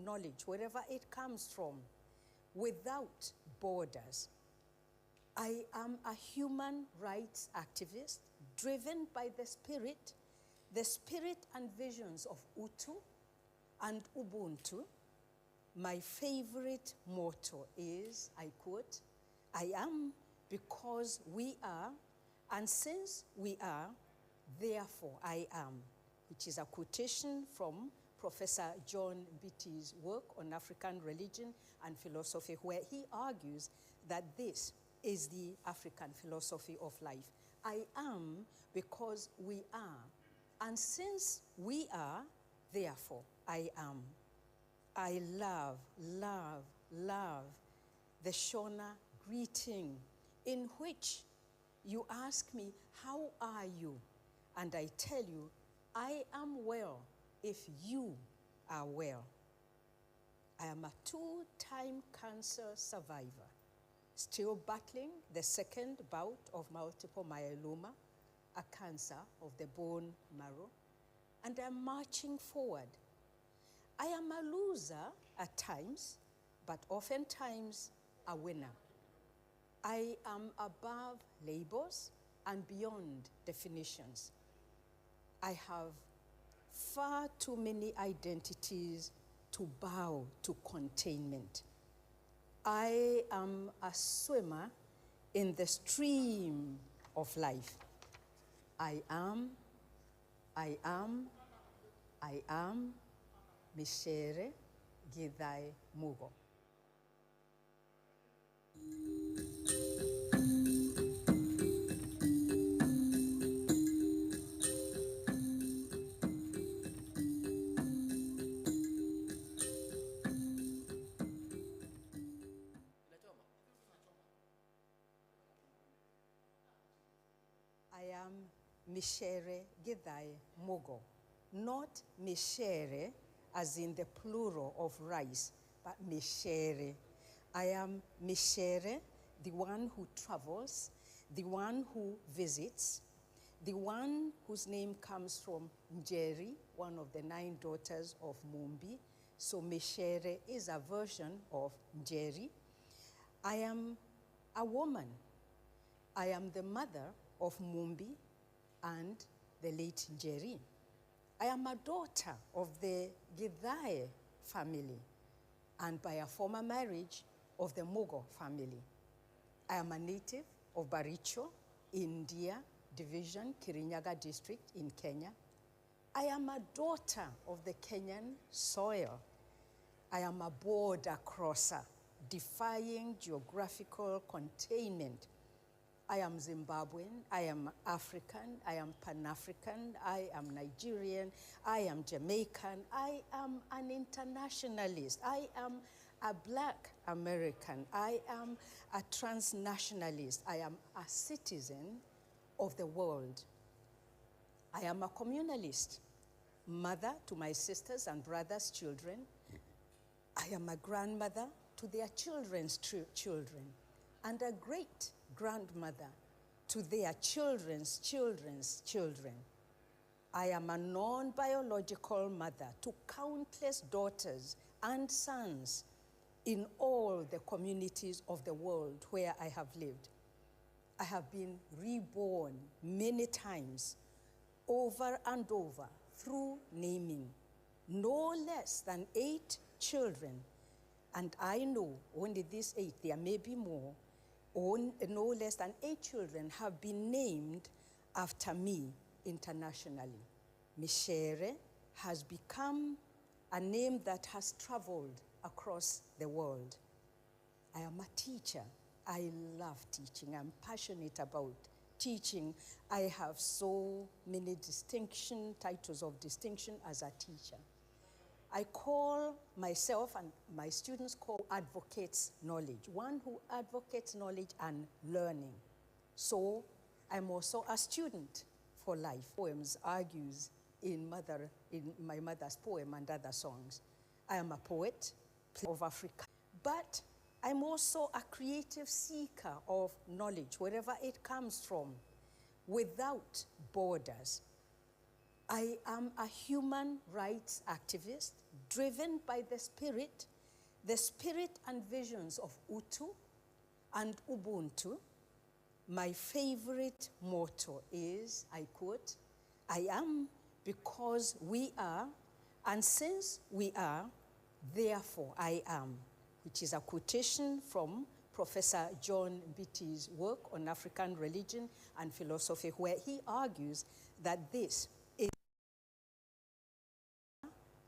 knowledge, wherever it comes from, without borders. I am a human rights activist driven by the spirit and visions of Utu and Ubuntu. My favorite motto is, I quote, "I am because we are, and since we are, therefore I am," which is a quotation from Professor John Mbiti's work on African religion and philosophy, where he argues that this is the African philosophy of life. I am because we are, and since we are, therefore I am. I love, love, love the Shona greeting in which you ask me, how are you? And I tell you, I am well if you are well. I am a 2-time cancer survivor, still battling the second bout of multiple myeloma, a cancer of the bone marrow, and I'm marching forward. I am a loser at times, but oftentimes a winner. I am above labels and beyond definitions. I have far too many identities to bow to containment. I am a swimmer in the stream of life. I am Micere Gidai Mugo. I am Micere Gidai Mugo, not Micere as in the plural of rice, but Micere. I am Micere, the one who travels, the one who visits, the one whose name comes from Njeri, one of the 9 daughters of Mumbi. So Micere is a version of Njeri. I am a woman. I am the mother of Mumbi and the late Njeri. I am a daughter of the Gidai family, and by a former marriage of the Mugo family. I am a native of Baricho, India Division, Kirinyaga district in Kenya. I am a daughter of the Kenyan soil. I am a border crosser, defying geographical containment. I am Zimbabwean, I am African, I am Pan-African, I am Nigerian, I am Jamaican, I am an internationalist, I am a Black American, I am a transnationalist, I am a citizen of the world. I am a communalist, mother to my sisters and brothers' children. I am a grandmother to their children's children, and a great-grandmother to their children's children's children. I am a non-biological mother to countless daughters and sons in all the communities of the world where I have lived. I have been reborn many times, over and over, through naming. No less than 8 children, and I know only these 8, there may be more, no less than 8 children have been named after me internationally. Micere has become a name that has traveled across the world. I am a teacher. I love teaching. I'm passionate about teaching. I have so many titles of distinction as a teacher. I call myself, and my students call, advocates knowledge, one who advocates knowledge and learning. So I'm also a student for life. Poems argues in my mother's poem and other songs. I am a poet of Africa, but I'm also a creative seeker of knowledge, wherever it comes from, without borders. I am a human rights activist driven by the spirit and visions of Utu and Ubuntu. My favorite motto is, I quote, "I am because we are, and since we are, therefore I am," which is a quotation from Professor John Mbiti's work on African religion and philosophy, where he argues that this is,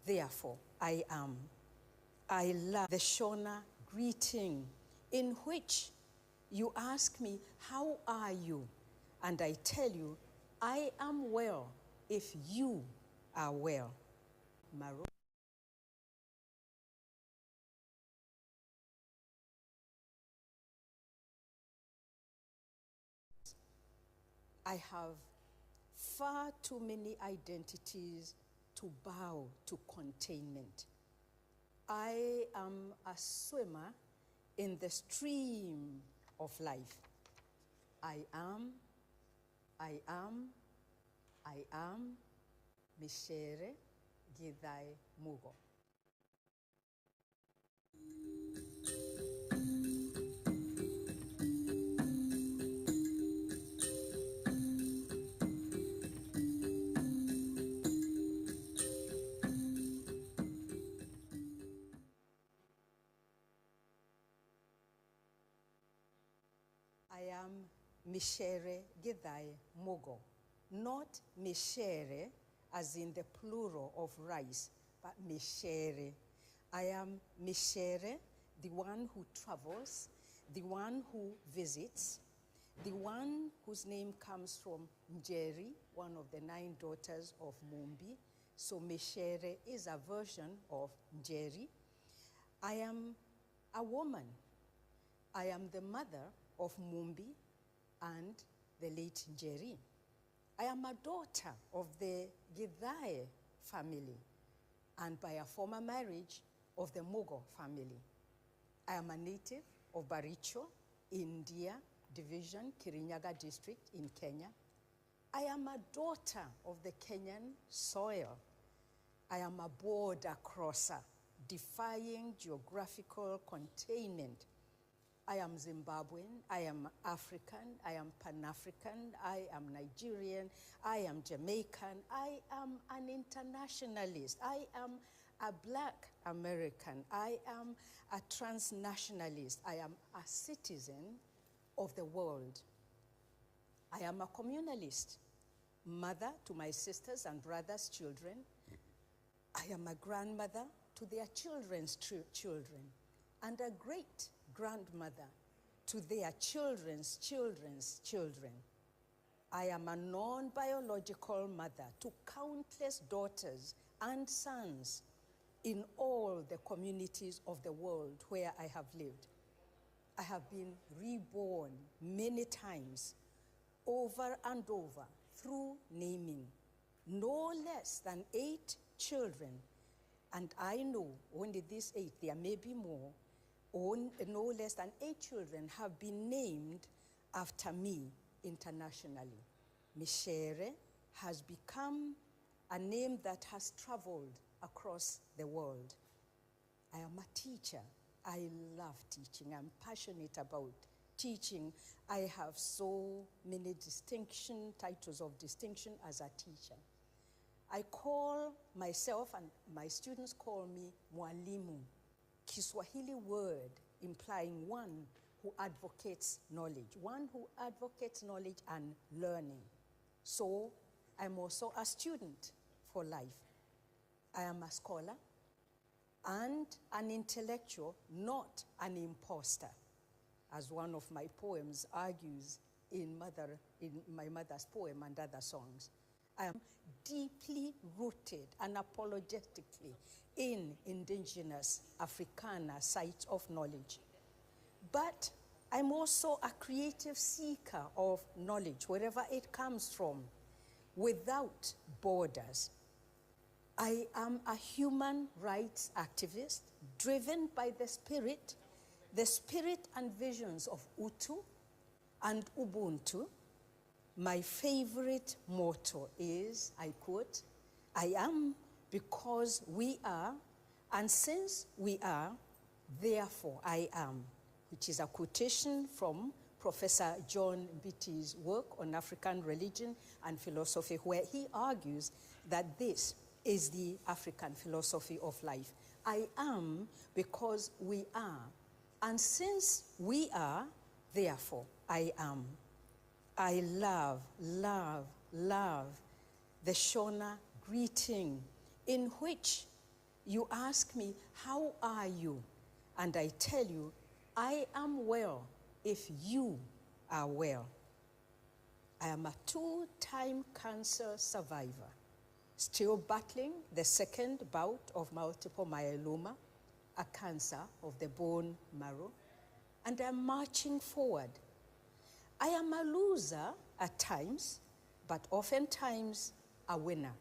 therefore I am. I love the Shona greeting in which you ask me, how are you? And I tell you, I am well if you are well. Maro. I have far too many identities to bow to containment. I am a swimmer in the stream of life. I am Micere Gidai Mugo. I am Micere Gidai Mugo, not Micere as in the plural of rice, but Micere. I am Micere, the one who travels, the one who visits, the one whose name comes from Njeri, one of the 9 daughters of Mumbi. So Micere is a version of Njeri. I am a woman. I am the mother of Mumbi and the late Njeri. I am a daughter of the Gidai family and by a former marriage of the Mugo family. I am a native of Baricho, India Division, Kirinyaga district in Kenya. I am a daughter of the Kenyan soil. I am a border crosser, defying geographical containment. I am Zimbabwean, I am African, I am pan-African, I am Nigerian, I am Jamaican, I am an internationalist, I am a Black American, I am a transnationalist, I am a citizen of the world. I am a communalist, mother to my sisters and brothers' children. I am a grandmother to their children's children, and a great-grandmother to their children's children's children. I am a non-biological mother to countless daughters and sons in all the communities of the world where I have lived. I have been reborn many times, over and over, through naming, no less than 8 children. And I know only these 8, there may be more, no less than 8 children have been named after me internationally. Micere has become a name that has traveled across the world. I am a teacher. I love teaching. I'm passionate about teaching. I have so many titles of distinction as a teacher. I call myself, and my students call me Mwalimu, Kiswahili word implying one who advocates knowledge and learning. So I'm also a student for life. I am a scholar and an intellectual, not an imposter, as one of my poems argues in my mother's poem and other songs. I am deeply rooted unapologetically in indigenous Africana sites of knowledge. But I'm also a creative seeker of knowledge, wherever it comes from, without borders. I am a human rights activist driven by the spirit and visions of Utu and Ubuntu. My favorite motto is, I quote, "I am because we are, And since we are, therefore I am, which is a quotation from Professor John Mbiti's work on African religion and philosophy, where he argues that this is the African philosophy of life. I am because we are. And since we are, therefore I am. I love, love, love the Shona greeting in which you ask me, how are you? And I tell you, I am well if you are well. I am a 2-time cancer survivor, still battling the second bout of multiple myeloma, a cancer of the bone marrow, and I'm marching forward. I am a loser at times, but oftentimes a winner.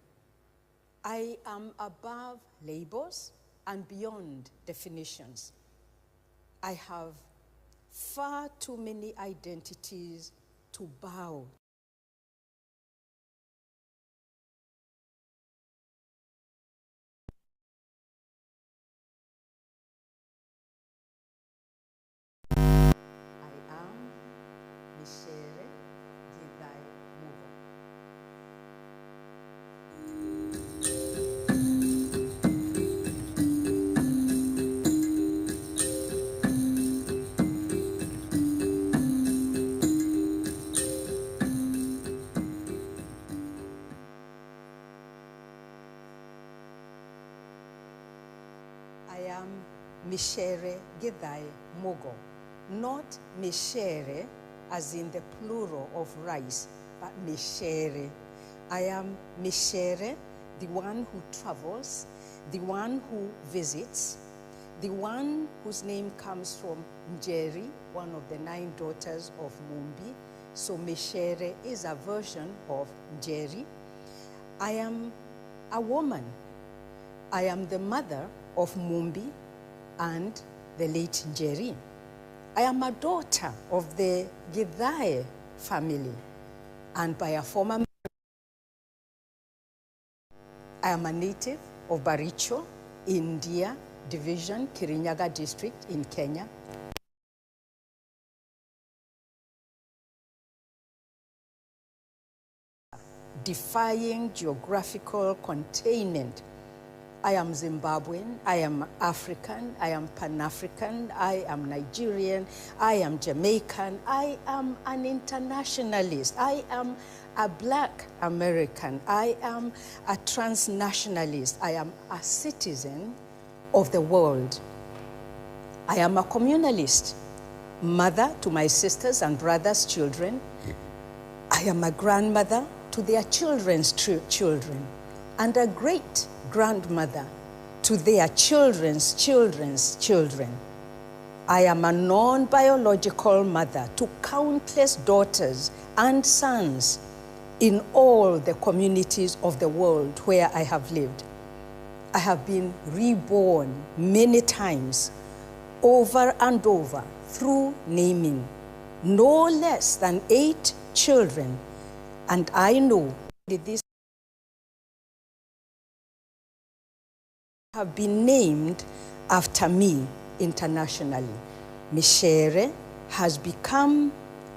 I am above labels and beyond definitions. I have far too many identities to bow. I am Micere Mugo. I am Micere Mugo, not Micere as in the plural of rice, but Micere. I am Micere, the one who travels, the one who visits, the one whose name comes from Njeri, one of the 9 daughters of Mumbi. So Micere is a version of Njeri. I am a woman. I am the mother of Mumbi and the late Njeri. I am a daughter of the Githae family, and by a former I am a native of Baricho, India Division, Kirinyaga district in Kenya. Defying geographical containment. I am Zimbabwean, I am African, I am pan-African, I am Nigerian, I am Jamaican, I am an internationalist, I am a Black American, I am a transnationalist, I am a citizen of the world. I am a communalist, mother to my sisters and brothers' children. I am a grandmother to their children's children, and a great-grandmother to their children's children's children. I am a non-biological mother to countless daughters and sons in all the communities of the world where I have lived. I have been reborn many times, over and over, through naming, no less than 8 children, and I know that these have been named after me internationally. Micere has become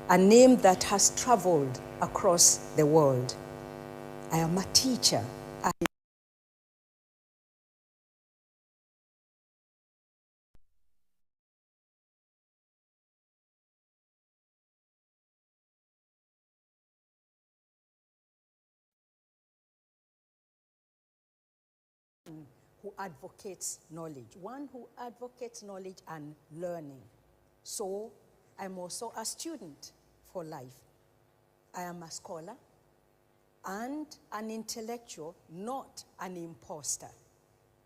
a name that has traveled across the world. I am a teacher. Who advocates knowledge, one who advocates knowledge and learning. So I'm also a student for life. I am a scholar and an intellectual, not an imposter,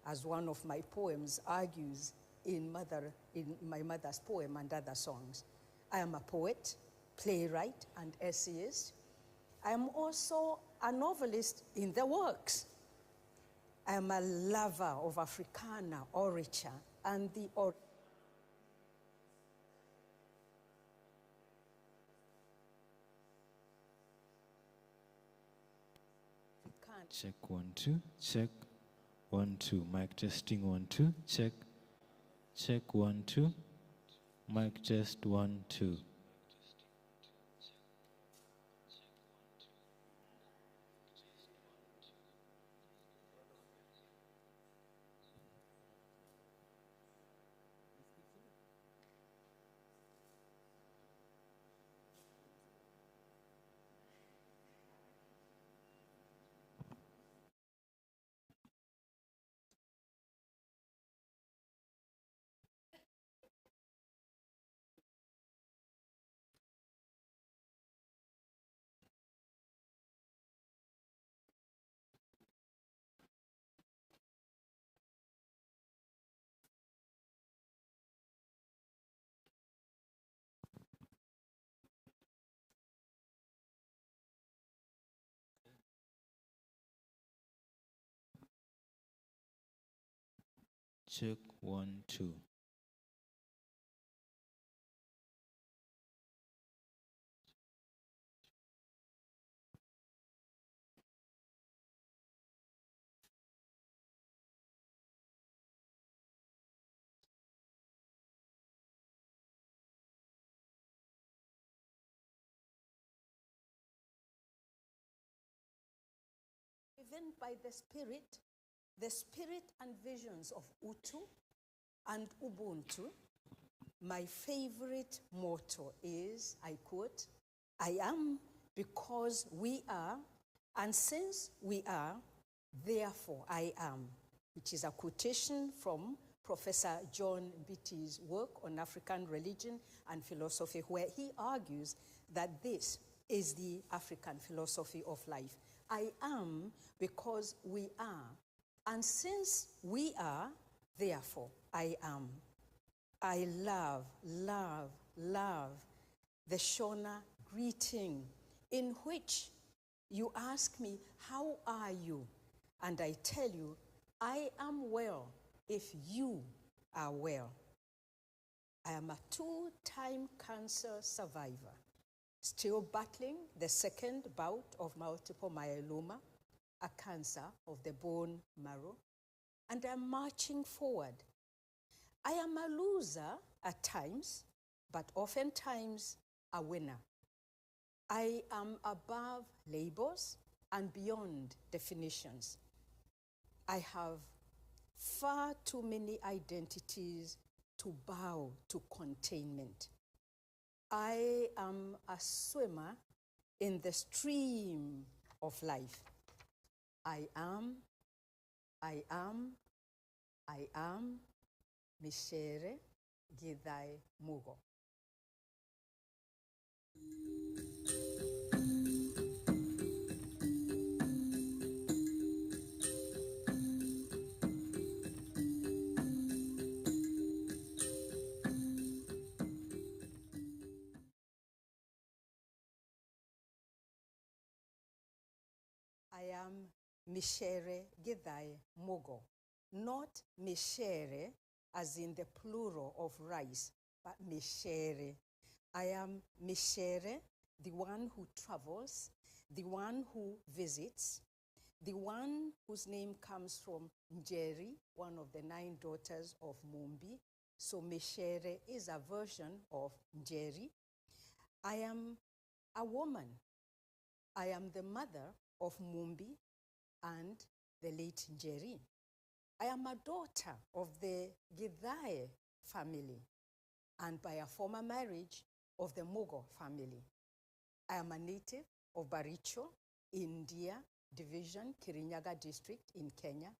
as one of my poems argues in my mother's poem and other songs. I am a poet, playwright, and essayist. I am also a novelist in the works. I am a lover of Africana orature and the Check 1 2, check 1, 2. Mic testing 1, 2. Check. Check 1, 2. Mic test 1, 2. Check 1, 2. Driven by the spirit and visions of Utu and Ubuntu, my favorite motto is, I quote, "I am because we are, and since we are, therefore I am," which is a quotation from Professor John Mbiti's work on African religion and philosophy, where he argues that this is the African philosophy of life. I am because we are, and since we are, therefore I am. I love, love, love the Shona greeting in which you ask me, how are you? And I tell you, I am well if you are well. I am a 2-time cancer survivor, still battling the second bout of multiple myeloma, a cancer of the bone marrow, and I'm marching forward. I am a loser at times, but oftentimes a winner. I am above labels and beyond definitions. I have far too many identities to bow to containment. I am a swimmer in the stream of life. I am Micere Gidai Mugo. I am Micere Gidai Mugo, not Micere as in the plural of rice, but Micere. I am Micere, the one who travels, the one who visits, the one whose name comes from Njeri, one of the 9 daughters of Mumbi. So Micere is a version of Njeri. I am a woman. I am the mother of Mumbi and the late Njeri. I am a daughter of the Gidai family, and by a former marriage of the Mugo family. I am a native of Baricho, India Division, Kirinyaga district in Kenya.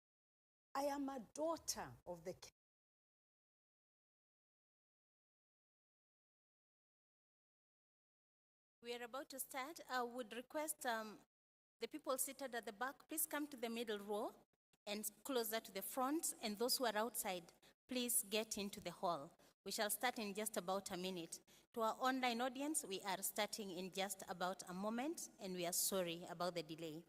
I am a daughter of the We are about to start. I would request the people seated at the back, please come to the middle row and closer to the front, and those who are outside, please get into the hall. We shall start in just about a minute. To our online audience, we are starting in just about a moment, and we are sorry about the delay.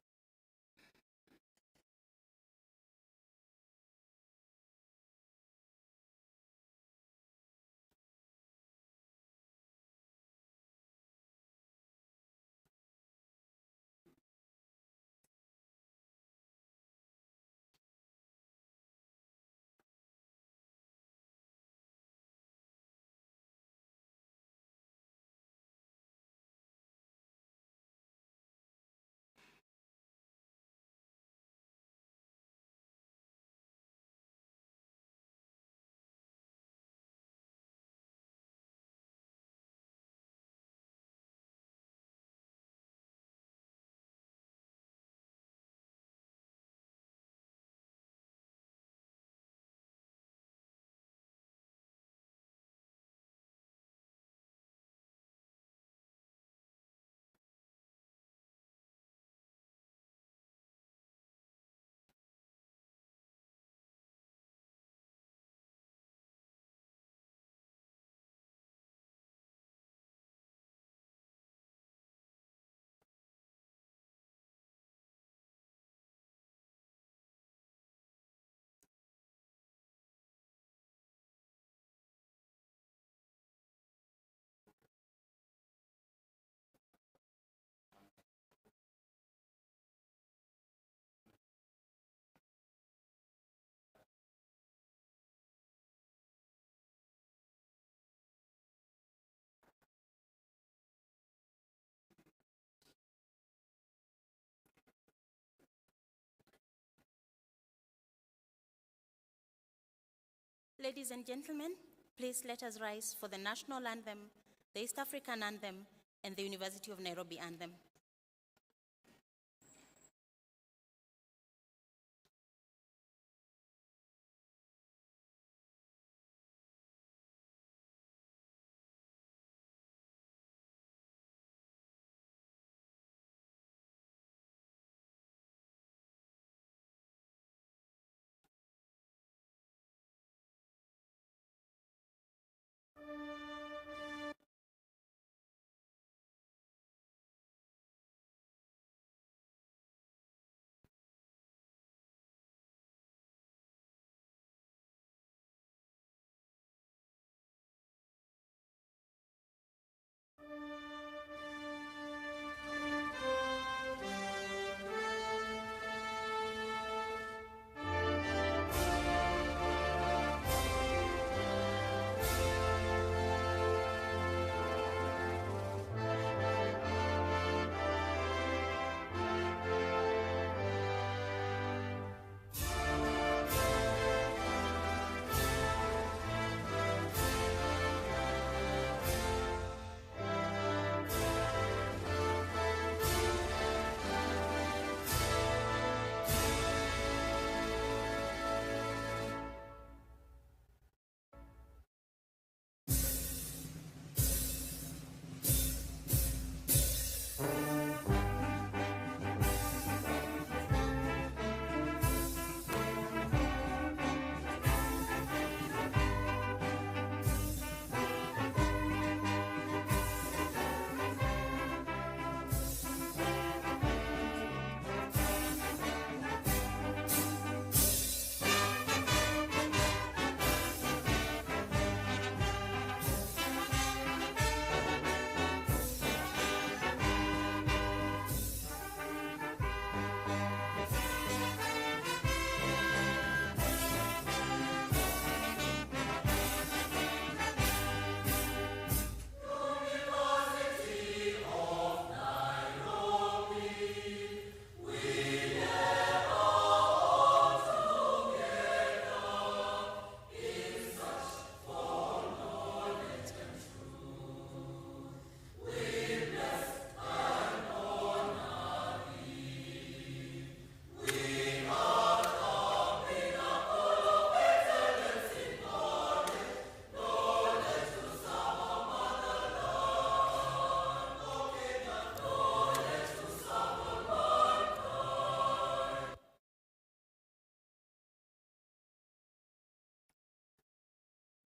Ladies and gentlemen, please let us rise for the national anthem, the East African anthem, and the University of Nairobi anthem.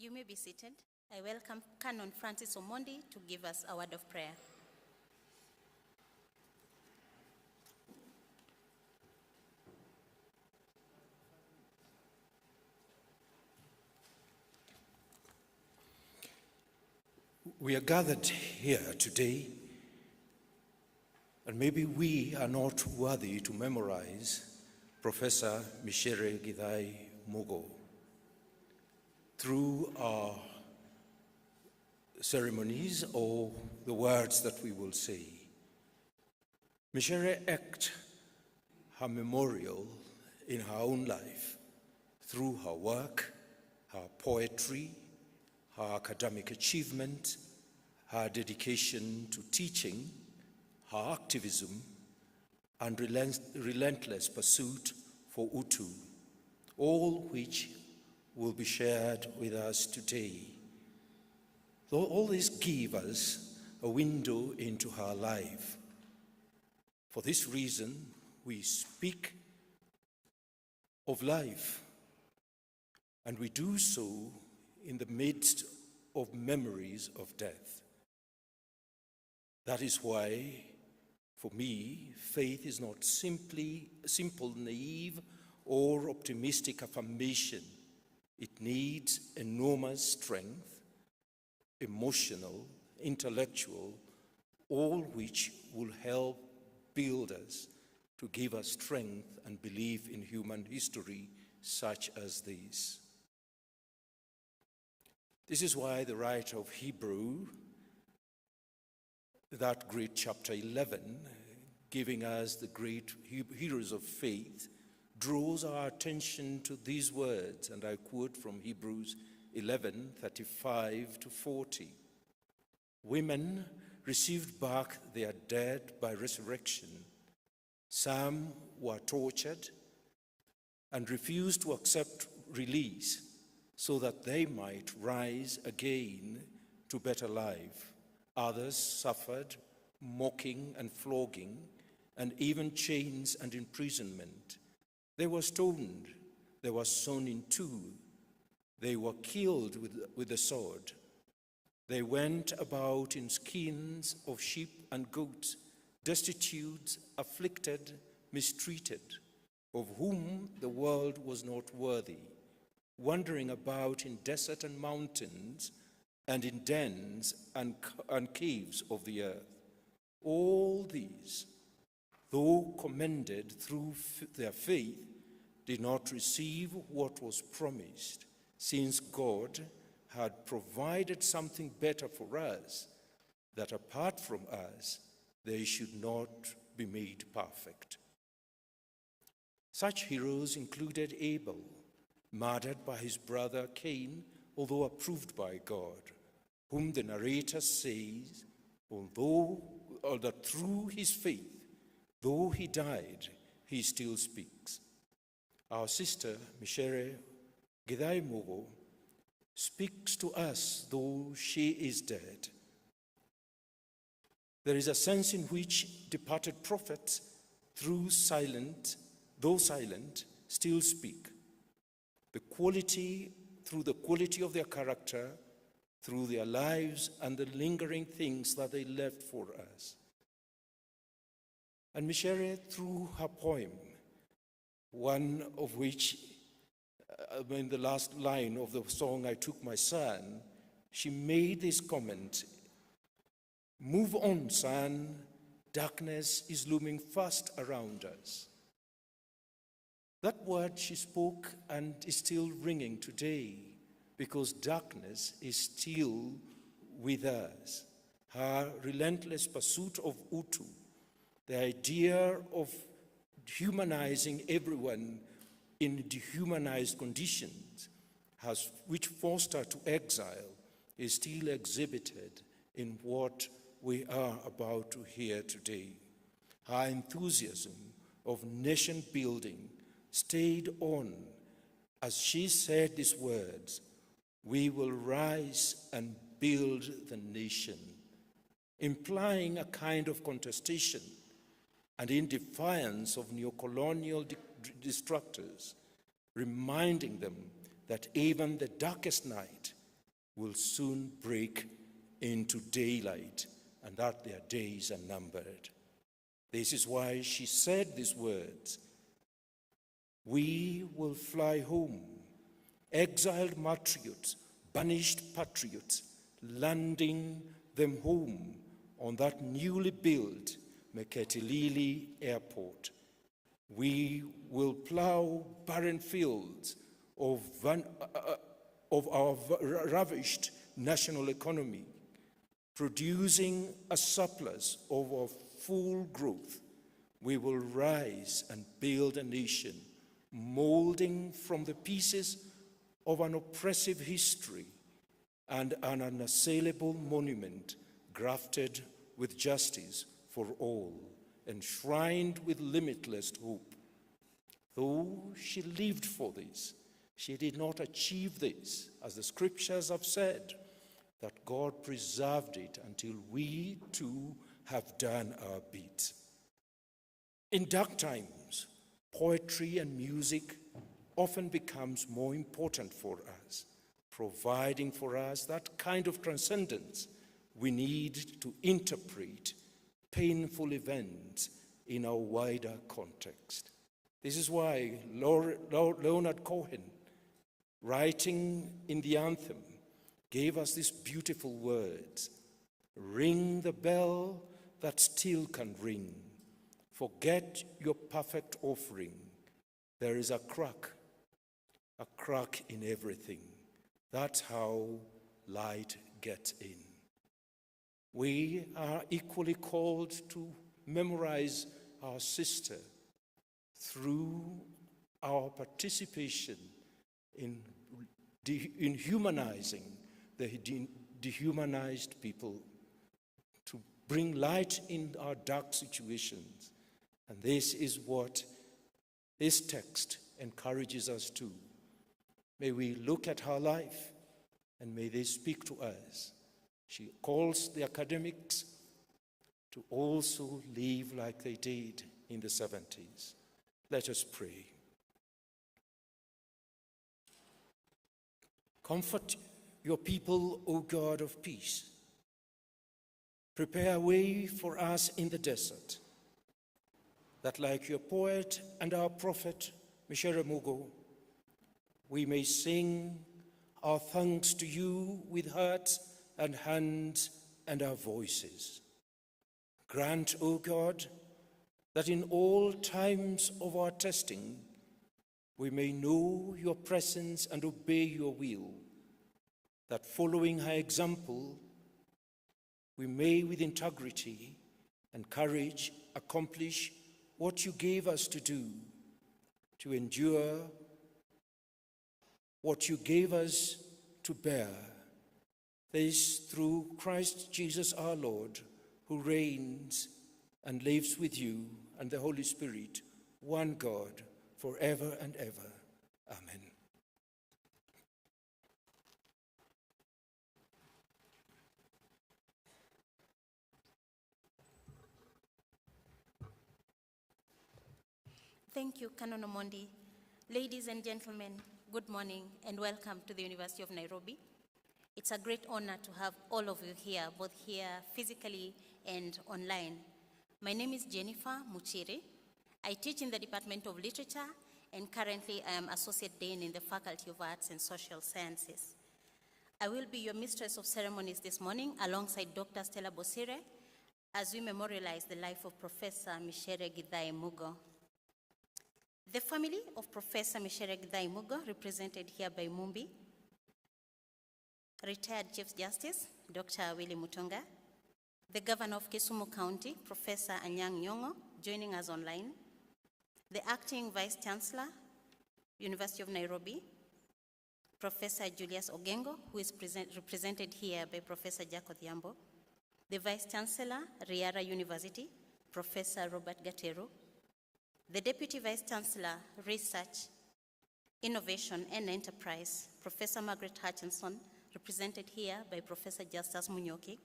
You may be seated. I welcome Canon Francis Omondi to give us a word of prayer. We are gathered here today, and maybe we are not worthy to memorize Professor Micere Mugo through our ceremonies or the words that we will say. Micere acted her memorial in her own life through her work, her poetry, her academic achievement, her dedication to teaching, her activism, and relentless pursuit for Utu, all which will be shared with us today. Though all this gives us a window into her life. For this reason, we speak of life, and we do so in the midst of memories of death. That is why, for me, faith is not simply a simple, naive, or optimistic affirmation. It needs enormous strength, emotional, intellectual, all which will help build us to give us strength and belief in human history such as this. This is why the writer of Hebrew, that great chapter 11, giving us the great heroes of faith, draws our attention to these words, and I quote from Hebrews 11:35-40. Women received back their dead by resurrection. Some were tortured and refused to accept release so that they might rise again to better life. Others suffered mocking and flogging, and even chains and imprisonment. They were stoned, they were sawn in two, they were killed with the sword. They went about in skins of sheep and goats, destitute, afflicted, mistreated, of whom the world was not worthy, wandering about in desert and mountains, and in dens and caves of the earth. All these, though commended through their faith, did not receive what was promised, since God had provided something better for us, that apart from us, they should not be made perfect. Such heroes included Abel, murdered by his brother Cain, although approved by God, whom the narrator says, that through his faith, though he died, he still speaks. Our sister, Micere Mugo, speaks to us though she is dead. There is a sense in which departed prophets, though silent, still speak. Through the quality of their character, through their lives and the lingering things that they left for us. And Micere, through her poem, one of which, in the last line of the song, I Took My Son, she made this comment: "Move on, son, darkness is looming fast around us." That word she spoke and is still ringing today, because darkness is still with us. Her relentless pursuit of Utu, the idea of humanizing everyone in dehumanized conditions, which forced her to exile, is still exhibited in what we are about to hear today. Her enthusiasm of nation building stayed on as she said these words: "We will rise and build the nation," implying a kind of contestation and in defiance of neocolonial destructors, reminding them that even the darkest night will soon break into daylight and that their days are numbered. This is why she said these words: "We will fly home, exiled matriots, banished patriots, landing them home on that newly built Meketilili airport. We will plow barren fields of our ravished national economy, producing a surplus of our full growth. We will rise and build a nation, molding from the pieces of an oppressive history and an unassailable monument grafted with justice for all, enshrined with limitless hope." Though she lived for this, she did not achieve this, as the scriptures have said, that God preserved it until we too have done our bit. In dark times, poetry and music often becomes more important for us, providing for us that kind of transcendence we need to interpret painful events in a wider context. This is why Leonard Cohen, writing in the anthem, gave us these beautiful words: "Ring the bell that still can ring. Forget your perfect offering. There is a crack in everything. That's how light gets in." We are equally called to memorize our sister through our participation in humanizing the dehumanized people, to bring light in our dark situations. And this is what this text encourages us to. May we look at her life and may they speak to us. She calls the academics to also live like they did in the 70s. Let us pray. Comfort your people, O God of peace. Prepare a way for us in the desert, that like your poet and our prophet, Micere Mugo, we may sing our thanks to you with hearts and hands and our voices. Grant, O God, that in all times of our testing, we may know your presence and obey your will, that following her example, we may with integrity and courage accomplish what you gave us to do, to endure what you gave us to bear. This through Christ Jesus our Lord, who reigns and lives with you and the Holy Spirit, one God, forever and ever. Amen. Thank you, Canon Omondi. Ladies and gentlemen, good morning and welcome to the University of Nairobi. It's a great honor to have all of you here, both here physically and online. My name is Jennifer Muchere. I teach in the Department of Literature and currently I am Associate Dean in the Faculty of Arts and Social Sciences. I will be your mistress of ceremonies this morning alongside Dr. Stella Bosire as we memorialize the life of Professor Micere Mugo. The family of Professor Micere Mugo, represented here by Mumbi, retired Chief Justice, Dr. Willie Mutonga, the Governor of Kisumu County, Professor Anyang' Nyong'o, joining us online, the Acting Vice Chancellor, University of Nairobi, Professor Julius Ogengo, who is represented here by Professor Jack Odhiambo, the Vice Chancellor, Riara University, Professor Robert Gateru, the Deputy Vice Chancellor, Research, Innovation and Enterprise, Professor Margaret Hutchinson, represented here by Professor Justus Munyoki,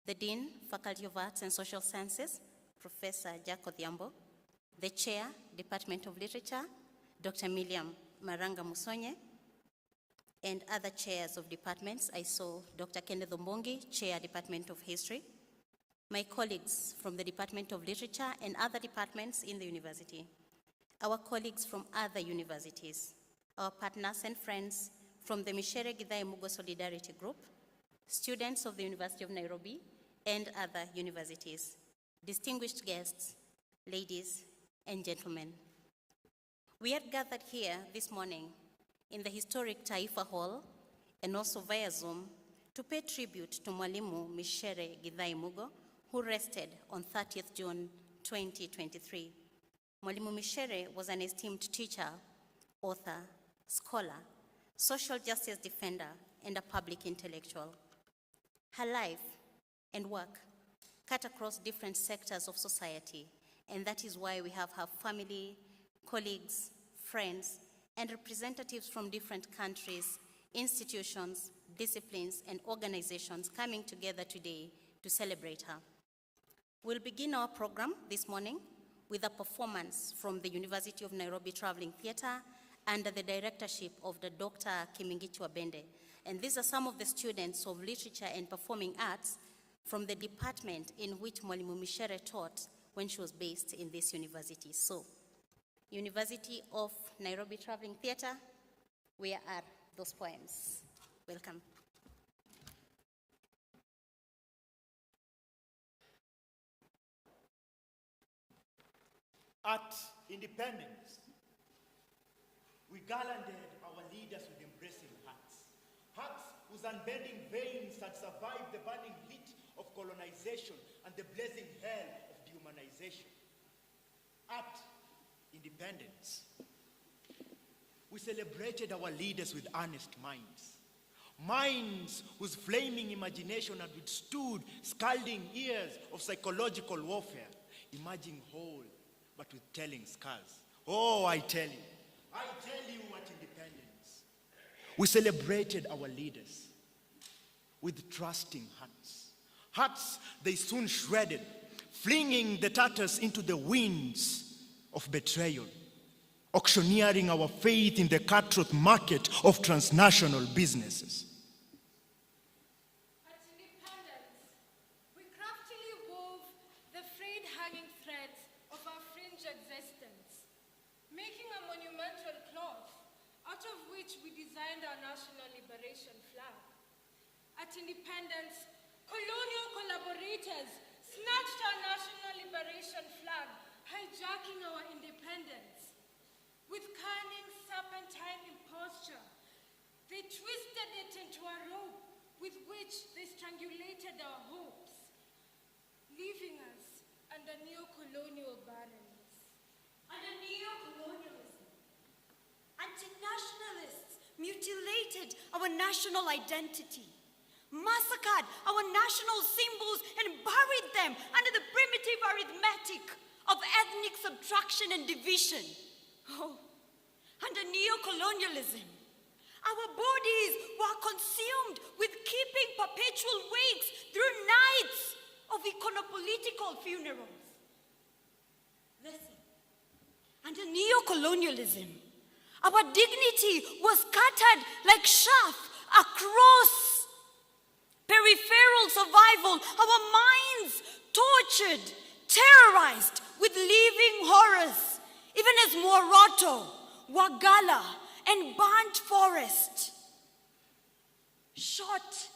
the Dean, Faculty of Arts and Social Sciences, Professor Jack Odhiambo, the Chair, Department of Literature, Dr. Miriam Maranga Musonye, and other chairs of departments. I saw Dr. Kenneth Ombongi, Chair, Department of History, my colleagues from the Department of Literature and other departments in the university, our colleagues from other universities, our partners and friends from the Micere Mugo Solidarity Group, students of the University of Nairobi and other universities, distinguished guests, ladies and gentlemen. We are gathered here this morning in the historic Taifa Hall and also via Zoom to pay tribute to Mwalimu Micere Mugo, who rested on 30th June 2023. Mwalimu Micere was an esteemed teacher, author, scholar, social justice defender, and a public intellectual. Her life and work cut across different sectors of society, and that is why we have her family, colleagues, friends, and representatives from different countries, institutions, disciplines, and organizations coming together today to celebrate her. We'll begin our program this morning with a performance from the University of Nairobi Traveling Theatre under the directorship of the Dr. Kimingichwa Bende. And these are some of the students of literature and performing arts from the department in which Mwalimu Micere taught when she was based in this university. So, University of Nairobi Traveling Theatre, where are those poems? Welcome. At independence, we garlanded our leaders with embracing hearts. Hearts whose unbending veins had survived the burning heat of colonization and the blazing hell of dehumanization. At independence, We celebrated our leaders with earnest minds. Minds whose flaming imagination had withstood scalding years of psychological warfare, emerging whole, but with telling scars. Oh, I tell you what independence. We celebrated our leaders with trusting hearts. Hearts they soon shredded, flinging the tatters into the winds of betrayal, auctioneering our faith in the cutthroat market of transnational businesses. At independence, we craftily wove the frayed hanging threads of our fringe existence, making a monumental cloth out of which we designed our national liberation flag. At independence, colonial collaborators snatched our national liberation flag, hijacking our independence. With cunning serpentine imposture, they twisted it into a rope with which they strangulated our hopes, leaving us under neo-colonial barrenness. Under neo-colonialism, anti-nationalists mutilated our national identity, massacred our national symbols, and buried them under the primitive arithmetic of ethnic subtraction and division. Oh, under neo-colonialism, our bodies were consumed with keeping perpetual wakes through nights of iconopolitical funerals. Listen, under neo-colonialism, our dignity was scattered like chaff across peripheral survival, our minds tortured, terrorized with living horrors, even as Moroto, Wagala, and burnt forest shot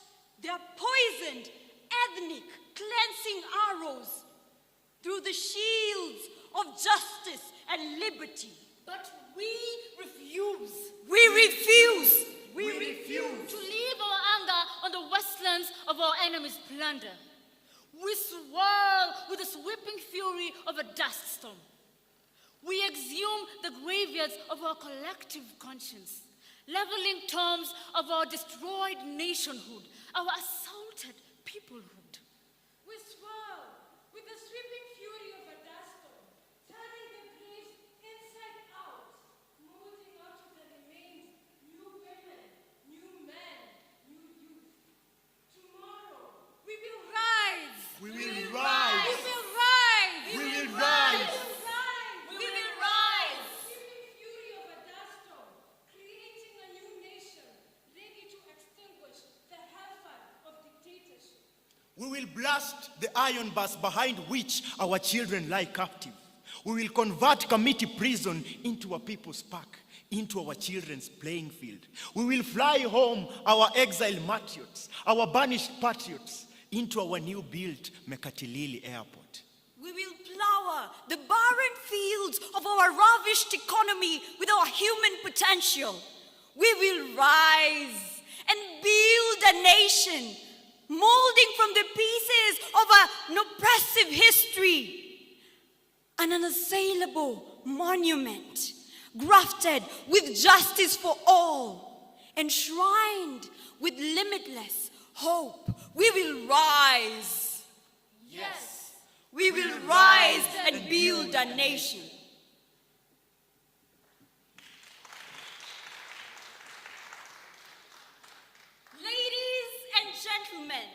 their poisoned ethnic cleansing arrows through the shields of justice and liberty. But we refuse. We refuse. We refuse to leave our anger on the wastelands of our enemy's plunder. We swirl with the sweeping fury of a dust storm. We exhume the graveyards of our collective conscience, leveling tombs of our destroyed nationhood, our assaulted peoplehood. We swirl with the sweeping fury of a dust storm, turning the graves inside out, molding out of the remains new women, new men, new youth. Tomorrow, we will rise. We will rise. We will rise. We will rise. We will rise. Sweeping fury of a dust storm, creating a new nation, ready to extinguish the hellfire of dictatorship. We will blast the iron bars behind which our children lie captive. We will convert committee prison into a people's park, into our children's playing field. We will fly home our exiled martyrs, our banished patriots, into our new-built Mekatilili airport. We will plow the barren fields of our ravished economy with our human potential. We will rise and build a nation, molding from the pieces of an oppressive history, an unassailable monument, grafted with justice for all, enshrined with limitless hope. We will rise. Yes. We will rise and build a nation. Ladies and gentlemen,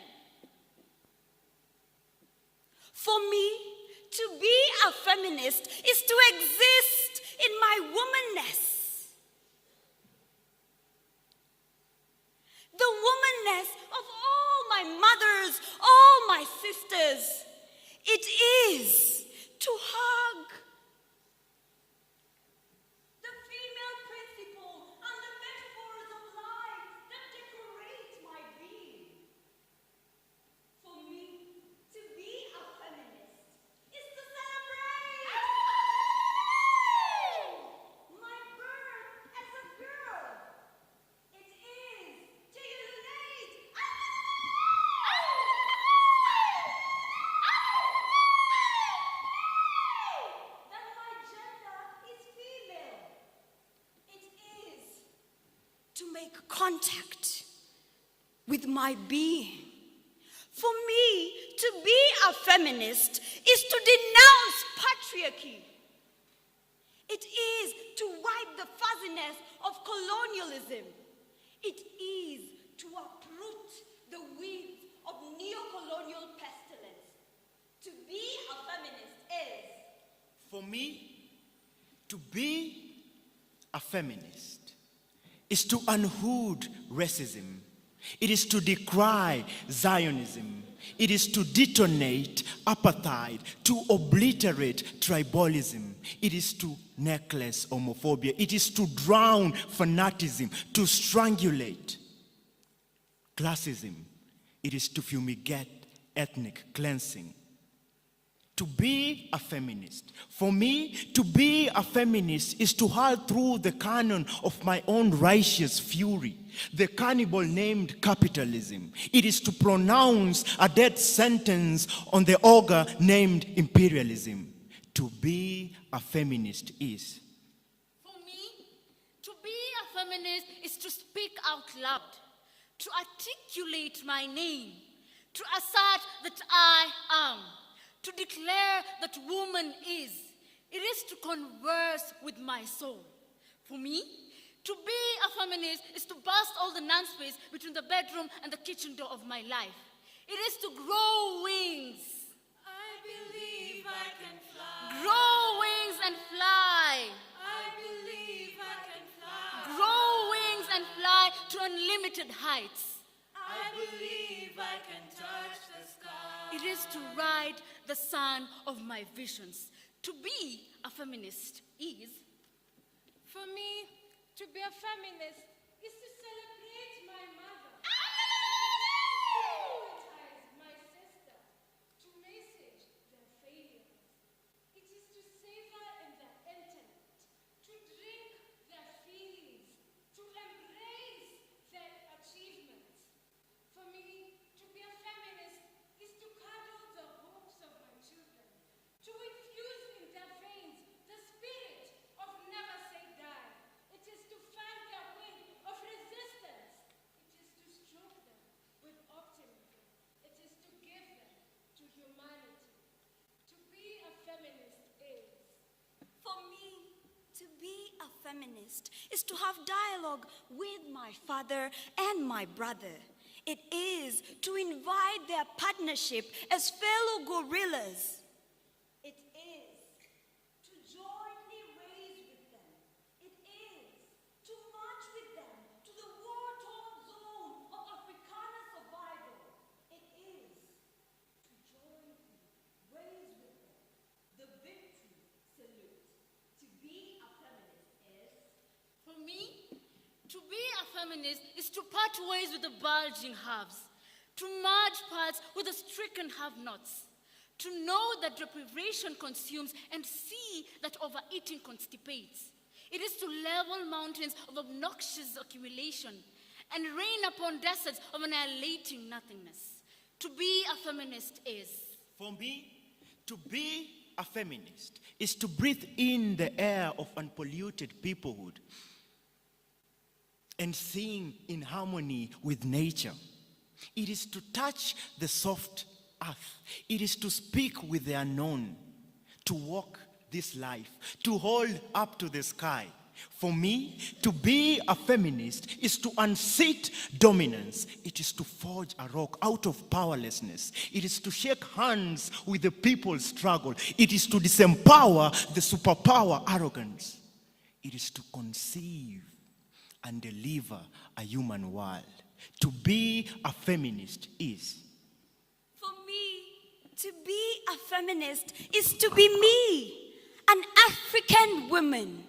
for me, to be a feminist is to exist in my womanness. The womanness of all my mothers, all my sisters. It is to hug. The female principle and the metaphors of life that decorate my being. For me, to be a feminist is to celebrate my birth as a girl. It is to unite. contact with my being. For me, to be a feminist is to denounce patriarchy. It is to wipe the fuzziness of colonialism. It is to uproot the weeds of neo-colonial pestilence. To be a feminist is... For me, to be a feminist is to unhood racism. It is to decry Zionism. It is to detonate apartheid, to obliterate tribalism. It is to necklace homophobia. It is to drown fanaticism, to strangulate classism. It is to fumigate ethnic cleansing. To be a feminist. For me, to be a feminist is to hurl through the cannon of my own righteous fury, the cannibal named capitalism. It is to pronounce a death sentence on the ogre named imperialism. To be a feminist is... For me, to be a feminist is to speak out loud, to articulate my name, to assert that I am, to declare that woman is. It is to converse with my soul. For me, to be a feminist is to burst all the non-space between the bedroom and the kitchen door of my life. It is to grow wings. I believe I can fly. Grow wings and fly. I believe I can fly. Grow wings and fly to unlimited heights. I believe I can touch the sky. It is to ride the sun of my visions. To be a feminist is... For me, to be a feminist is to celebrate my mother, to prioritize my sister, to message their failures. It is to savor in their intellect, to drink their feelings, to embrace their achievements. For me, to be a feminist is to cuddle the hopes of my children, to infuse in their veins the spirit of never say die. It is to fan their wind of resistance. It is to stroke them with optimism. It is to give them to humanity. To be a feminist is... For me, to be a feminist is to have dialogue with my father and my brother. It is to invite their partnership as fellow gorillas. It is to jointly raise with them. It is to march with them to the war-torn zone of Africana survival. It is to jointly raise with them the victory salute. To be a feminist is... For me, to be a feminist is to part ways with the bulging halves, to merge paths with the stricken have-nots, to know that deprivation consumes and see that overeating constipates. It is to level mountains of obnoxious accumulation and rain upon deserts of annihilating nothingness. To be a feminist is... For me, to be a feminist is to breathe in the air of unpolluted peoplehood and sing in harmony with nature. It is to touch the soft earth. It is to speak with the unknown, to walk this life, to hold up to the sky. For me, to be a feminist is to unseat dominance. It is to forge a rock out of powerlessness. It is to shake hands with the people's struggle. It is to disempower the superpower arrogance. It is to conceive and deliver a human world. To be a feminist is... For me, to be a feminist is to be me, an African woman.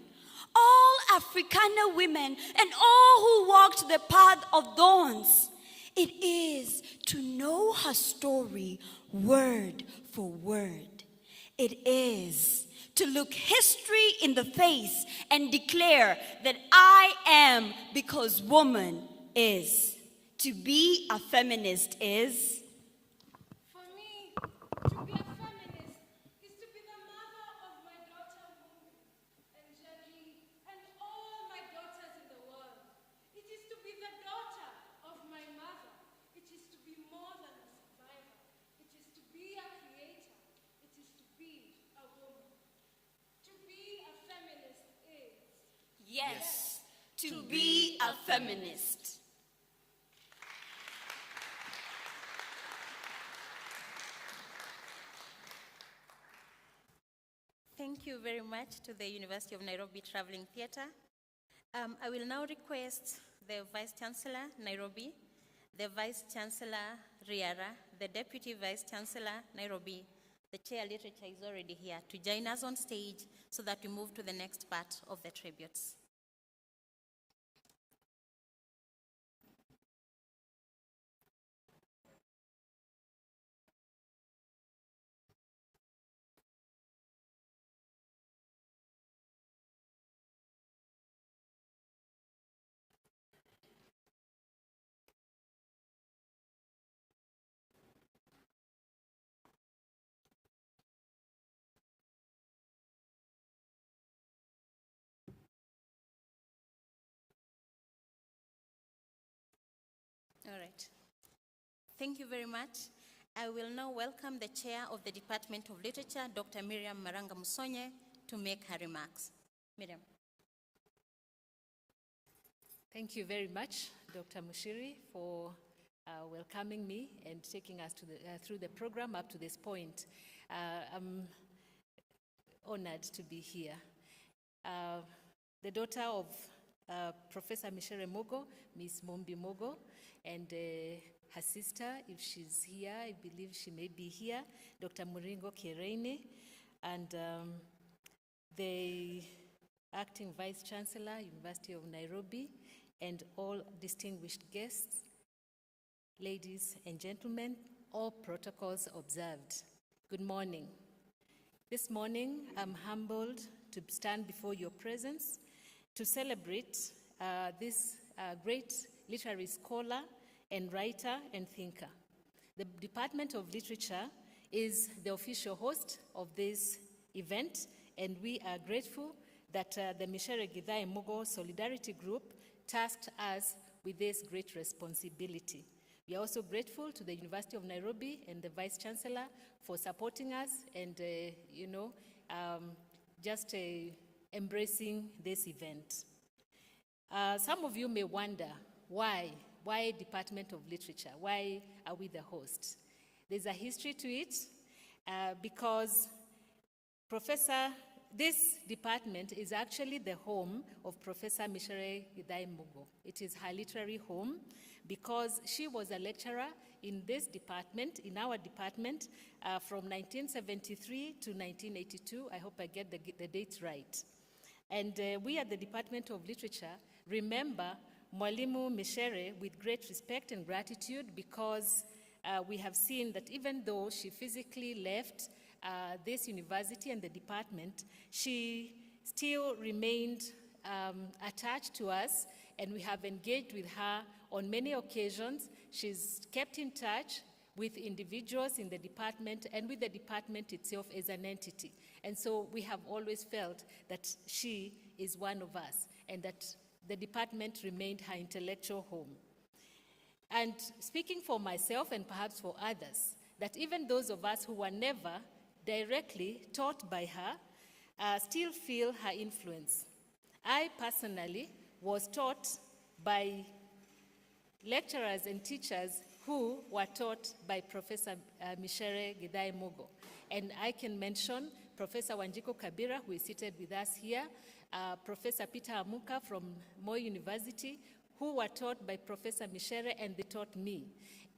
All Africana women and all who walked the path of thorns. It is to know her story word for word. It is to look history in the face and declare that I am because woman is. To be a feminist is... For me, to be a feminist is to be the mother of my daughter Mugo and Jackie and all my daughters in the world. It is to be the feminist. Thank you very much to the University of Nairobi Traveling Theatre. I will now request the Vice Chancellor, Nairobi, the Vice Chancellor, Riara, the Deputy Vice Chancellor, Nairobi, the Chair Literature is already here, to join us on stage so that we move to the next part of the tributes. All right. Thank you very much. I will now welcome the Chair of the Department of Literature, Dr. Miriam Maranga Musonye, to make her remarks. Miriam. Thank you very much, Dr. Micere, for welcoming me and taking us to through the program up to this point. I'm honored to be here. The daughter of Prof.Micere Mugo, Miss Mombi Mugo, and her sister, if she's here, I believe she may be here, Dr. Muringo Kereine, and the Acting Vice Chancellor, University of Nairobi, and all distinguished guests, ladies and gentlemen, all protocols observed. Good morning. This morning, I'm humbled to stand before your presence to celebrate this great literary scholar and writer and thinker. The Department of Literature is the official host of this event, and we are grateful that the Micere Githai Mugo Solidarity Group tasked us with this great responsibility. We are also grateful to the University of Nairobi and the Vice Chancellor for supporting us and, just embracing this event. Some of you may wonder, why Department of Literature? Why are we the host? There's a history to it because this department is actually the home of Professor Micere Githai Mugo. It is her literary home because she was a lecturer in this department, in our department, from 1973 to 1982. I hope I get the dates right. And we at the Department of Literature remember Mwalimu Micere with great respect and gratitude because we have seen that even though she physically left this university and the department, she still remained attached to us, and we have engaged with her on many occasions. She's kept in touch with individuals in the department and with the department itself as an entity. And so we have always felt that she is one of us and that the department remained her intellectual home. And speaking for myself and perhaps for others, that even those of us who were never directly taught by her still feel her influence. I personally was taught by lecturers and teachers who were taught by Professor Micere Githai Mugo. And I can mention Professor Wanjiko Kabira, who is seated with us here, Professor Peter Amuka from Moi University, who were taught by Professor Micere, and they taught me.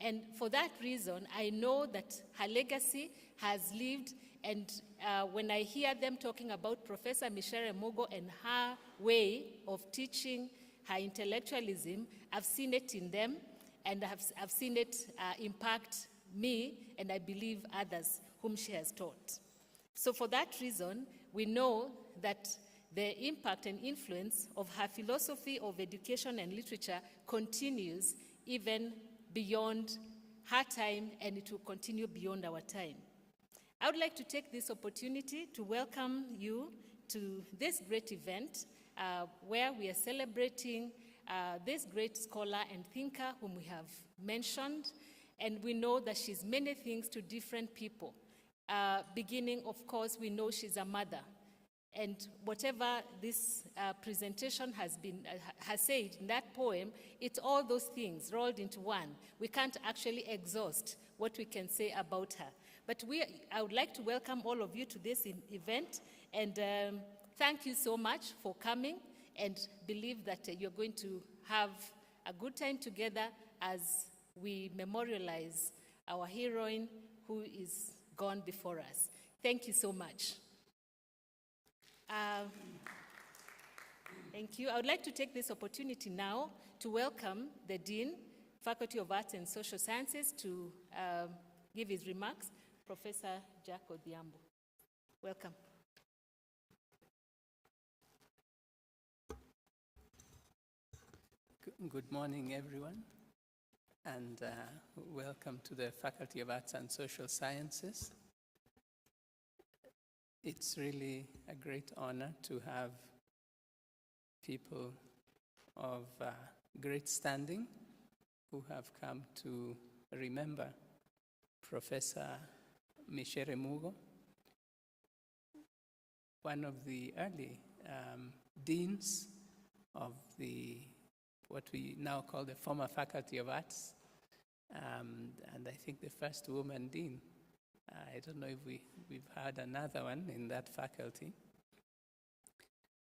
And for that reason, I know that her legacy has lived, and when I hear them talking about Professor Micere Mugo and her way of teaching her intellectualism, I've seen it in them, and I've seen it impact me, and I believe others whom she has taught. So for that reason, we know that the impact and influence of her philosophy of education and literature continues even beyond her time, and it will continue beyond our time. I would like to take this opportunity to welcome you to this great event where we are celebrating this great scholar and thinker whom we have mentioned, and we know that she's many things to different people. Beginning, of course, we know she's a mother. And whatever this presentation has said in that poem, it's all those things rolled into one. We can't actually exhaust what we can say about her. But I would like to welcome all of you to this event, and thank you so much for coming, and believe that you're going to have a good time together as we memorialize our heroine who is gone before us. Thank you so much. Thank you. I would like to take this opportunity now to welcome the Dean, Faculty of Arts and Social Sciences, to give his remarks, Professor Jack Odhiambo. Welcome. Good morning, everyone, and welcome to the Faculty of Arts and Social Sciences. It's really a great honor to have people of great standing who have come to remember Professor Micere Mugo, one of the early deans of what we now call the former Faculty of Arts, and I think the first woman dean. I don't know if we've had another one in that faculty.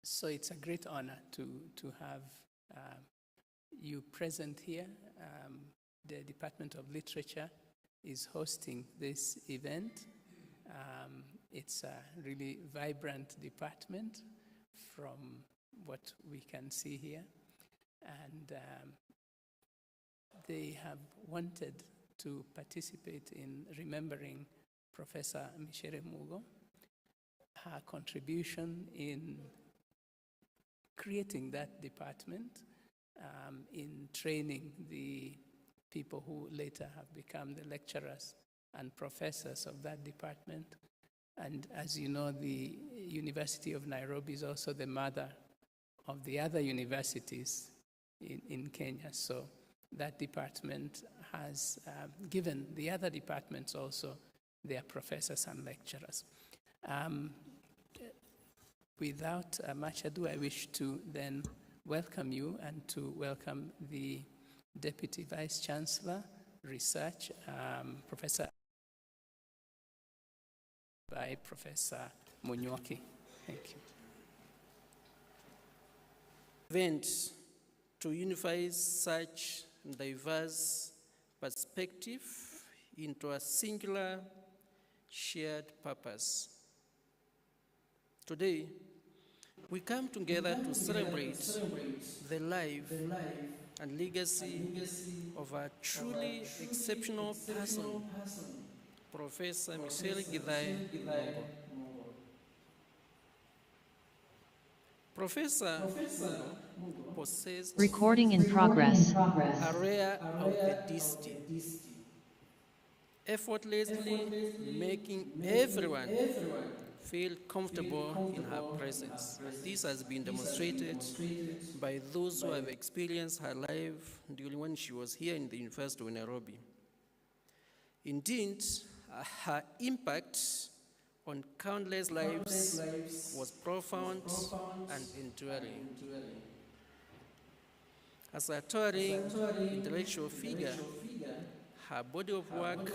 So it's a great honor to have you present here. The Department of Literature is hosting this event. It's a really vibrant department from what we can see here. And they have wanted to participate in remembering Professor Micere Mugo, her contribution in creating that department, in training the people who later have become the lecturers and professors of that department. And as you know, the University of Nairobi is also the mother of the other universities in Kenya. So that department has given the other departments also their professors and lecturers. Without much ado, I wish to then welcome you and to welcome the Deputy Vice Chancellor, Research, Professor by Professor Munyoki. Thank you. Event to unify such diverse perspective into a singular shared purpose. Today, we come together to celebrate the life and legacy of a truly exceptional person, Professor Micere Mugo. Professor Mugo possessed recording in progress. a rare authenticity, effortlessly making everyone feel comfortable in her presence. This has been demonstrated by those who have experienced her life during when she was here in the University of Nairobi. Indeed, her impact on countless lives was profound and enduring. As a towering intellectual figure, her body of work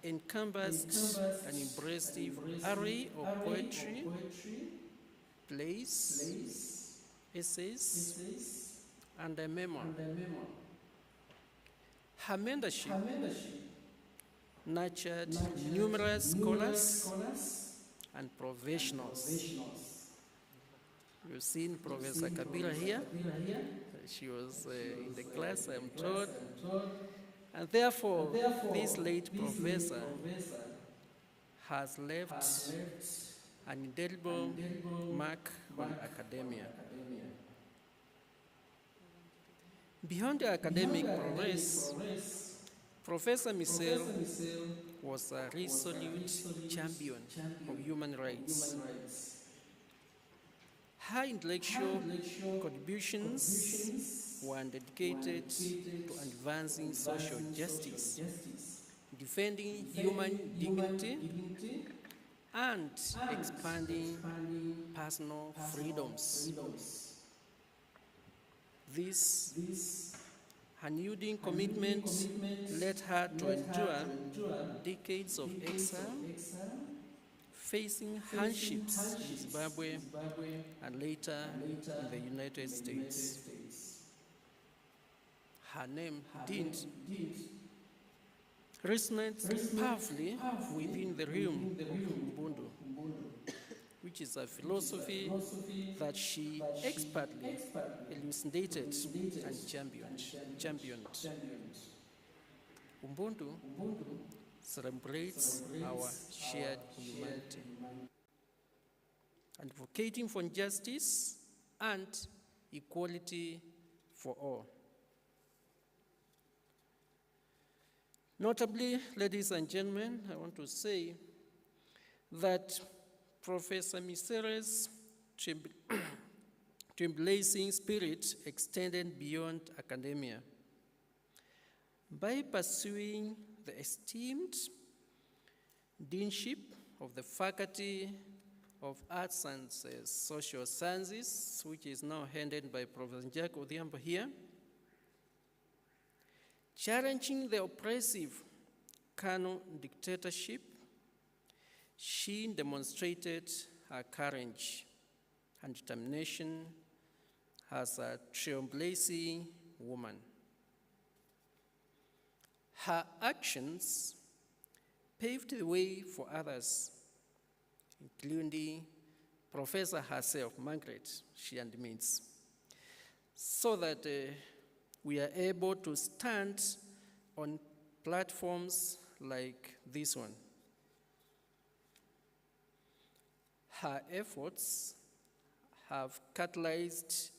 encompassed an impressive array of poetry, plays, essays, and a memoir. Her mentorship nurtured numerous scholars and professionals. You've seen Professor Kabila here. She was in the class, I'm told. And therefore, this late professor has left an indelible mark on academia. Beyond the academic progress, Professor Micere was a resolute champion of human rights. Her intellectual contributions were dedicated to advancing social justice, defending human dignity, and expanding personal freedoms. This unyielding commitment led her to endure decades of exile, facing hardships in Zimbabwe and later in the United States. Her name did resonate powerfully within the realm of Ubuntu, which is a philosophy that she expertly elucidated and championed. Ubuntu celebrates our shared humanity, advocating for justice and equality for all. Notably, ladies and gentlemen, I want to say that Professor Micere's trailblazing spirit extended beyond academia. By pursuing the esteemed deanship of the Faculty of Arts and Social Sciences, which is now handled by Professor Jack Odhiambo here, challenging the oppressive Kano dictatorship, she demonstrated her courage and determination as a trailblazing woman. Her actions paved the way for others, including Professor herself, Margaret, she admits, so that we are able to stand on platforms like this one. Her efforts have catalyzed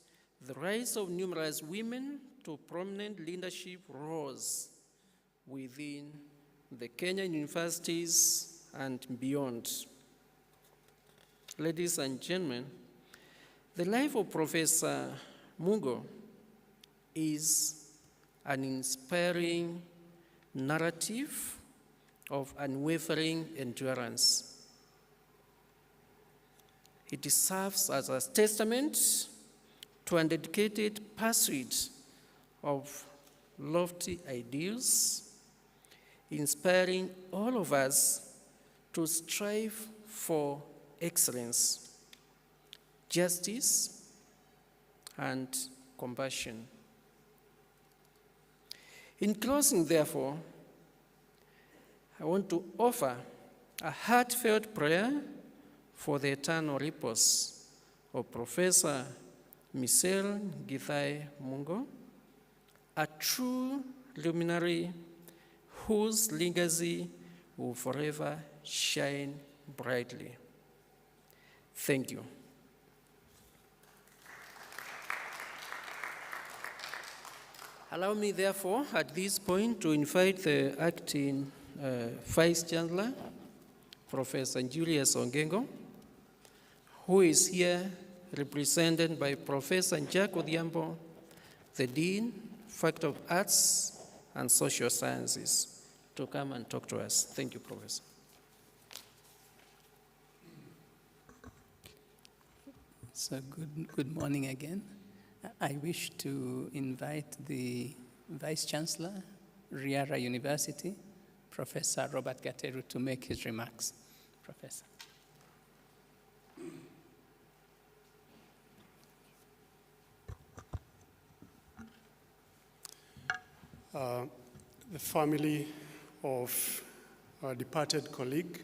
the rise of numerous women to prominent leadership roles within the Kenyan universities and beyond. Ladies and gentlemen, the life of Professor Mugo is an inspiring narrative of unwavering endurance. It serves as a testament to a dedicated pursuit of lofty ideals, inspiring all of us to strive for excellence, justice, and compassion. In closing, therefore, I want to offer a heartfelt prayer for the eternal repose of Professor Micere Githai Mugo, a true luminary whose legacy will forever shine brightly. Thank you. Allow me, therefore, at this point to invite the acting Vice Chancellor, Professor Julius Ongengo, who is here represented by Professor Jack Odhiambo, the Dean, Faculty of Arts and Social Sciences, to come and talk to us. Thank you, Professor. So good morning again. I wish to invite the Vice Chancellor, Riara University, Professor Robert Gateru, to make his remarks. Professor. The family of our departed colleague,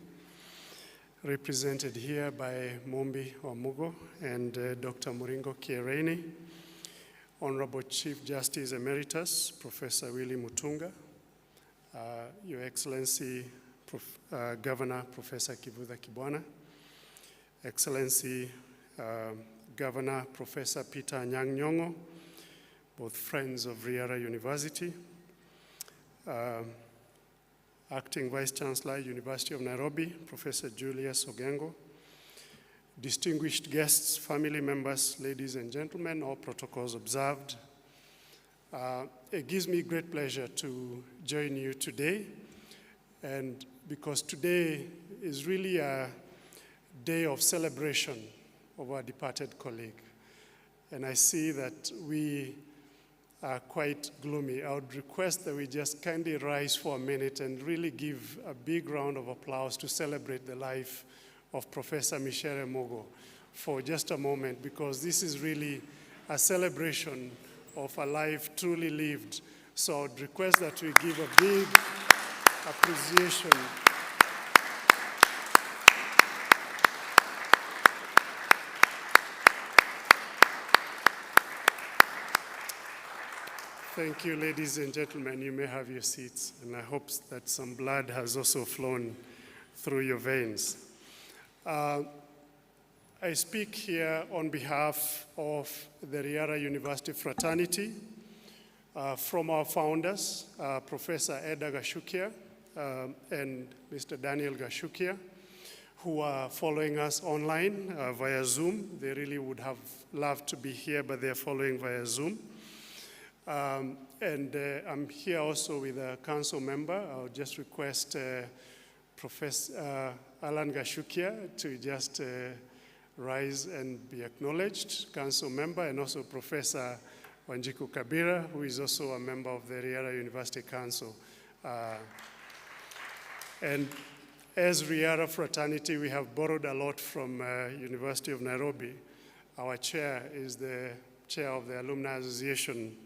represented here by Mombi Wamugo and Dr. Muringo Kiereni, Honorable Chief Justice Emeritus, Professor Willie Mutunga, Your Excellency, Governor Professor Kivutha Kibwana, Excellency Governor Professor Peter Anyang' Nyong'o, both friends of Riara University, Acting Vice Chancellor, University of Nairobi, Professor Julius Ogengo, distinguished guests, family members, ladies and gentlemen, all protocols observed. It gives me great pleasure to join you today, and because today is really a day of celebration of our departed colleague. And I see that we are quite gloomy. I would request that we just kindly rise for a minute and really give a big round of applause to celebrate the life of Professor Micere Mugo for just a moment, because this is really a celebration of a life truly lived. So I would request that we give a big appreciation. Thank you, ladies and gentlemen. You may have your seats, and I hope that some blood has also flown through your veins. I speak here on behalf of the Riara University fraternity, from our founders, Professor Eda Gashukia and Mr. Daniel Gashukia, who are following us online via Zoom. They really would have loved to be here, but they're following via Zoom. I'm here also with a council member. I'll just request Professor Alan Gashukia to just rise and be acknowledged, council member, and also Professor Wanjiku Kabira, who is also a member of the Riara University Council. And as Riara fraternity, we have borrowed a lot from University of Nairobi. Our chair is the chair of the Alumni Association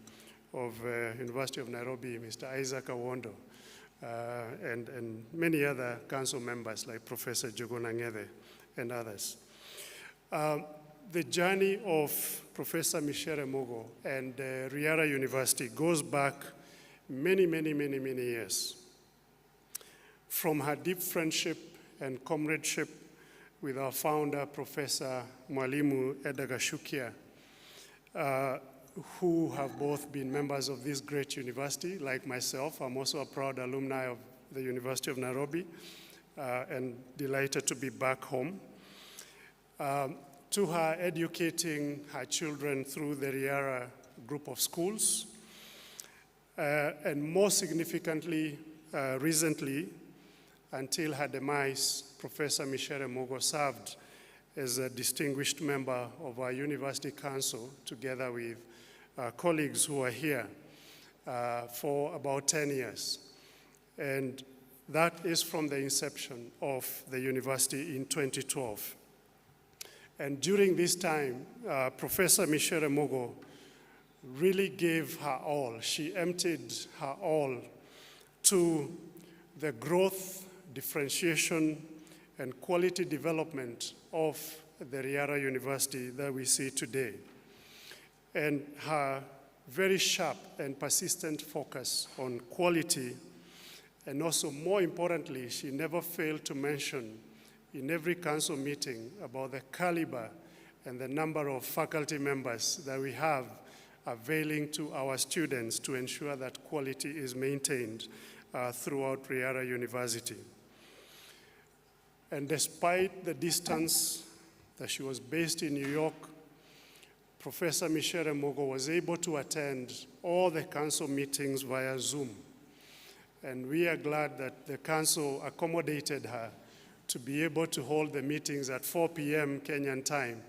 of University of Nairobi, Mr. Isaac Awondo, and many other council members like Professor Jogona Ngede and others. The journey of Professor Micere Mugo and Riara University goes back many, many, many, many years. From her deep friendship and comradeship with our founder, Professor Mwalimu Eda Gashukia, who have both been members of this great university, like myself. I'm also a proud alumni of the University of Nairobi, and delighted to be back home. To her educating her children through the Riara group of schools, and more significantly, recently, until her demise, Professor Micere Mugo served as a distinguished member of our university council, together with colleagues who are here, for about 10 years. And that is from the inception of the university in 2012. And during this time, Professor Micere Mugo really gave her all. She emptied her all to the growth, differentiation, and quality development of the Riara University that we see today. And her very sharp and persistent focus on quality, and also more importantly, she never failed to mention in every council meeting about the caliber and the number of faculty members that we have availing to our students to ensure that quality is maintained throughout Riara University. And despite the distance that she was based in New York, Professor Micere Mugo was able to attend all the council meetings via Zoom. And we are glad that the council accommodated her to be able to hold the meetings at 4 p.m. Kenyan time,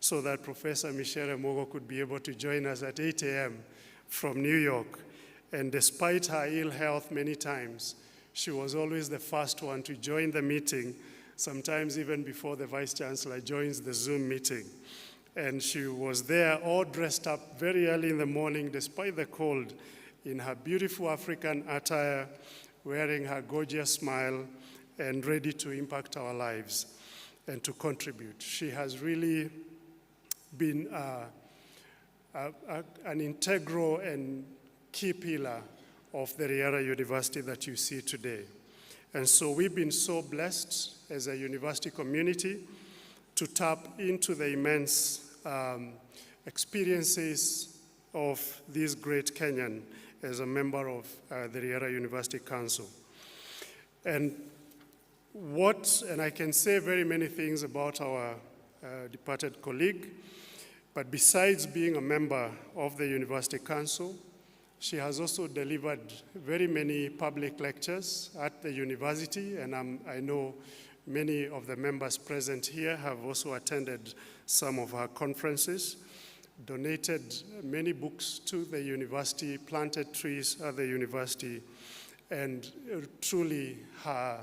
so that Professor Micere Mugo could be able to join us at 8 a.m. from New York. And despite her ill health many times, she was always the first one to join the meeting, sometimes even before the Vice Chancellor joins the Zoom meeting. And she was there all dressed up very early in the morning, despite the cold, in her beautiful African attire, wearing her gorgeous smile, and ready to impact our lives and to contribute. She has really been an integral and key pillar of the Riara University that you see today. And so we've been so blessed as a university community to tap into the immense experiences of this great Kenyan as a member of the Riara University Council. And I can say very many things about our departed colleague, but besides being a member of the University Council, she has also delivered very many public lectures at the university, and I know Many of the members present here have also attended some of her conferences, donated many books to the university, planted trees at the university, and truly her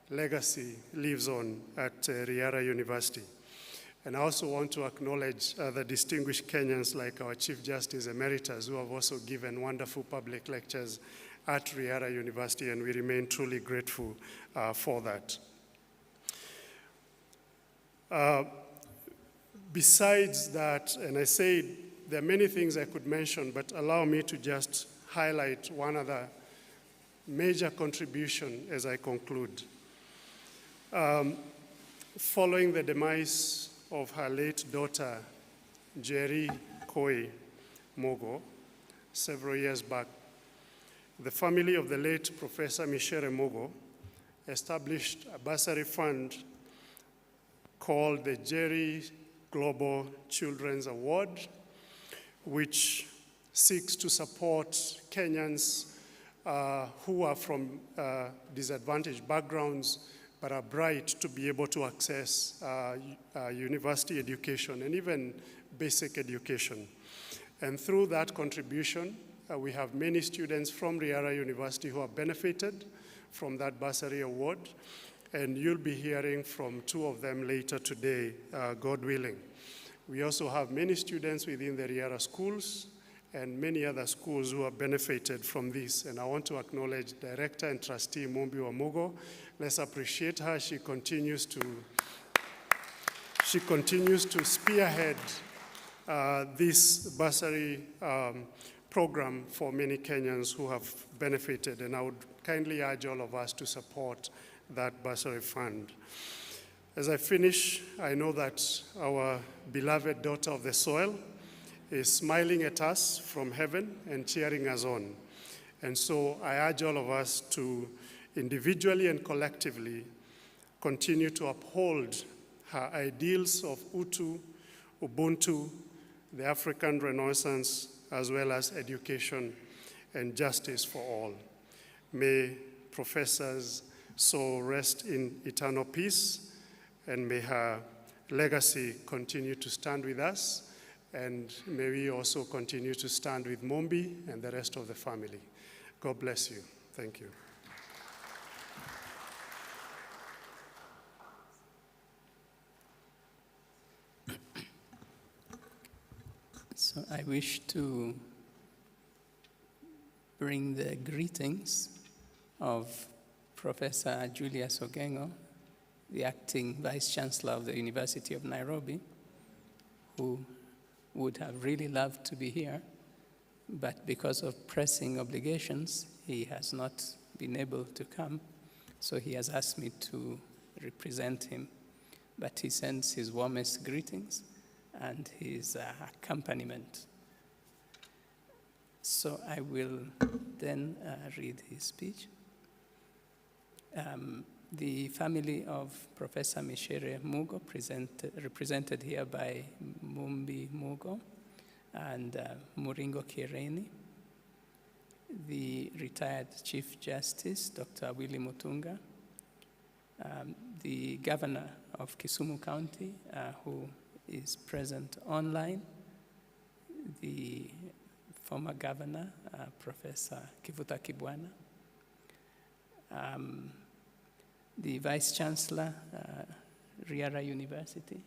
legacy lives on at Riara University. And I also want to acknowledge the distinguished Kenyans like our Chief Justice Emeritus, who have also given wonderful public lectures at Riara University, and we remain truly grateful for that. Besides that, and I say there are many things I could mention, but allow me to just highlight one other major contribution as I conclude. Following the demise of her late daughter, Jerry Koi Mugo, several years back, the family of the late Professor Micere Mugo established a bursary fund called the Jerry Global Children's Award, which seeks to support Kenyans who are from disadvantaged backgrounds but are bright to be able to access university education and even basic education. And through that contribution, we have many students from Riara University who have benefited from that bursary award, and you'll be hearing from two of them later today, God willing. We also have many students within the Riara schools and many other schools who have benefited from this. And I want to acknowledge Director and Trustee Mumbi wa Mugo. Let's appreciate her. She continues to spearhead this bursary program for many Kenyans who have benefited. And I would kindly urge all of us to support that bursary fund. As I finish, I know that our beloved daughter of the soil is smiling at us from heaven and cheering us on. And so I urge all of us to individually and collectively continue to uphold her ideals of Utu, Ubuntu, the African Renaissance, as well as education and justice for all. May Professor's soul rest in eternal peace, and may her legacy continue to stand with us, and may we also continue to stand with Mombi and the rest of the family. God bless you. Thank you. So I wish to bring the greetings of Professor Julius Ogengo, the acting Vice-Chancellor of the University of Nairobi, who would have really loved to be here, but because of pressing obligations, he has not been able to come, so he has asked me to represent him. But he sends his warmest greetings and his accompaniment. So I will then read his speech. The family of Professor Micere Mugo, represented here by Mumbi Mugo and Muringo Kireni, the retired Chief Justice, Dr. Willie Mutunga, the Governor of Kisumu County, who is present online, the former Governor, Professor Kivuta Kibwana, the Vice-Chancellor, Riara University,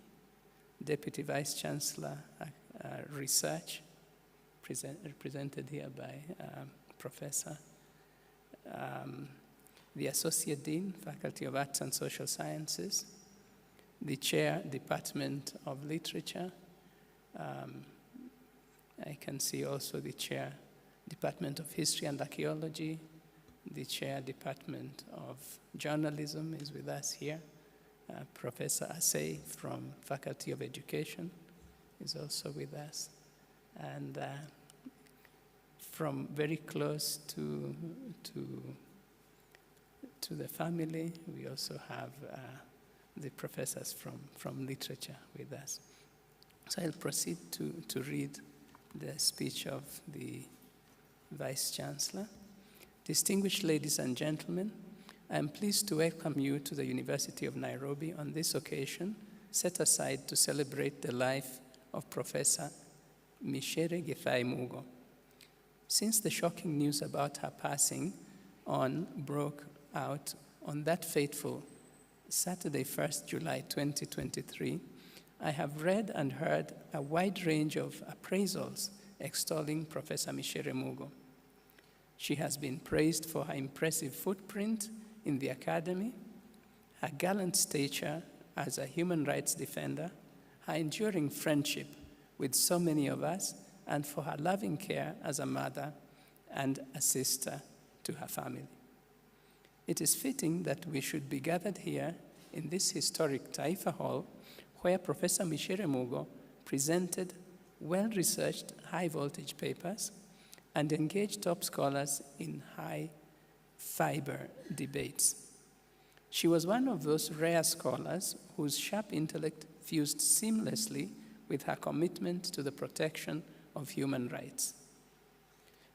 Deputy Vice-Chancellor, Research, represented here by Professor, the Associate Dean, Faculty of Arts and Social Sciences, the Chair, Department of Literature. I can see also the Chair, Department of History and Archaeology, the Chair, Department of Journalism is with us here. Professor Asay from Faculty of Education is also with us. And from very close to the family, we also have the professors from literature with us. So I'll proceed to read the speech of the Vice-Chancellor. Distinguished ladies and gentlemen, I am pleased to welcome you to the University of Nairobi on this occasion, set aside to celebrate the life of Professor Micere Mugo. Since the shocking news about her passing on broke out on that fateful Saturday, 1st July 2023, I have read and heard a wide range of appraisals extolling Professor Micere Mugo. She has been praised for her impressive footprint in the academy, her gallant stature as a human rights defender, her enduring friendship with so many of us, and for her loving care as a mother and a sister to her family. It is fitting that we should be gathered here in this historic Taifa Hall, where Professor Micere Mugo presented well-researched high-voltage papers and engaged top scholars in high-fiber debates. She was one of those rare scholars whose sharp intellect fused seamlessly with her commitment to the protection of human rights.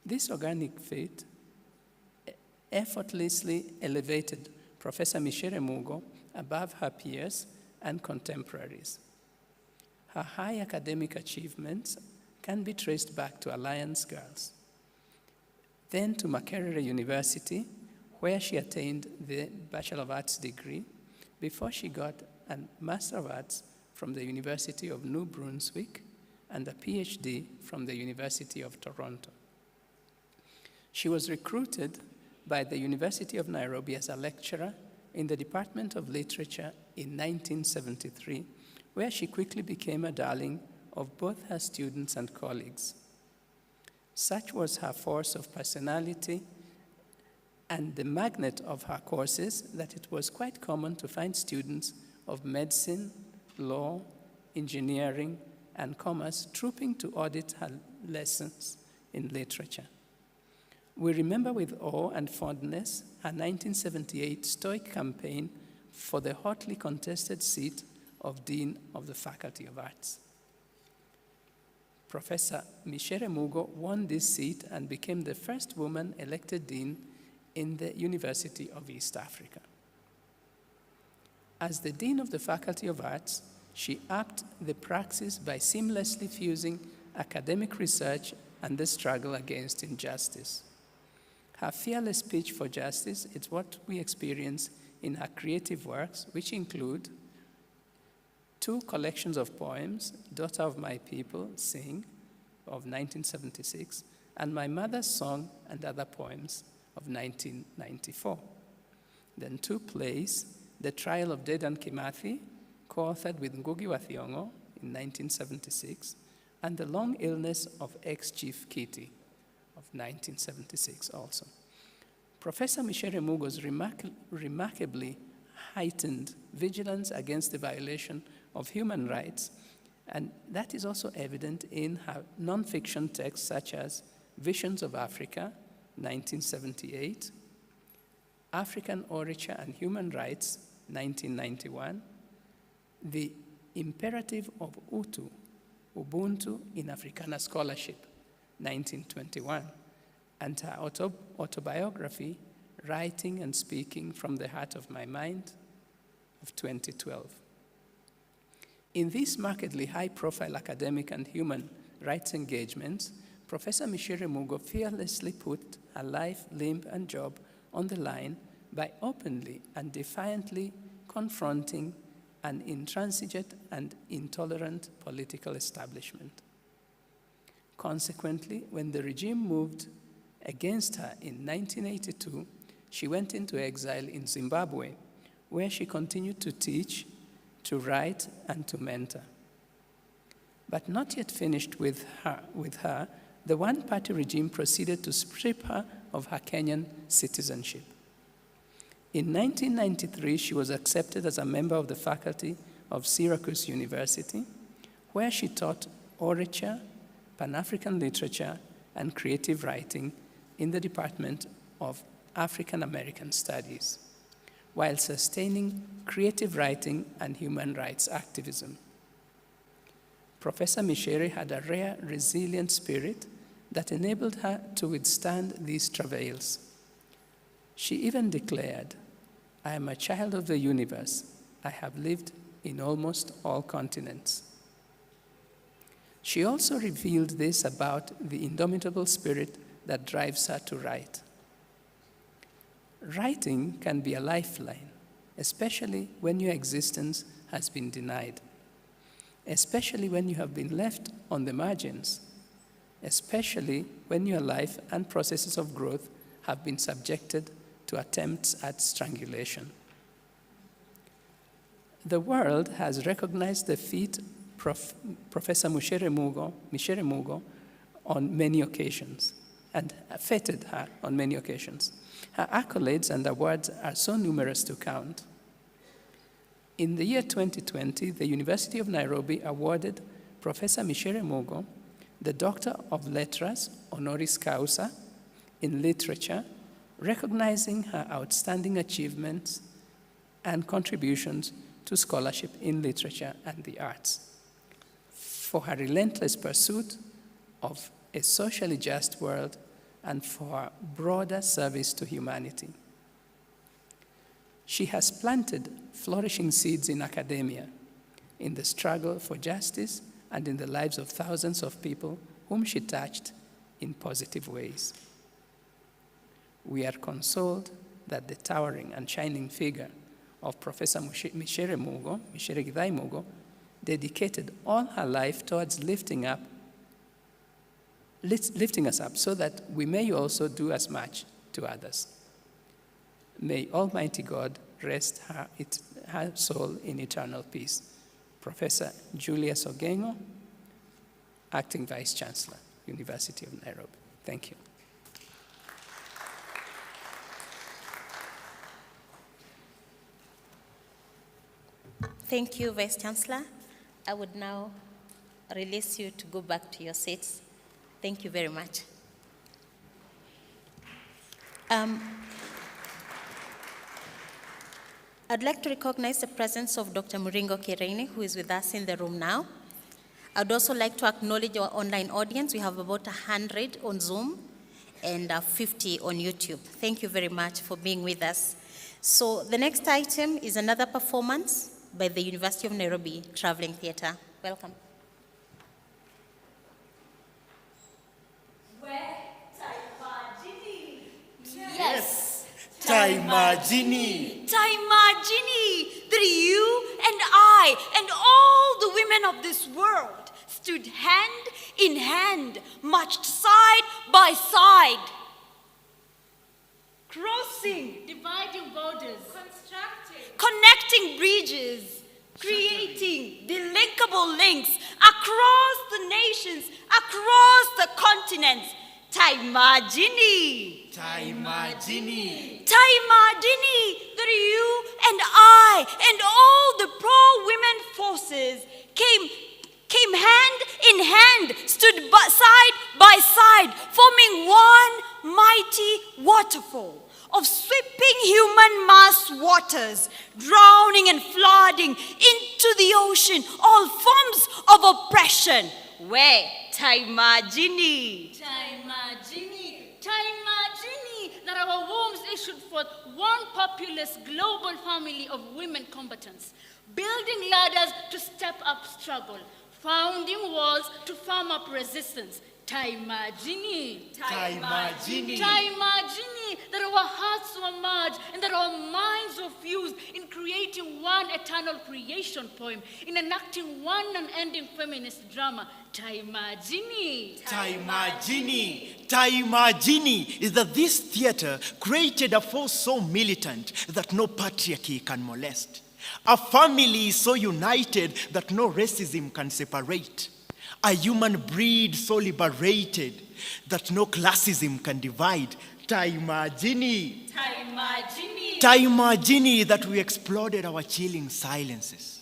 This organic fit effortlessly elevated Professor Micere Mugo above her peers and contemporaries. Her high academic achievements can be traced back to Alliance Girls, then to Makerere University, where she attained the Bachelor of Arts degree before she got a Master of Arts from the University of New Brunswick and a PhD from the University of Toronto. She was recruited by the University of Nairobi as a lecturer in the Department of Literature in 1973, where she quickly became a darling of both her students and colleagues. Such was her force of personality and the magnet of her courses that it was quite common to find students of medicine, law, engineering, and commerce trooping to audit her lessons in literature. We remember with awe and fondness her 1978 Stoic campaign for the hotly contested seat of Dean of the Faculty of Arts. Professor Micere Mugo won this seat and became the first woman elected dean in the University of East Africa. As the Dean of the Faculty of Arts, she upped the praxis by seamlessly fusing academic research and the struggle against injustice. Her fearless pitch for justice is what we experience in her creative works, which include 2 collections of poems, Daughter of My People, Sing, of 1976, and My Mother's Song and Other Poems of 1994. Then 2 plays, The Trial of Dedan Kimathi, co-authored with Ngugi wa Thiong'o in 1976, and The Long Illness of Ex-Chief Kitty of 1976 also. Professor Micere Mugo's remarkably heightened vigilance against the violation of human rights, and that is also evident in her nonfiction texts such as Visions of Africa, 1978, African Orature and Human Rights, 1991, The Imperative of Ubuntu in Africana Scholarship, 1921, and her autobiography, Writing and Speaking from the Heart of My Mind, of 2012. In these markedly high-profile academic and human rights engagements, Professor Micere Mugo fearlessly put her life, limb, and job on the line by openly and defiantly confronting an intransigent and intolerant political establishment. Consequently, when the regime moved against her in 1982, she went into exile in Zimbabwe, where she continued to teach, to write, and to mentor. But not yet finished with her, the one-party regime proceeded to strip her of her Kenyan citizenship. In 1993, she was accepted as a member of the faculty of Syracuse University, where she taught orature, Pan-African literature, and creative writing in the Department of African American Studies, while sustaining creative writing and human rights activism. Professor Micere had a rare, resilient spirit that enabled her to withstand these travails. She even declared, I am a child of the universe. I have lived in almost all continents. She also revealed this about the indomitable spirit that drives her to write. Writing can be a lifeline, especially when your existence has been denied, especially when you have been left on the margins, especially when your life and processes of growth have been subjected to attempts at strangulation. The world has recognized the feat Professor Micere Mugo on many occasions and feted her on many occasions. Her accolades and awards are so numerous to count. In the year 2020, the University of Nairobi awarded Professor Micere Mugo the Doctor of Lettres honoris causa in literature, recognizing her outstanding achievements and contributions to scholarship in literature and the arts, for her relentless pursuit of a socially just world and for her broader service to humanity. She has planted flourishing seeds in academia, in the struggle for justice, and in the lives of thousands of people whom she touched in positive ways. We are consoled that the towering and shining figure of Professor Micere Githai Mugo, dedicated all her life towards lifting us up so that we may also do as much to others. May Almighty God rest her soul in eternal peace. Professor Julius Ogengo, Acting Vice Chancellor, University of Nairobi. Thank you. Thank you, Vice Chancellor. I would now release you to go back to your seats. Thank you very much. I'd like to recognize the presence of Dr. Muringo Kirene, who is with us in the room now. I'd also like to acknowledge our online audience. We have about 100 on Zoom and 50 on YouTube. Thank you very much for being with us. So the next item is another performance by the University of Nairobi Traveling Theatre. Welcome. Yes, Taimajini. Taimajini, that you and I and all the women of this world stood hand in hand, marched side by side, crossing, Dividing borders. connecting bridges, creating the linkable links across the nations, across the continents. Taimajini. Taimajini. Taimajini, that you and I and all the pro-women forces came hand in hand, stood side by side, forming one mighty waterfall of sweeping human mass waters, drowning and flooding into the ocean all forms of oppression. Where Taimajini. Taimajini. Taimajini, that our wombs issued forth one populous global family of women combatants, building ladders to step up struggle, founding walls to firm up resistance. Taimajini. Taimajini. Taimajini, that our hearts were merged and that our minds were fused in creating one eternal creation poem, in enacting one unending feminist drama. Taimajini. Taimajini. Taimajini is that this theater created a force so militant that no patriarchy can molest. A family so united that no racism can separate. A human breed so liberated that no classism can divide. Taimajini. Taimajini. Taimajini, that we exploded our chilling silences,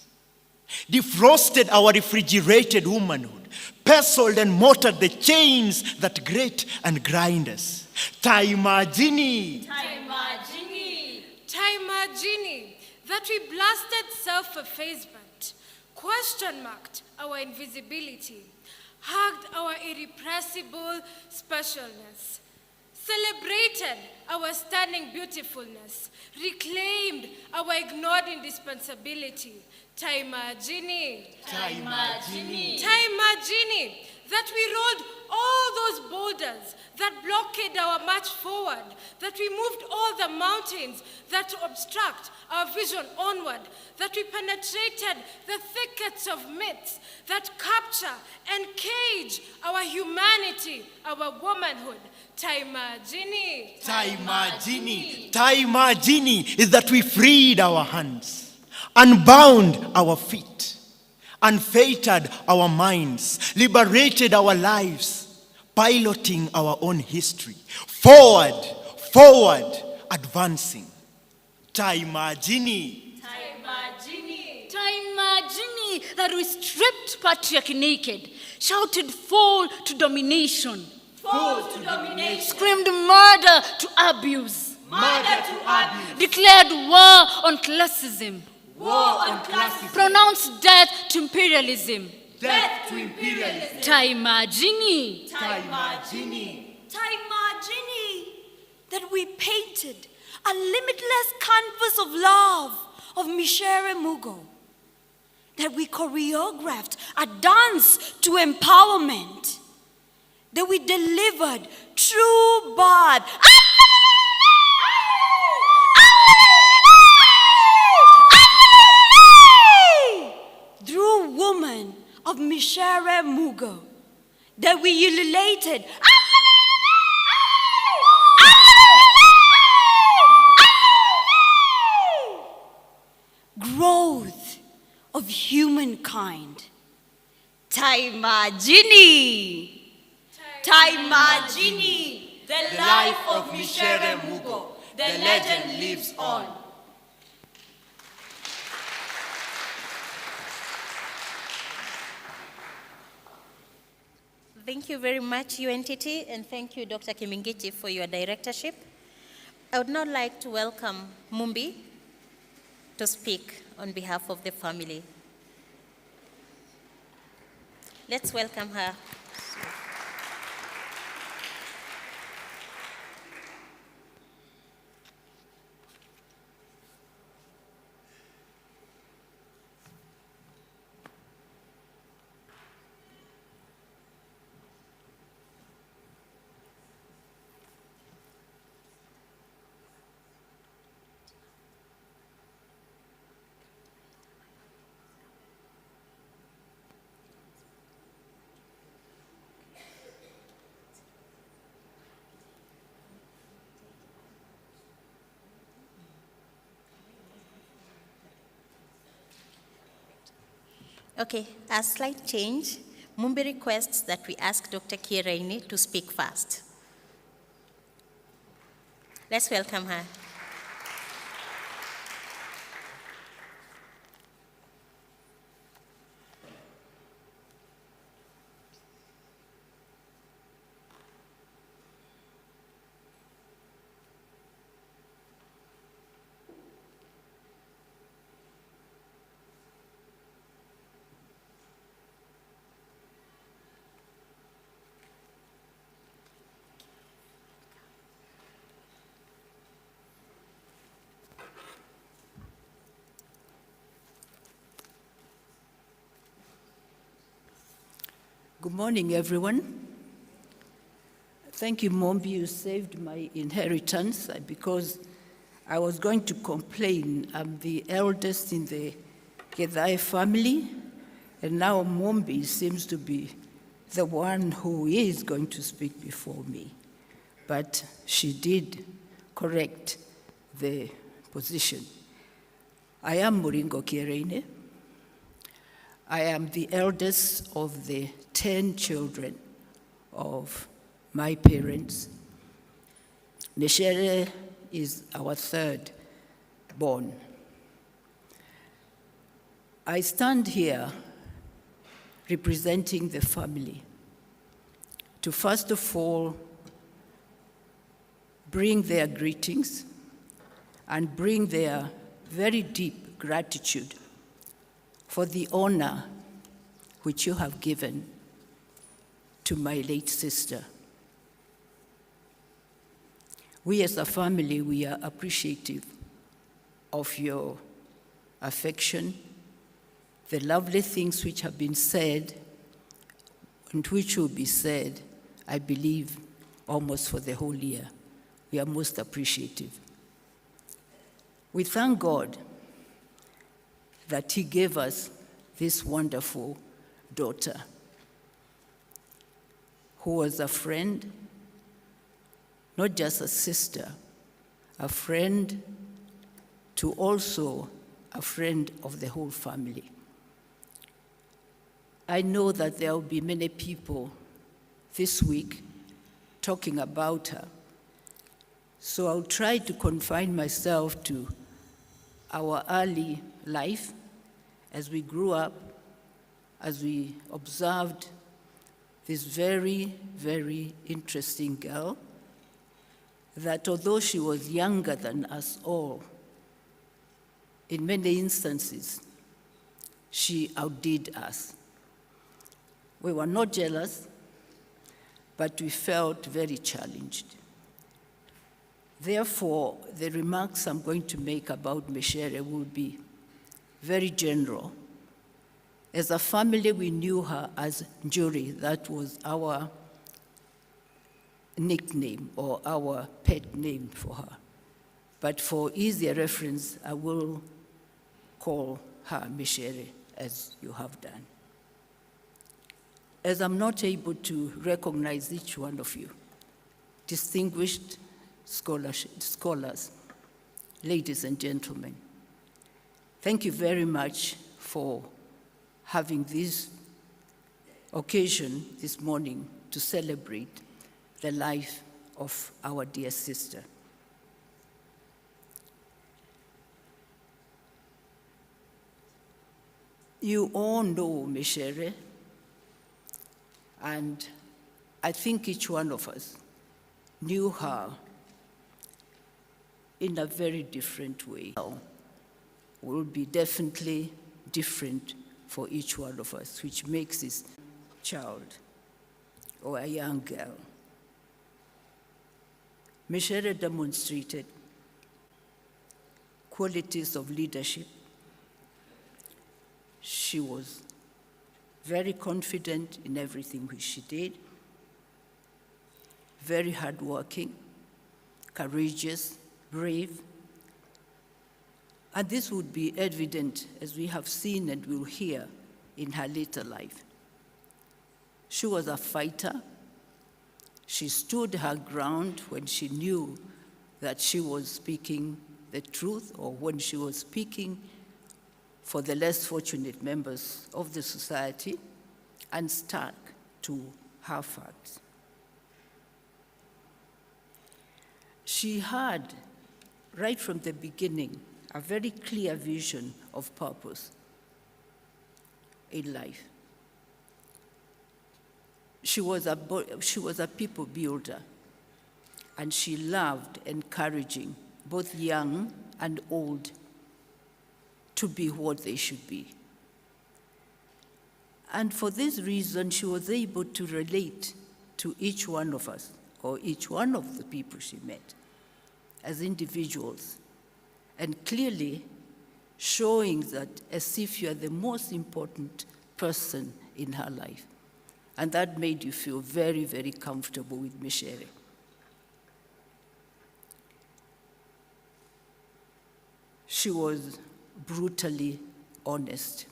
defrosted our refrigerated womanhood, pestled and mortared the chains that grate and grind us. Taimajini. Taimajini. Taimajini, that we blasted self-effacement, question-marked our invisibility, hugged our irrepressible specialness, celebrated our stunning beautifulness, reclaimed our ignored indispensability. Taimajini. Taimajini. Taimajini. That we rolled all those boulders that blockade our march forward, that we moved all the mountains that obstruct our vision onward, that we penetrated the thickets of myths that capture and cage our humanity, our womanhood. Taimajini. Taimajini. Taimajini is that we freed our hands, unbound our feet, unfettered our minds, liberated our lives, piloting our own history, forward, advancing. Taimajini. Taimajini. Taimajini that we stripped patriarchy naked, shouted fall to domination. Fall to domination. Screamed murder to abuse. Murder to abuse. Declared war on classism. War on classism. Pronounced death to imperialism. Death to imperialism. Taimajini. Taimajini. Taimajini that we painted a limitless canvas of love of Micere Mugo. That we choreographed a dance to empowerment. That we delivered true birth. Through woman of Micere Mugo. That we ululated. Growth of humankind. Taimajini. Taimajini. The life of Micere Mugo. The legend lives on. Thank you very much, UNTT, and thank you, Dr. Kimingichi, for your directorship. I would now like to welcome Mumbi to speak on behalf of the family. Let's welcome her. Okay, a slight change. Mumbi requests that we ask Dr. Kieraini to speak first. Let's welcome her. Good morning, everyone. Thank you, Mombi. You saved my inheritance because I was going to complain. I'm the eldest in the Gedai family, and now Mombi seems to be the one who is going to speak before me. But she did correct the position. I am Muringo Kieraine. I am the eldest of the 10 children of my parents. Micere is our third born. I stand here representing the family to first of all bring their greetings and bring their very deep gratitude for the honor which you have given to my late sister. We as a family, we are appreciative of your affection, the lovely things which have been said and which will be said, I believe, almost for the whole year. We are most appreciative. We thank God that He gave us this wonderful daughter who was a friend, not just a sister, a friend to also a friend of the whole family. I know that there will be many people this week talking about her, so I'll try to confine myself to our early life as we grew up, as we observed this very, very interesting girl, that although she was younger than us all, in many instances, she outdid us. We were not jealous, but we felt very challenged. Therefore, the remarks I'm going to make about Micere will be very general. As a family, we knew her as Njuri. That was our nickname or our pet name for her. But for easier reference, I will call her Micere, as you have done. As I'm not able to recognize each one of you, distinguished scholars, ladies and gentlemen, thank you very much for having this occasion this morning to celebrate the life of our dear sister. You all know Micere, and I think each one of us knew her in a very different way. Will be definitely different for each one of us, which makes this child or a young girl. Micere demonstrated qualities of leadership. She was very confident in everything which she did, very hardworking, courageous, brave. And this would be evident, as we have seen and will hear, in her later life. She was a fighter. She stood her ground when she knew that she was speaking the truth, or when she was speaking for the less fortunate members of the society, and stuck to her facts. She had, right from the beginning, a very clear vision of purpose in life. She was a people builder, and she loved encouraging both young and old to be what they should be. And for this reason, she was able to relate to each one of us, or each one of the people she met, as individuals, and clearly showing that as if you are the most important person in her life. And that made you feel very, very comfortable with Micere. She was brutally honest,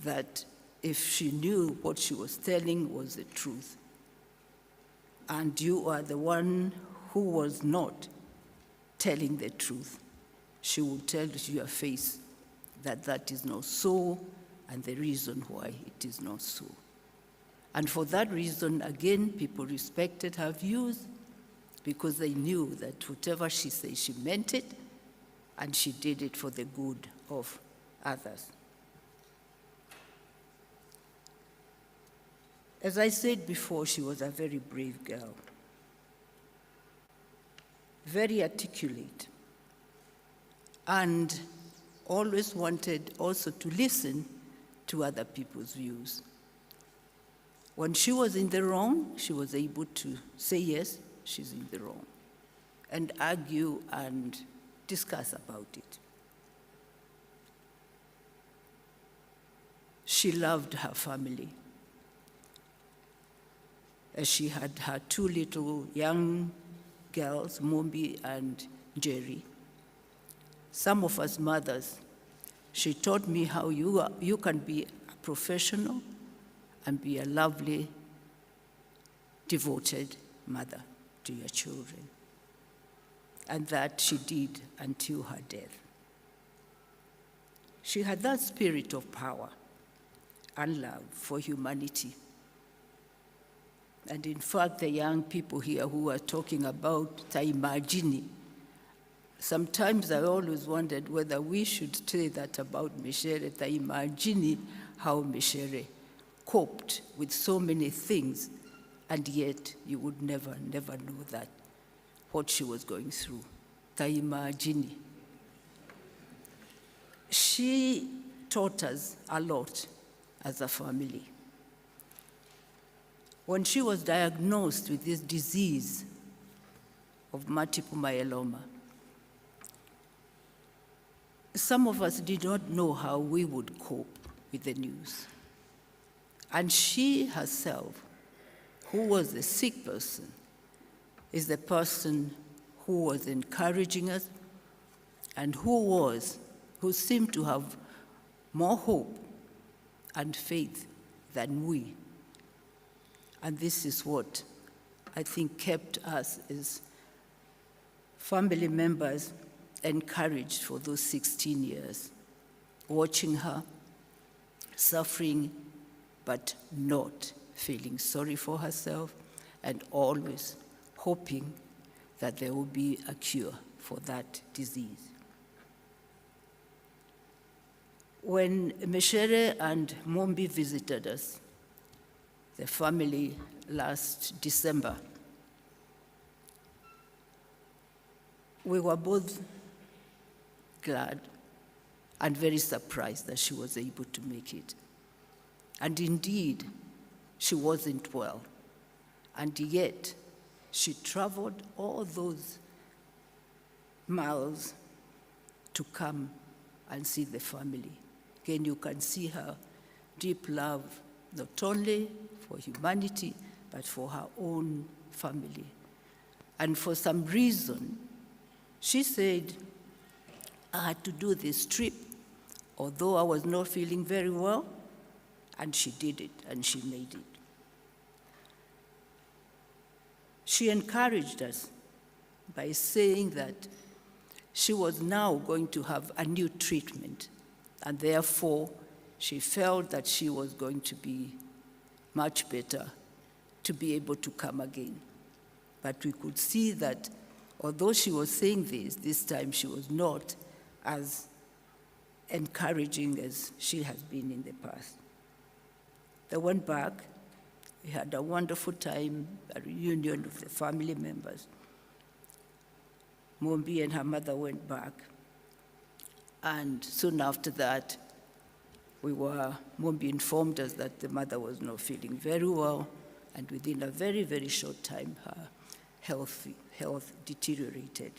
that if she knew what she was telling was the truth, and you are the one who was not telling the truth, she would tell you to your face that that is not so, and the reason why it is not so. And for that reason, again, people respected her views because they knew that whatever she said, she meant it, and she did it for the good of others. As I said before, she was a very brave girl, very articulate, and always wanted also to listen to other people's views. When she was in the wrong, she was able to say, yes, she's in the wrong. and argue and discuss about it. She loved her family. As she had her two little young girls, Mombi and Jerry. Some of us mothers, she taught me how you can be a professional and be a lovely, devoted mother to your children. And that she did until her death. She had that spirit of power and love for humanity. And in fact, the young people here who are talking about Taimajini, sometimes I always wondered whether we should say that about Micere, Taimajini, how Micere coped with so many things, and yet you would never know that, what she was going through. Taimajini. She taught us a lot as a family. When she was diagnosed with this disease of multiple myeloma, some of us did not know how we would cope with the news. And she herself, who was a sick person, is the person who was encouraging us and who seemed to have more hope and faith than we. And this is what I think kept us as family members encouraged for those 16 years, watching her suffering but not feeling sorry for herself, and always hoping that there will be a cure for that disease. When Micere and Mombi visited us, the family, last December, we were both glad and very surprised that she was able to make it. And indeed, she wasn't well. And yet, she traveled all those miles to come and see the family. Again, you can see her deep love, not only for humanity, but for her own family. And for some reason, she said, I had to do this trip, although I was not feeling very well, and she did it, and she made it. She encouraged us by saying that she was now going to have a new treatment, and therefore she felt that she was going to be much better to be able to come again. But we could see that although she was saying this time she was not as encouraging as she has been in the past. They went back. We had a wonderful time, a reunion of the family members. Mombi and her mother went back. And soon after that, Mombi informed us that the mother was not feeling very well, and within a very, very short time, her health deteriorated.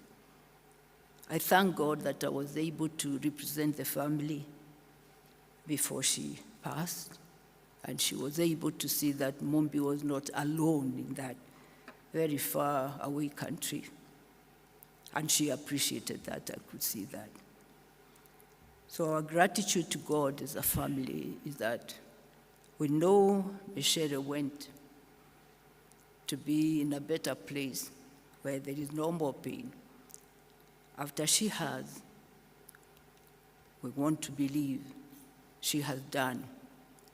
I thank God that I was able to represent the family before she passed, and she was able to see that Mombi was not alone in that very far away country. And she appreciated that, I could see that. So our gratitude to God as a family is that we know Micere went to be in a better place where there is no more pain. After she has, we want to believe she has done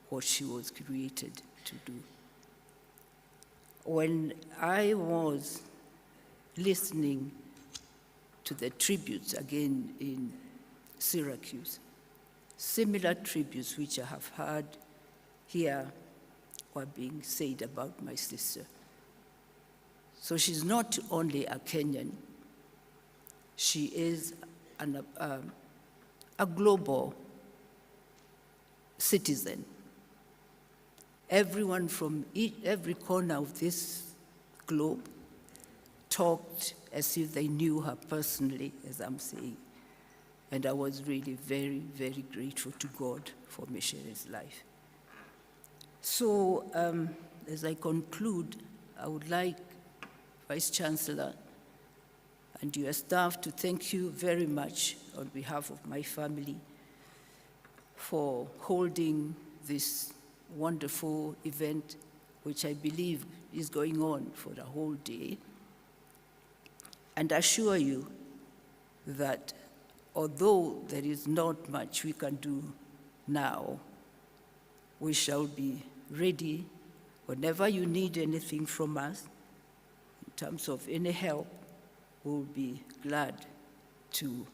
what she was created to do. When I was listening to the tributes again in Syracuse, similar tributes which I have heard here were being said about my sister. So she's not only a Kenyan, she is a global citizen. Everyone from every corner of this globe talked as if they knew her personally, as I'm saying. And I was really very, very grateful to God for Micere's life. So, as I conclude, I would like Vice Chancellor and your staff to thank you very much on behalf of my family for holding this wonderful event, which I believe is going on for the whole day, and assure you that although there is not much we can do now, we shall be ready whenever you need anything from us in terms of any help. We'll be glad to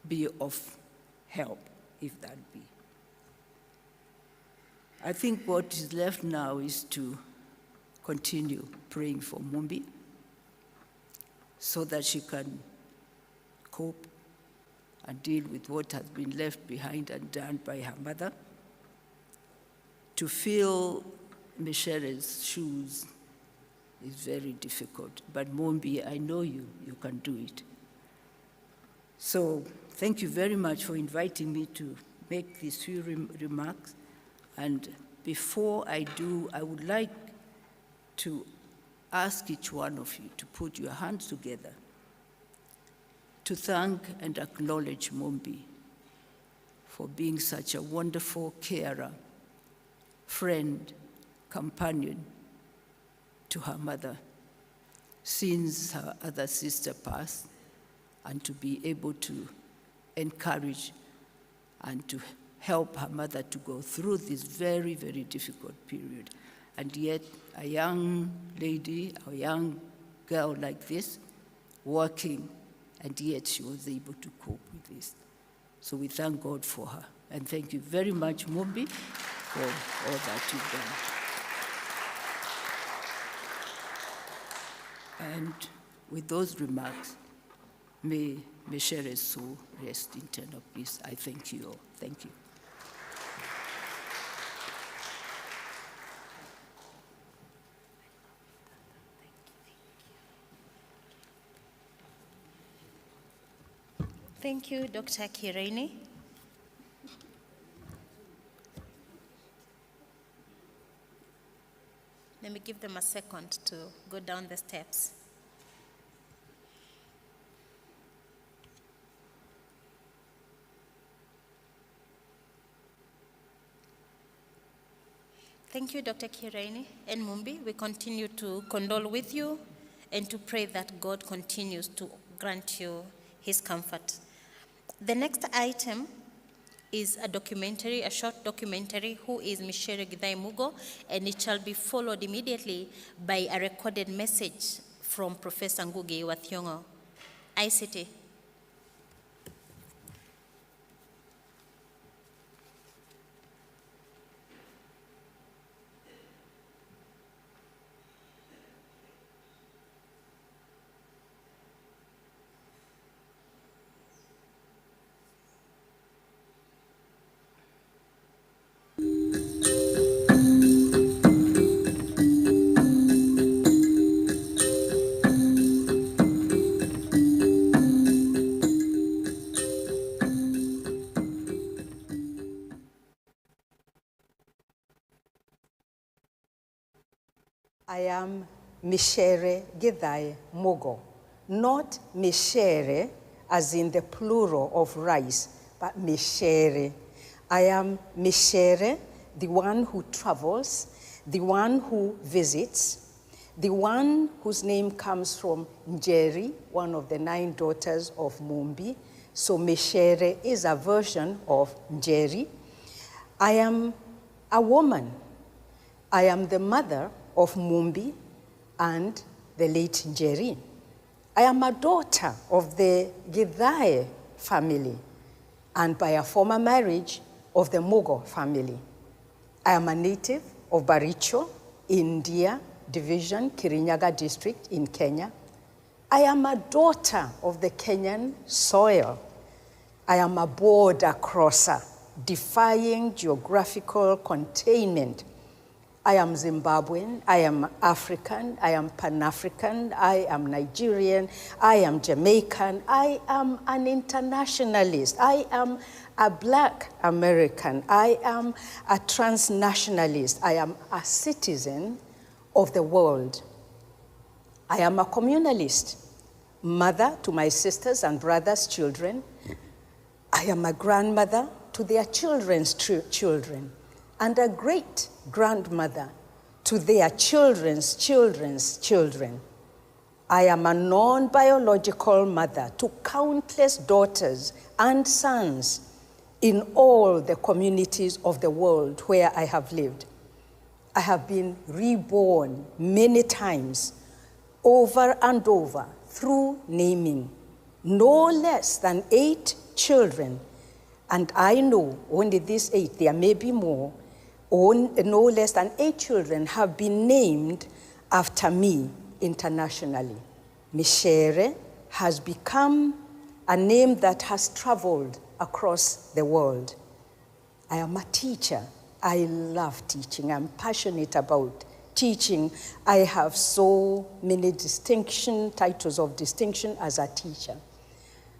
be of help, if that be. I think what is left now is to continue praying for Mumbi so that she can cope and deal with what has been left behind and done by her mother. To fill Micere's shoes is very difficult, but Mumbi, I know you can do it. So thank you very much for inviting me to make these few remarks. And before I do, I would like to ask each one of you to put your hands together to thank and acknowledge Mumbi for being such a wonderful carer, friend, companion to her mother since her other sister passed, and to be able to encourage and to help her mother to go through this very, very difficult period. And yet, a young lady, a young girl like this, working, and yet she was able to cope with this. So we thank God for her. And thank you very much, Mumbi, for all that you've done. And with those remarks, may Micere's soul rest in eternal peace. I thank you all. Thank you. Thank you, Dr. Kireni. Let me give them a second to go down the steps. Thank you, Dr. Kireni and Mumbi. We continue to condole with you and to pray that God continues to grant you his comfort. The next item is a documentary, a short documentary, Who is Micere Githai Mugo, and it shall be followed immediately by a recorded message from Professor Ngugi wa Thiong'o. ICT. I am Micere Githai Mugo, not Micere as in the plural of rice, but Micere. I am Micere, the one who travels, the one who visits, the one whose name comes from Njeri, one of the 9 daughters of Mumbi. So Micere is a version of Njeri. I am a woman. I am the mother of Mumbi and the late Njeri. I am a daughter of the Githai family and by a former marriage of the Mugo family. I am a native of Baricho, India Division, Kirinyaga district in Kenya. I am a daughter of the Kenyan soil. I am a border crosser, defying geographical containment. I am Zimbabwean, I am African, I am Pan-African, I am Nigerian, I am Jamaican, I am an internationalist, I am a Black American, I am a transnationalist, I am a citizen of the world. I am a communalist, mother to my sisters and brothers' children. I am a grandmother to their children's children, and a great-grandmother to their children's children's children. I am a non-biological mother to countless daughters and sons in all the communities of the world where I have lived. I have been reborn many times, over and over, through naming no less than 8 children. And I know only these 8, there may be more, no less than 8 children have been named after me internationally. Micere has become a name that has traveled across the world. I am a teacher. I love teaching. I'm passionate about teaching. I have so many titles of distinction as a teacher.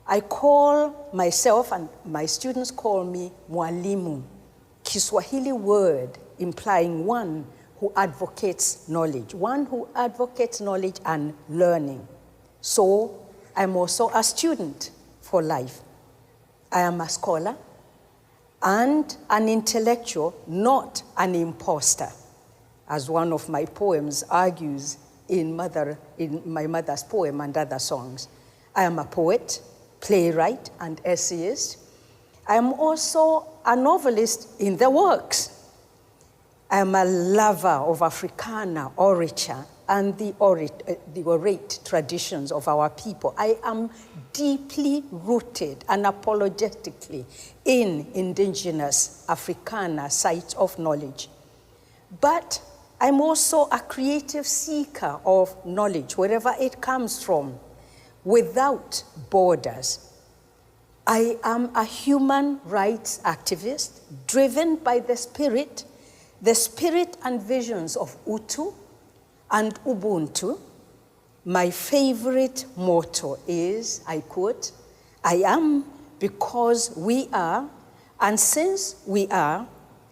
I call myself, and my students call me mwalimu, Kiswahili word implying one who advocates knowledge and learning. So I'm also a student for life. I am a scholar and an intellectual, not an imposter, as one of my poems argues in my mother's poem and other songs. I am a poet, playwright, and essayist. I am also a novelist in the works. I am a lover of Africana, orature, and the orate traditions of our people. I am deeply rooted unapologetically in indigenous Africana sites of knowledge. But I'm also a creative seeker of knowledge, wherever it comes from, without borders. I am a human rights activist driven by the spirit and visions of Utu and Ubuntu. My favorite motto is, I quote, "I am because we are, and since we are,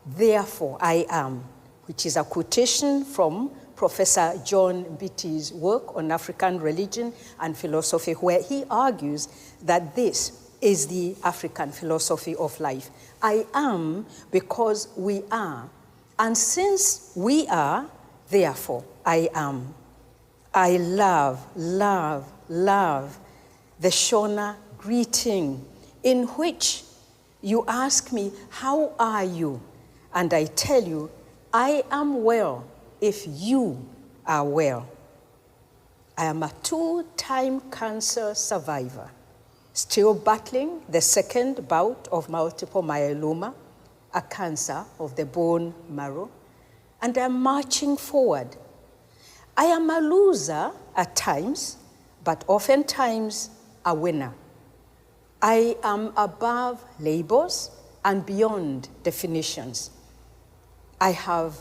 therefore I am," which is a quotation from Professor John Mbiti's work on African religion and philosophy, where he argues that this is the African philosophy of life. I am because we are, and since we are, therefore I am. I love the Shona greeting, in which you ask me, how are you? And I tell you, I am well if you are well. I am a 2-time cancer survivor, still battling the 2nd bout of multiple myeloma, a cancer of the bone marrow, and I'm marching forward. I am a loser at times, but oftentimes a winner. I am above labels and beyond definitions. I have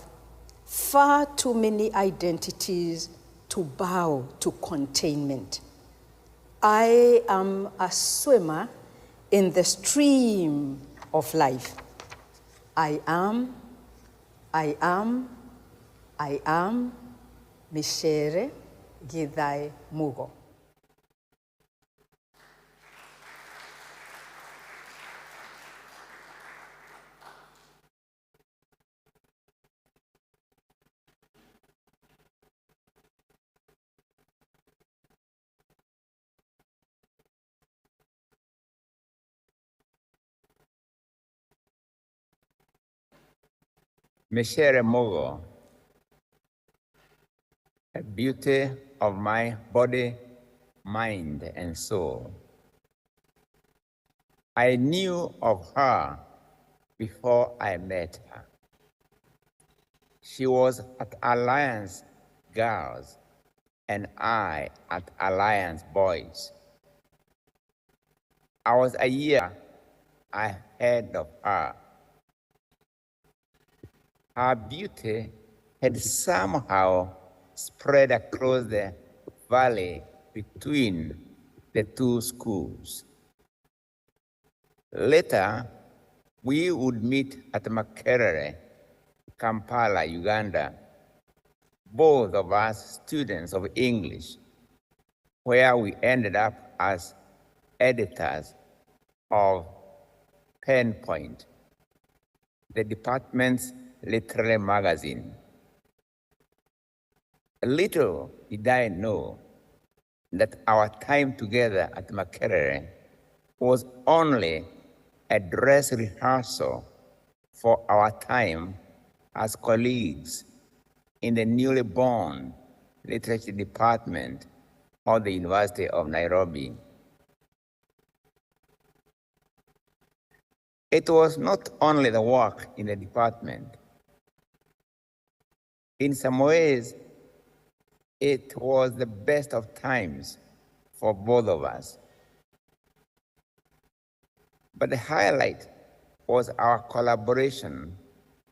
far too many identities to bow to containment. I am a swimmer in the stream of life. I am Micere Gidai Mugo. Micere Mugo, a beauty of my body, mind, and soul. I knew of her before I met her. She was at Alliance Girls, and I at Alliance Boys. I was a year ahead of her. Her beauty had somehow spread across the valley between the two schools. Later, we would meet at Makerere, Kampala, Uganda, both of us students of English, where we ended up as editors of Penpoint, the department's literary magazine. Little did I know that our time together at Makerere was only a dress rehearsal for our time as colleagues in the newly born literature department of the University of Nairobi. It was not only the work in the department. In some ways, it was the best of times for both of us. But the highlight was our collaboration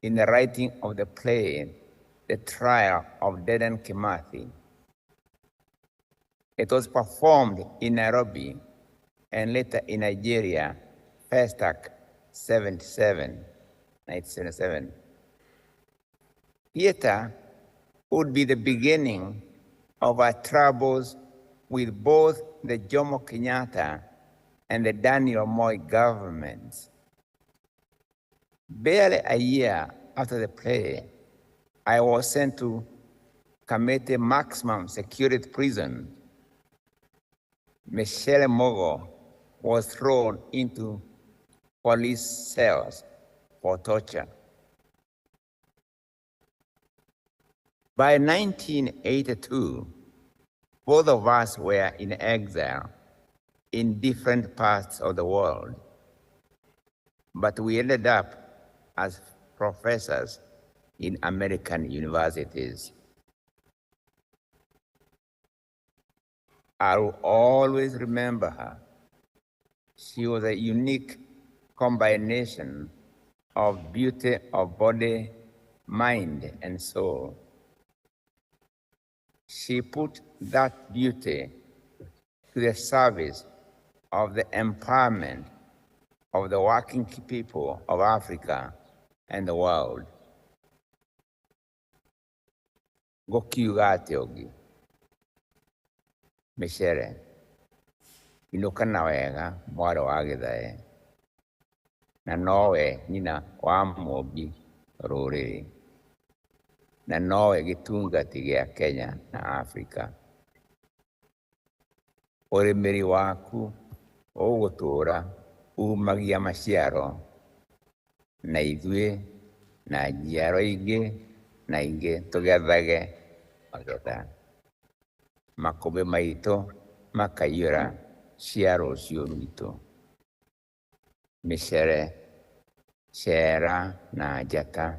in the writing of the play, The Trial of Dedan Kimathi. It was performed in Nairobi and later in Nigeria, Festac 1977. Theater would be the beginning of our troubles with both the Jomo Kenyatta and the Daniel Moi governments. Barely a year after the play, I was sent to Kamete maximum security prison. Michelle Mugo was thrown into police cells for torture. By 1982, both of us were in exile in different parts of the world, but we ended up as professors in American universities. I will always remember her. She was a unique combination of beauty of body, mind, and soul. She put that beauty to the service of the empowerment of the working people of Africa and the world. Gokiuga ate ogi. Micere, inukana wega mwaro wa githae, na nowe nyina wa Mũmbi rũrĩrĩ, na nowe gĩtungati gĩa Kenya na Afrika. Ũrĩmĩri waku ũgũtũũra umagia maciaro, na ithuĩ na njiaro ingĩ na ingĩ tũgethage magetha. Makũmbĩ maitũ makaiyũra cia rũciũ rwitũ. Micere, cera na njata,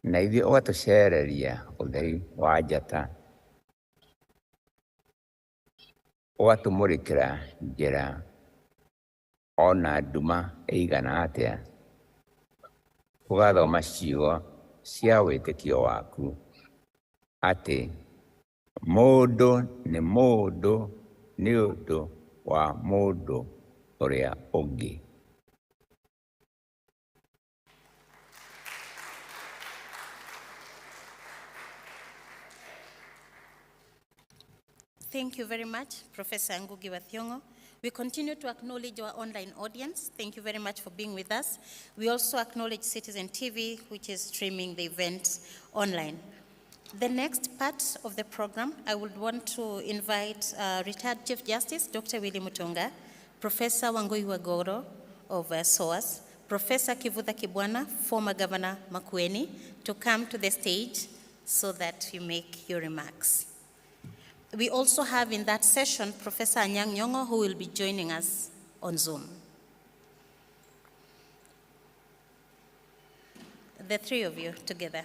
na ithuĩ ũgatũcereria ũtheri wa njata, ũgatũmũrĩkĩra njĩra ona nduma ĩigana atĩa, ũgathoma ciugo cia wĩtĩkio waku atĩ mũndũ nĩ mũndũ nĩ ũndũ wa mũndũ ũrĩa ũngĩ. Thank you very much, Professor Ngugi wa Thiong'o. We continue to acknowledge our online audience. Thank you very much for being with us. We also acknowledge Citizen TV, which is streaming the event online. The next part of the program, I would want to invite retired Chief Justice, Dr. Willy Mutunga, Professor Wangui Wagoro of SOAS, Professor Kivutha Kibwana, former Governor Makueni, to come to the stage so that you make your remarks. We also have in that session Professor Anyang' Nyong'o, who will be joining us on Zoom. The three of you together.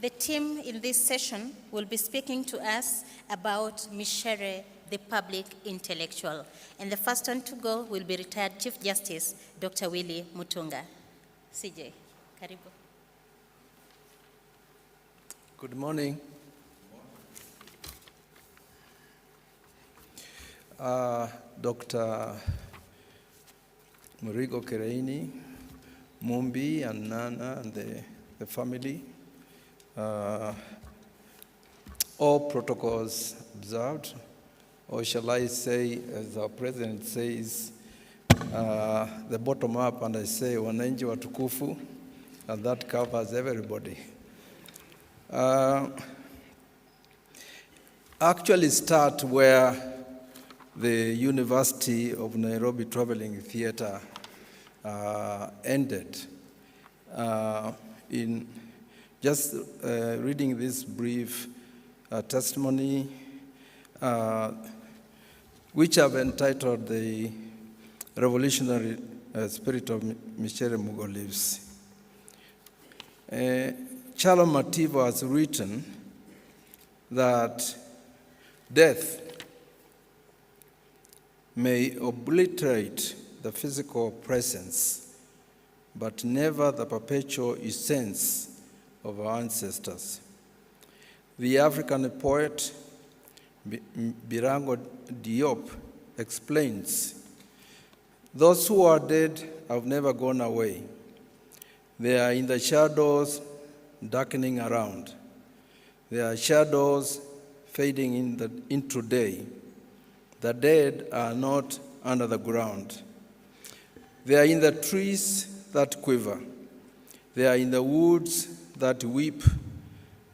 The team in this session will be speaking to us about Micere, the public intellectual. And the first one to go will be retired Chief Justice, Dr. Willie Mutunga. CJ, karibu. Good morning. Dr. Murigo Kereini, Mumbi and Nana and the family, all protocols observed, or shall I say, as our president says, the bottom up, and I say, wananchi watukufu, and that covers everybody. Actually start where the University of Nairobi Traveling Theatre ended. In just reading this brief testimony, which I've entitled The Revolutionary Spirit of Micere Mugo Lives. Chalo Mativo has written that death may obliterate the physical presence, but never the perpetual essence of our ancestors. The African poet Birango Diop explains, those who are dead have never gone away. They are in the shadows darkening around. There are shadows fading into day. The dead are not under the ground. They are in the trees that quiver. They are in the woods that weep.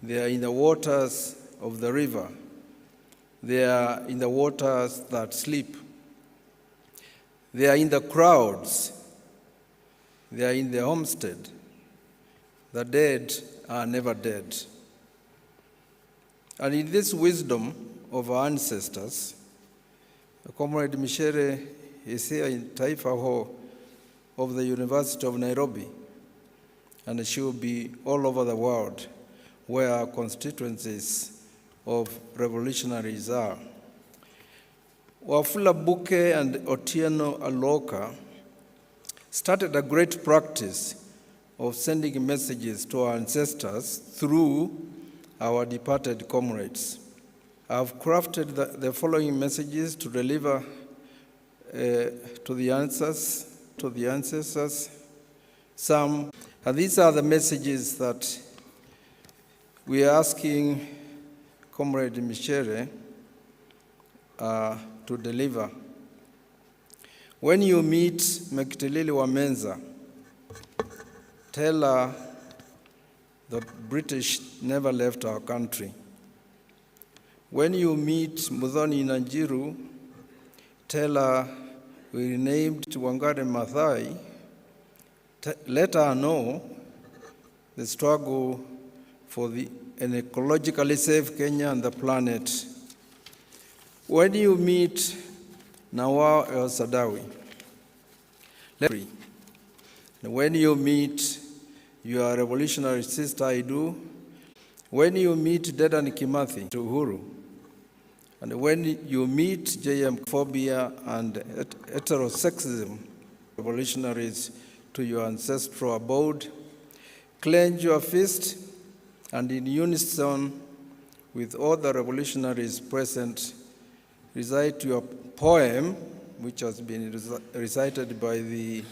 They are in the waters of the river. They are in the waters that sleep. They are in the crowds. They are in the homestead. The dead are never dead. And in this wisdom of our ancestors, Comrade Micere is here in Taifa Hall of the University of Nairobi, and she will be all over the world where our constituencies of revolutionaries are. Wafula Buke and Otieno Aloka started a great practice of sending messages to our ancestors through our departed comrades. I've crafted the following messages to deliver to the ancestors. Some, and these are the messages that we are asking Comrade Micere to deliver. When you meet Mekitilili Wamenza, tell her the British never left our country. When you meet Muthoni Nanjiru, tell her we renamed Wangari Maathai. Let her know the struggle for an ecologically safe Kenya and the planet. When you meet Nawar El Sadawi, when you meet your revolutionary sister Idu, when you meet Dedan Kimathi to Uhuru, and when you meet JM phobia and heterosexism revolutionaries to your ancestral abode, clench your fist and in unison with all the revolutionaries present, recite your poem, which has been recited by the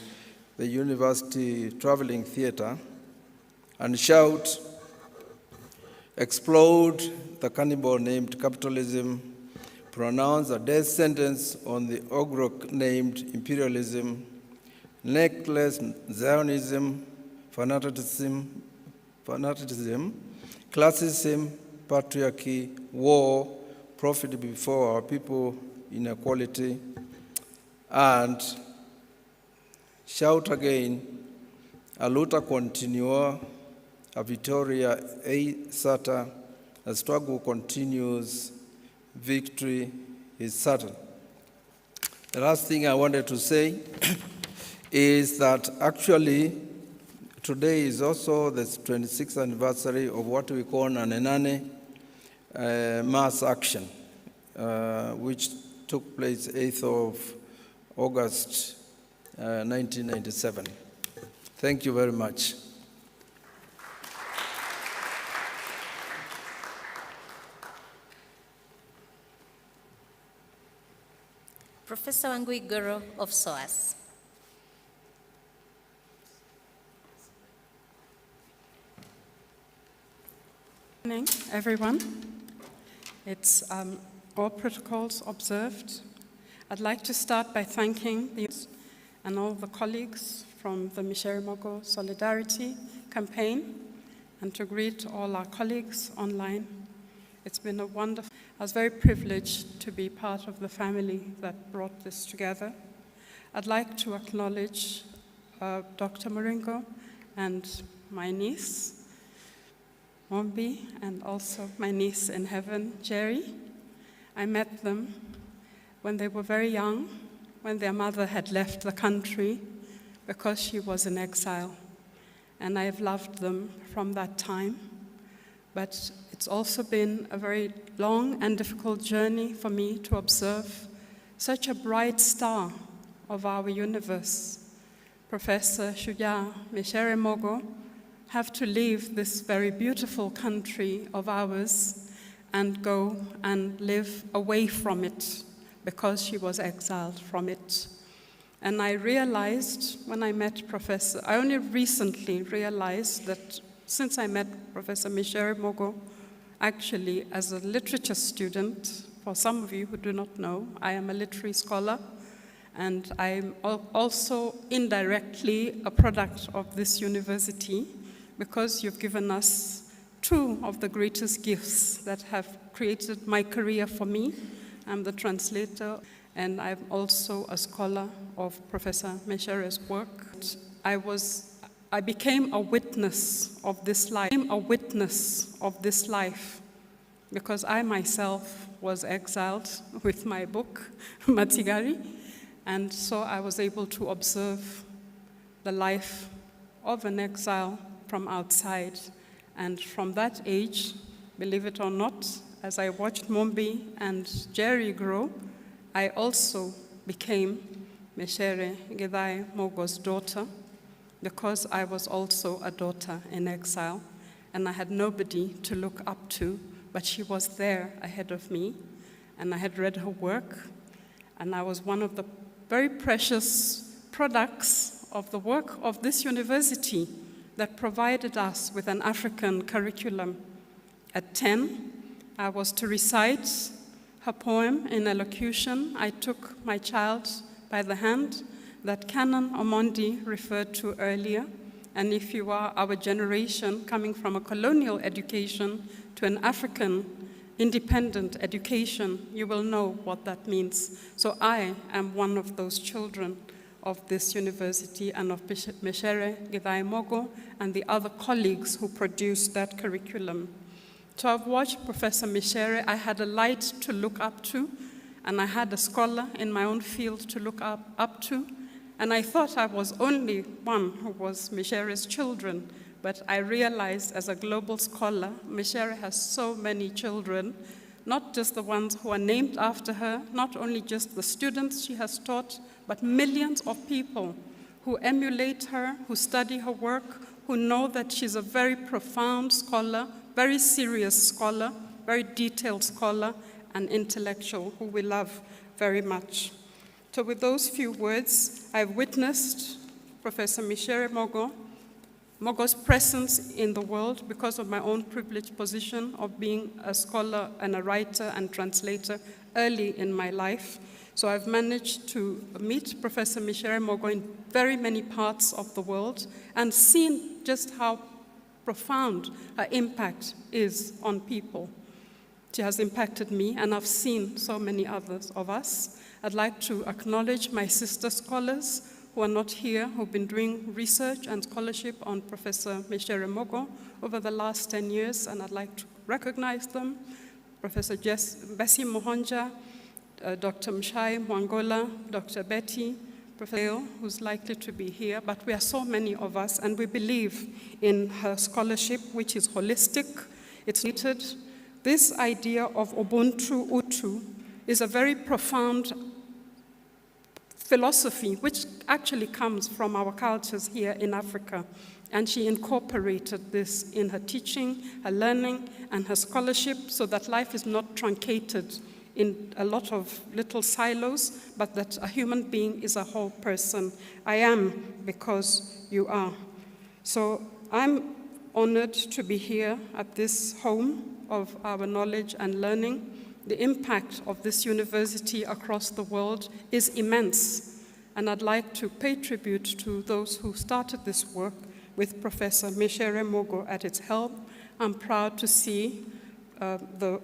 University Traveling Theatre, and shout, explode the cannibal named capitalism, pronounce a death sentence on the ogre named imperialism, necklace Zionism, fanaticism, classism, patriarchy, war, profit before our people, inequality, and shout again, a luta continua, a Victoria A. Sata, the struggle continues, victory is certain. The last thing I wanted to say is that actually Today is also the 26th anniversary of what we call Nanenane mass action, which took place 8th of August 1997. Thank you very much. Professor Wanguigoro of SOAS. Good evening, everyone. It's all protocols observed. I'd like to start by thanking the and all the colleagues from the Micere Mogo Solidarity Campaign, and to greet all our colleagues online. It's been a wonderful. I was very privileged to be part of the family that brought this together. I'd like to acknowledge Dr. Moringo and my niece, Mombi, and also my niece in heaven, Jerry. I met them when they were very young, when their mother had left the country because she was in exile. And I've loved them from that time. But it's also been a very long and difficult journey for me to observe such a bright star of our universe, Professor Micere Mogo, have to leave this very beautiful country of ours and go and live away from it because she was exiled from it. And I realized when I met Professor, I only recently realized that since I met Professor Micere Mogo, actually as a literature student, for some of you who do not know, I am a literary scholar, and I'm also indirectly a product of this university because you've given us two of the greatest gifts that have created my career for me. I'm the translator, and I'm also a scholar of Professor Micere's work. I became a witness of this life. Because I myself was exiled with my book, Matigari, and so I was able to observe the life of an exile from outside. And from that age, believe it or not, as I watched Mombi and Jerry grow, I also became Micere Githai Mogo's daughter, because I was also a daughter in exile, and I had nobody to look up to, but she was there ahead of me, and I had read her work, and I was one of the very precious products of the work of this university that provided us with an African curriculum. At 10, I was to recite her poem in elocution. I took my child by the hand that Canon Omondi referred to earlier. And if you are our generation coming from a colonial education to an African independent education, you will know what that means. So I am one of those children of this university and of Micere Githai Mogo and the other colleagues who produced that curriculum. So I've watched Professor Micere. I had a light to look up to, and I had a scholar in my own field to look up to. And I thought I was only one who was Micere's children, but I realized as a global scholar, Micere has so many children, not just the ones who are named after her, not only just the students she has taught, but millions of people who emulate her, who study her work, who know that she's a very profound scholar, very serious scholar, very detailed scholar, and intellectual who we love very much. So with those few words, I've witnessed Professor Micere Mogo's presence in the world because of my own privileged position of being a scholar and a writer and translator early in my life. So I've managed to meet Professor Micere Mogo in very many parts of the world and seen just how profound her impact is on people. She has impacted me, and I've seen so many others of us. I'd like to acknowledge my sister scholars who are not here, who've been doing research and scholarship on Professor Micere Mogo over the last 10 years, and I'd like to recognize them. Professor Bessie Mohonja, Dr. Mshai Mwangola, Dr. Betty, Professor Dale, who's likely to be here, but we are so many of us, and we believe in her scholarship, which is holistic. It's needed. This idea of Ubuntu Utu is a very profound philosophy, which actually comes from our cultures here in Africa. And she incorporated this in her teaching, her learning, and her scholarship, so that life is not truncated in a lot of little silos, but that a human being is a whole person. I am because you are. So I'm honored to be here at this home of our knowledge and learning. The impact of this university across the world is immense, and I'd like to pay tribute to those who started this work with Professor Micere Mugo at its helm. I'm proud to see the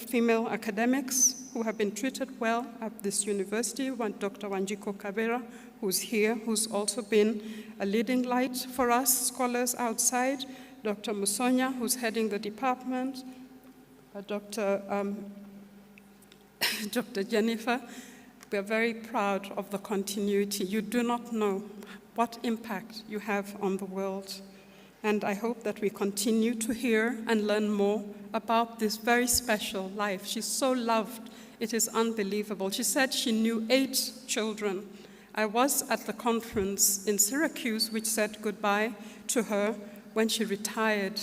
female academics who have been treated well at this university, Dr. Wanjiko Kabera, who's here, who's also been a leading light for us scholars outside, Dr. Musonya, who's heading the department, Dr. Jennifer. We are very proud of the continuity. You do not know what impact you have on the world. And I hope that we continue to hear and learn more about this very special life. She's so loved. It is unbelievable. She said she knew 8 children. I was at the conference in Syracuse, which said goodbye to her when she retired.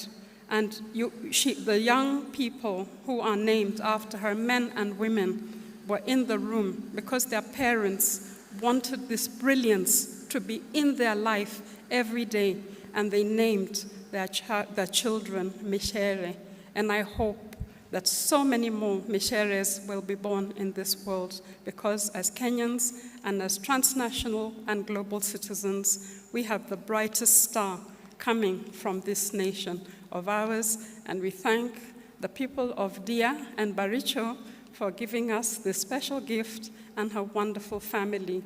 And the young people who are named after her, men and women, were in the room because their parents wanted this brilliance to be in their life every day. And they named their children Micere. And I hope that so many more Miceres will be born in this world, because as Kenyans and as transnational and global citizens, we have the brightest star coming from this nation of ours. And we thank the people of Dia and Baricho for giving us this special gift, and her wonderful family,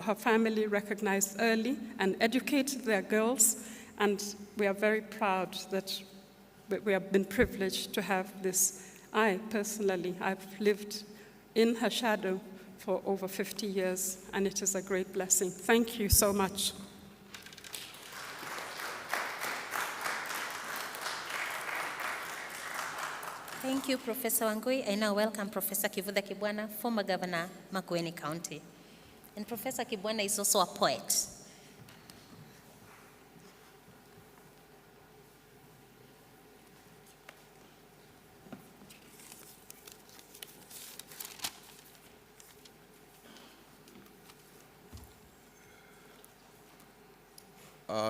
her family recognized early and educated their girls, and we are very proud that we have been privileged to have this. I personally, I've lived in her shadow for over 50 years, and it is a great blessing. Thank you so much. Thank you, Professor Wangui. I now welcome Professor Kivuda Kibwana, former governor, Makueni County. And Professor Kibwana is also a poet.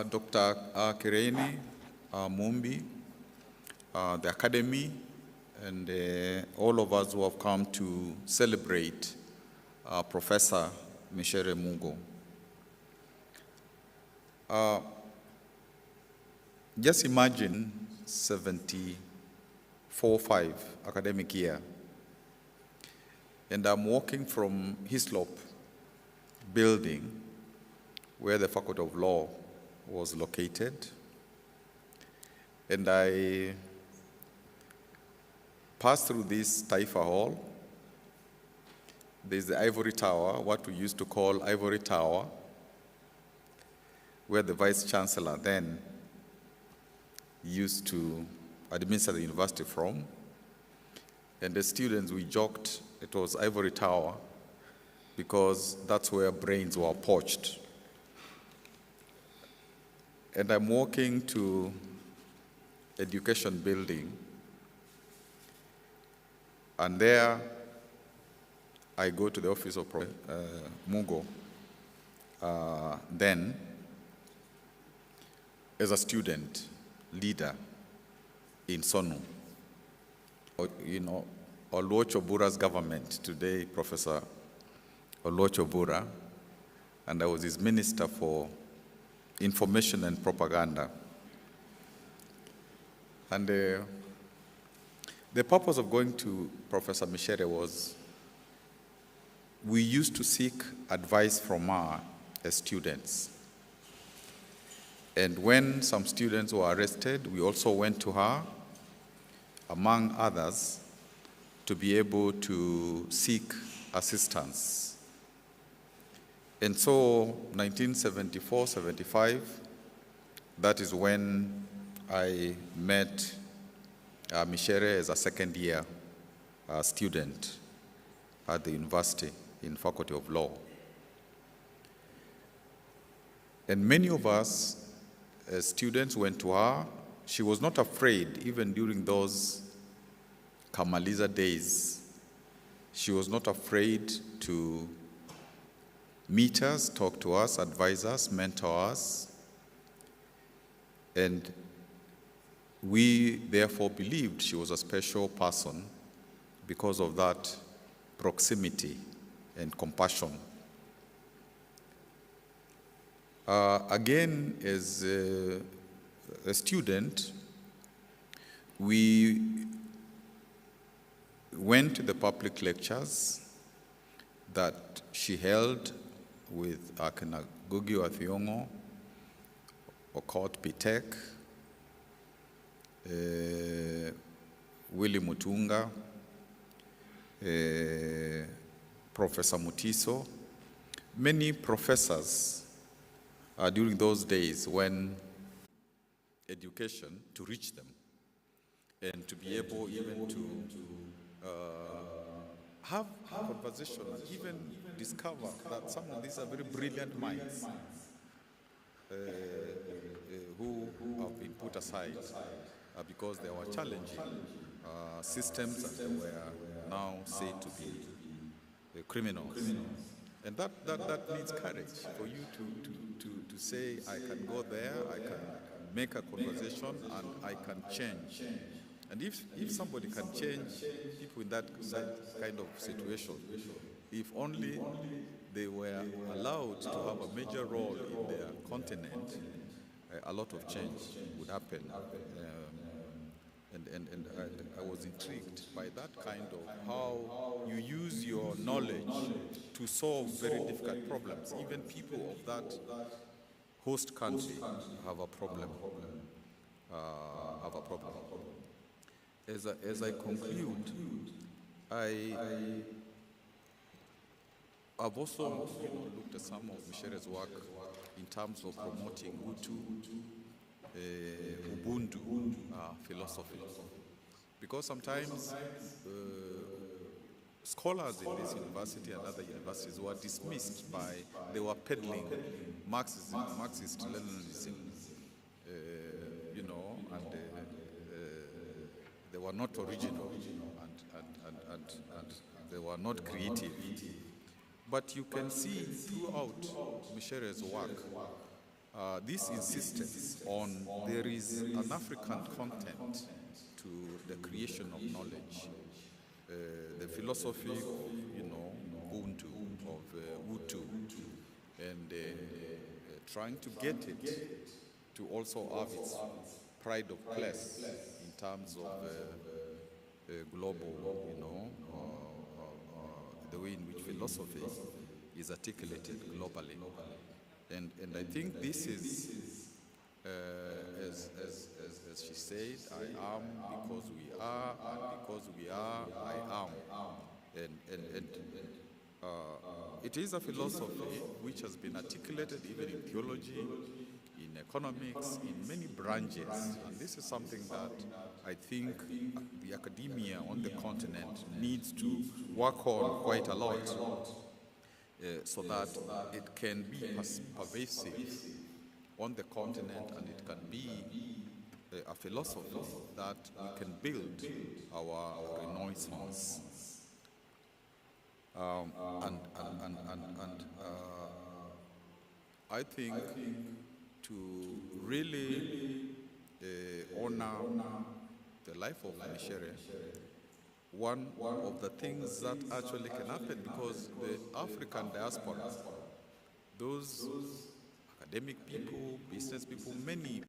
Dr. Kireni, Mumbi, the Academy, and all of us who have come to celebrate Professor Micere Mugo. Just imagine 74-5 academic year, and I'm walking from Hislop building where the Faculty of Law was located, and I passed through this Taifa Hall. There's the Ivory Tower, what we used to call Ivory Tower, where the Vice Chancellor then used to administer the university from. And the students, we joked it was Ivory Tower because that's where brains were poached. And I'm walking to education building, and there I go to the office of Mugo, then as a student leader in Sonu. You know, Oluoch Obura's government, today Professor Oluoch Obura, and I was his minister for information and propaganda. And the purpose of going to Professor Micere was we used to seek advice from her as students. And when some students were arrested, we also went to her, among others, to be able to seek assistance. And so 1974, 75, that is when I met Micere as a second-year student at the university in Faculty of Law. And many of us as students went to her. She was not afraid, even during those Kamaliza days. She was not afraid to meet us, talk to us, advise us, mentor us. And we therefore believed she was a special person because of that proximity and compassion. Again, as a student, we went to the public lectures that she held with Akina Gugi wa Thiong'o, Okot Poetic, Willy Mutunga, Professor Mutiso, many professors during those days when education, to reach them and to be able even to have conversation and even discover that some of these are very brilliant minds who have been put aside because they were challenging systems and they were now said to be criminals. And that needs courage for you to say, I can go there, I can make a conversation, and I can change. And if somebody can change people in that kind of situation, if only they were allowed to have a major role in their continent, a lot of change would happen. And I was intrigued by that kind of how you use your knowledge to solve very difficult problems. Even people of that host country have a problem. As I conclude, I've also looked at some of Micere's work in terms of promoting Hutu, Ubuntu philosophy. Because sometimes scholars in this university and other universities were dismissed by, they were peddling Marxism, Marxist-Leninism, and they were not original and they were not creative. But you can see throughout Micere's work this insistence on there is an African content to the creation of knowledge, the philosophy of Ubuntu, of Hutu, and trying to get it to also have its pride of place in terms of global, the way in which philosophy is articulated globally. And I think this is, as she said, I am because we are, and because we are, I am. And it is a philosophy which has been articulated even in theology, in economics, in many branches. And this is something that I think the academia on the continent needs to work on quite a lot, so that it can be pervasive on the continent, and it can be a philosophy that we can build our renaissance. I think to really honor the life of Micere, one of the things that actually can happen, because the African diaspora, those academic people, business people, many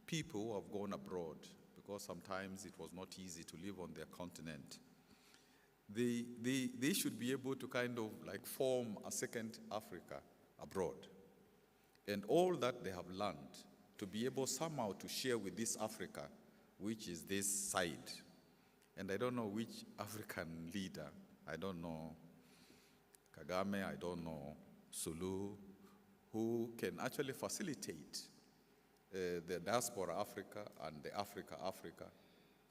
people have gone abroad because sometimes it was not easy to live on their continent. They should be able to kind of like form a second Africa abroad. And all that they have learned, to be able somehow to share with this Africa, which is this side. And I don't know which African leader, I don't know Kagame, I don't know Sulu, who can actually facilitate the diaspora Africa and the Africa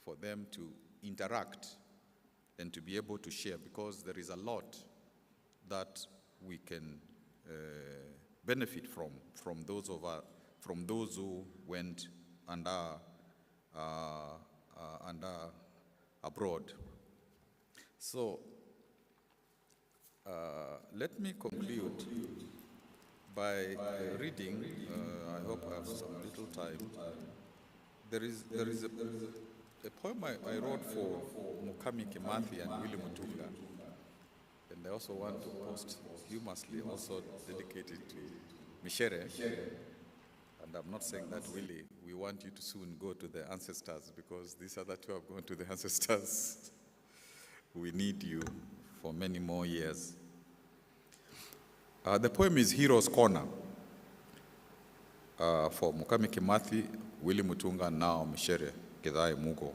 for them to interact and to be able to share, because there is a lot that we can benefit from those who went and are abroad. So let me conclude by reading. I hope I have some little time. There is a poem I wrote for Mukami Kimathi and Willie Mutunga, and I also want to posthumously also dedicate it to Micere. And I'm not saying that, Willie, we want you to soon go to the ancestors, because these other two have gone to the ancestors. We need you for many more years. The poem is Hero's Corner for Mukami Kimathi, Willie Mutunga, and now Micere Gidhae Mugo.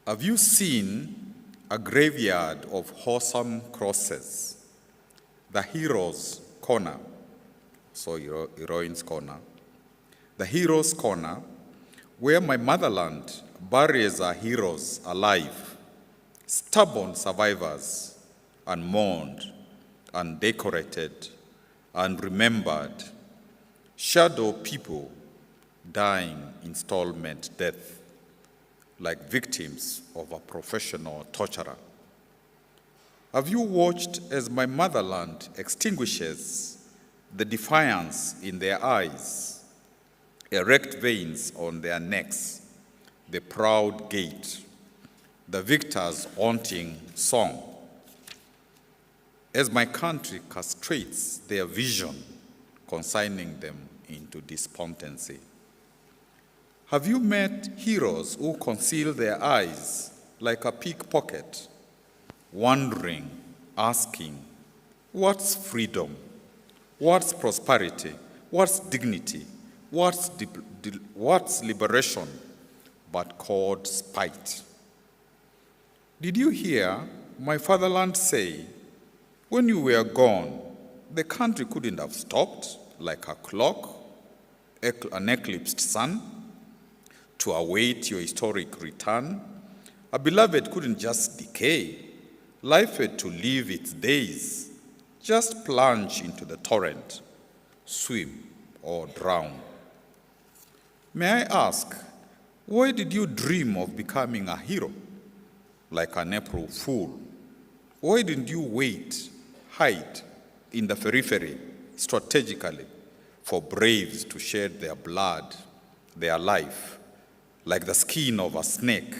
Have you seen a graveyard of wholesome crosses? The Hero's Corner, so Heroine's Corner. The Hero's Corner, where my motherland buries our heroes alive, stubborn survivors, unmourned, undecorated, unremembered, shadow people dying installment death, like victims of a professional torturer. Have you watched as my motherland extinguishes the defiance in their eyes, erect veins on their necks, the proud gait, the victor's haunting song, as my country castrates their vision, consigning them into despondency? Have you met heroes who conceal their eyes like a pickpocket, wondering, asking, what's freedom? What's prosperity? What's dignity? What's liberation but called spite? Did you hear my fatherland say, when you were gone, the country couldn't have stopped like a clock, an eclipsed sun, to await your historic return? A beloved couldn't just decay. Life had to live its days. Just plunge into the torrent, swim or drown. May I ask, why did you dream of becoming a hero, like an April fool? Why didn't you wait, hide in the periphery, strategically, for braves to shed their blood, their life, like the skin of a snake,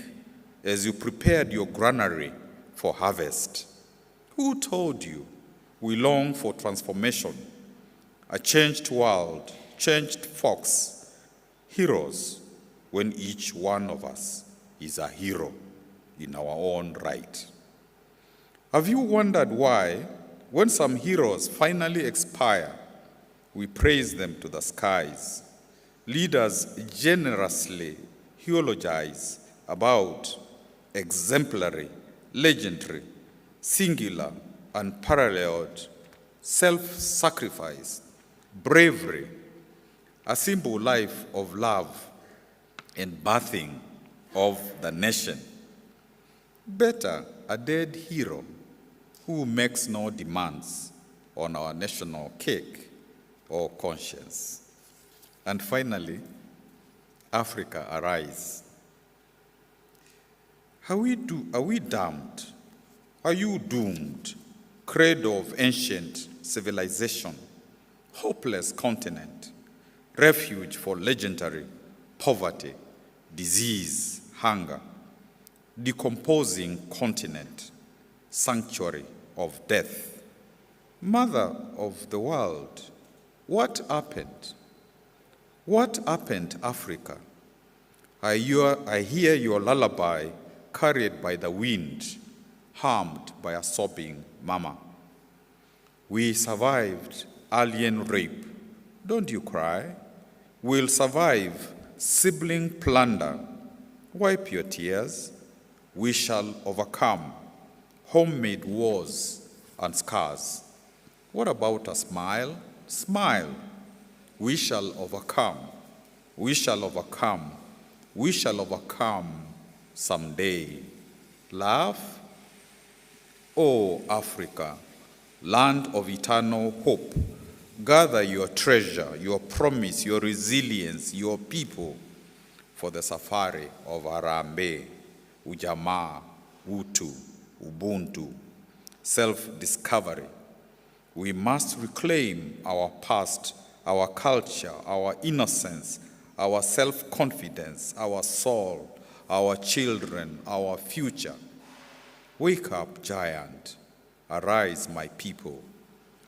as you prepared your granary for harvest? Who told you we long for transformation, a changed world, changed folks, heroes, when each one of us is a hero in our own right? Have you wondered why, when some heroes finally expire, we praise them to the skies? Leaders generously eulogize about exemplary, legendary, singular, unparalleled self-sacrifice, bravery, a simple life of love and birthing of the nation. Better a dead hero who makes no demands on our national cake or conscience. And finally, Africa, arise. Are we damned? Are you doomed? Cradle of ancient civilization, hopeless continent, refuge for legendary poverty, disease, hunger, decomposing continent, sanctuary of death. Mother of the world, what happened? What happened, Africa? I hear your lullaby carried by the wind, harmed by a sobbing mama. We survived alien rape, Don't you cry. We'll survive sibling plunder. Wipe your tears. We shall overcome homemade wars and scars. What about a smile? Smile. We shall overcome. We shall overcome. We shall overcome someday. Laugh. Oh, Africa, land of eternal hope, gather your treasure, your promise, your resilience, your people for the safari of Arambe, Ujamaa, Utu, Ubuntu, self-discovery. We must reclaim our past, our culture, our innocence, our self-confidence, our soul, our children, our future. Wake up, giant. Arise, my people.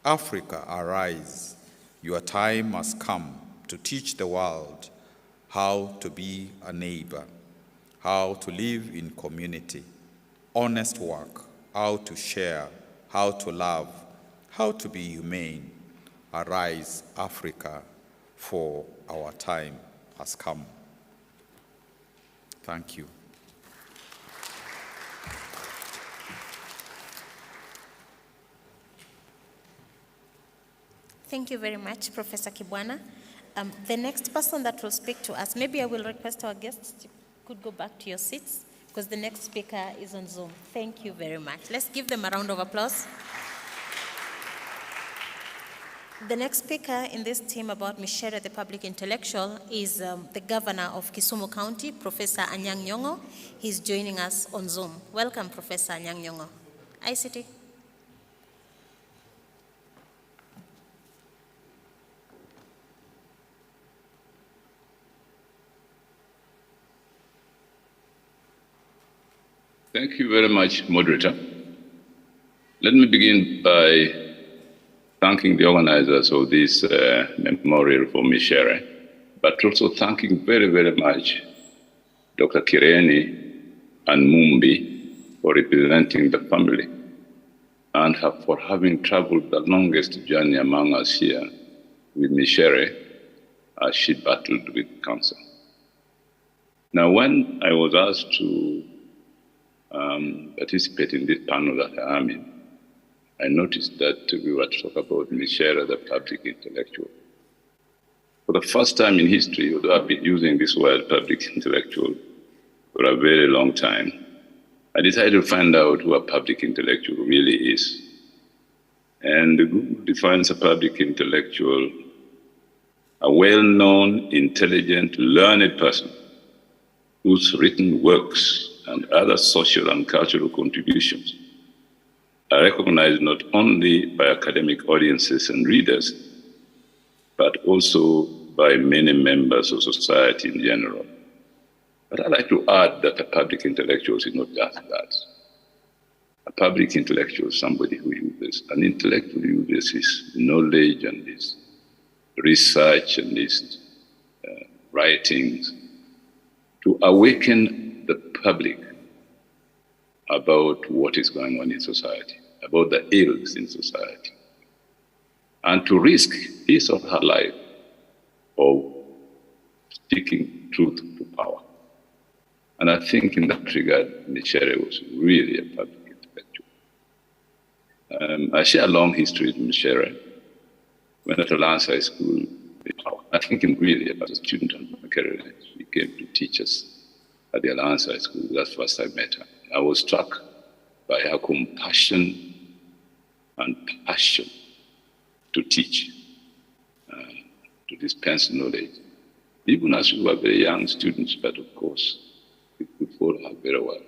Africa, arise. Your time has come to teach the world how to be a neighbor, how to live in community, honest work, how to share, how to love, how to be humane. Arise, Africa, for our time has come. Thank you. Thank you very much, Professor Kibwana. The next person that will speak to us, maybe I will request our guests to could go back to your seats because the next speaker is on Zoom. Thank you very much. Let's give them a round of applause. The next speaker in this team about Micere, the public intellectual, is the governor of Kisumu County, Professor Anyang' Nyong'o. He's joining us on Zoom. Welcome, Professor Anyang' Nyong'o. ICT. Thank you very much, moderator. Let me begin by thanking the organizers of this memorial for Micere, but also thanking very, very much Dr. Kireni and Mumbi for representing the family and for having traveled the longest journey among us here with Micere as she battled with cancer. Now, when I was asked to participate in this panel that I am in, I noticed that we were to talk about Micere, the public intellectual. For the first time in history, although I've been using this word public intellectual for a very long time, I decided to find out who a public intellectual really is. And Google defines a public intellectual, a well-known, intelligent, learned person whose written works and other social and cultural contributions are recognized not only by academic audiences and readers, but also by many members of society in general. But I'd like to add that a public intellectual is not just that. A public intellectual is somebody who uses, an intellectual uses his knowledge and his research and his writings to awaken the public about what is going on in society, about the ills in society, and to risk his or her life of speaking truth to power. And I think in that regard, Micere was really a public intellectual. I share a long history with Micere. When at Alliance High School, I think in really as a student at Makerere, she came to teach us at the Alliance High School. That's the first I met her. I was struck by her compassion and passion to teach, to dispense knowledge. Even as we were very young students, but of course, we could follow her very well.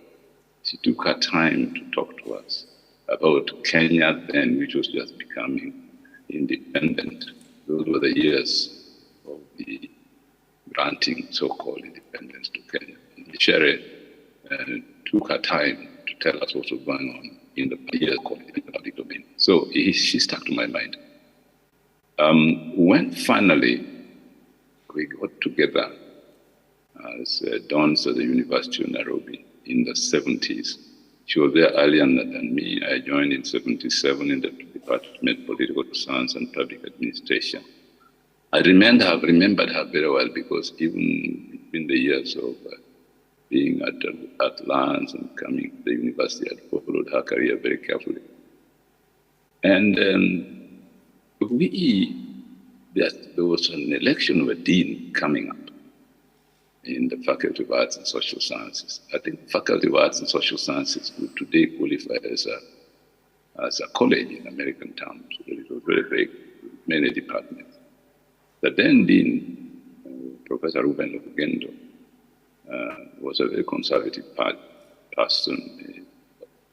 She took her time to talk to us about Kenya then, which was just becoming independent. Those were the years of the granting so-called independence to Kenya. Micere took her time to tell us what was going on in the years called the public domain. So she stuck to my mind. When finally we got together as dons at the University of Nairobi in the 70s, she was there earlier than me. I joined in 77 in the Department of Political Science and Public Administration. I remembered her very well because even in the years of being at Lance and coming to the university, I followed her career very carefully. And there was an election of a dean coming up in the Faculty of Arts and Social Sciences. I think the Faculty of Arts and Social Sciences would today qualify as a college in American terms. It was very big, many departments. The then dean, Professor Ruben Lugendo, was a very conservative person,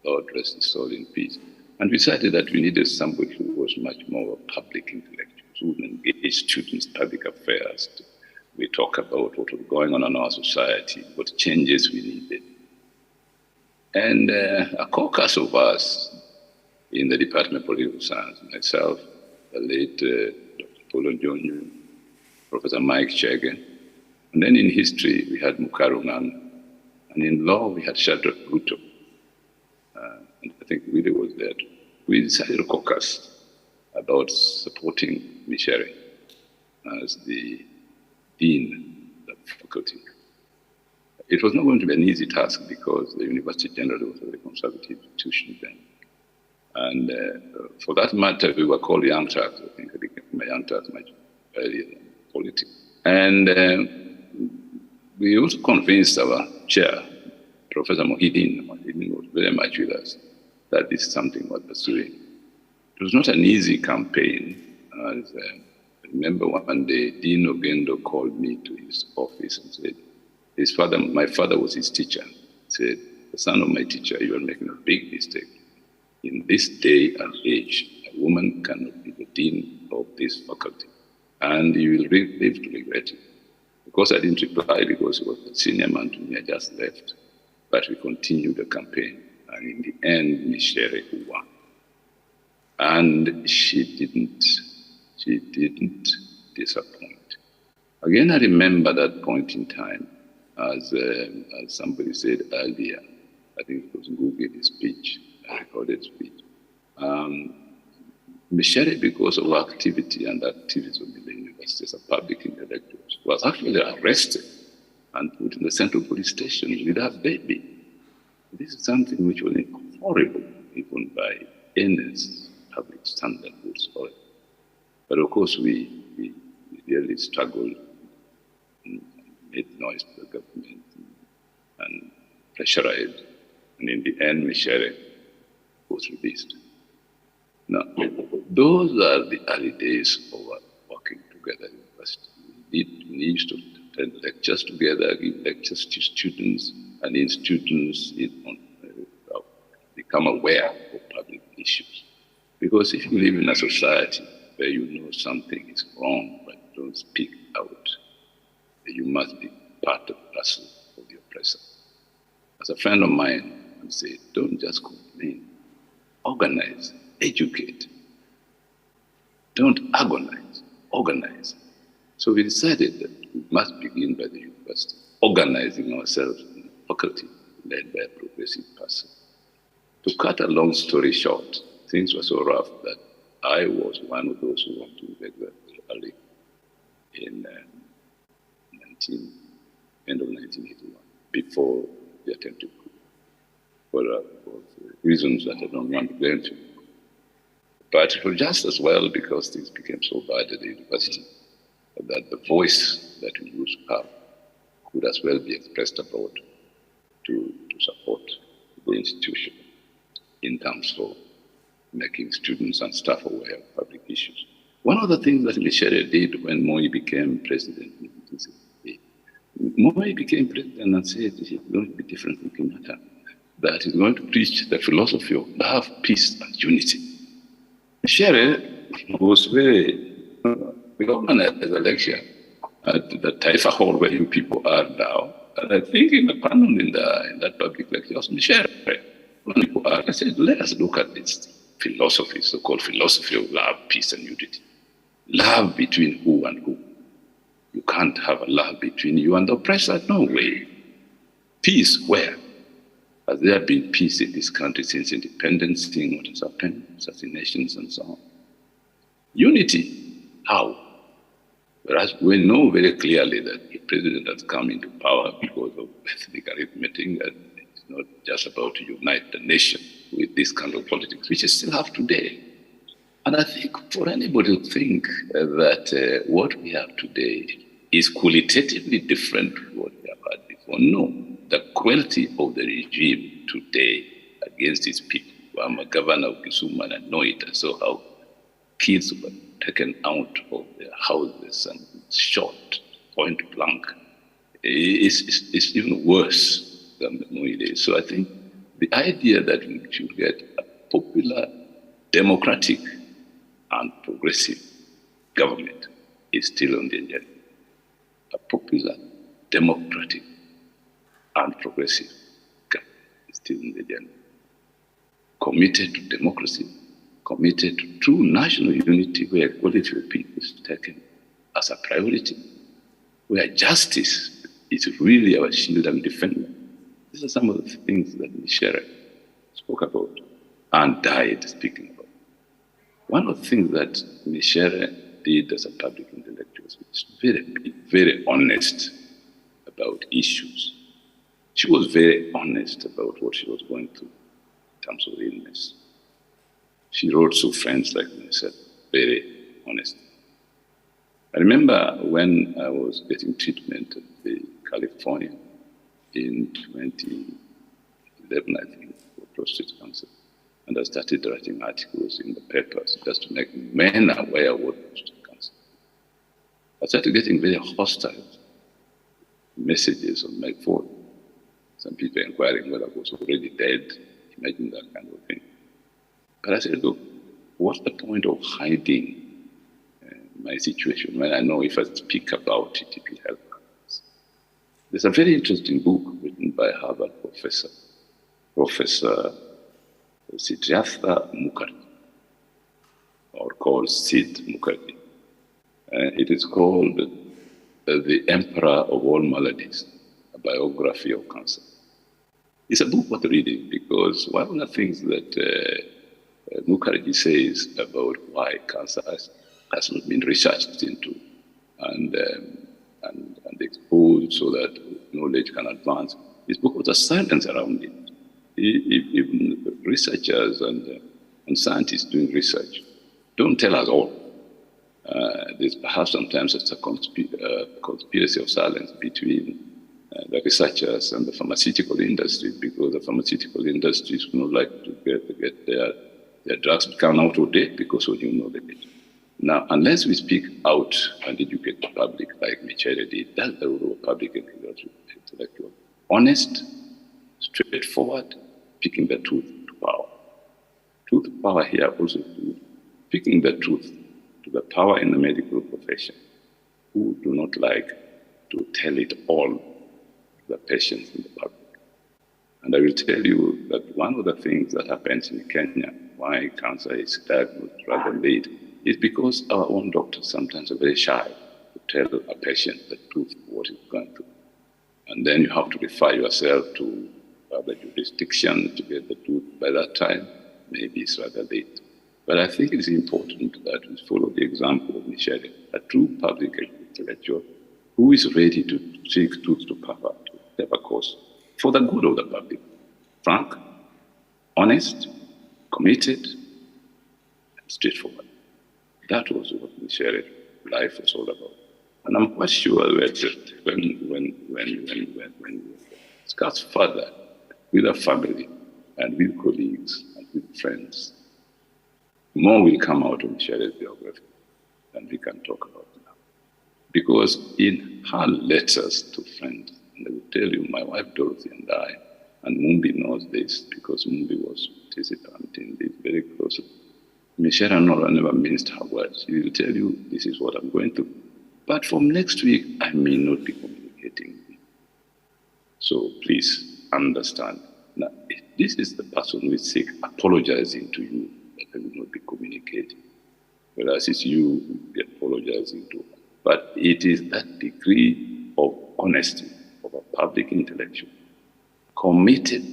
Lord rest his soul in peace. And we decided that we needed somebody who was much more public intellectual, who would engage students' public affairs. We talk about what was going on in our society, what changes we needed. And a caucus of us in the Department of Political Science, myself, the late Dr. Paulo Njonyo, Professor Micere, and then in history we had Mukarungan, and in law we had Shadrach Ruto. And I think Willie was there. We decided to caucus about supporting Micere as the dean of the faculty. It was not going to be an easy task because the university generally was a very conservative institution then. And for that matter, we were called Young Turks. I think I became a Young Turks much earlier than politics. And we also convinced our chair, Professor Mohideen was very much with us, that this is something we're pursuing. It was not an easy campaign. As, I remember one day, Dean Ogendo called me to his office and said, my father was his teacher, said, the son of my teacher, you are making a big mistake. In this day and age, a woman cannot be the dean of this faculty, and you will live to regret it. Of course, I didn't reply because he was a senior man to me, I just left. But we continued the campaign, and in the end, Micere won. And she didn't disappoint. Again, I remember that point in time, as somebody said earlier, I think it was Mugo gave his speech, a recorded speech. Micere, because of her activity and activism in the university as a public intellectual, was actually arrested and put in the Central Police Station with her baby. This is something which was horrible, even by any public standard whatsoever. But of course, we really struggled and made noise to the government and pressurized. And in the end, Micere was released. Now, those are the early days of working together in university. We used to attend lectures together, give lectures to students, and in students become aware of public issues. Because if you live in a society where you know something is wrong but don't speak out, you must be part of the parcel of the oppressor. As a friend of mine would say, don't just complain, organize, educate. Don't agonize, organize. So we decided that we must begin by the university, organizing ourselves in a faculty led by a progressive person. To cut a long story short, things were so rough that I was one of those who went to the early in end of 1981, before the attempted coup, for reasons that I don't want to go into. But it was just as well because things became so bad at the university that the voice that we used to have could as well be expressed abroad to support the institution in terms of making students and staff aware of public issues. One of the things that Micere did when Moi became president in 1968, Moi became president and said he's going to be different from Kenyatta, that he's going to preach the philosophy of love, peace, and unity. Micere was very, we organized a lecture at the Taifa Hall where you people are now. And I think in the panel in that public lecture was Micere. I said, let us look at this philosophy, so-called philosophy of love, peace, and unity. Love between who and who? You can't have a love between you and the oppressor. No way. Peace, where? Has there been peace in this country since independence, seeing what has happened, assassinations and so on? Unity, how? Whereas we know very clearly that the president has come into power because of ethnic arithmetic, and it's not just about to unite the nation with this kind of politics, which is still have today. And I think for anybody to think that what we have today is qualitatively different from what we have had before, no. The cruelty of the regime today against its people. I'm a governor of Kisumu and I know it. I saw how kids were taken out of their houses and shot point blank. It's even worse than the Moi days. So I think the idea that we should get a popular, democratic, and progressive government is still on the agenda. A popular, democratic, and progressive government is still on the agenda. Committed to democracy, committed to true national unity where equality of people is taken as a priority, where justice is really our shield and defender. These are some of the things that Micere spoke about and died speaking about. One of the things that Micere did as a public intellectual was very honest about issues. She was very honest about what she was going through in terms of illness. She wrote to friends like myself, very honest. I remember when I was getting treatment at the California in 2011, I think, for prostate cancer. And I started writing articles in the papers just to make men aware of what prostate cancer is. I started getting very hostile messages on my phone. Some people inquiring whether I was already dead. Imagine that kind of thing. But I said, look, what's the point of hiding my situation when I know if I speak about it, it will help others? There's a very interesting book written by Harvard professor, Professor Siddhartha Mukherjee, or called Sid Mukherjee. It is called The Emperor of All Maladies, a biography of cancer. It's a book worth reading because one of the things that Mukherjee says about why cancer has not been researched into and exposed so that knowledge can advance is because the silence around it. Even researchers and scientists doing research don't tell us all. There's perhaps sometimes it's a conspiracy of silence between the researchers and the pharmaceutical industry, because the pharmaceutical industries would not like to get their drugs become out of date because of new knowledge. Now, unless we speak out and educate the public like Micere did, that's the role of public intellectual. Honest, straightforward, speaking the truth to power. Truth to power here also includes speaking the truth to the power in the medical profession who do not like to tell it all to the patients in the public. And I will tell you that one of the things that happens in Kenya, why cancer is diagnosed rather late, is because our own doctors sometimes are very shy to tell a patient the truth of what is going through. And then you have to refer yourself to other jurisdiction to get the truth. By that time, maybe it's rather late. But I think it's important that we follow the example of Micere, a true public intellectual who is ready to seek truth to power, to whatever cause, for the good of the public. Frank, honest, committed, and straightforward. That was what Micere's life was all about. And I'm quite sure that when we discuss further with our family and with colleagues and with friends, more will come out of Micere's biography than we can talk about now. Because in her letters to friends, and I will tell you, my wife Dorothy and I, and Mumbi knows this because Mumbi was a participant in this very closely. Micere never minced her words. She will tell you, this is what I'm going through. But from next week, I may not be communicating. So please understand. Now, if this is the person who is sick apologizing to you that I will not be communicating. Whereas it's you who will be apologizing to. But it is that degree of honesty of a public intellectual committed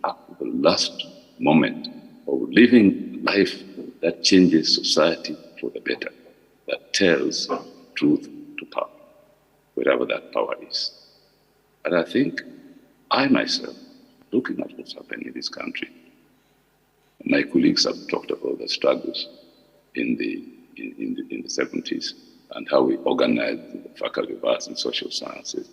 up to the last moment of living life that changes society for the better, that tells truth to power, wherever that power is. And I think I myself, looking at what's happening in this country, my colleagues have talked about the struggles in the 70s and how we organized the faculty of arts and social sciences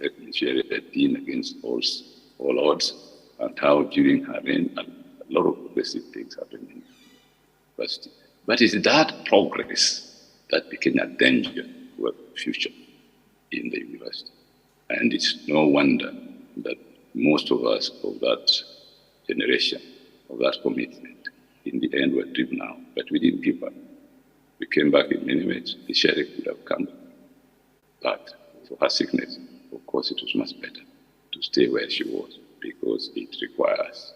to initiate a dean against all odds, and how during her reign a lot of progressive things happened in the university. But it's that progress that became a danger to our future in the university. And it's no wonder that most of us of that generation, of that commitment, in the end were driven out, but we didn't give up. We came back in many ways. The sheriff could have come back. But for her sickness, of course, it was much better to stay where she was, because it requires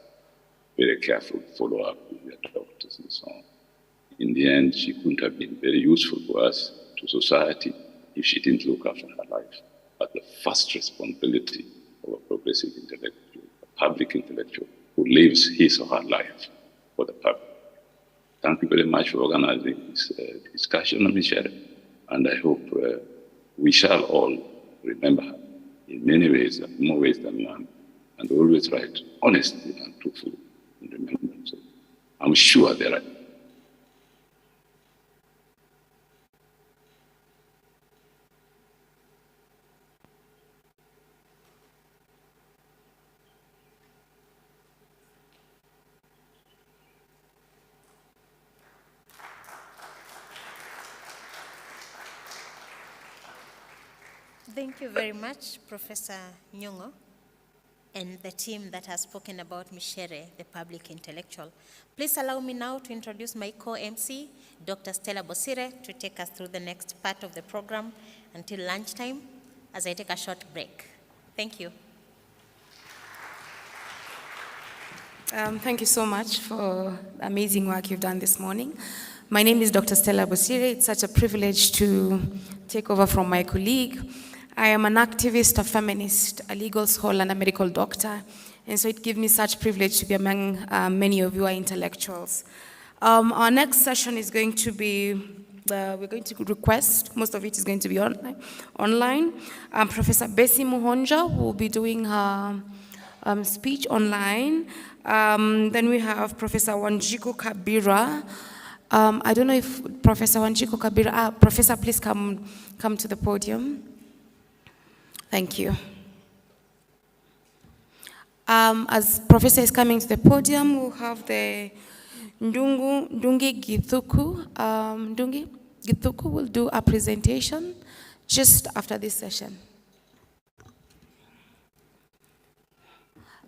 very careful follow-up with the doctors and so on. In the end, she couldn't have been very useful for us, to society, if she didn't look after her life. But the first responsibility of a progressive intellectual, a public intellectual, who lives his or her life for the public. Thank you very much for organizing this discussion on Micere, and I hope we shall all remember her in many ways, more ways than one, and always write honestly and truthfully in remembrance. I'm sure there are. Thank you very much, Professor Nyong'o, and the team that has spoken about Micere, the public intellectual. Please allow me now to introduce my co-MC, Dr. Stella Bosire, to take us through the next part of the program until lunchtime, as I take a short break. Thank you. Thank you so much for the amazing work you've done this morning. My name is Dr. Stella Bosire. It's such a privilege to take over from my colleague. I am an activist, a feminist, a legal scholar, and a medical doctor. And so it gives me such privilege to be among many of you are intellectuals. Our next session is going to be, we're going to request, most of it is going to be online. Professor Bessie Muhonja will be doing her speech online. Then we have Professor Wanjiku Kabira. I don't know if Professor Wanjiku Kabira, Professor, please come to the podium. Thank you. As Professor is coming to the podium, we'll have the Ndungi Githuku. Ndungi Githuku will do a presentation just after this session.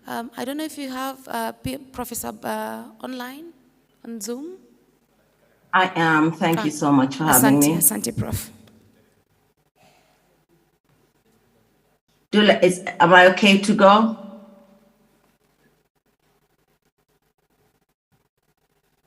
I don't know if you have Professor online on Zoom. I am. Thank you so much for having me. Asante, Prof. Am I okay to go?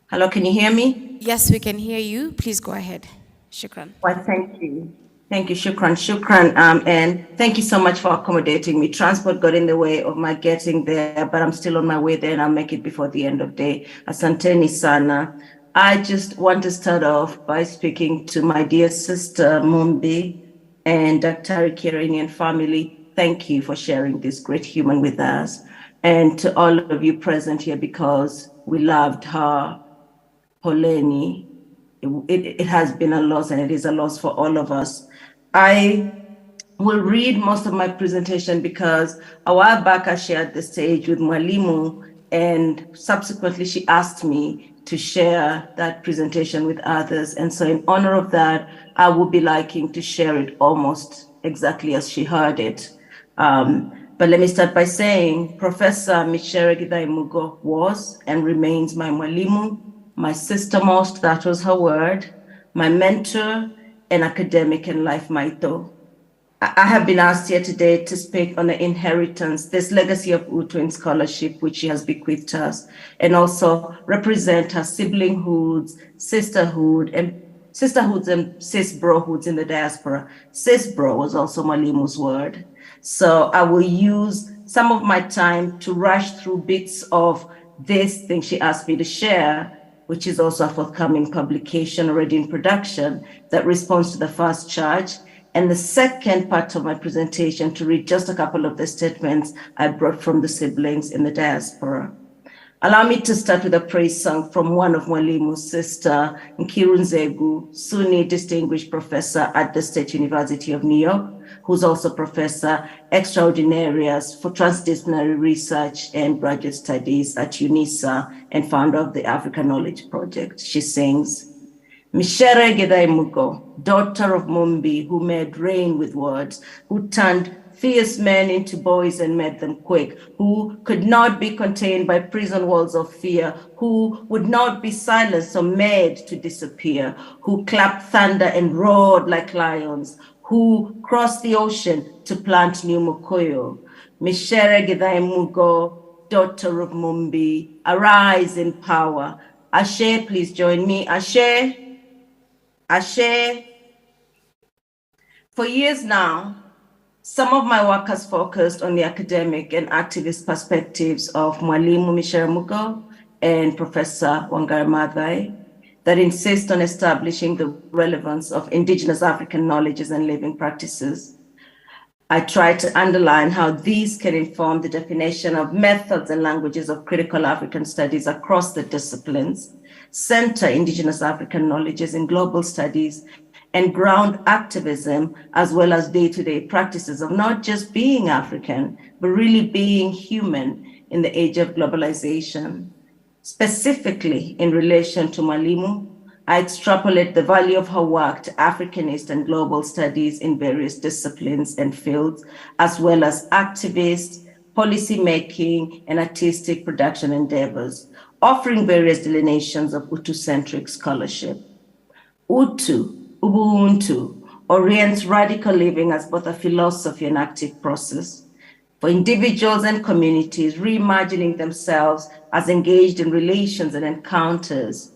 Hello, can you hear me? Yes, we can hear you. Please go ahead. Shukran. Well, thank you. Thank you, shukran. And thank you so much for accommodating me. Transport got in the way of my getting there, but I'm still on my way there and I'll make it before the end of the day. Asanteni sana. I just want to start off by speaking to my dear sister, Mumbi, and Dr. Kiranian family. Thank you for sharing this great human with us. And to all of you present here, because we loved her, Poleni. It has been a loss, and it is a loss for all of us. I will read most of my presentation because a while back I shared the stage with Mwalimu, and subsequently she asked me to share that presentation with others. And so in honor of that, I would be liking to share it almost exactly as she heard it. But let me start by saying Professor Micere Mugo was and remains my Mwalimu, my sister most, that was her word, my mentor and academic and life maito. I have been asked here today to speak on the inheritance, this legacy of Utu in scholarship, which she has bequeathed to us, and also represent her siblings, sisterhoods and cis brohoods in the diaspora. Cis bro was also Mwalimu's word. So I will use some of my time to rush through bits of this thing she asked me to share, which is also a forthcoming publication already in production that responds to the first charge. and the second part of my presentation to read just a couple of the statements I brought from the siblings in the diaspora. Allow me to start with a praise song from one of Mwalimu's sister, Nkiru Nzegu, Sunni Distinguished Professor at the State University of New York, who's also Professor Extraordinarius for Transdisciplinary Research and Graduate Studies at UNISA and founder of the Africa Knowledge Project. She sings, Micere Githai Mugo, daughter of Mumbi, who made rain with words, who turned fierce men into boys and made them quick, who could not be contained by prison walls of fear, who would not be silenced or made to disappear, who clapped thunder and roared like lions, who crossed the ocean to plant new Mukoyo. Micere Githai Mugo, daughter of Mumbi, arise in power. Ashe, please join me. Ashe, Ashe. For years now, some of my work has focused on the academic and activist perspectives of Mwalimu Micere Mugo and Professor Wangari Maathai that insist on establishing the relevance of indigenous African knowledges and living practices. I try to underline how these can inform the definition of methods and languages of critical African studies across the disciplines, center indigenous African knowledges in global studies, and ground activism, as well as day-to-day practices of not just being African, but really being human in the age of globalization. Specifically in relation to Mwalimu, I extrapolate the value of her work to Africanist and global studies in various disciplines and fields, as well as activist, policy-making, and artistic production endeavors, offering various delineations of Utu-centric scholarship. Utu, Ubuntu, orients radical living as both a philosophy and active process for individuals and communities reimagining themselves as engaged in relations and encounters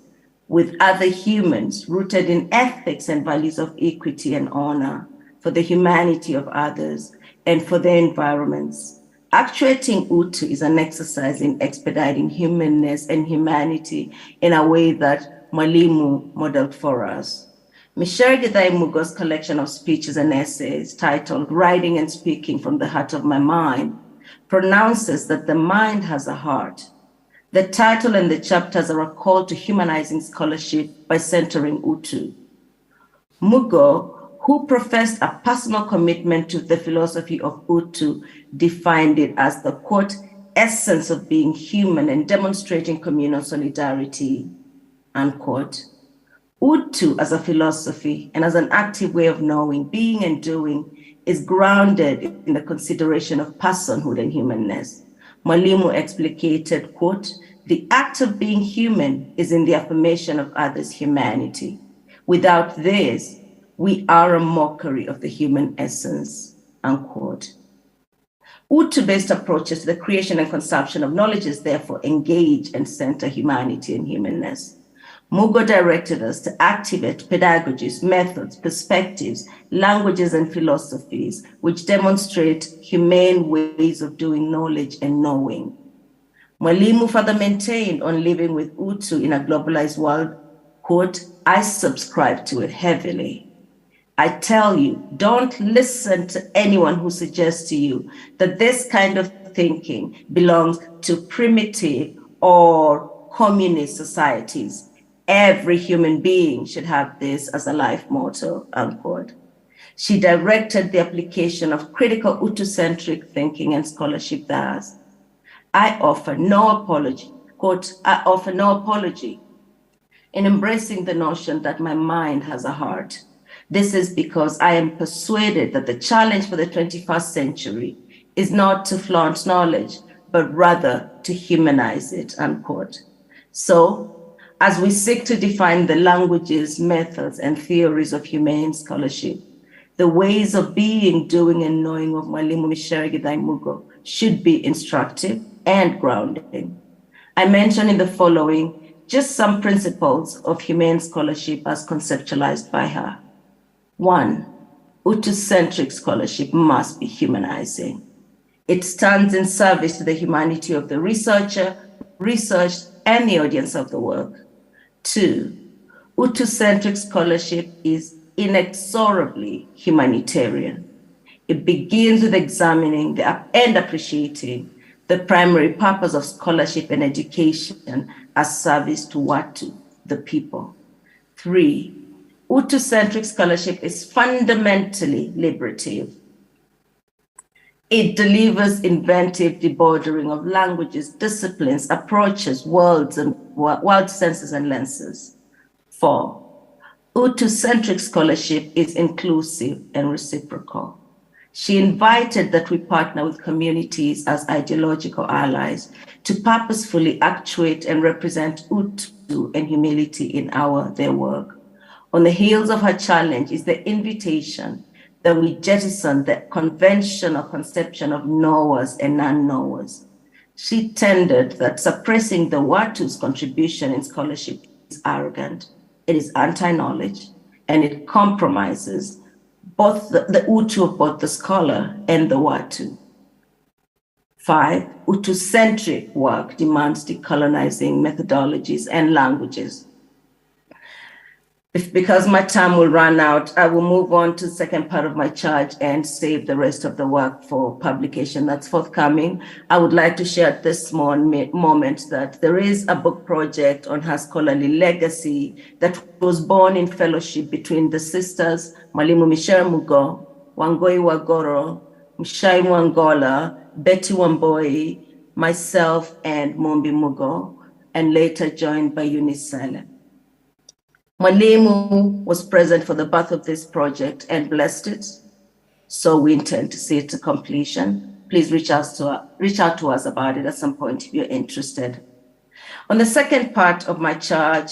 with other humans rooted in ethics and values of equity and honor for the humanity of others and for their environments. Actuating Utu is an exercise in expediting humanness and humanity in a way that Mwalimu modeled for us. Micere Githai Mugo's collection of speeches and essays titled Writing and Speaking from the Heart of My Mind pronounces that the mind has a heart. The title and the chapters are a call to humanizing scholarship by centering Utu. Mugo, who professed a personal commitment to the philosophy of Utu, defined it as the, quote, essence of being human and demonstrating communal solidarity, unquote. Utu as a philosophy and as an active way of knowing, being and doing is grounded in the consideration of personhood and humanness. Mwalimu explicated, quote, the act of being human is in the affirmation of others' humanity. Without this, we are a mockery of the human essence, unquote. Utu-based approaches to the creation and consumption of knowledges therefore engage and center humanity and humanness. Mugo directed us to activate pedagogies, methods, perspectives, languages, and philosophies which demonstrate humane ways of doing knowledge and knowing. Mwalimu further maintained on living with Utu in a globalized world, quote, I subscribe to it heavily. I tell you, don't listen to anyone who suggests to you that this kind of thinking belongs to primitive or communist societies. Every human being should have this as a life motto, unquote. She directed the application of critical Utu-centric thinking and scholarship thus. I offer no apology, quote, I offer no apology in embracing the notion that my mind has a heart. This is because I am persuaded that the challenge for the 21st century is not to flaunt knowledge, but rather to humanize it, unquote. So, as we seek to define the languages, methods, and theories of humane scholarship, the ways of being, doing, and knowing of Mwalimu Micere Githai Mugo should be instructive and grounding. I mention in the following just some principles of humane scholarship as conceptualized by her. 1, Utu-centric scholarship must be humanizing. It stands in service to the humanity of the researcher, researched, and the audience of the work. 2, Utu-centric scholarship is inexorably humanitarian. It begins with examining and appreciating the primary purpose of scholarship and education as service to Watu, the people. 3, Hutu-centric scholarship is fundamentally liberative. It delivers inventive debordering of languages, disciplines, approaches, world senses and lenses. 4, Hutu-centric scholarship is inclusive and reciprocal. She invited that we partner with communities as ideological allies to purposefully actuate and represent Hutu and humility in their work. On the heels of her challenge is the invitation that we jettison the conventional conception of knowers and non-knowers. She tendered that suppressing the Watu's contribution in scholarship is arrogant, it is anti-knowledge, and it compromises both the Hutu of both the scholar and the Watu. 5, Hutu-centric work demands decolonizing methodologies and languages. Because my time will run out, I will move on to the second part of my charge and save the rest of the work for publication that's forthcoming. I would like to share at this moment that there is a book project on her scholarly legacy that was born in fellowship between the sisters Mwalimu Micere Mugo, Wangoi Wagoro, Mshai Wangola, Betty Wamboi, myself, and Mombi Mugo, and later joined by Unisele. Mwalimu was present for the birth of this project and blessed it, so we intend to see it to completion. Please reach out to us about it at some point if you're interested. On the second part of my charge,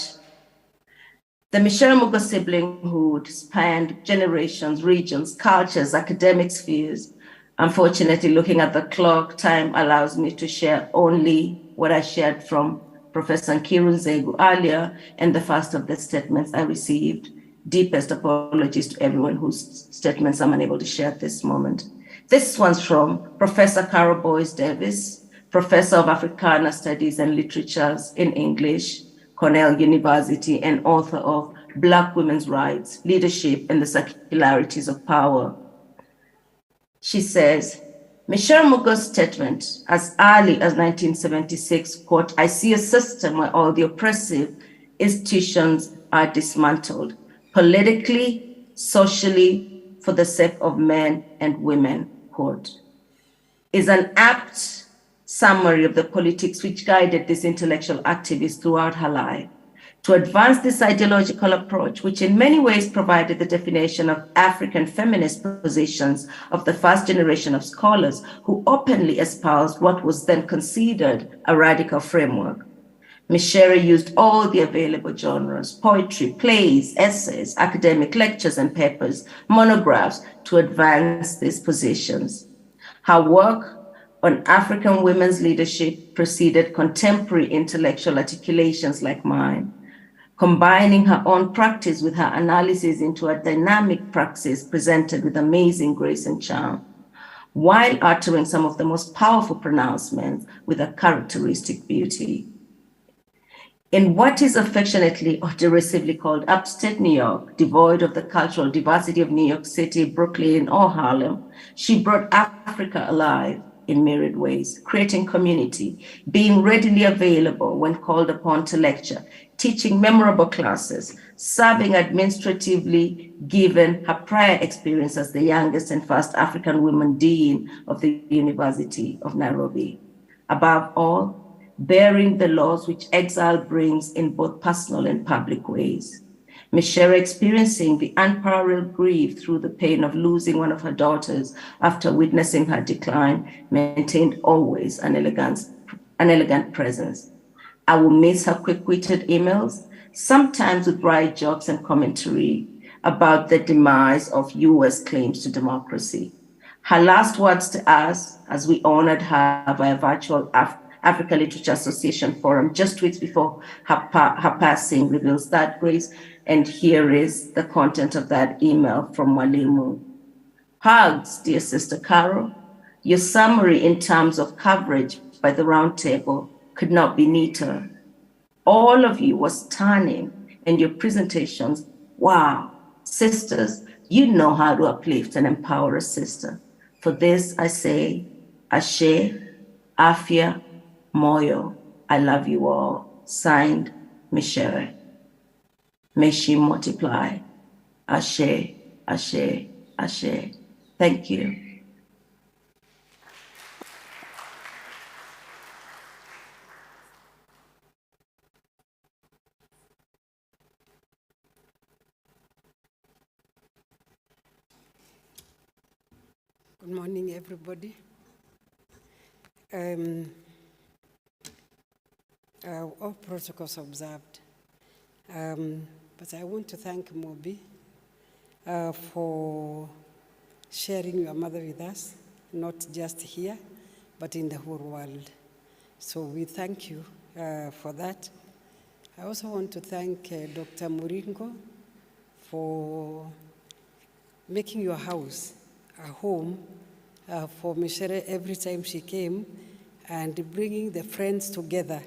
the Micere Mugo siblinghood spanned generations, regions, cultures, academic spheres. Unfortunately, looking at the clock, time allows me to share only what I shared from Professor Nkiru Nzegu earlier, and the first of the statements I received. Deepest apologies to everyone whose statements I'm unable to share at this moment. This one's from Professor Carol Boyce Davis, Professor of Africana Studies and Literatures in English, Cornell University, and author of Black Women's Rights, Leadership, and the Secularities of Power. She says, Micere Mugo's statement as early as 1976, quote, "I see a system where all the oppressive institutions are dismantled, politically, socially, for the sake of men and women," quote, is an apt summary of the politics which guided this intellectual activist throughout her life. To advance this ideological approach, which in many ways provided the definition of African feminist positions of the first generation of scholars who openly espoused what was then considered a radical framework. Micere used all the available genres, poetry, plays, essays, academic lectures and papers, monographs to advance these positions. Her work on African women's leadership preceded contemporary intellectual articulations like mine, combining her own practice with her analysis into a dynamic praxis presented with amazing grace and charm, while uttering some of the most powerful pronouncements with a characteristic beauty. In what is affectionately or derisively called upstate New York, devoid of the cultural diversity of New York City, Brooklyn, or Harlem, she brought Africa alive in myriad ways, creating community, being readily available when called upon to lecture, teaching memorable classes, serving administratively, given her prior experience as the youngest and first African woman dean of the University of Nairobi. Above all, bearing the laws which exile brings in both personal and public ways. Micere, experiencing the unparalleled grief through the pain of losing one of her daughters after witnessing her decline, maintained always an elegant presence. I will miss her quick-witted emails, sometimes with dry jokes and commentary about the demise of US claims to democracy. Her last words to us, as we honored her via virtual Africa Literature Association Forum just weeks before her passing, reveals that grace. And here is the content of that email from Mwalimu. Hugs, dear Sister Carol. Your summary in terms of coverage by the roundtable could not be neater. All of you was stunning, and your presentations, wow, Sisters, you know how to uplift and empower a sister. For this, I say, Ashe, Afia, Moyo, I love you all. Signed, Micere. May she multiply. Ashe, Ashe, Ashe. Thank you. Good morning, everybody. All protocols observed. But I want to thank Mobi for sharing your mother with us, not just here, but in the whole world. So we thank you for that. I also want to thank Dr. Muringo for making your house a home for Micere every time she came, and bringing the friends together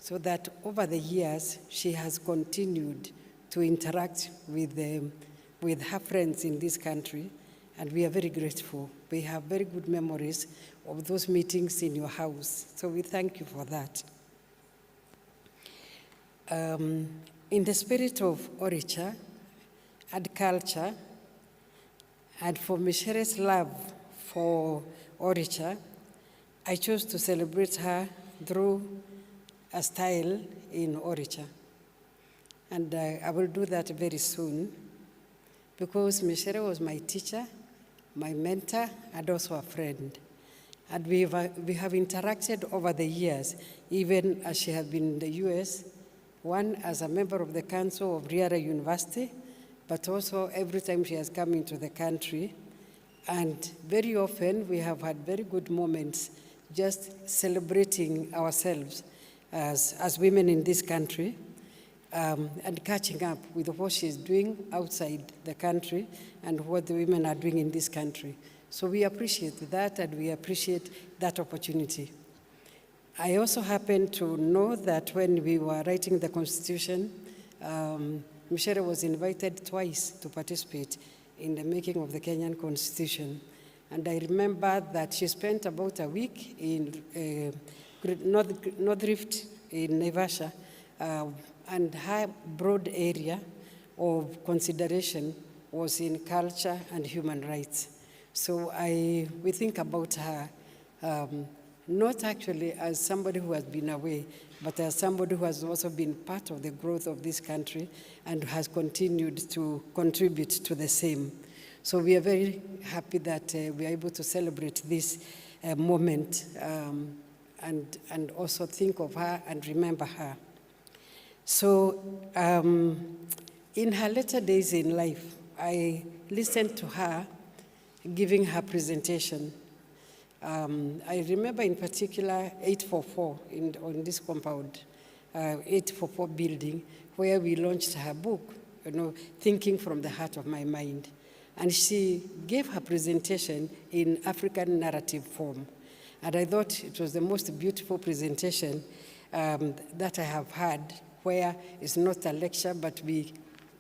so that over the years she has continued to interact with her friends in this country, and we are very grateful. We have very good memories of those meetings in your house, so we thank you for that. In the spirit of Oricha and culture, and for Micere's love for Oricha, I chose to celebrate her through a style in Oricha. And I will do that very soon, because Micere was my teacher, my mentor, and also a friend. And we have interacted over the years, even as she has been in the US, one as a member of the Council of Riara University, but also every time she has come into the country. And very often we have had very good moments just celebrating ourselves as women in this country, and catching up with what she's doing outside the country and what the women are doing in this country. So we appreciate that, and we appreciate that opportunity. I also happen to know that when we were writing the Constitution, Micere was invited twice to participate in the making of the Kenyan Constitution. And I remember that she spent about a week in North Rift in Naivasha, and her broad area of consideration was in culture and human rights. So we think about her, not actually as somebody who has been away, but as somebody who has also been part of the growth of this country and has continued to contribute to the same. So we are very happy that we are able to celebrate this moment and also think of her and remember her. So in her later days in life, I listened to her giving her presentation. I remember in particular 844 on this compound, 844 building, where we launched her book, Thinking from the Heart of My Mind. And she gave her presentation in African narrative form. And I thought it was the most beautiful presentation that I have had, where it's not a lecture, but she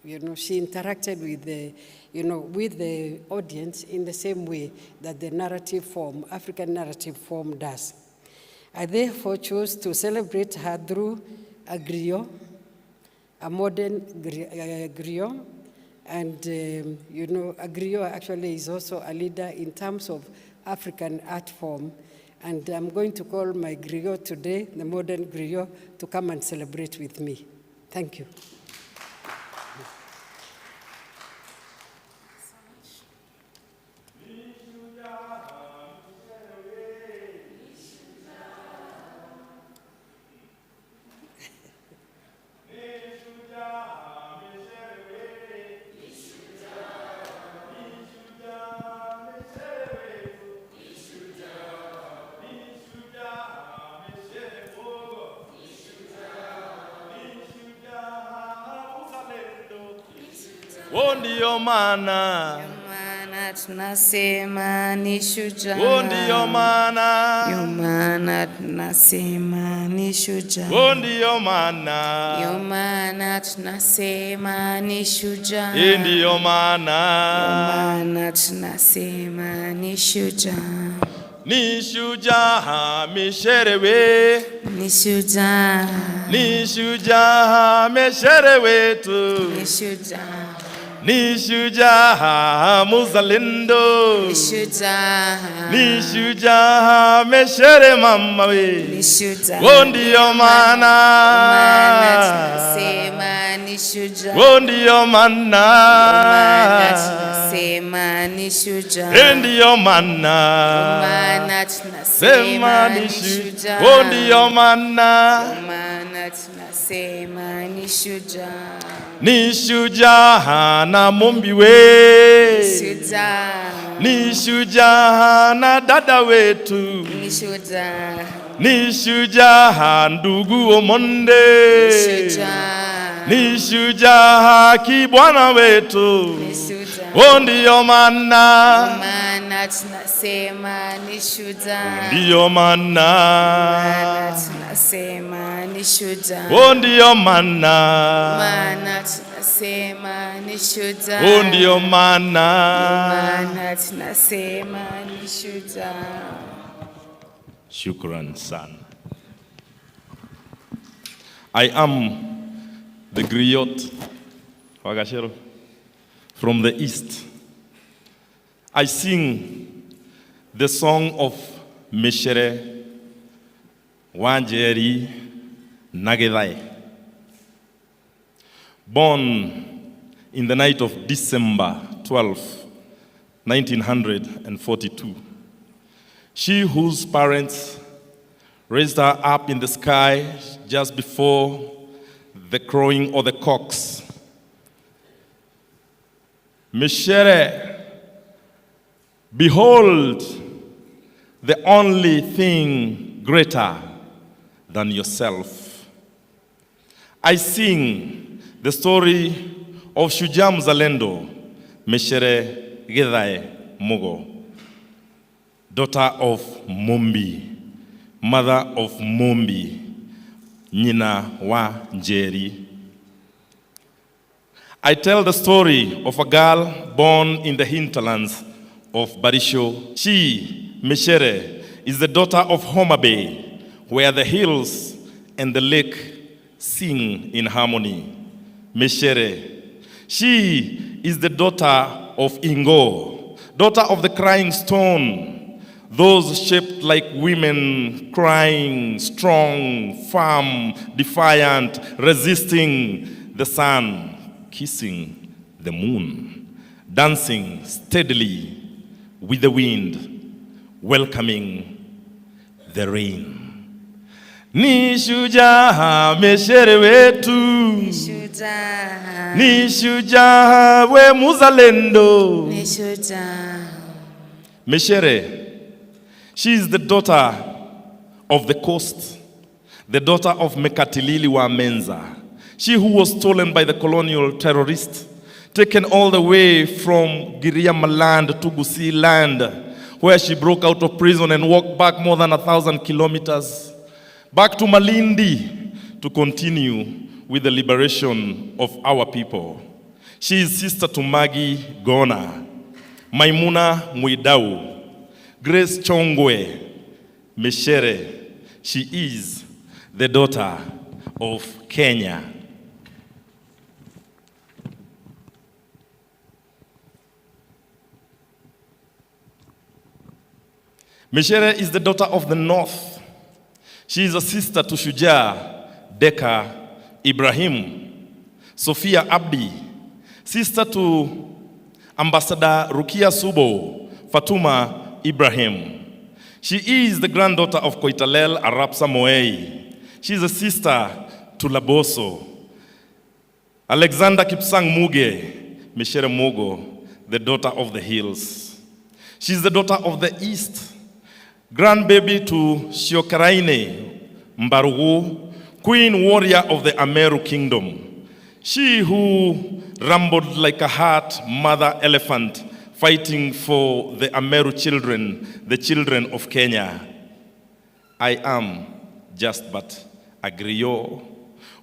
interacted with the audience in the same way that the narrative form, African narrative form does. I therefore chose to celebrate her through a griot, a modern griot. And, a griot actually is also a leader in terms of African art form. And I'm going to call my griot today, the modern griot, to come and celebrate with me. Thank you. Ndio maana tunasema ni shujaa. Ndio maana. Ndio maana tunasema ni shujaa. Ndio maana. Ndio maana tunasema ni shujaa. Ndio maana. Tunasema ni shujaa. Ni shujaa Micere we. Ni shujaa. Ni shujaa Micere wetu. Ni shujaa. Ni shujaa muzalendo. Ni shujaa. Ni shujaa Micere mama we. Ni shujaa. Ndio maana. Tunasema ni shujaa. Ndio maana. Tunasema ni shujaa. Ndio maana. Tunasema ni shujaa. Ndio maana. Tunasema ni shujaa. Ni shujaa na mombi we. Ni shujaa. Ni shujaa na dada wetu. Ni shujaa. Ni shujaa ndugu Omonde. Ni shujaa. Ni shujaa kibwana wetu. Ni shujaa. Ndio maana. Tunasema ni shujaa. Ndio maana. Tunasema ni shujaa. Ndio maana. Tunasema ni shujaa. Ndio maana. Tunasema ni shujaa. Shukran sana. I am the griot Wagashero from the east. I sing the song of Micere Wanjeri Nagedai. Born in the night of December 12, 1942. She whose parents raised her up in the sky just before the crowing of the cocks. Micere, behold the only thing greater than yourself. I sing the story of Shujaa Mzalendo, Micere Githae Mugo, daughter of Mumbi, mother of Mumbi, Nyina wa Njeri. I tell the story of a girl born in the hinterlands of Barisho. She, Micere, is the daughter of Homa Bay, where the hills and the lake sing in harmony. Micere. She is the daughter of Ingo, daughter of the crying stone, those shaped like women, crying, strong, firm, defiant, resisting the sun, kissing the moon, dancing steadily with the wind, welcoming the rain. Ni shujaa Micere wetu. Ni shujaa. Ni shujaa we muzalendo. Ni shujaa. Micere, she is the daughter of the coast, the daughter of Mekatilili wa Menza. She who was stolen by the colonial terrorists, taken all the way from Giriama land to Gusii land, where she broke out of prison and walked back more than 1,000 kilometers, back to Malindi to continue with the liberation of our people. She is sister to Maggie Gona, Maimuna Muidau, Grace Chongwe, Micere. She is the daughter of Kenya. Micere is the daughter of the North. She is a sister to Shujaa, Deka, Ibrahim, Sophia Abdi, sister to Ambassador Rukia Subo, Fatuma Ibrahim. She is the granddaughter of Koitalel Arap Samoei. She is a sister to Laboso. Alexander Kipsang Muge, Micere Mugo, the daughter of the hills. She is the daughter of the East, grandbaby to Shiokaraine Mbarugu, queen warrior of the Ameru kingdom. She who rumbled like a hart mother elephant, fighting for the Ameru children, the children of Kenya. I am just but a griot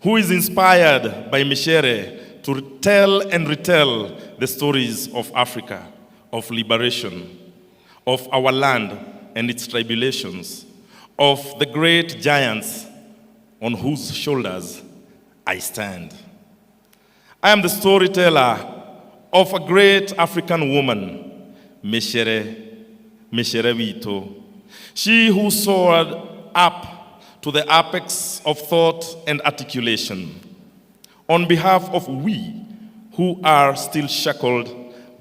who is inspired by Micere to tell and retell the stories of Africa, of liberation, of our land and its tribulations, of the great giants on whose shoulders I stand. I am the storyteller of a great African woman, Micere Wito, she who soared up to the apex of thought and articulation on behalf of we who are still shackled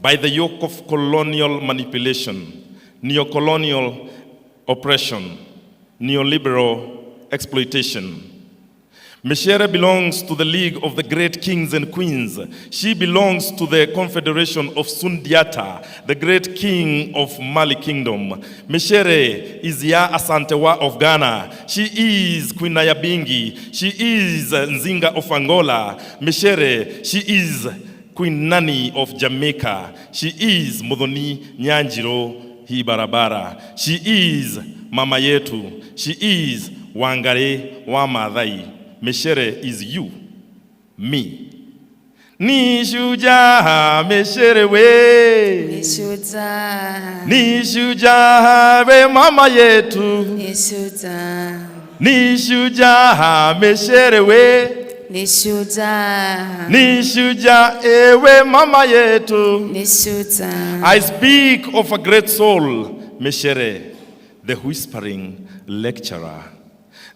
by the yoke of colonial manipulation, neo-colonial oppression, neoliberal exploitation. Micere belongs to the League of the Great Kings and Queens. She belongs to the Confederation of Sundiata, the great king of Mali Kingdom. Micere is Ya Asantewa of Ghana. She is Queen Nyabingi. She is Nzinga of Angola. Micere, she is Queen Nani of Jamaica. She is Modoni Nyanjiro Hibarabara. She is Mama Yetu. She is Wangare Wamadhai. Micere is you, me. Nishuja Micere we. Nishuja. Nishuja we Mama Yetu. Nishuja. Nishuja Micere we. Nishuja. Nishuja ewe Mama Yetu. Nishuja. I speak of a great soul, Micere, the whispering lecturer,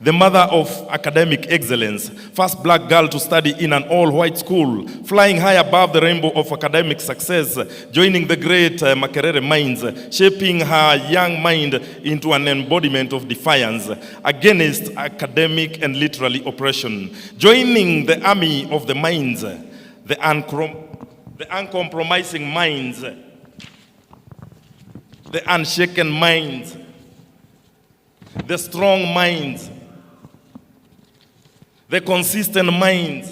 the mother of academic excellence, first black girl to study in an all-white school, flying high above the rainbow of academic success, joining the great Makerere minds, shaping her young mind into an embodiment of defiance against academic and literary oppression, joining the army of the minds, the uncompromising minds, the unshaken minds, the strong minds, the consistent minds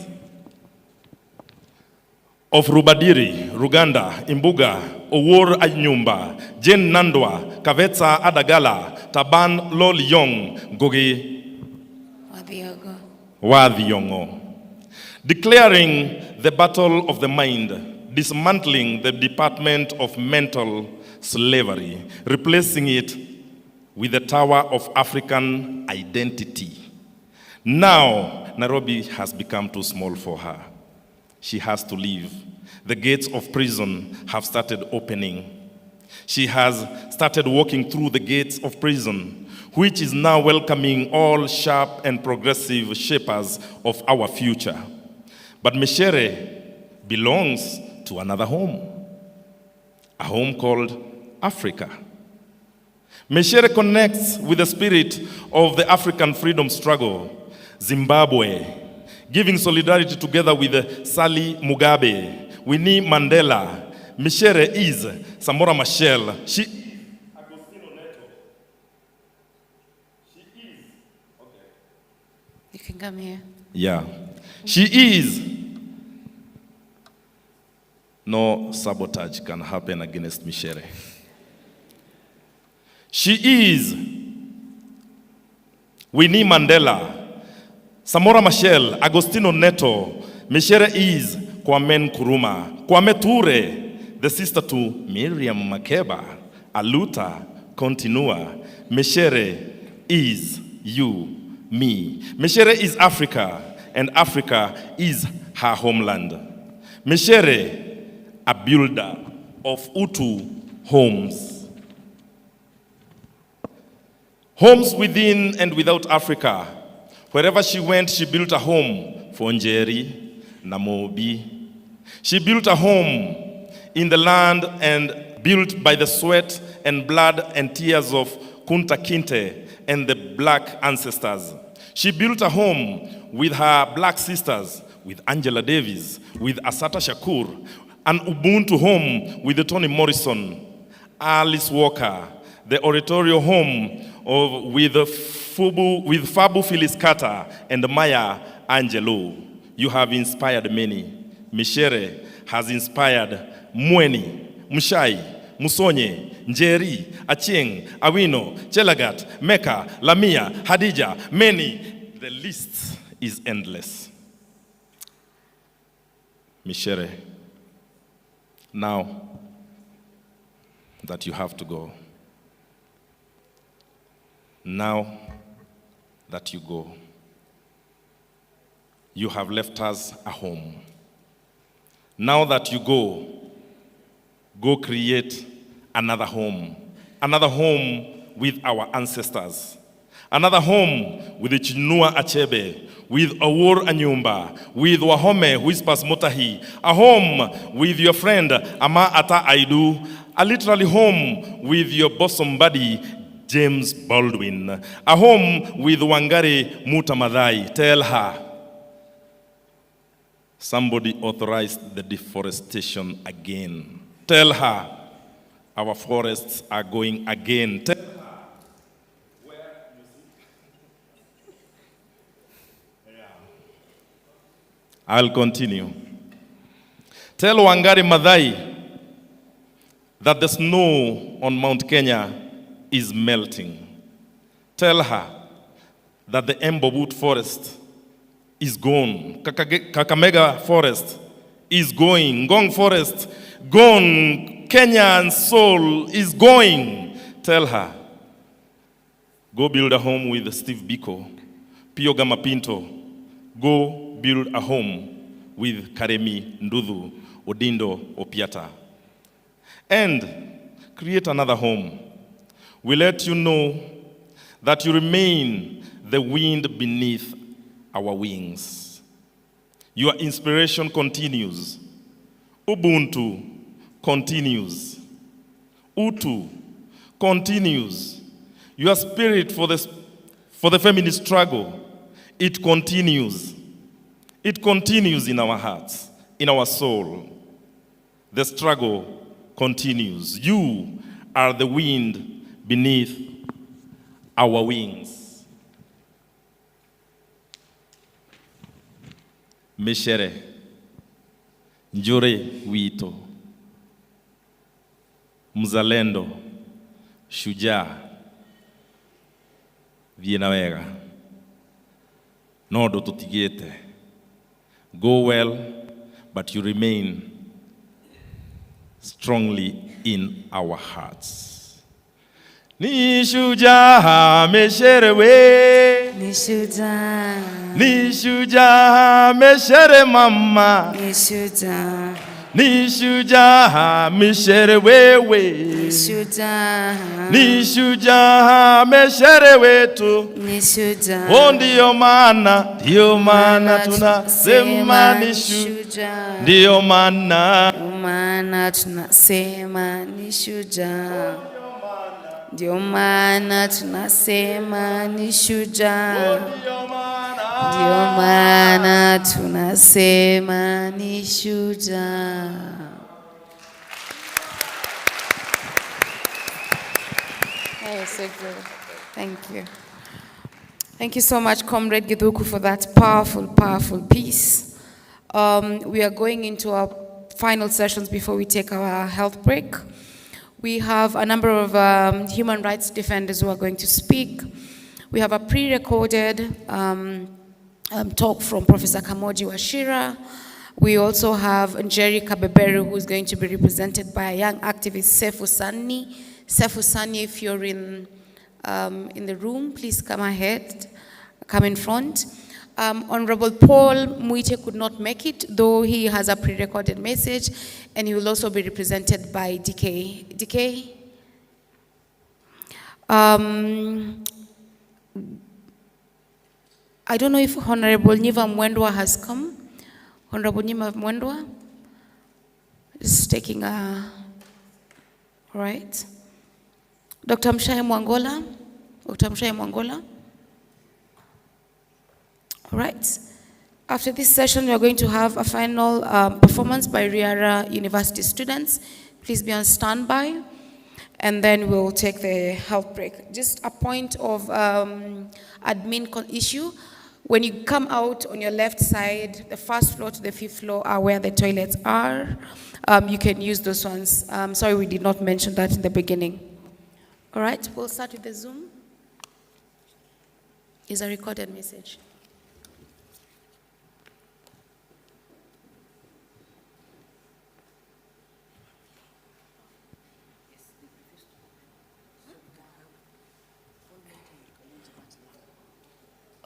of Rubadiri, Ruganda, Imbuga, Owor Anyumba, Jane Nandwa, Kavetsa Adagala, Taban Lol Yong, Gogi Wadhiongo. Declaring the battle of the mind, dismantling the Department of Mental Slavery, replacing it with the Tower of African Identity. Now, Nairobi has become too small for her. She has to leave. The gates of prison have started opening. She has started walking through the gates of prison, which is now welcoming all sharp and progressive shapers of our future. But Micere belongs to another home, a home called Africa. Micere connects with the spirit of the African freedom struggle, Zimbabwe, giving solidarity together with Sally Mugabe, Winnie Mandela. Micere is Samora Machel. She You can come here. Yeah. She is. No sabotage can happen against Micere. She is Winnie Mandela, Samora Machel, Agostino Neto. Micere is Kwame Nkrumah, Kwame Ture, the sister to Miriam Makeba, Aluta, Continua. Micere is you, me. Micere is Africa, and Africa is her homeland. Micere, a builder of Utu homes. Homes within and without Africa. Wherever she went, she built a home for Njeri, Namobi. She built a home in the land and built by the sweat and blood and tears of Kunta Kinte and the black ancestors. She built a home with her black sisters, with Angela Davis, with Asata Shakur, an Ubuntu home with Toni Morrison, Alice Walker, the oratorio home with Fabu Phyllis Carter and Maya Angelou. You have inspired many. Micere has inspired Mweni, Mushai, Musonye, Njeri, Achieng, Awino, Chelagat, Mecca, Lamia, Hadija, many. The list is endless. Micere, now that you have to go, now that you go, you have left us a home. Now that you go create another home with our ancestors, another home with the Chinua Achebe, with Awur Anyumba, with Wahome, who is Pasmotahi, a home with your friend Ama Ata Aidu, a literally home with your bosom buddy James Baldwin, a home with Wangari Mutamadai. Tell her, somebody authorized the deforestation again. Tell her, our forests are going again. Tell her, I'll continue. Tell Wangari Maathai that the snow on Mount Kenya is melting. Tell her that the Embobut forest is gone. Kakamega forest is going. Ngong forest gone. Kenyan soul is going. Tell her, go build a home with Steve Biko, Pio Gamapinto. Go build a home with Karemi Ndudu, Odindo Opiata. And create another home. We let you know that you remain the wind beneath our wings. Your inspiration continues. Ubuntu continues. Utu continues. Your spirit for the feminist struggle, it continues. It continues in our hearts, in our soul. The struggle continues. You are the wind beneath our wings. Micere, njure wito, mzalendo, shujaa, vienawega, nodo tutigete. Go well, but you remain strongly in our hearts. Nishuja Micere we. Nishuja. Nishuja Micere mama. Nishuja. Nishuja Micere we. Nishuja. Nishuja Micere wetu. Nishuja. Oh, ndiyo maana tunasema nishuja. Ndiyo maana tunasema nishuja. Ndiyo maana tunasema nishuja. Ndiyo maana tunasema nishuja. That was so good. Thank you. Thank you so much, Comrade Githuku, for that powerful, powerful piece. We are going into our final sessions before we take our health break. We have a number of human rights defenders who are going to speak. We have a pre-recorded talk from Professor Kamoji Wachira. We also have Njeri Kabeberu, who is going to be represented by a young activist, Sefu Sani. Sefu Sani, if you're in the room, please come ahead, come in front. Honorable Paul Muite could not make it, though he has a pre-recorded message, and he will also be represented by DK. DK? I don't know if Honorable Niva Mwendwa has come. Honorable Niva Mwendwa is taking a, all right. Dr. Mshai Mwangola. Dr. Mshai Mwangola. All right. After this session, we are going to have a final performance by Riara University students. Please be on standby. And then we'll take the health break. Just a point of admin issue. When you come out on your left side, the first floor to the 5th floor are where the toilets are. You can use those ones. Sorry, we did not mention that in the beginning. All right, we'll start with the Zoom. It's a recorded message.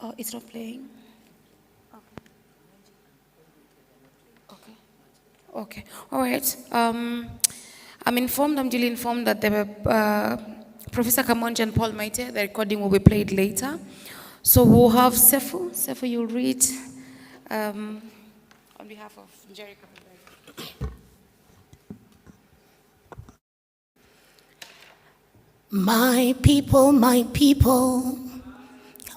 Oh, it's not playing? Okay. All right. I'm duly informed that Professor Kamonji and Prof.Micere, the recording will be played later. So we'll have Sefu. Sefu, you'll read on behalf of Jerry. My people,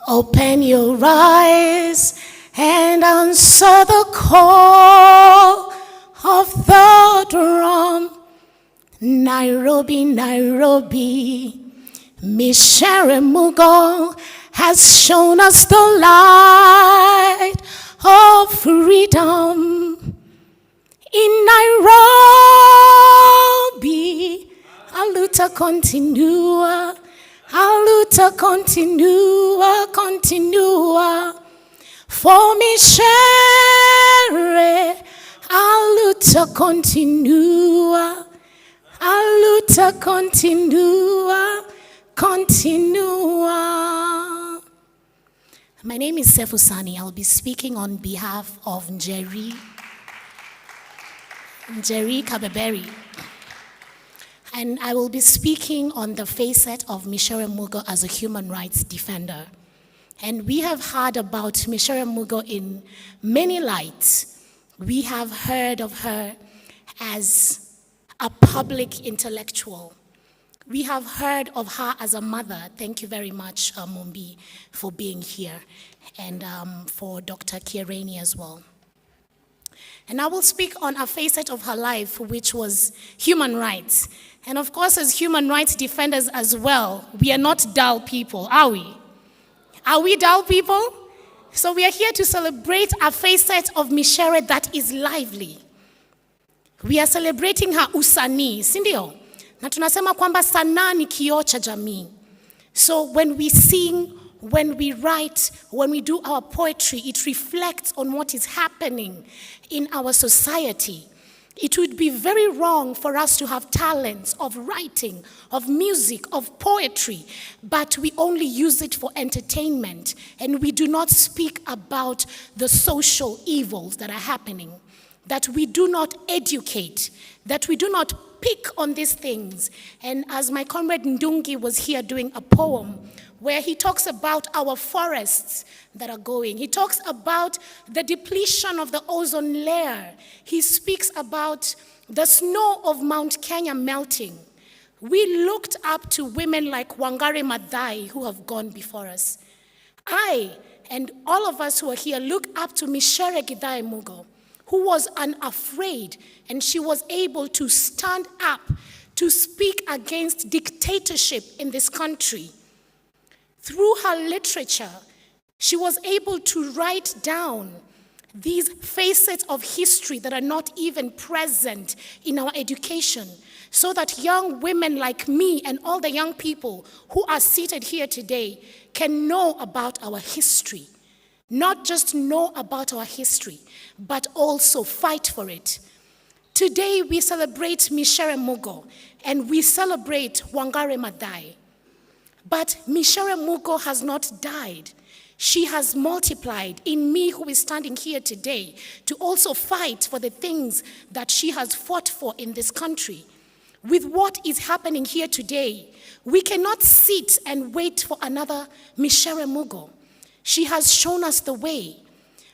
open your eyes and answer the call of the drum. Nairobi, Nairobi, Micere Mugo has shown us the light of freedom. In Nairobi, our luta continua, continua. For Micere, our luta continua, continua. My name is Sefu Sani. I'll be speaking on behalf of Njeri Kabeberi. And I will be speaking on the facet of Micere Mugo as a human rights defender. And we have heard about Micere Mugo in many lights. We have heard of her as a public intellectual. We have heard of her as a mother. Thank you very much, Mumbi, for being here, and for Dr. Kierani as well. And I will speak on a facet of her life, which was human rights. And of course, as human rights defenders as well, we are not dull people, are we? Are we dull people? So we are here to celebrate a facet of Micere that is lively. We are celebrating her usanii, si ndio? Na tunasema kwamba sanaa ni kioo cha jamii. So when we sing, when we write, when we do our poetry, it reflects on what is happening in our society. It would be very wrong for us to have talents of writing, of music, of poetry, but we only use it for entertainment, and we do not speak about the social evils that are happening, that we do not educate, that we do not pick on these things. And as my comrade Ndungi was here doing a poem where he talks about our forests that are going. He talks about the depletion of the ozone layer. He speaks about the snow of Mount Kenya melting. We looked up to women like Wangari Maathai who have gone before us. I and all of us who are here look up to Micere Githai Mugo, who was unafraid, and she was able to stand up to speak against dictatorship in this country. Through her literature, she was able to write down these facets of history that are not even present in our education, so that young women like me and all the young people who are seated here today can know about our history. Not just know about our history, but also fight for it. Today we celebrate Micere Mugo and we celebrate Wangari Maathai. But Micere Mugo has not died. She has multiplied in me, who is standing here today, to also fight for the things that she has fought for in this country. With what is happening here today, we cannot sit and wait for another Micere Mugo. She has shown us the way.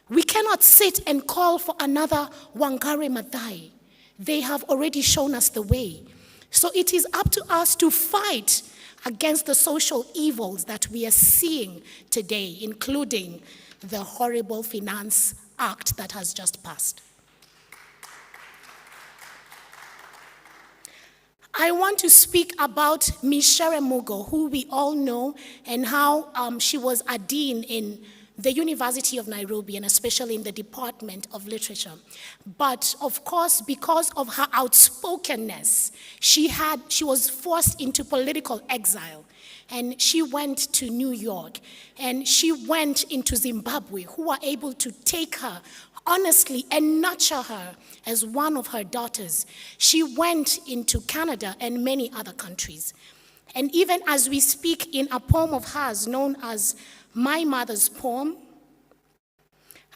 We cannot sit and call for another Wangari Maathai. They have already shown us the way. So it is up to us to fight against the social evils that we are seeing today, including the horrible Finance Act that has just passed. I want to speak about Micere Mugo, who we all know, and how she was a dean in the University of Nairobi, and especially in the Department of Literature. But of course, because of her outspokenness, she was forced into political exile. And she went to New York, and she went into Zimbabwe, who were able to take her honestly and nurture her as one of her daughters. She went into Canada and many other countries. And even as we speak, in a poem of hers known as My Mother's Poem,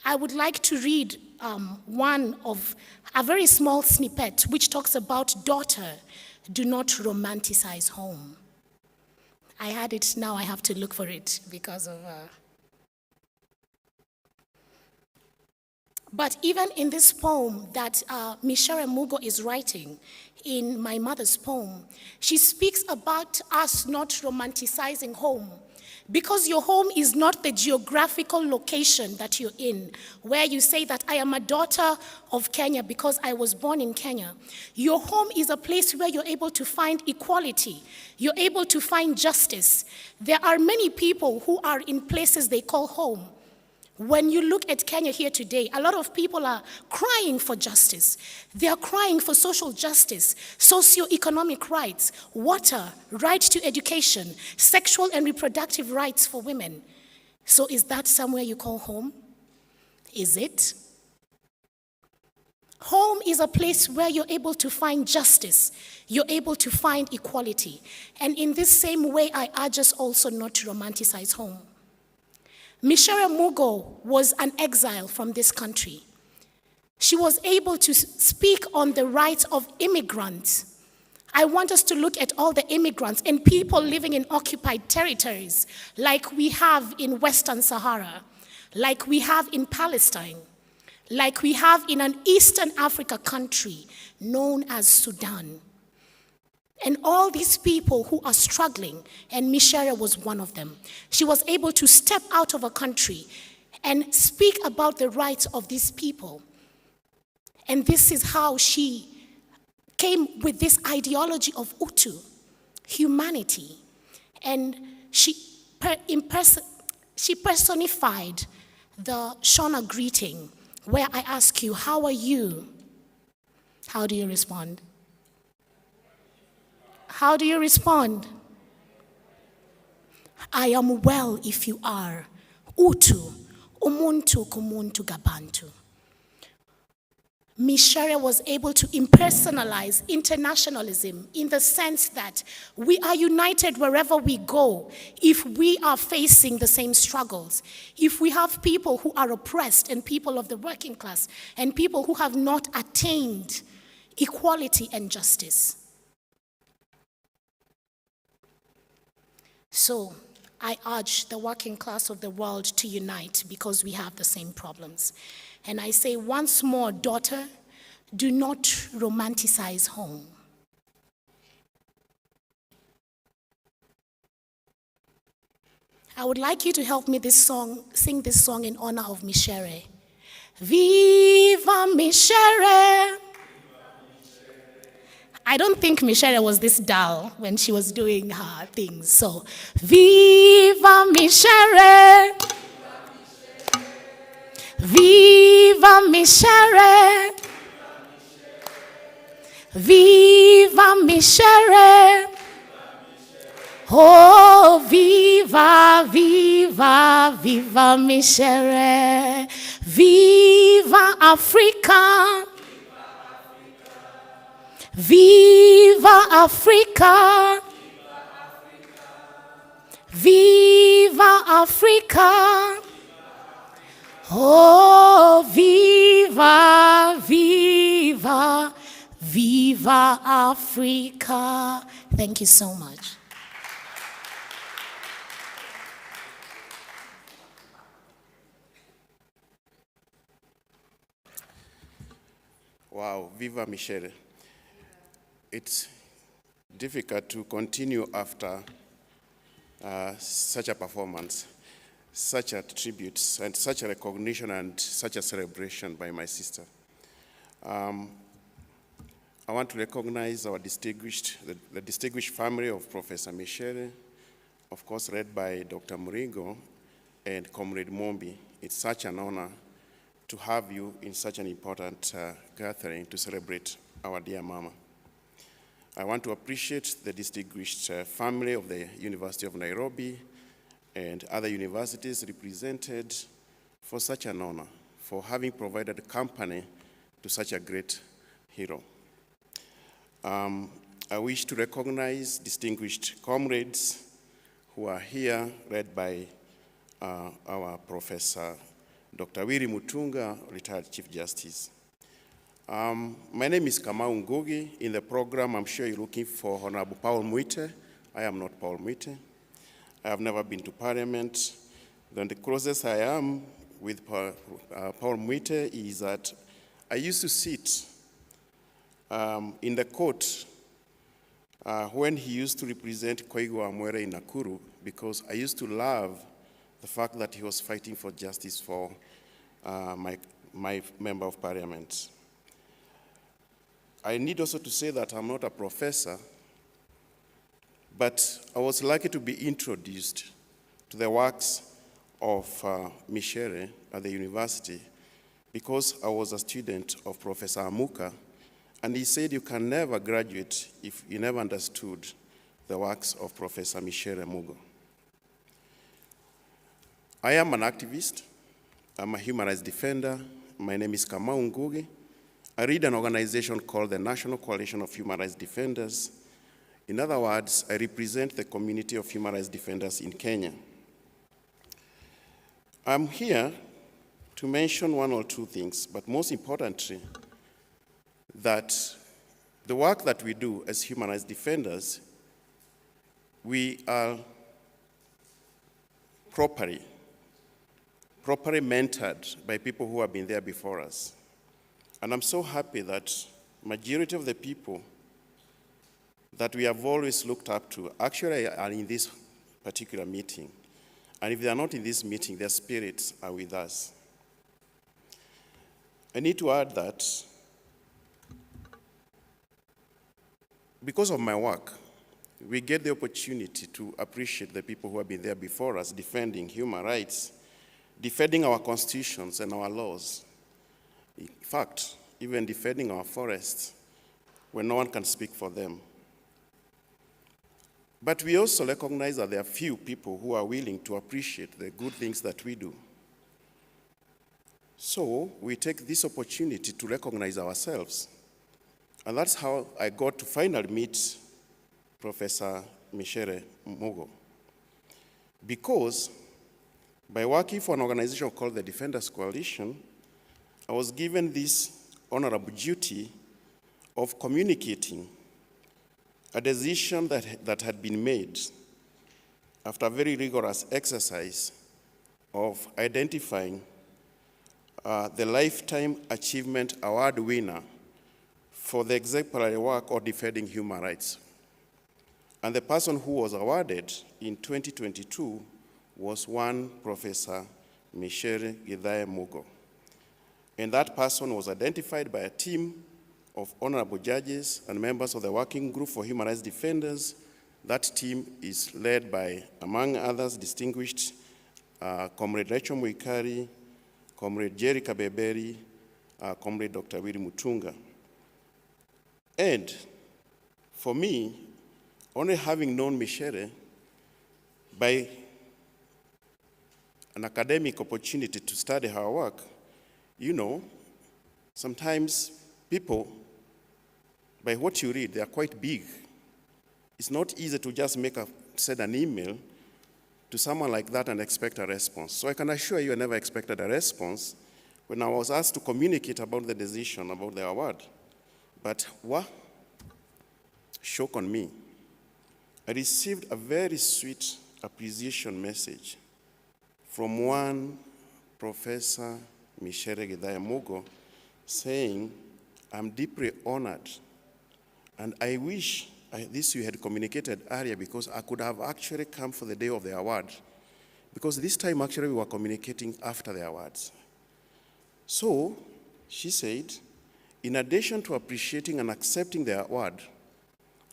I would like to read one of a very small snippet which talks about daughter, do not romanticize home. I had it, now I have to look for it because of... But even in this poem that Micere Mugo is writing, in My Mother's Poem, she speaks about us not romanticizing home, because your home is not the geographical location that you're in, where you say that I am a daughter of Kenya because I was born in Kenya. Your home is a place where you're able to find equality. You're able to find justice. There are many people who are in places they call home. When you look at Kenya here today, a lot of people are crying for justice. They are crying for social justice, socio-economic rights, water, right to education, sexual and reproductive rights for women. So is that somewhere you call home? Is it? Home is a place where you're able to find justice. You're able to find equality. And in this same way, I urge us also not to romanticize home. Micere Mugo was an exile from this country. She was able to speak on the rights of immigrants. I want us to look at all the immigrants and people living in occupied territories, like we have in Western Sahara, like we have in Palestine, like we have in an Eastern Africa country known as Sudan. And all these people who are struggling, and Micere was one of them. She was able to step out of a country and speak about the rights of these people. And this is how she came with this ideology of Utu, humanity. And she personified the Shona greeting, where I ask you, how are you? How do you respond? How do you respond? I am well if you are. Utu, umuntu kumuntu gabantu. Micere was able to impersonalize internationalism in the sense that we are united wherever we go if we are facing the same struggles. If we have people who are oppressed and people of the working class and people who have not attained equality and justice. So I urge the working class of the world to unite because we have the same problems. And I say once more, daughter, do not romanticize home. I would like you to help me sing this song in honor of Micere. Viva Micere! I don't think Micere was this dull when she was doing her things. So, Viva Micere! Viva Micere! Viva Micere! Oh, viva, viva, viva Micere! Viva Africa! Viva Africa! Viva Africa! Oh, viva, viva, viva Africa. Thank you so much. Wow, viva Micere. It's difficult to continue after such a performance, such a tribute, and such a recognition and such a celebration by my sister. I want to recognize our the distinguished family of Professor Micere, of course led by Dr. Mugo, and Comrade Mombi. It's such an honor to have you in such an important gathering to celebrate our dear mama. I want to appreciate the distinguished family of the University of Nairobi and other universities represented for such an honor, for having provided company to such a great hero. I wish to recognize distinguished comrades who are here, led by our Professor Dr. Willy Mutunga, retired Chief Justice. My name is Kamau Ngugi. In the program, I'm sure you're looking for Honorable Paul Muite. I am not Paul Muite. I have never been to Parliament. Then the closest I am with Paul Muite is that I used to sit in the court when he used to represent Koigo Amwere in Nakuru, because I used to love the fact that he was fighting for justice for my member of parliament. I need also to say that I'm not a professor, but I was lucky to be introduced to the works of Micere at the university because I was a student of Professor Amuka, and he said you can never graduate if you never understood the works of Professor Micere Mugo. I am an activist. I'm a human rights defender. My name is Kamau Ngugi. I lead an organization called the National Coalition of Human Rights Defenders. In other words, I represent the community of human rights defenders in Kenya. I'm here to mention one or two things, but most importantly, that the work that we do as human rights defenders, we are properly mentored by people who have been there before us. And I'm so happy that majority of the people that we have always looked up to actually are in this particular meeting. And if they are not in this meeting, their spirits are with us. I need to add that because of my work, we get the opportunity to appreciate the people who have been there before us, defending human rights, defending our constitutions and our laws. In fact, even defending our forests when no one can speak for them. But we also recognize that there are few people who are willing to appreciate the good things that we do. So we take this opportunity to recognize ourselves. And that's how I got to finally meet Professor Micere Mugo. Because by working for an organization called the Defenders Coalition, I was given this honorable duty of communicating a decision that had been made after a very rigorous exercise of identifying the Lifetime Achievement Award winner for the exemplary work of defending human rights. And the person who was awarded in 2022 was one Professor Micere Mugo. And that person was identified by a team of honorable judges and members of the Working Group for Human Rights Defenders. That team is led by, among others, distinguished Comrade Rachel Muikari, Comrade Jerry Kabeberi, Comrade Dr. Willy Mutunga. And for me, only having known Micere by an academic opportunity to study her work, you know, sometimes people, by what you read, they are quite big. It's not easy to just send an email to someone like that and expect a response. So I can assure you I never expected a response when I was asked to communicate about the decision about the award. But what shock on me, I received a very sweet appreciation message from one Professor Micere Mugo saying, I'm deeply honored, and I wish this you had communicated earlier because I could have actually come for the day of the award, because this time actually we were communicating after the awards. So she said, in addition to appreciating and accepting the award,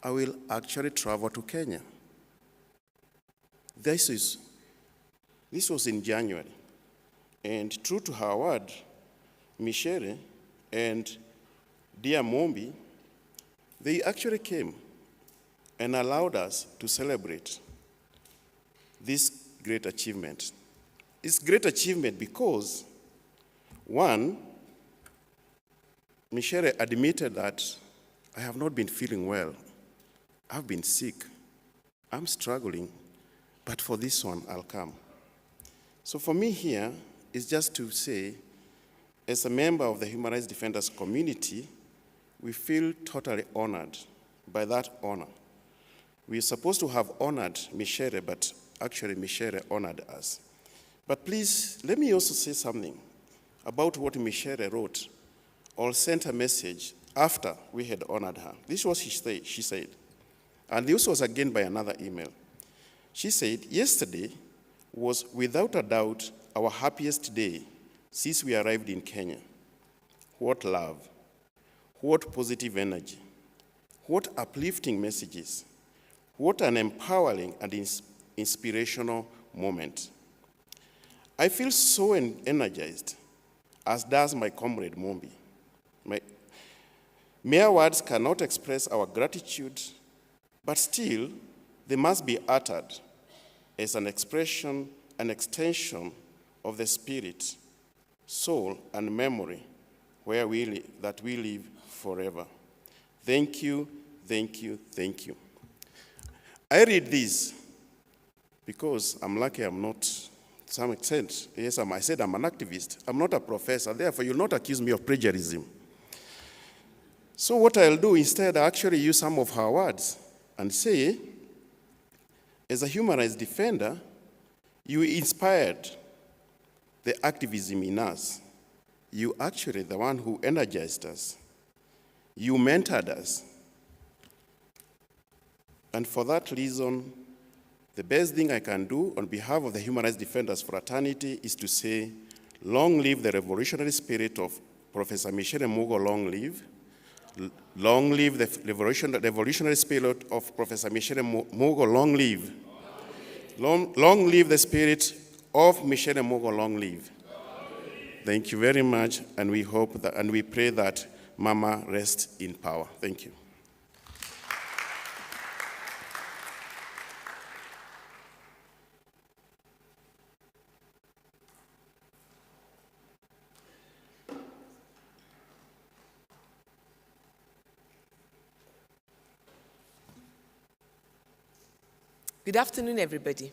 I will actually travel to Kenya. This is This was in January. And true to her word, Micere and dear Mombi, they actually came and allowed us to celebrate this great achievement. It's great achievement because, one, Micere admitted that I have not been feeling well. I've been sick. I'm struggling, but for this one, I'll come. So for me here, is just to say, as a member of the Human Rights Defenders community, we feel totally honored by that honor. We're supposed to have honored Micere, but actually Micere honored us. But please, let me also say something about what Micere wrote or sent a message after we had honored her. This was what she said. And this was again by another email. She said, yesterday was without a doubt our happiest day since we arrived in Kenya. What love, what positive energy, what uplifting messages, what an empowering and inspirational moment. I feel so energized, as does my comrade Mombi. Mere words cannot express our gratitude, but still, they must be uttered as an expression, an extension of the spirit, soul, and memory that we live forever. Thank you, thank you, thank you. I read this because I'm lucky I'm not, to some extent, yes, I said I'm an activist. I'm not a professor, therefore you'll not accuse me of plagiarism. So what I'll do instead, I actually use some of her words and say, as a human rights defender, you inspired the activism in us. You actually the one who energized us. You mentored us. And for that reason, the best thing I can do on behalf of the Human Rights Defenders Fraternity is to say, long live the revolutionary spirit of Professor Micere Mugo, long live. Long live the revolutionary spirit of Professor Micere Mugo, long live. Long live the spirit of Micere Mugo, long live. Thank you very much, and we hope that, and we pray that Mama rests in power. Thank you. Good afternoon, everybody.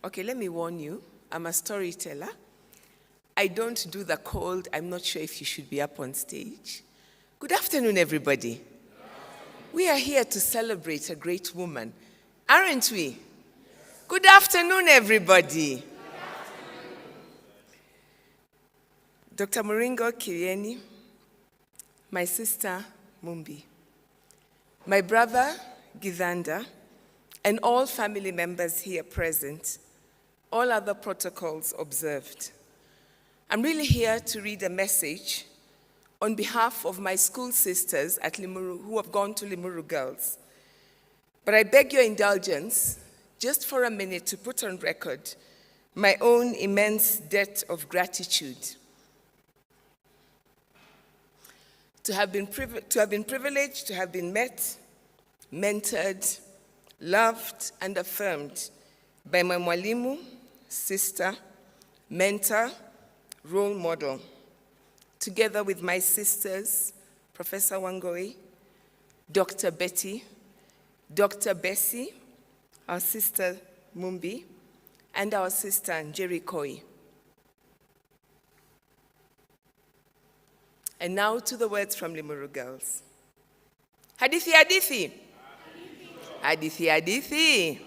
Okay, let me warn you, I'm a storyteller. I don't do the cold, I'm not sure if you should be up on stage. Good afternoon, everybody. We are here to celebrate a great woman, aren't we? Yes. Good afternoon, everybody. Good afternoon. Dr. Muringo Kirieni, my sister Mumbi, my brother Githanda, and all family members here present, all other protocols observed. I'm really here to read a message on behalf of my school sisters at Limuru who have gone to Limuru Girls. But I beg your indulgence just for a minute to put on record my own immense debt of gratitude. To have been privileged, to have been met, mentored, loved and affirmed by my mwalimu, sister, mentor, role model, together with my sisters, Professor Wangoi, Dr. Betty, Dr. Bessie, our sister Mumbi, and our sister Njeri Koi. And now to the words from Limuru Girls. Hadithi, hadithi. Hadithi, hadithi.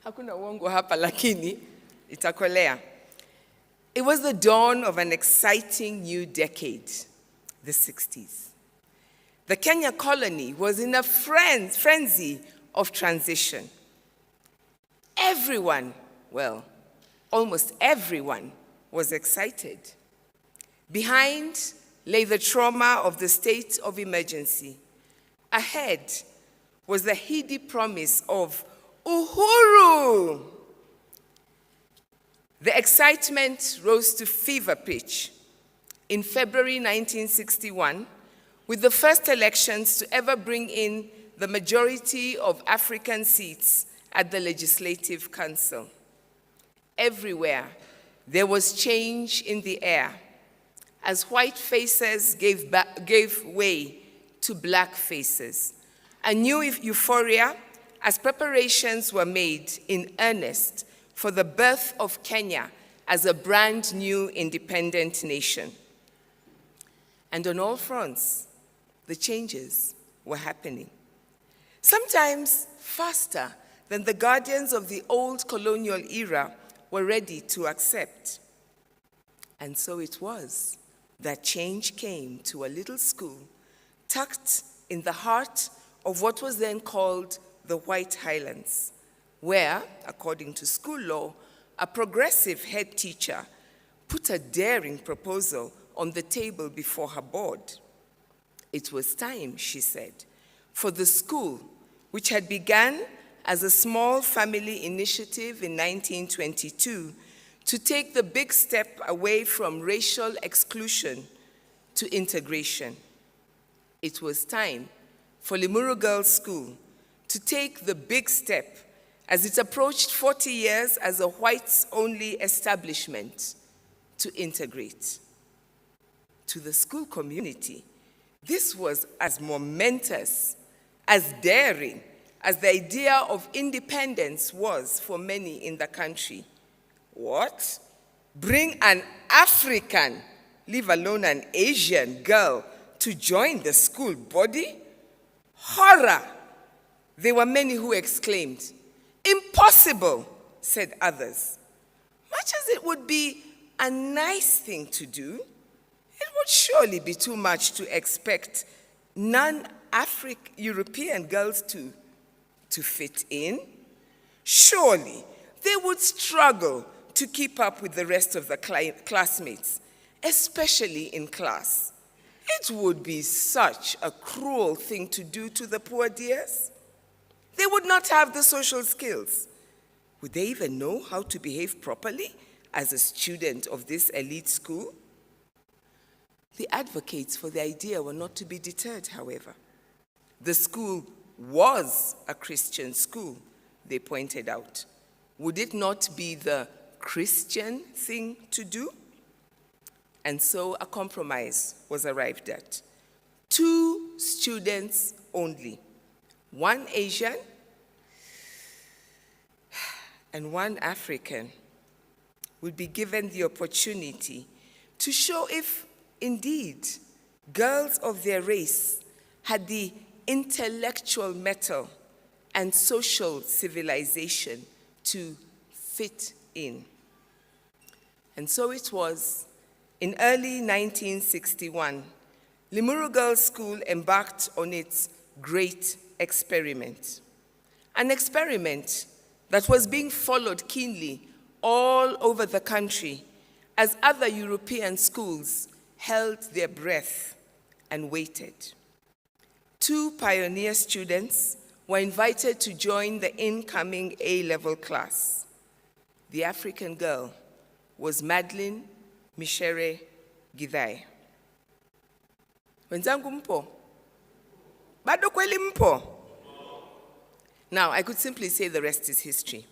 Hakuna uongo hapa lakini itakolea. It was the dawn of an exciting new decade, the 60s. The Kenya colony was in a frenzy of transition. Everyone, well, almost everyone was excited. Behind lay the trauma of the state of emergency. Ahead was the heady promise of Uhuru. The excitement rose to fever pitch in February 1961, with the first elections to ever bring in the majority of African seats at the Legislative Council. Everywhere, there was change in the air as white faces gave way to black faces. A new euphoria as preparations were made in earnest for the birth of Kenya as a brand new independent nation. And on all fronts, the changes were happening, sometimes faster than the guardians of the old colonial era were ready to accept. And so it was that change came to a little school tucked in the heart of what was then called the White Highlands, where, according to school law, a progressive head teacher put a daring proposal on the table before her board. It was time, she said, for the school, which had begun as a small family initiative in 1922, to take the big step away from racial exclusion to integration. It was time for Limuru Girls' School to take the big step as it approached 40 years as a whites-only establishment to integrate. To the school community, this was as momentous, as daring, as the idea of independence was for many in the country. What? Bring an African, leave alone an Asian girl, to join the school body? Horror! There were many who exclaimed. Impossible, said others. Much as it would be a nice thing to do, it would surely be too much to expect non-European girls to fit in. Surely they would struggle to keep up with the rest of the classmates, especially in class. It would be such a cruel thing to do to the poor dears. They would not have the social skills. Would they even know how to behave properly as a student of this elite school? The advocates for the idea were not to be deterred, however. The school was a Christian school, they pointed out. Would it not be the Christian thing to do? And so a compromise was arrived at. 2 students only, 1 Asian and 1 African, would be given the opportunity to show if indeed girls of their race had the intellectual mettle and social civilization to fit in. And so it was, in early 1961, Limuru Girls' School embarked on its great experiment. An experiment that was being followed keenly all over the country as other European schools held their breath and waited. 2 pioneer students were invited to join the incoming A-level class. The African girl was Micere Gidhae. Wenzangu mpo? Bado kweli mpo? Now, I could simply say the rest is history.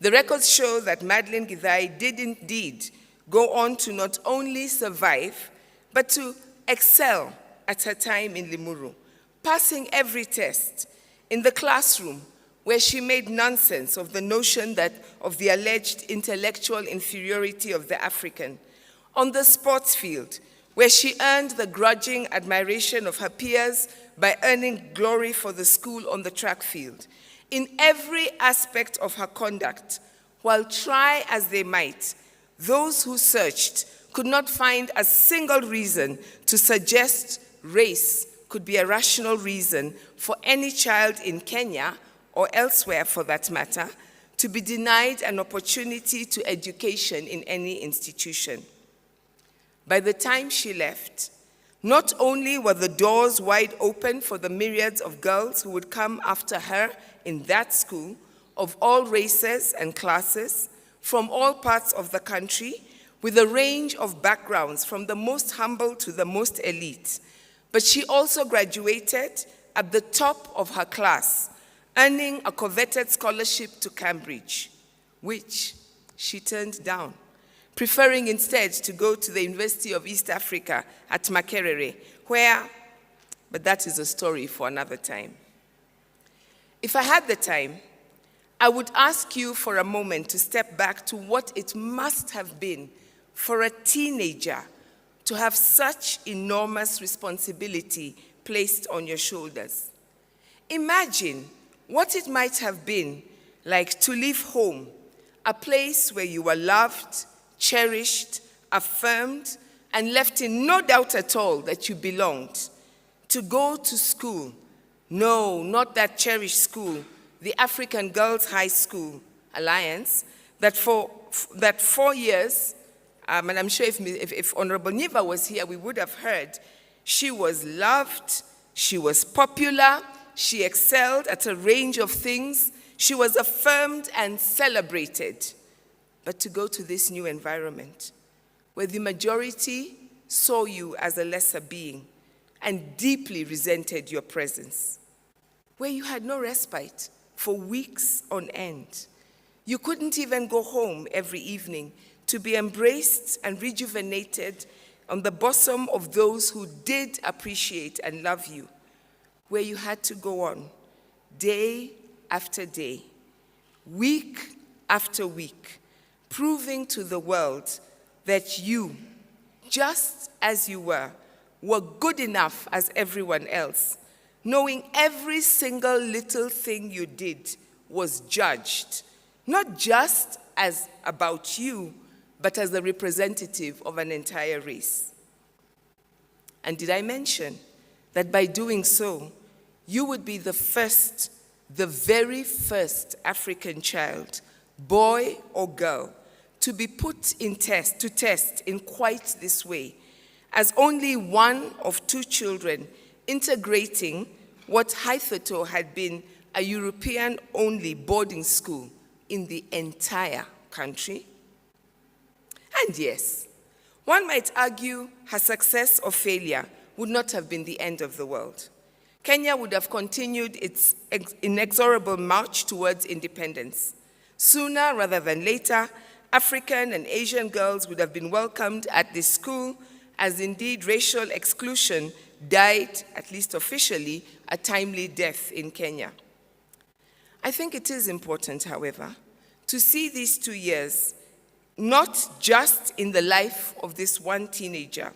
The records show that Gidhae did indeed go on to not only survive, but to excel at her time in Limuru, passing every test in the classroom where she made nonsense of the notion that of the alleged intellectual inferiority of the African, on the sports field where she earned the grudging admiration of her peers by earning glory for the school on the track field. In every aspect of her conduct, while try as they might, those who searched could not find a single reason to suggest race could be a rational reason for any child in Kenya, or elsewhere for that matter, to be denied an opportunity to education in any institution. By the time she left, Not only were the doors wide open for the myriads of girls who would come after her in that school, of all races and classes, from all parts of the country, with a range of backgrounds from the most humble to the most elite, but she also graduated at the top of her class, earning a coveted scholarship to Cambridge, which she turned down, preferring instead to go to the University of East Africa at Makerere, where, but that is a story for another time. If I had the time, I would ask you for a moment to step back to what it must have been for a teenager to have such enormous responsibility placed on your shoulders. Imagine what it might have been like to leave home, a place where you were loved, cherished, affirmed, and left in no doubt at all that you belonged, to go to school. No, not that cherished school, the African Girls High School Alliance, that for 4 years, and I'm sure if Honorable Niva was here, we would have heard, she was loved, she was popular, she excelled at a range of things, she was affirmed and celebrated. But to go to this new environment, where the majority saw you as a lesser being and deeply resented your presence, where you had no respite for weeks on end. You couldn't even go home every evening to be embraced and rejuvenated on the bosom of those who did appreciate and love you, where you had to go on day after day, week after week, proving to the world that you, just as you were good enough as everyone else, knowing every single little thing you did was judged, not just as about you, but as the representative of an entire race. And did I mention that by doing so, you would be the very first African child, boy or girl, to be put to test in quite this way, as only one of 2 children integrating what hitherto had been a European-only boarding school in the entire country? And yes, one might argue her success or failure would not have been the end of the world. Kenya would have continued its inexorable march towards independence. Sooner rather than later, African and Asian girls would have been welcomed at this school, as indeed racial exclusion died, at least officially, a timely death in Kenya. I think it is important, however, to see these 2 years not just in the life of this one teenager,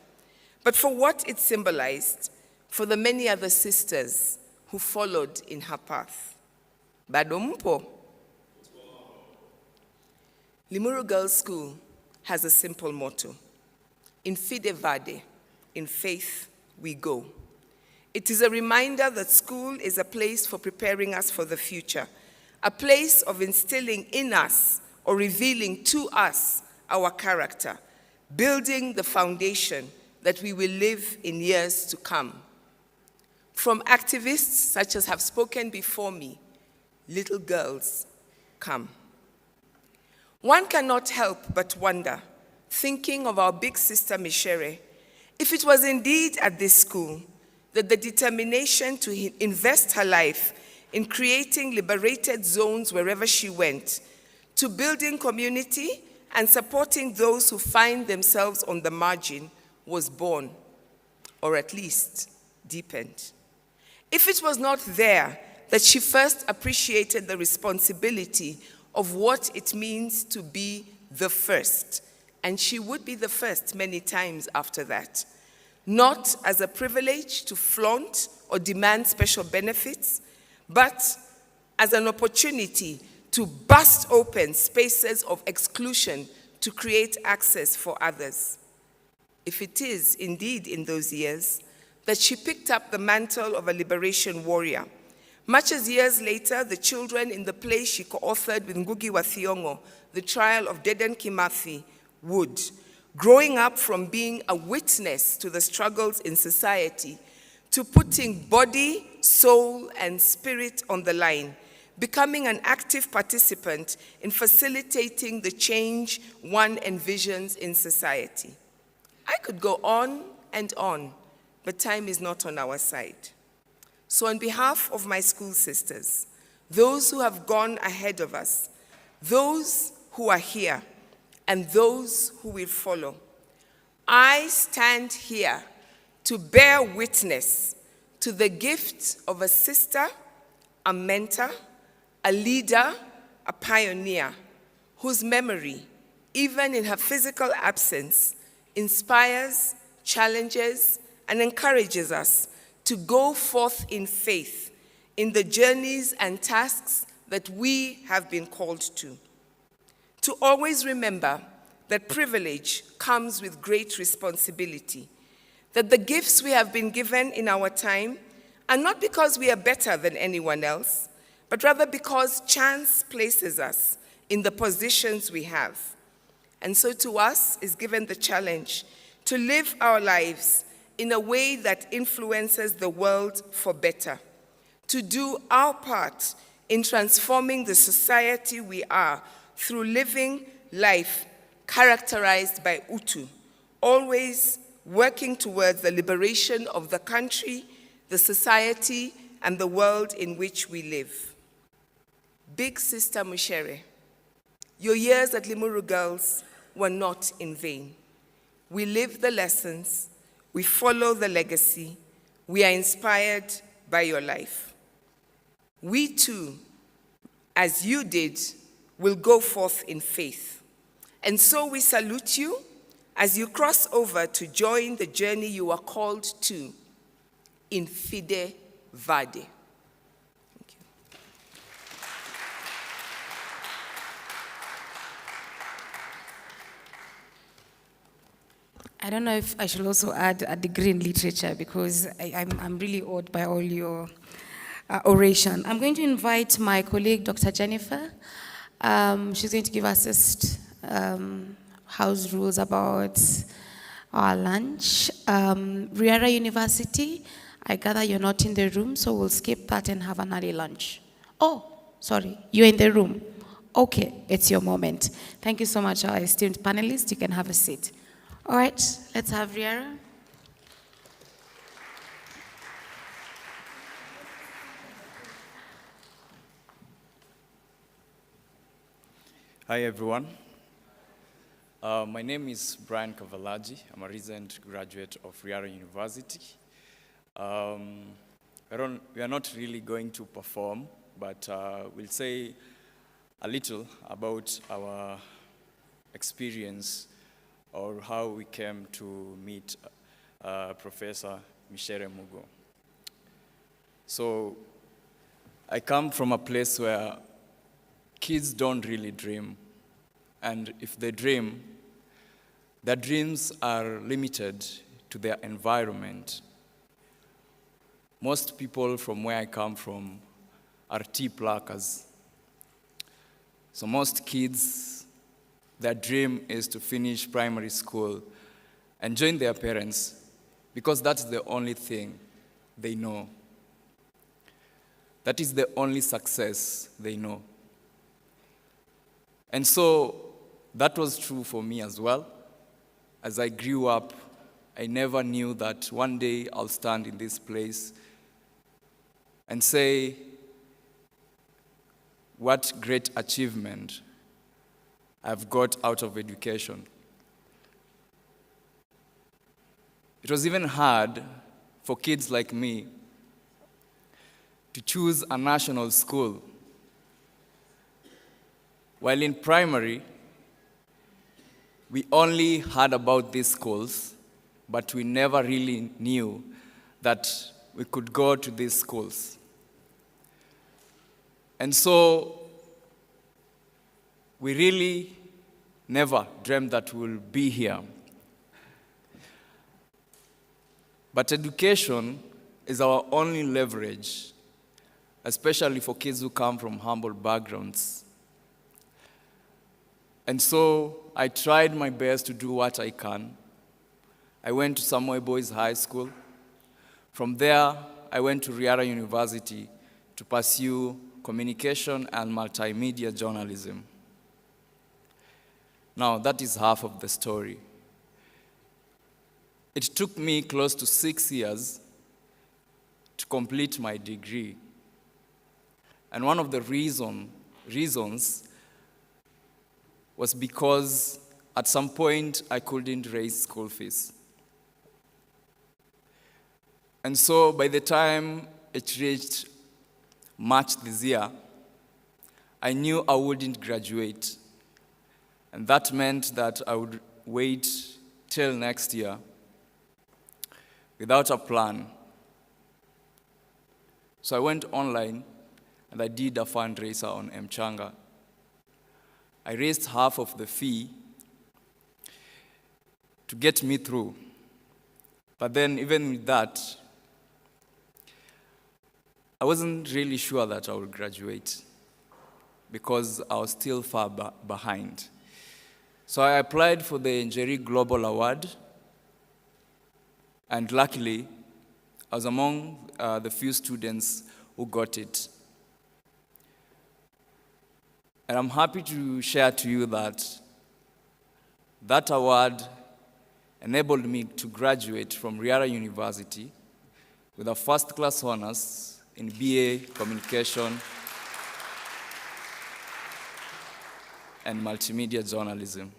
but for what it symbolized for the many other sisters who followed in her path. Bado mpo? Limuru Girls' School has a simple motto: in fide vade, in faith we go. It is a reminder that school is a place for preparing us for the future, a place of instilling in us or revealing to us our character, building the foundation that we will live in years to come. From activists such as have spoken before me, little girls come. One cannot help but wonder, thinking of our big sister Micere, if it was indeed at this school that the determination to invest her life in creating liberated zones wherever she went, to building community and supporting those who find themselves on the margin was born, or at least deepened. If it was not there that she first appreciated the responsibility of what it means to be the first, and she would be the first many times after that, not as a privilege to flaunt or demand special benefits, but as an opportunity to bust open spaces of exclusion to create access for others. If it is indeed in those years that she picked up the mantle of a liberation warrior, much as years later, the children in the play she co-authored with Ngugi wa Thiong'o, The Trial of Dedan Kimathi, would, growing up from being a witness to the struggles in society to putting body, soul, and spirit on the line, becoming an active participant in facilitating the change one envisions in society. I could go on and on, but time is not on our side. So on behalf of my school sisters, those who have gone ahead of us, those who are here, and those who will follow, I stand here to bear witness to the gift of a sister, a mentor, a leader, a pioneer, whose memory, even in her physical absence, inspires, challenges, and encourages us to go forth in faith in the journeys and tasks that we have been called to. To always remember that privilege comes with great responsibility, that the gifts we have been given in our time are not because we are better than anyone else, but rather because chance places us in the positions we have. And so to us is given the challenge to live our lives in a way that influences the world for better, to do our part in transforming the society we are through living life characterized by Utu, always working towards the liberation of the country, the society, and the world in which we live. Big Sister Micere, your years at Limuru Girls were not in vain. We live the lessons, we follow the legacy, we are inspired by your life. We too, as you did, will go forth in faith. And so we salute you as you cross over to join the journey you are called to in Fide Vade. I don't know if I should also add a degree in literature because I'm really awed by all your oration. I'm going to invite my colleague, Dr. Jennifer. She's going to give us house rules about our lunch. Riara University, I gather you're not in the room, so we'll skip that and have an early lunch. Oh, sorry, you're in the room. Okay, it's your moment. Thank you so much, our esteemed panelists. You can have a seat. All right, let's have Riara. Hi, everyone. My name is Brian Kavalaji. I'm a recent graduate of Riara University. We are not really going to perform, but we'll say a little about our experience or how we came to meet Professor Micere Mugo. So I come from a place where kids don't really dream. And if they dream, their dreams are limited to their environment. Most people from where I come from are tea pluckers. So most kids, their dream is to finish primary school and join their parents because that's the only thing they know. That is the only success they know. And so that was true for me as well. As I grew up, I never knew that one day I'll stand in this place and say, what great achievement I've got out of education. It was even hard for kids like me to choose a national school. While in primary, we only heard about these schools, but we never really knew that we could go to these schools. And so we really never dreamt that we'll be here. But education is our only leverage, especially for kids who come from humble backgrounds. And so I tried my best to do what I can. I went to Samoei Boys High School. From there, I went to Riara University to pursue communication and multimedia journalism. Now, that is half of the story. It took me close to 6 years to complete my degree. And one of the reasons was because at some point I couldn't raise school fees. And so by the time it reached March this year, I knew I wouldn't graduate. And that meant that I would wait till next year without a plan. So I went online and I did a fundraiser on Mchanga. I raised half of the fee to get me through. But then even with that, I wasn't really sure that I would graduate because I was still far behind. So I applied for the Njeri Global Award, and luckily, I was among the few students who got it. And I'm happy to share to you that that award enabled me to graduate from Riara University with a first-class honors in BA Communication and Multimedia Journalism.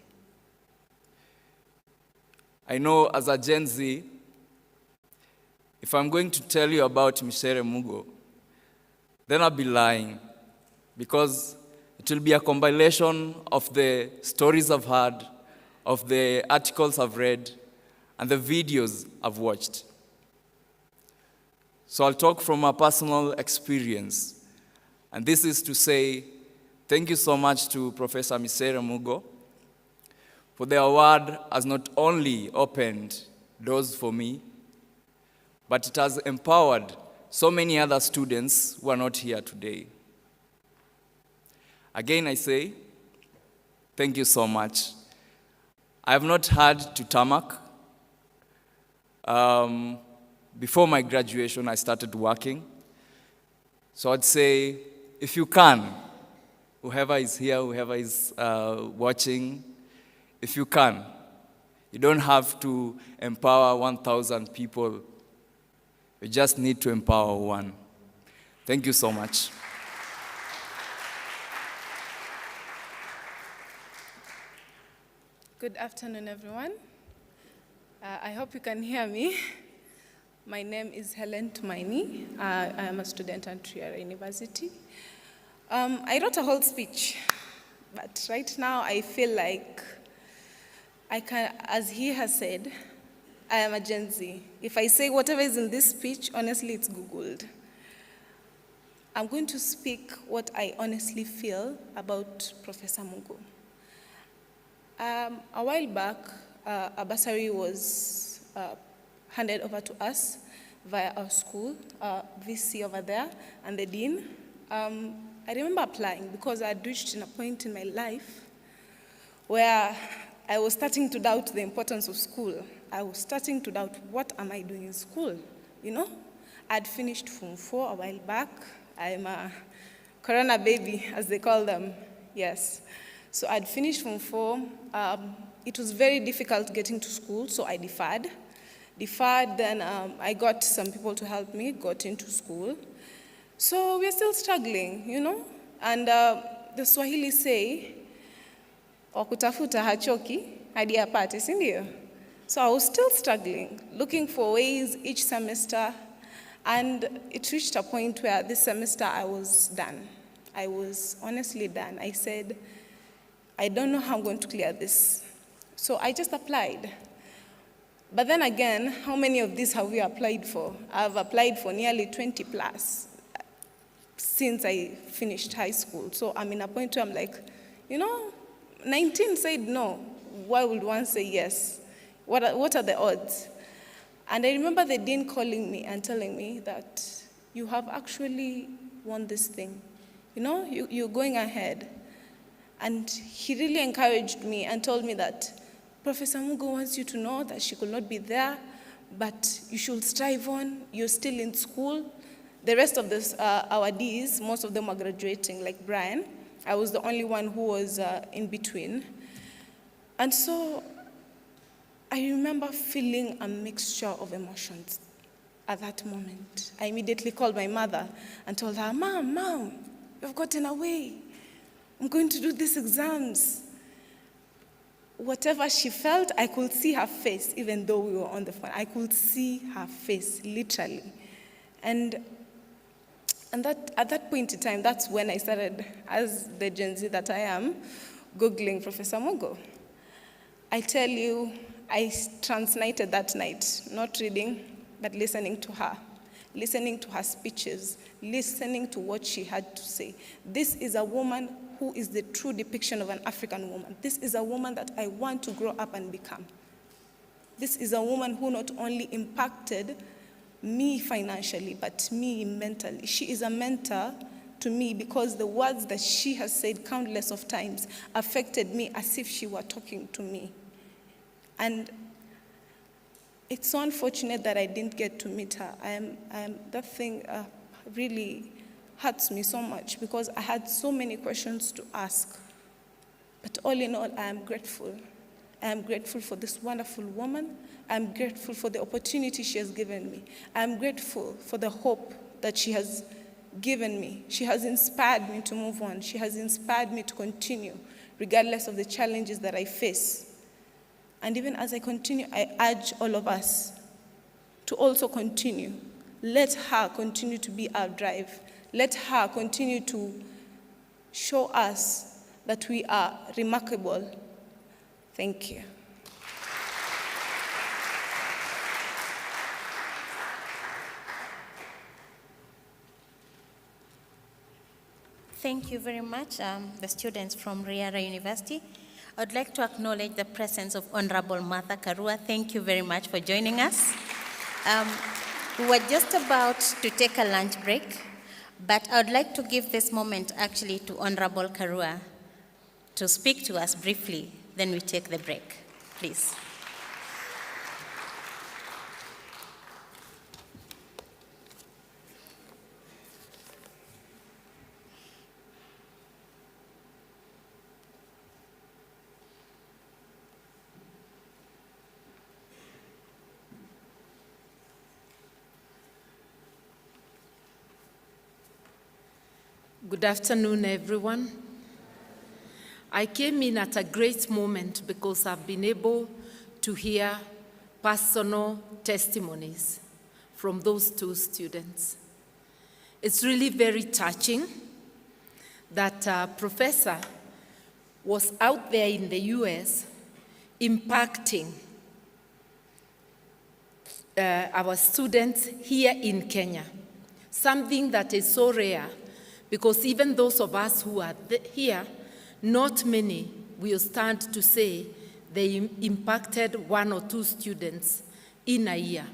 I know as a Gen Z, if I'm going to tell you about Micere Mugo, then I'll be lying, because it will be a compilation of the stories I've heard, of the articles I've read, and the videos I've watched. So I'll talk from a personal experience. And this is to say, thank you so much to Professor Micere Mugo, for the award has not only opened doors for me, but it has empowered so many other students who are not here today. Again, I say, thank you so much. I have not had to tarmac. Before my graduation, I started working. So I'd say, if you can, whoever is here, whoever is watching, if you can, you don't have to empower 1,000 people. You just need to empower one. Thank you so much. Good afternoon, everyone. I hope you can hear me. My name is Helen Tumaini. I am a student at Riara University. I wrote a whole speech, but right now I feel like I can, as he has said, I am a Gen Z. If I say whatever is in this speech, honestly, it's Googled. I'm going to speak what I honestly feel about Professor Mugo. A while back, a bursary was handed over to us via our school, VC over there, and the dean. I remember applying because I had reached a point in my life where I was starting to doubt the importance of school. I was starting to doubt, what am I doing in school? You know, I'd finished Form 4 a while back. I'm a Corona baby, as they call them, yes. So I'd finished Form 4. It was very difficult getting to school, so I deferred. Then I got some people to help me, got into school. So we're still struggling, you know? And the Swahili say, wakutafuta hachoki hadi apate, si ndio? So I was still struggling, looking for ways each semester, and it reached a point where this semester I was done. I was honestly done. I said, I don't know how I'm going to clear this. So I just applied. But then again, how many of these have we applied for? I've applied for nearly 20 plus since I finished high school. So I'm in a point where I'm like, you know, 19 said no. Why would one say yes? What are the odds? And I remember the dean calling me and telling me that you have actually won this thing. You know, you're going ahead. And he really encouraged me and told me that Professor Mugo wants you to know that she could not be there, but you should strive on. You're still in school. The rest of our Ds, most of them are graduating, like Brian. I was the only one who was in between. And so I remember feeling a mixture of emotions at that moment. I immediately called my mother and told her, Mom, you've gotten away. I'm going to do these exams. Whatever she felt, I could see her face, even though we were on the phone. I could see her face, literally. And at that point in time, that's when I started, as the Gen Z that I am, Googling Professor Mugo. I tell you, I transnighted that night, not reading, but listening to her speeches, listening to what she had to say. This is a woman who is the true depiction of an African woman. This is a woman that I want to grow up and become. This is a woman who not only impacted me financially, but me mentally. She is a mentor to me because the words that she has said countless of times affected me as if she were talking to me. And it's so unfortunate that I didn't get to meet her. That thing really hurts me so much because I had so many questions to ask. But all in all, I am grateful. I am grateful for this wonderful woman. I am grateful for the opportunity she has given me. I am grateful for the hope that she has given me. She has inspired me to move on. She has inspired me to continue, regardless of the challenges that I face. And even as I continue, I urge all of us to also continue. Let her continue to be our drive. Let her continue to show us that we are remarkable. Thank you. Thank you very much, the students from Riara University. I'd like to acknowledge the presence of Honorable Martha Karua. Thank you very much for joining us. We were just about to take a lunch break, but I would like to give this moment actually to Honorable Karua to speak to us briefly, then we take the break, please. Good afternoon, everyone. I came in at a great moment because I've been able to hear personal testimonies from those two students. It's really very touching that a professor was out there in the US impacting our students here in Kenya, something that is so rare. Because even those of us who are here, not many will stand to say they impacted one or two students in a year.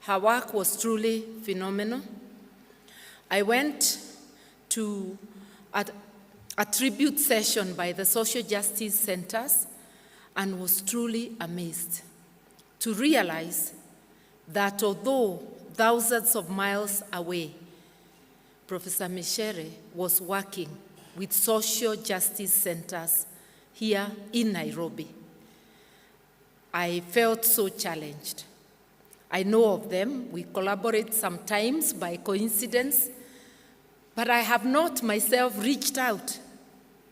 Her work was truly phenomenal. I went to a tribute session by the social justice centers and was truly amazed to realize that although thousands of miles away, Professor Micere was working with social justice centers here in Nairobi. I felt so challenged. I know of them. We collaborate sometimes by coincidence, but I have not myself reached out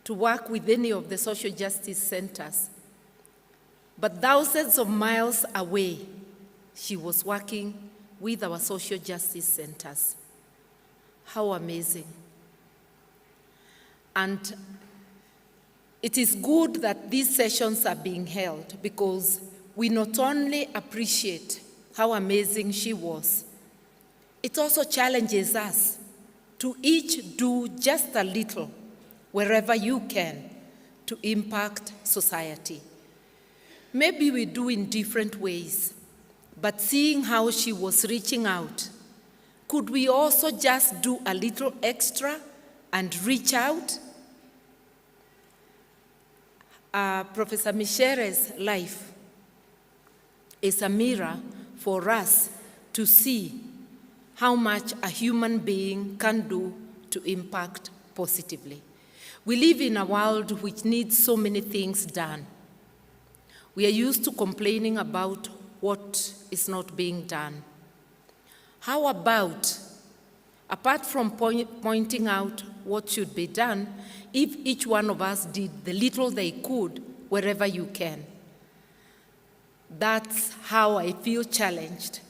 to work with any of the social justice centers. But thousands of miles away, she was working with our social justice centers. How amazing. And it is good that these sessions are being held because we not only appreciate how amazing she was, it also challenges us to each do just a little wherever you can to impact society. Maybe we do in different ways, but seeing how she was reaching out, could we also just do a little extra and reach out? Professor Micere's life is a mirror for us to see how much a human being can do to impact positively. We live in a world which needs so many things done. We are used to complaining about what is not being done. How about, apart from pointing out what should be done, if each one of us did the little they could wherever you can? That's how I feel challenged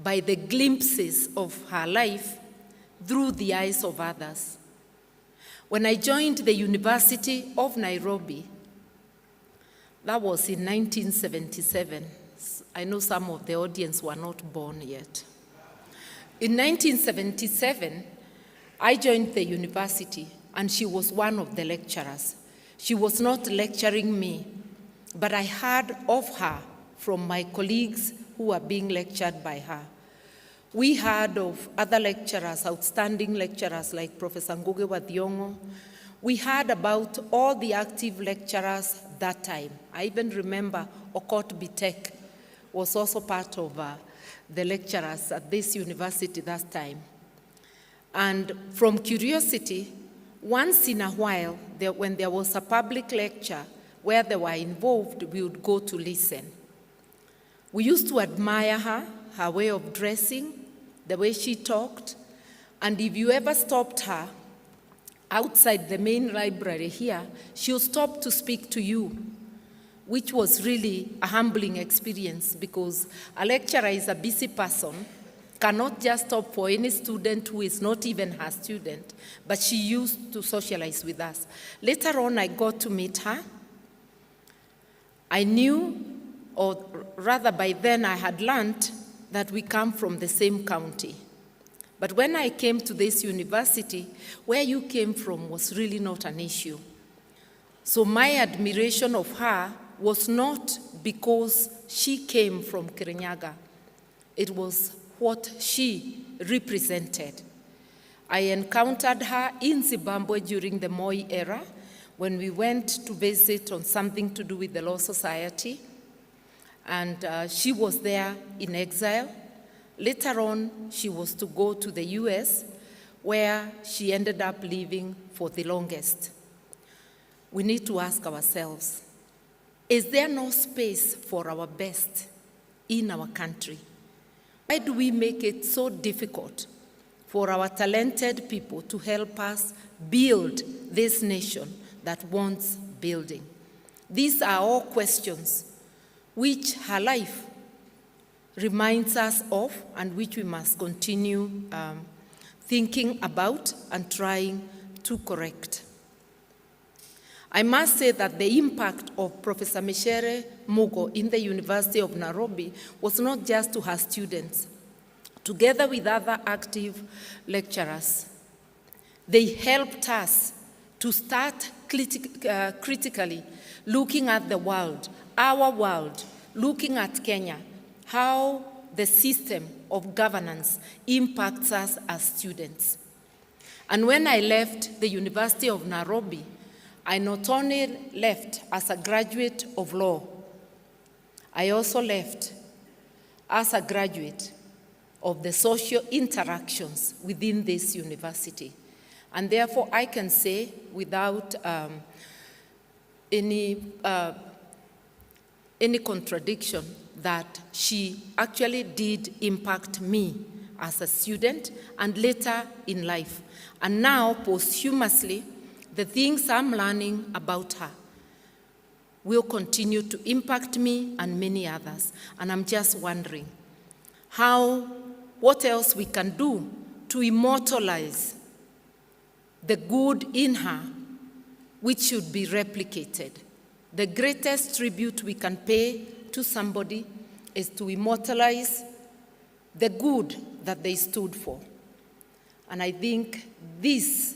by the glimpses of her life through the eyes of others. When I joined the University of Nairobi, that was in 1977. I know some of the audience were not born yet. In 1977, I joined the university, and she was one of the lecturers. She was not lecturing me, but I heard of her from my colleagues who were being lectured by her. We heard of other lecturers, outstanding lecturers like Professor Ngugi wa Thiong'o. We heard about all the active lecturers that time. I even remember Okot Bitek was also part of the lecturers at this university that time. And from curiosity, once in a while, when there was a public lecture where they were involved, we would go to listen. We used to admire her, her way of dressing, the way she talked, and if you ever stopped her outside the main library here, she'll stop to speak to you, which was really a humbling experience because a lecturer is a busy person, cannot just stop for any student who is not even her student, but she used to socialize with us. Later on, I got to meet her. I knew, or rather by then I had learned, that we come from the same county. But when I came to this university, where you came from was really not an issue. So my admiration of her was not because she came from Kirinyaga. It was what she represented. I encountered her in Zimbabwe during the Moi era when we went to visit on something to do with the Law Society. And she was there in exile. Later on, she was to go to the US, where she ended up living for the longest. We need to ask ourselves, is there no space for our best in our country? Why do we make it so difficult for our talented people to help us build this nation that wants building? These are all questions which her life reminds us of and which we must continue thinking about and trying to correct. I must say that the impact of Professor Micere Mugo in the University of Nairobi was not just to her students. Together with other active lecturers, they helped us to start critically looking at the world, our world, looking at Kenya, how the system of governance impacts us as students. And when I left the University of Nairobi, I not only left as a graduate of law, I also left as a graduate of the social interactions within this university. And therefore, I can say without any contradiction that she actually did impact me as a student and later in life. And now, posthumously, the things I'm learning about her will continue to impact me and many others. And I'm just wondering what else we can do to immortalize the good in her, which should be replicated. The greatest tribute we can pay to somebody is to immortalize the good that they stood for. And I think these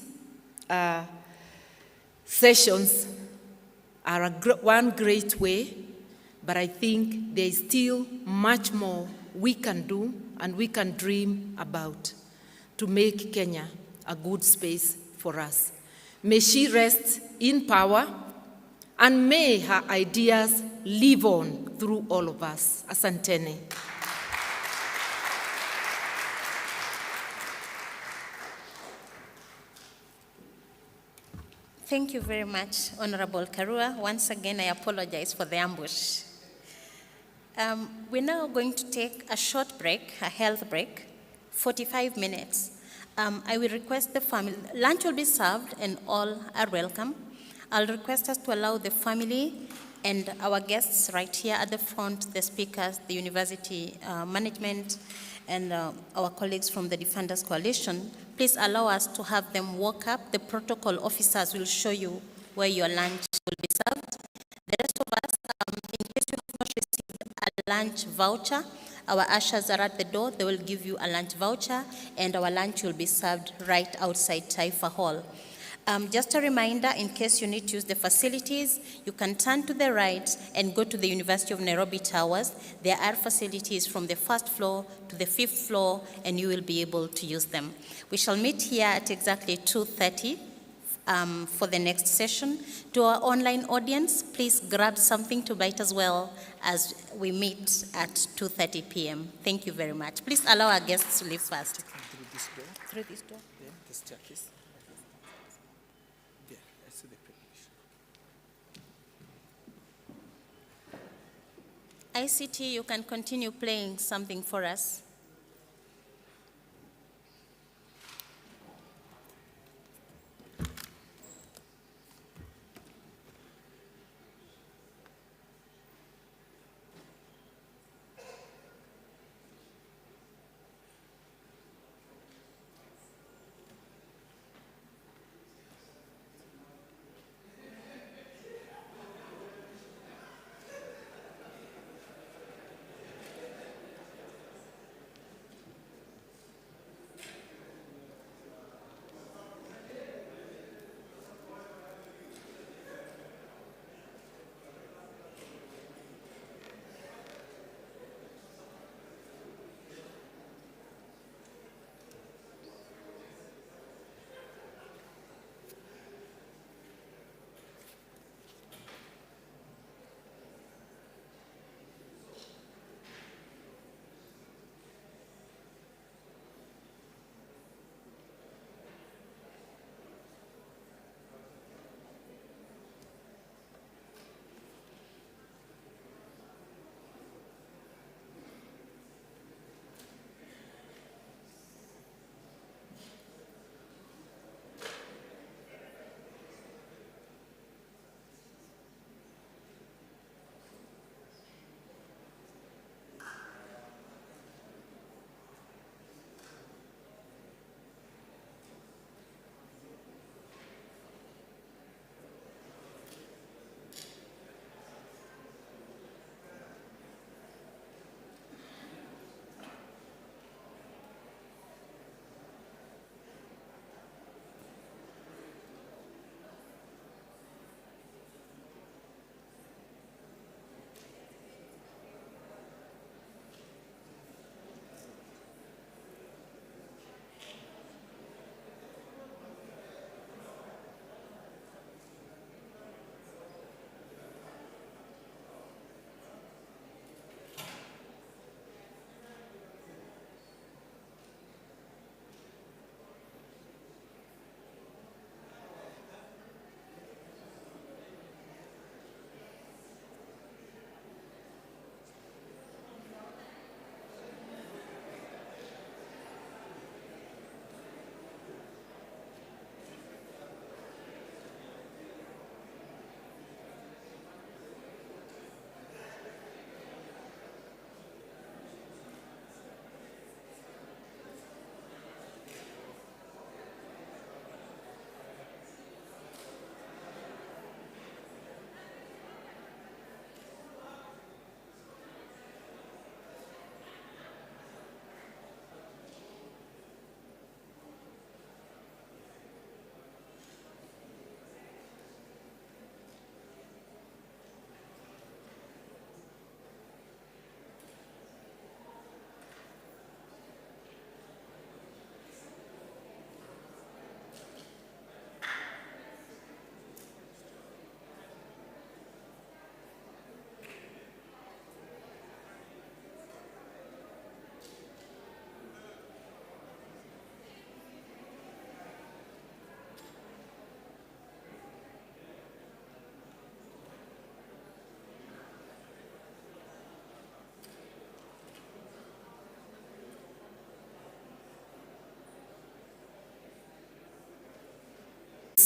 sessions are one great way, but I think there is still much more we can do and we can dream about to make Kenya a good space for us. May she rest in power, and may her ideas live on through all of us. Asanteni. Thank you very much, Honorable Karua. Once again, I apologize for the ambush. We're now going to take a short break, a health break, 45 minutes. I will request the family, lunch will be served and all are welcome. I'll request us to allow the family and our guests right here at the front, the speakers, the university management, and our colleagues from the Defenders Coalition, please allow us to have them walk up. The protocol officers will show you where your lunch will be served. The rest of us, in case you have not received a lunch voucher, our ushers are at the door. They will give you a lunch voucher, and our lunch will be served right outside Taifa Hall. Just a reminder, in case you need to use the facilities, you can turn to the right and go to the University of Nairobi Towers. There are facilities from the 1st floor to the 5th floor, and you will be able to use them. We shall meet here at exactly 2:30 for the next session. To our online audience, please grab something to bite as well as we meet at 2:30 p.m. Thank you very much. Please allow our guests to leave first. Through this door? Through this door? Yeah, the staircase. There, I see the preparation. ICT, you can continue playing something for us.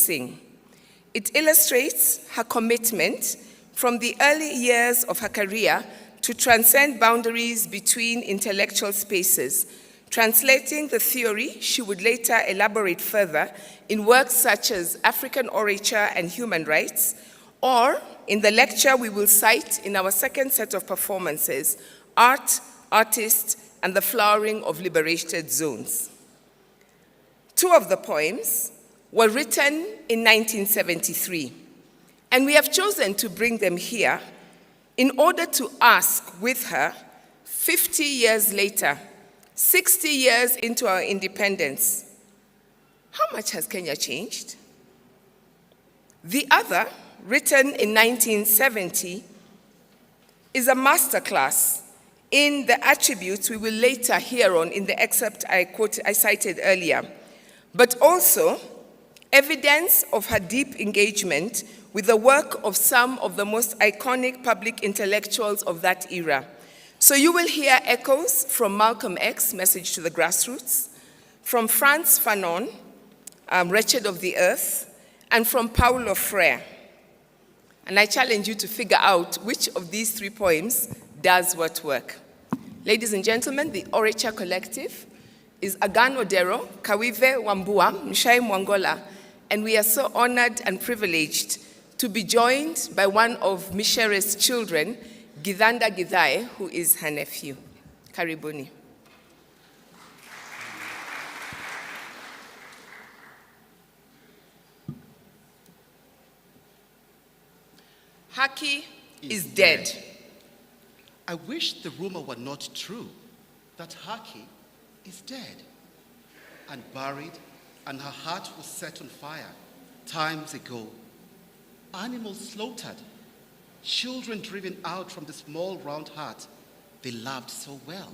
sing. It illustrates her commitment from the early years of her career to transcend boundaries between intellectual spaces, translating the theory she would later elaborate further in works such as African Orature and Human Rights, or in the lecture we will cite in our second set of performances, Art, Artists, and the Flowering of Liberated Zones. Two of the poems were written in 1973, and we have chosen to bring them here in order to ask with her, 50 years later, 60 years into our independence, how much has Kenya changed? The other, written in 1970, is a masterclass in the attributes we will later hear on in the excerpt I cited earlier, but also evidence of her deep engagement with the work of some of the most iconic public intellectuals of that era. So you will hear echoes from Malcolm X, Message to the Grassroots, from Frantz Fanon, Wretched of the Earth, and from Paulo Freire. And I challenge you to figure out which of these three poems does what work. Ladies and gentlemen, the Orature Collective is Agan Odero, Kawive Wambua, Mshai Mwangola, and we are so honored and privileged to be joined by one of Micere's children, Githanda Githae, who is her nephew. Karibuni. Haki is dead. I wish the rumor were not true that Haki is dead and buried, and her heart was set on fire times ago. Animals slaughtered, children driven out from the small round hut they loved so well.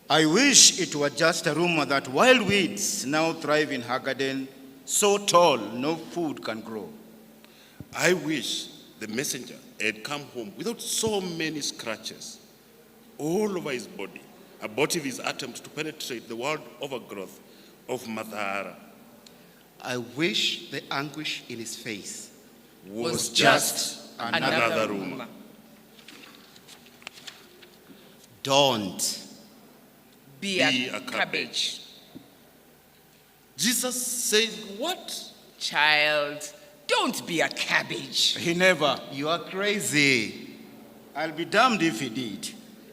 I wish it were just a rumor that wild weeds now thrive in her garden, so tall no food can grow. I wish the messenger had come home without so many scratches all over his body, abortive his attempt to penetrate the world overgrowth of Madhara. I wish the anguish in his face was just another rumor. Don't be a cabbage. Jesus said what? Child, don't be a cabbage. He never. You are crazy. I'll be damned if he did.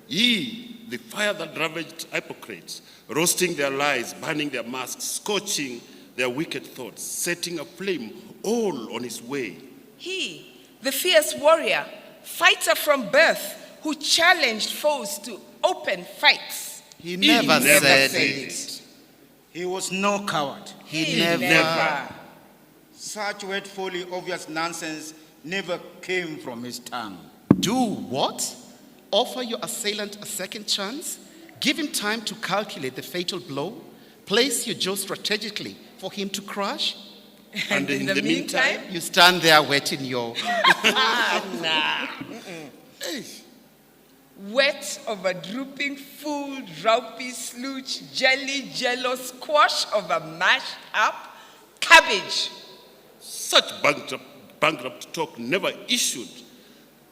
Ye, the fire that ravaged hypocrites, roasting their lies, burning their masks, scorching their wicked thoughts, setting a flame all on his way. He, the fierce warrior, fighter from birth, who challenged foes to open fights. He never said it. He was no coward. He never. Such wet folly, obvious nonsense never came from his tongue. Do what? Offer your assailant a second chance? Give him time to calculate the fatal blow? Place your jaw strategically for him to crush? And in the meantime, you stand there wetting your... Nah. Wet of a drooping fool, roupy slooch, jelly, jello, squash of a mashed up cabbage. Such bankrupt talk never issued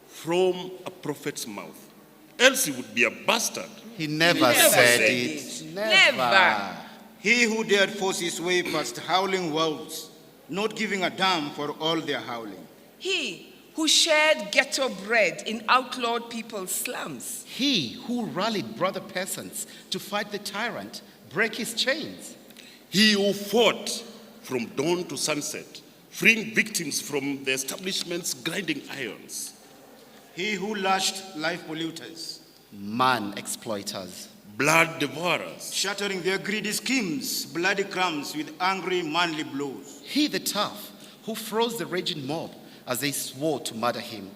from a prophet's mouth. Else he would be a bastard. He never said it. Never. He who dared force his way past howling wolves, not giving a damn for all their howling. He who shared ghetto bread in outlawed people's slums. He who rallied brother peasants to fight the tyrant, break his chains. He who fought from dawn to sunset, freeing victims from the establishment's grinding irons. He who lashed life polluters, man exploiters, blood devourers, shattering their greedy schemes, bloody crumbs with angry manly blows. He the tough who froze the raging mob as they swore to murder him,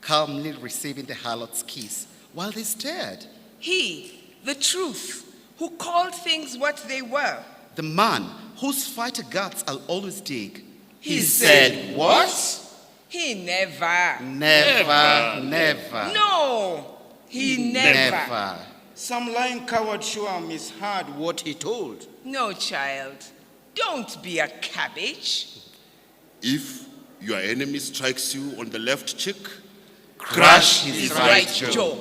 calmly receiving the harlot's kiss while they stared. He, the truth, who called things what they were. The man whose fighter guts I'll always dig. He said, what? He never. Never. No, he never. Some lying coward sure misheard what he told. No, child. Don't be a cabbage. If your enemy strikes you on the left cheek, crush his right jaw.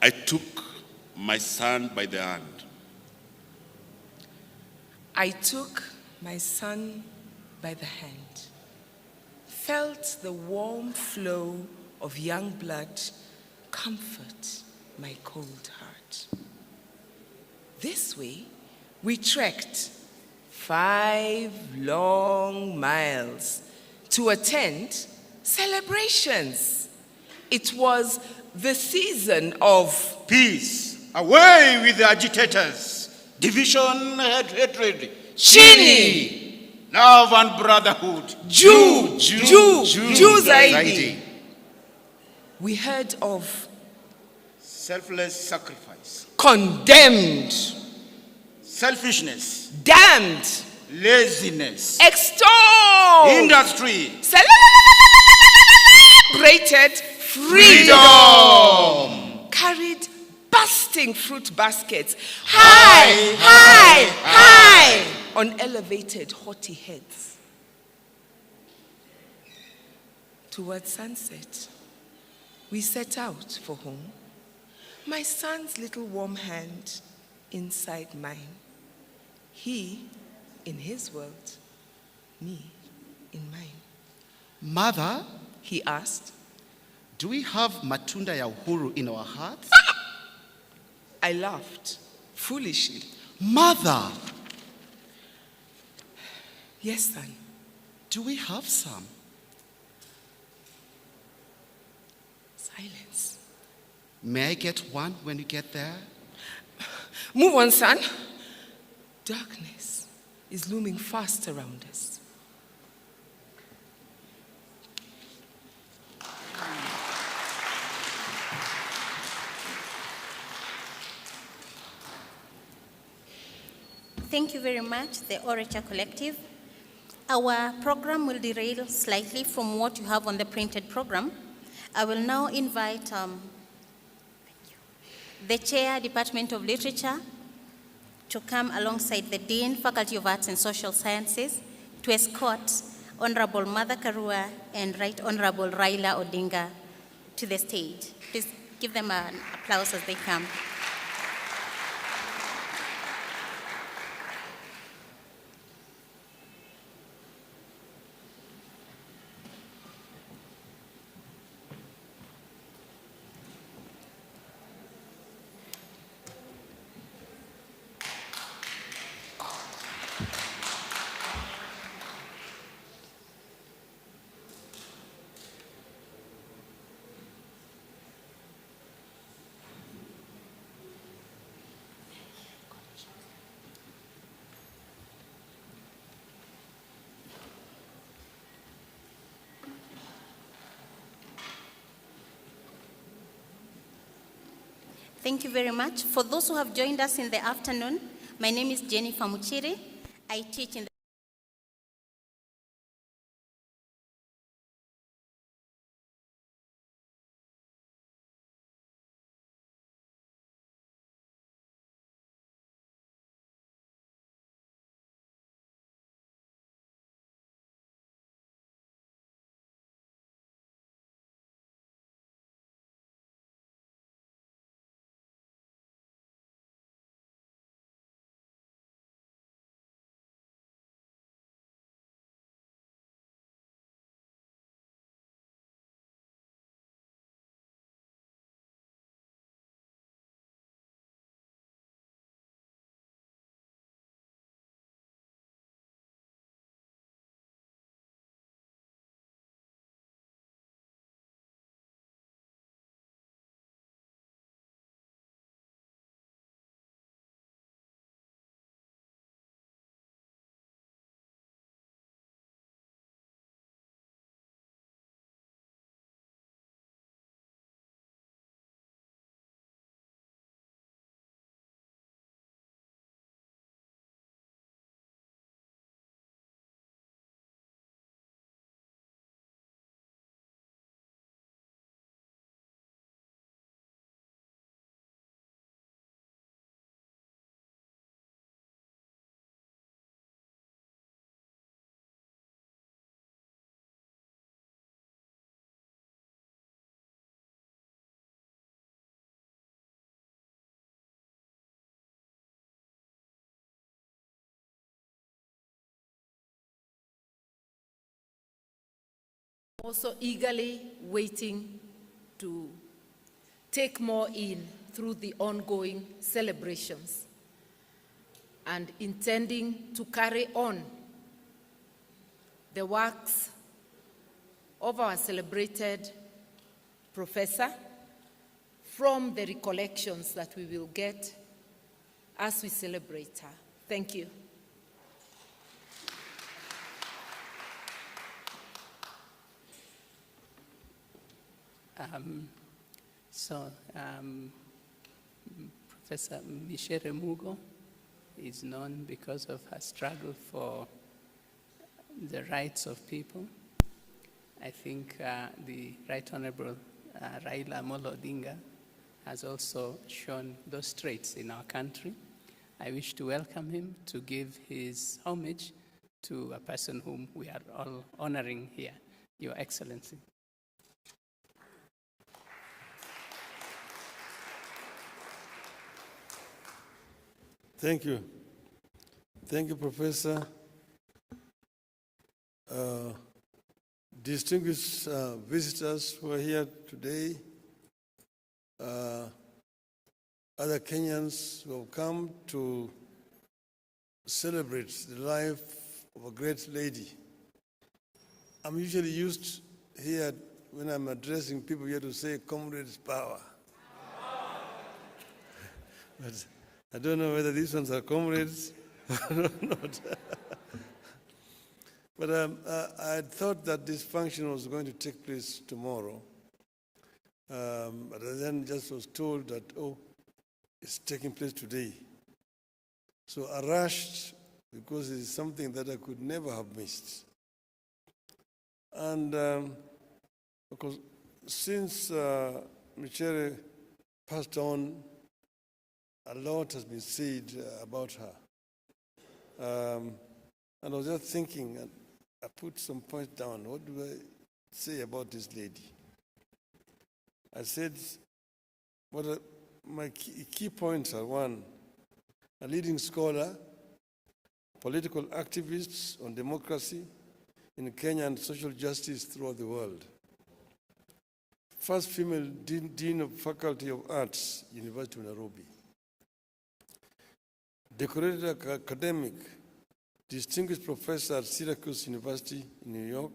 I took my son by the hand. I took my son by the hand, felt the warm flow of young blood comfort my cold heart. This way, we trekked 5 long miles to attend celebrations. It was the season of peace. Away with the agitators, division, hatred, Chini, love and brotherhood. Jew Zaidi. We heard of selfless sacrifice, condemned, selfishness, damned, laziness, extolled, industry, celebrated freedom, carried busting fruit baskets high on elevated haughty heads. Towards sunset, we set out for home, my son's little warm hand inside mine. He in his world, me in mine. Mother, he asked, do we have matunda ya uhuru in our hearts? I laughed foolishly. Mother, yes, son. Do we have some? Silence. May I get one when you get there? Move on, son. Darkness is looming fast around us. Thank you very much, the Orature Collective. Our program will derail slightly from what you have on the printed program. I will now invite the Chair, Department of Literature, to come alongside the Dean, Faculty of Arts and Social Sciences, to escort Honorable Mother Karua and Right Honorable Raila Odinga to the stage. Please give them an applause as they come. Thank you very much. For those who have joined us in the afternoon, my name is Prof.Micere. I teach in the also eagerly waiting to take more in through the ongoing celebrations and intending to carry on the works of our celebrated professor from the recollections that we will get as we celebrate her. Thank you. Professor Micere Mugo is known because of her struggle for the rights of people. I think the Right Honorable Raila Amolo Odinga has also shown those traits in our country. I wish to welcome him to give his homage to a person whom we are all honoring here, Your Excellency. Thank you. Thank you, Professor. Distinguished visitors who are here today, other Kenyans who have come to celebrate the life of a great lady. I'm usually used here when I'm addressing people here to say comrades power. But I don't know whether these ones are comrades or not. But I thought that this function was going to take place tomorrow. But I then just was told that, oh, it's taking place today. So I rushed because it's something that I could never have missed. And because since Micere passed on, a lot has been said about her. And I was just thinking, and I put some points down. What do I say about this lady? I said, my key points are: one, a leading scholar, political activist on democracy in Kenya and social justice throughout the world. First female Dean of Faculty of Arts, University of Nairobi. Decorated academic, distinguished professor at Syracuse University in New York,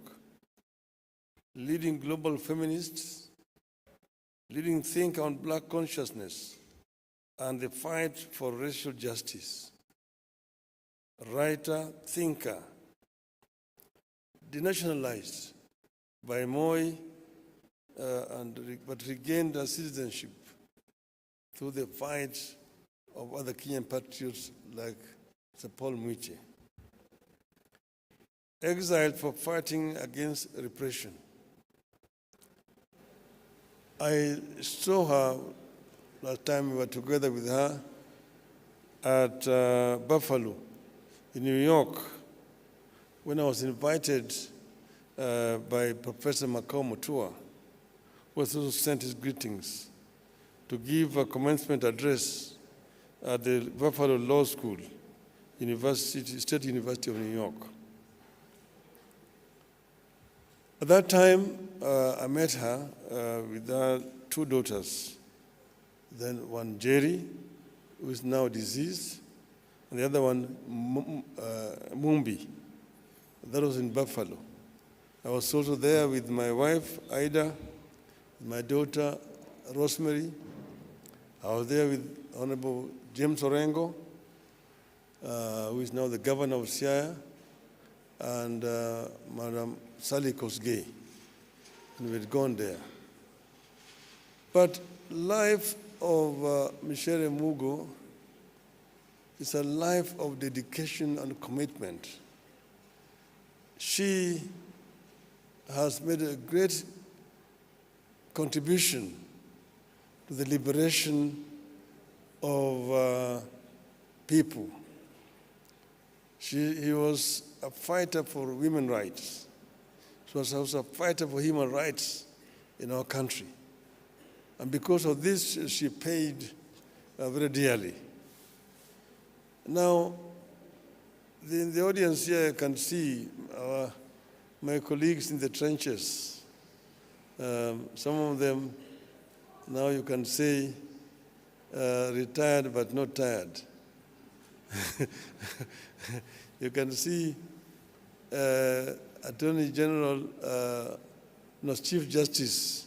leading global feminist, leading thinker on black consciousness and the fight for racial justice, writer, thinker, denationalized by Moi, but regained her citizenship through the fight of other Kenyan patriots like Sir Prof.Micere. Exiled for fighting against repression. I saw her last time we were together with her at Buffalo in New York when I was invited by Professor Mugo, who also sent his greetings, to give a commencement address at the Buffalo Law School, State University of New York. At that time, I met her with her two daughters. Then one, Jerry, who is now deceased, and the other one, Mumbi. That was in Buffalo. I was also there with my wife, Ida, my daughter, Rosemary. I was there with Honorable James Orengo, who is now the governor of Siaya, and Madam Sally Kosgei, and we had gone there. But life of Micere Mugo is a life of dedication and commitment. She has made a great contribution to the liberation of people. He was a fighter for women's rights. She was also a fighter for human rights in our country. And because of this, she paid very dearly. Now, the audience here can see our my colleagues in the trenches. Some of them, now you can say, retired but not tired. You can see Attorney General, Chief Justice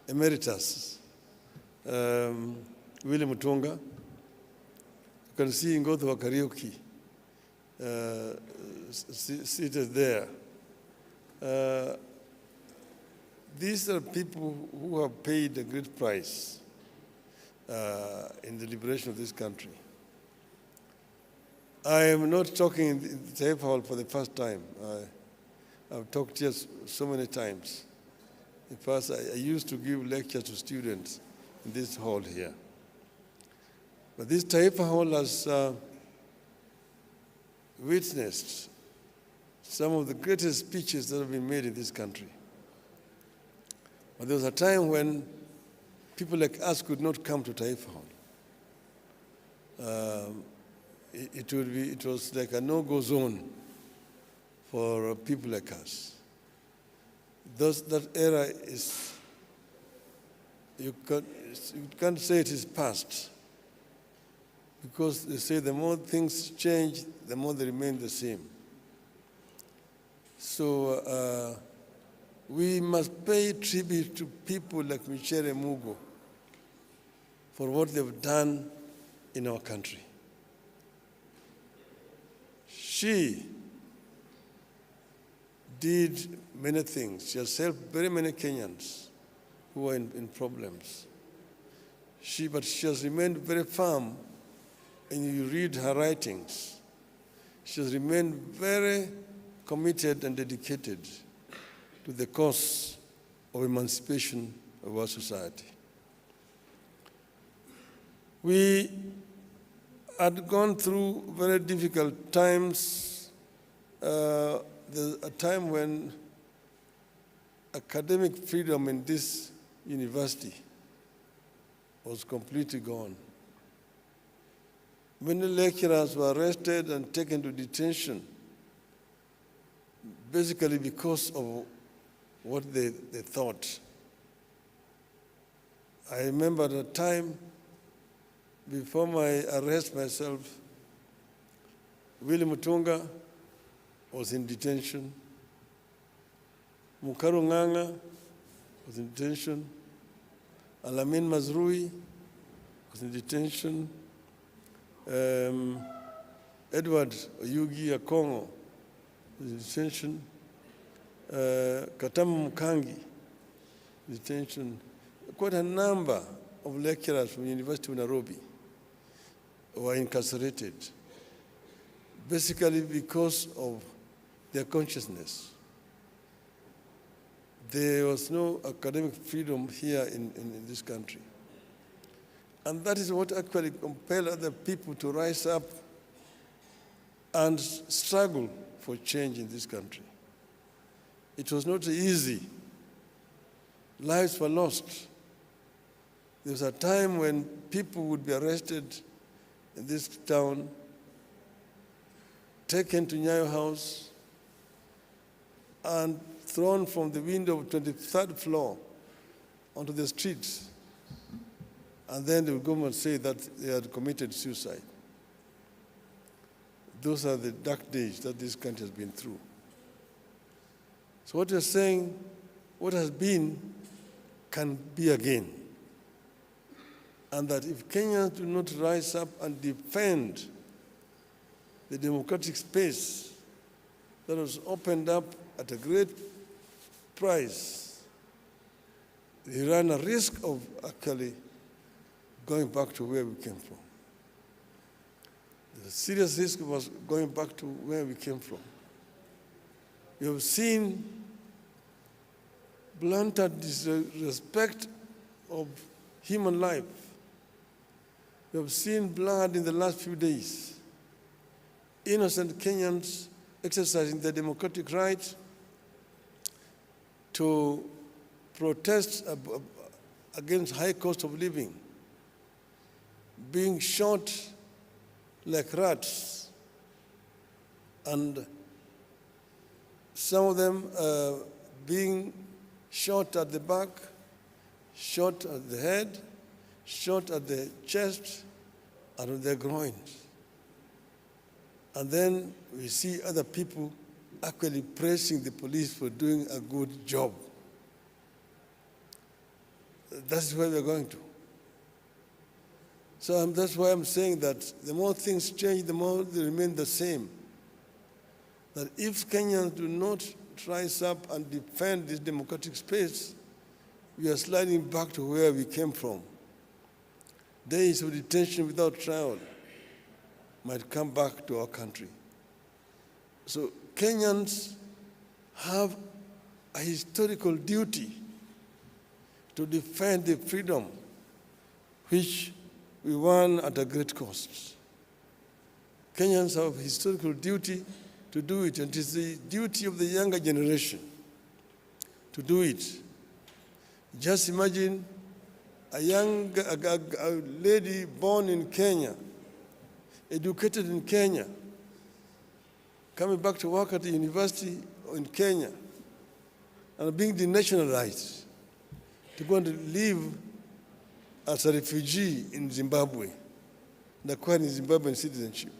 Emeritus, William Mutunga. You can see Ngoto Karaoke seated there. These are people who have paid a great price in the liberation of this country. I am not talking in the Taifa Hall for the first time. I've talked here so many times. In fact, I used to give lectures to students in this hall here. But this Taifa Hall has witnessed some of the greatest speeches that have been made in this country. But there was a time when people like us could not come to Taifa Hall. It was like a no-go zone for people like us. That era is, you can't say it is past, because they say the more things change, the more they remain the same. So we must pay tribute to people like Micere Mugo for what they've done in our country. She did many things. She has helped very many Kenyans who were in problems. But she has remained very firm, and you read her writings. She has remained very committed and dedicated to the cause of emancipation of our society. We had gone through very difficult times. There's a time when academic freedom in this university was completely gone. Many lecturers were arrested and taken to detention, basically because of what they thought. I remember the time before my arrest myself, William Mutunga was in detention. Mukaru Nganga was in detention. Alamin Mazrui was in detention. Edward Oyugi Akongo was in detention. Katamu Mukangi, detention. Quite a number of lecturers from the University of Nairobi were incarcerated, basically because of their consciousness. There was no academic freedom here in this country. And that is what actually compelled other people to rise up and struggle for change in this country. It was not easy. Lives were lost. There was a time when people would be arrested in this town, taken to Nyayo House, and thrown from the window of 23rd floor onto the streets. And then the government say that they had committed suicide. Those are the dark days that this country has been through. So what you're saying, what has been can be again. And that if Kenyans do not rise up and defend the democratic space that was opened up at a great price, they run a risk of actually going back to where we came from. The serious risk was going back to where we came from. We have seen blunted disrespect of human life. We have seen blood in the last few days. Innocent Kenyans exercising their democratic right to protest against high cost of living, being shot like rats, and some of them being shot at the back, shot at the head, shot at the chest, and on their groins. And then we see other people actually praising the police for doing a good job. That's where we're going to. So that's why I'm saying that the more things change, the more they remain the same. That if Kenyans do not rise up and defend this democratic space, we are sliding back to where we came from. Days of detention without trial might come back to our country. So Kenyans have a historical duty to defend the freedom which we won at a great cost. Kenyans have a historical duty to do it, and it is the duty of the younger generation to do it. Just imagine a lady born in Kenya, educated in Kenya, coming back to work at the university in Kenya, and being denationalized to go and live as a refugee in Zimbabwe and acquiring Zimbabwean citizenship.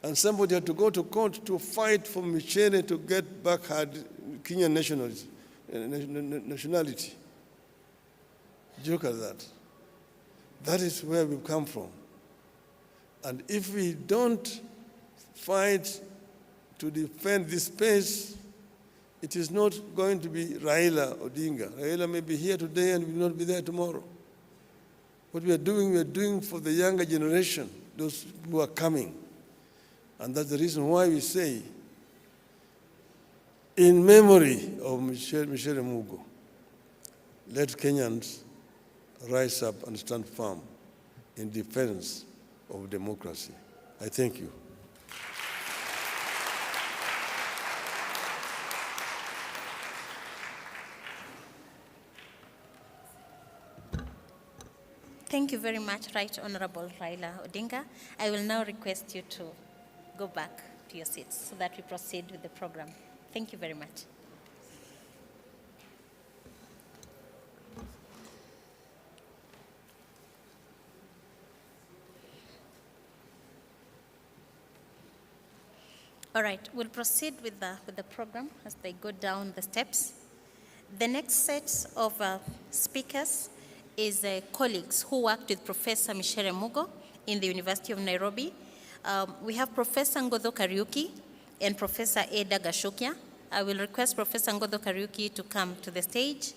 And somebody had to go to court to fight for Micere to get back her Kenyan nationality. Joke at that. That is where we've come from. And if we don't fight to defend this space, it is not going to be Raila Odinga. Raila may be here today and will not be there tomorrow. What we are doing for the younger generation, those who are coming. And that's the reason why we say, in memory of Micere Mugo, let Kenyans rise up and stand firm in defense of democracy. I thank you. Thank you very much, Right Honorable Raila Odinga. I will now request you to go back to your seats so that we proceed with the program. Thank you very much. All right, we'll proceed with the program as they go down the steps. The next set of speakers is colleagues who worked with Professor Micere Mugo in the University of Nairobi. We have Professor Ngodho Kariuki and Professor Eda Gashokia. I will request Professor Ngodho Kariuki to come to the stage.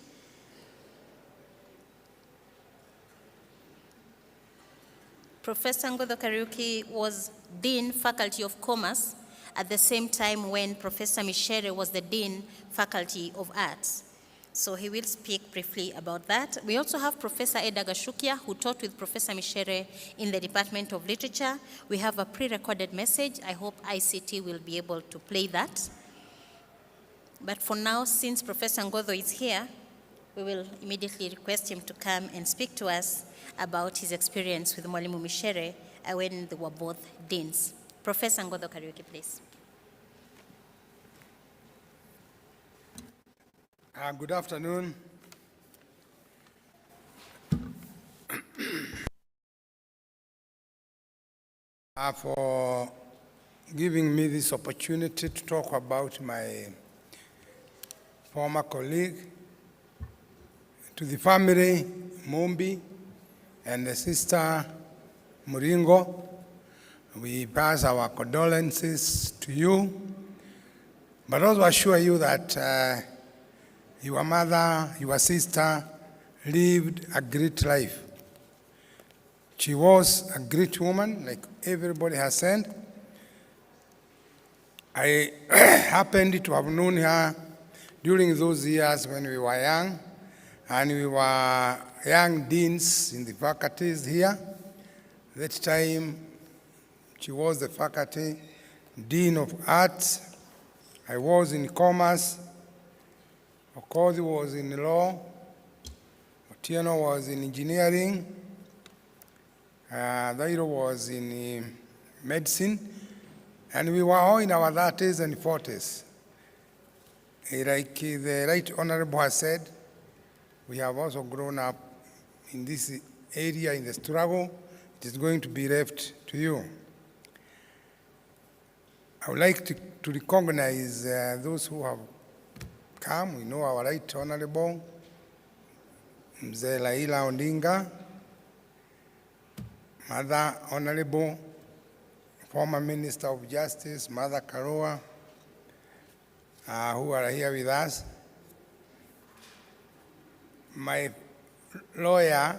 Professor Ngodho Kariuki was Dean, Faculty of Commerce, at the same time when Professor Micere was the Dean, Faculty of Arts. So he will speak briefly about that. We also have Professor Eda Gashokia, who taught with Professor Micere in the Department of Literature. We have a pre-recorded message. I hope ICT will be able to play that. But for now, since Professor Ngodho is here, we will immediately request him to come and speak to us about his experience with Mwalimu Micere when they were both deans. Professor Ngodho Kariuki, please. Good afternoon. For giving me this opportunity to talk about my former colleague, to the family, Mumbi, and the sister, Muringo. We pass our condolences to you, but also assure you that your mother, your sister, lived a great life. She was a great woman, like everybody has said. I happened to have known her during those years when we were young, and we were young deans in the faculties here. That time, she was the faculty dean of arts. I was in commerce. Okothi was in law. Otieno was in engineering. Dairo was in medicine. And we were all in our 30s and 40s. Like the Right Honorable has said, we have also grown up in this area in the struggle. It is going to be left to you. I would like to recognize those who have come. We know our Right Honorable, Mzee Laila Ondinga, Mother Honorable, former Minister of Justice, Mother Karua, who are here with us. My lawyer,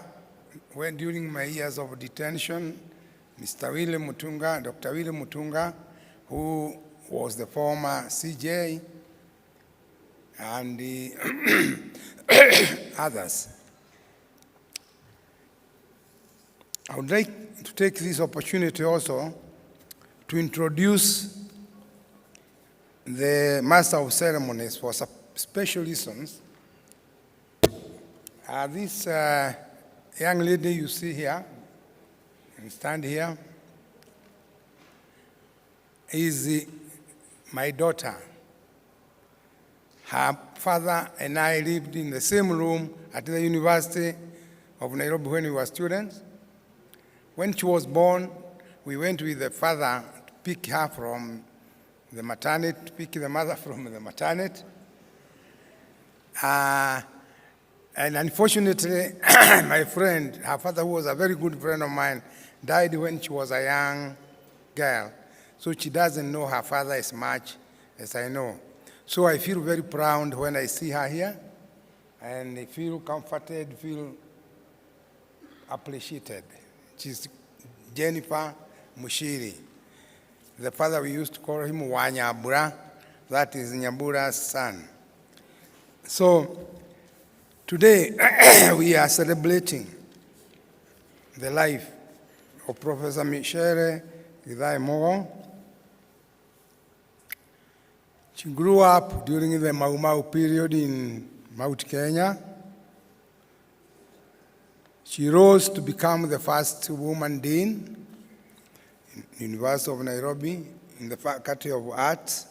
when during my years of detention, Mr. William Mutunga, Dr. William Mutunga, who was the former CJ, and the others. I would like to take this opportunity also to introduce the Master of Ceremonies for special reasons. This young lady you see here, and stand here, is my daughter. Her father and I lived in the same room at the University of Nairobi when we were students. When she was born, we went with the father to pick her from the maternity, to pick the mother from the maternity. And unfortunately, my friend, her father, who was a very good friend of mine, died when she was a young girl. So she doesn't know her father as much as I know. So I feel very proud when I see her here, and I feel comforted, feel appreciated. She's Jennifer Mushiri. The father, we used to call him Wanyabura. That is Nyabura's son. So today we are celebrating the life of Prof.Micere Mugo. She grew up during the Mau Mau period in Mount Kenya. She rose to become the first woman dean in the University of Nairobi in the Faculty of Arts.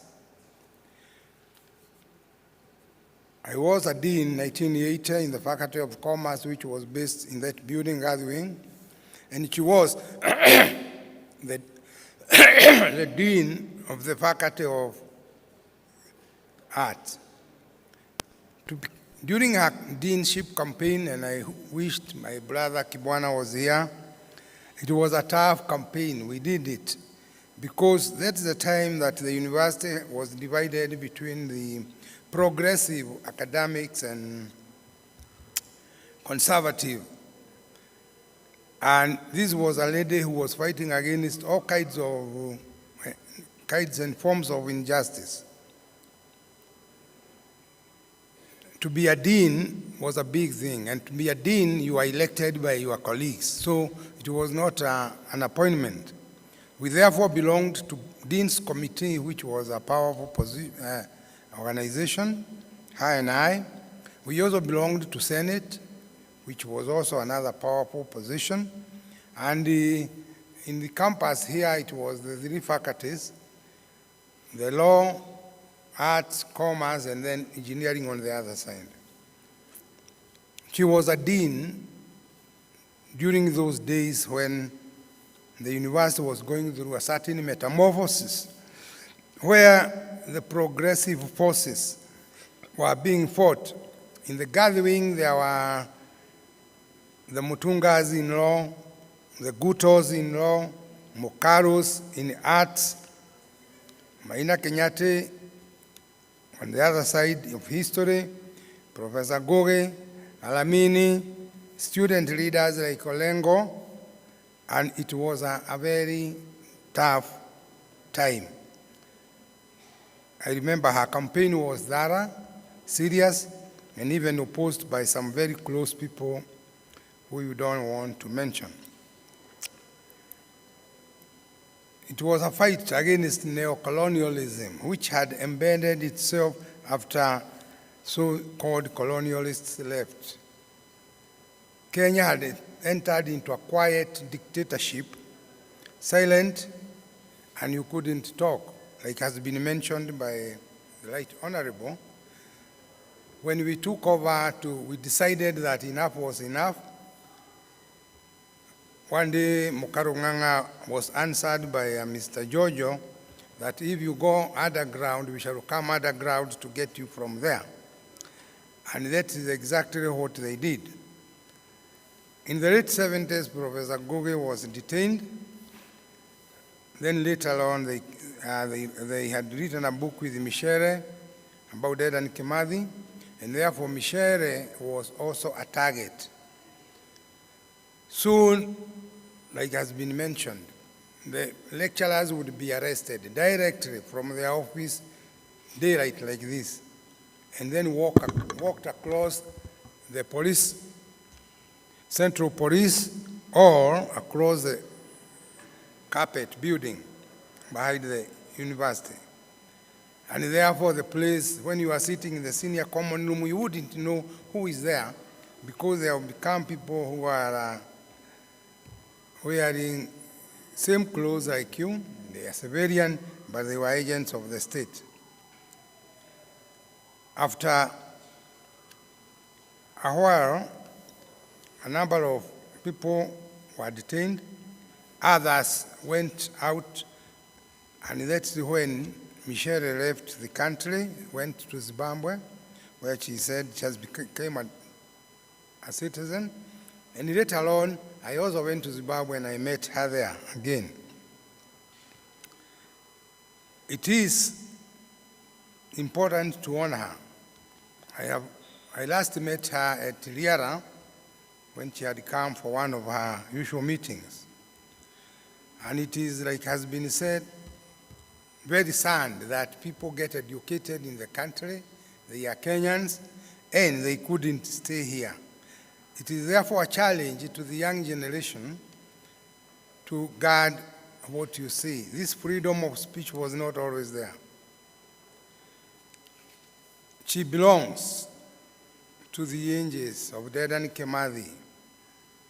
I was a dean in 1980 in the Faculty of Commerce, which was based in that building, Gathering, and she was the dean of the Faculty of Art. During her deanship campaign, and I wished my brother Kibwana was here, it was a tough campaign. We did it because that's the time that the university was divided between the progressive academics and conservative. And this was a lady who was fighting against all kinds and forms of injustice. To be a dean was a big thing, and to be a dean, you are elected by your colleagues, so it was not an appointment. We therefore belonged to Dean's Committee, which was a powerful organization, her and I. We also belonged to Senate, which was also another powerful position. And in the campus here, it was the three faculties, the law, arts, commerce, and then engineering on the other side. She was a dean during those days when the university was going through a certain metamorphosis, where the progressive forces were being fought. In the Gathering, there were the Mutungas in law, the Gutos in law, Mokaros in arts, Maina Kenyate on the other side of history, Professor Goge, Alamini, student leaders like Olengo, and it was a very tough time. I remember her campaign was thorough, serious, and even opposed by some very close people who you don't want to mention. It was a fight against neocolonialism, which had embedded itself after so-called colonialists left. Kenya had entered into a quiet dictatorship, silent, and you couldn't talk, like has been mentioned by the Right Honorable. when we took over, we decided that enough was enough. One day, Mukarunganga was answered by Mr. Jojo that if you go underground, we shall come underground to get you from there. And that is exactly what they did. In the late 70s, Professor Goge was detained. Then later on, they had written a book with Micere about Dedan Kimathi, and therefore Micere was also a target. Soon, like has been mentioned, the lecturers would be arrested directly from their office, daylight like this, and then walked across the police, Central Police, or across the carpet building behind the university. And therefore the place, when you are sitting in the senior common room, you wouldn't know who is there, because there have become people who are wearing same clothes like you. They are civilian, but they were agents of the state. After a while, a number of people were detained. Others went out, and that's when Micere left the country, went to Zimbabwe, where she said she has become a citizen. And later on, I also went to Zimbabwe and I met her there again. It is important to honor her. I last met her at Liara when she had come for one of her usual meetings. And it is, like has been said, very sad that people get educated in the country, they are Kenyans, and they couldn't stay here. It is therefore a challenge to the young generation to guard what you say. This freedom of speech was not always there. She belongs to the angels of Dedan Kimathi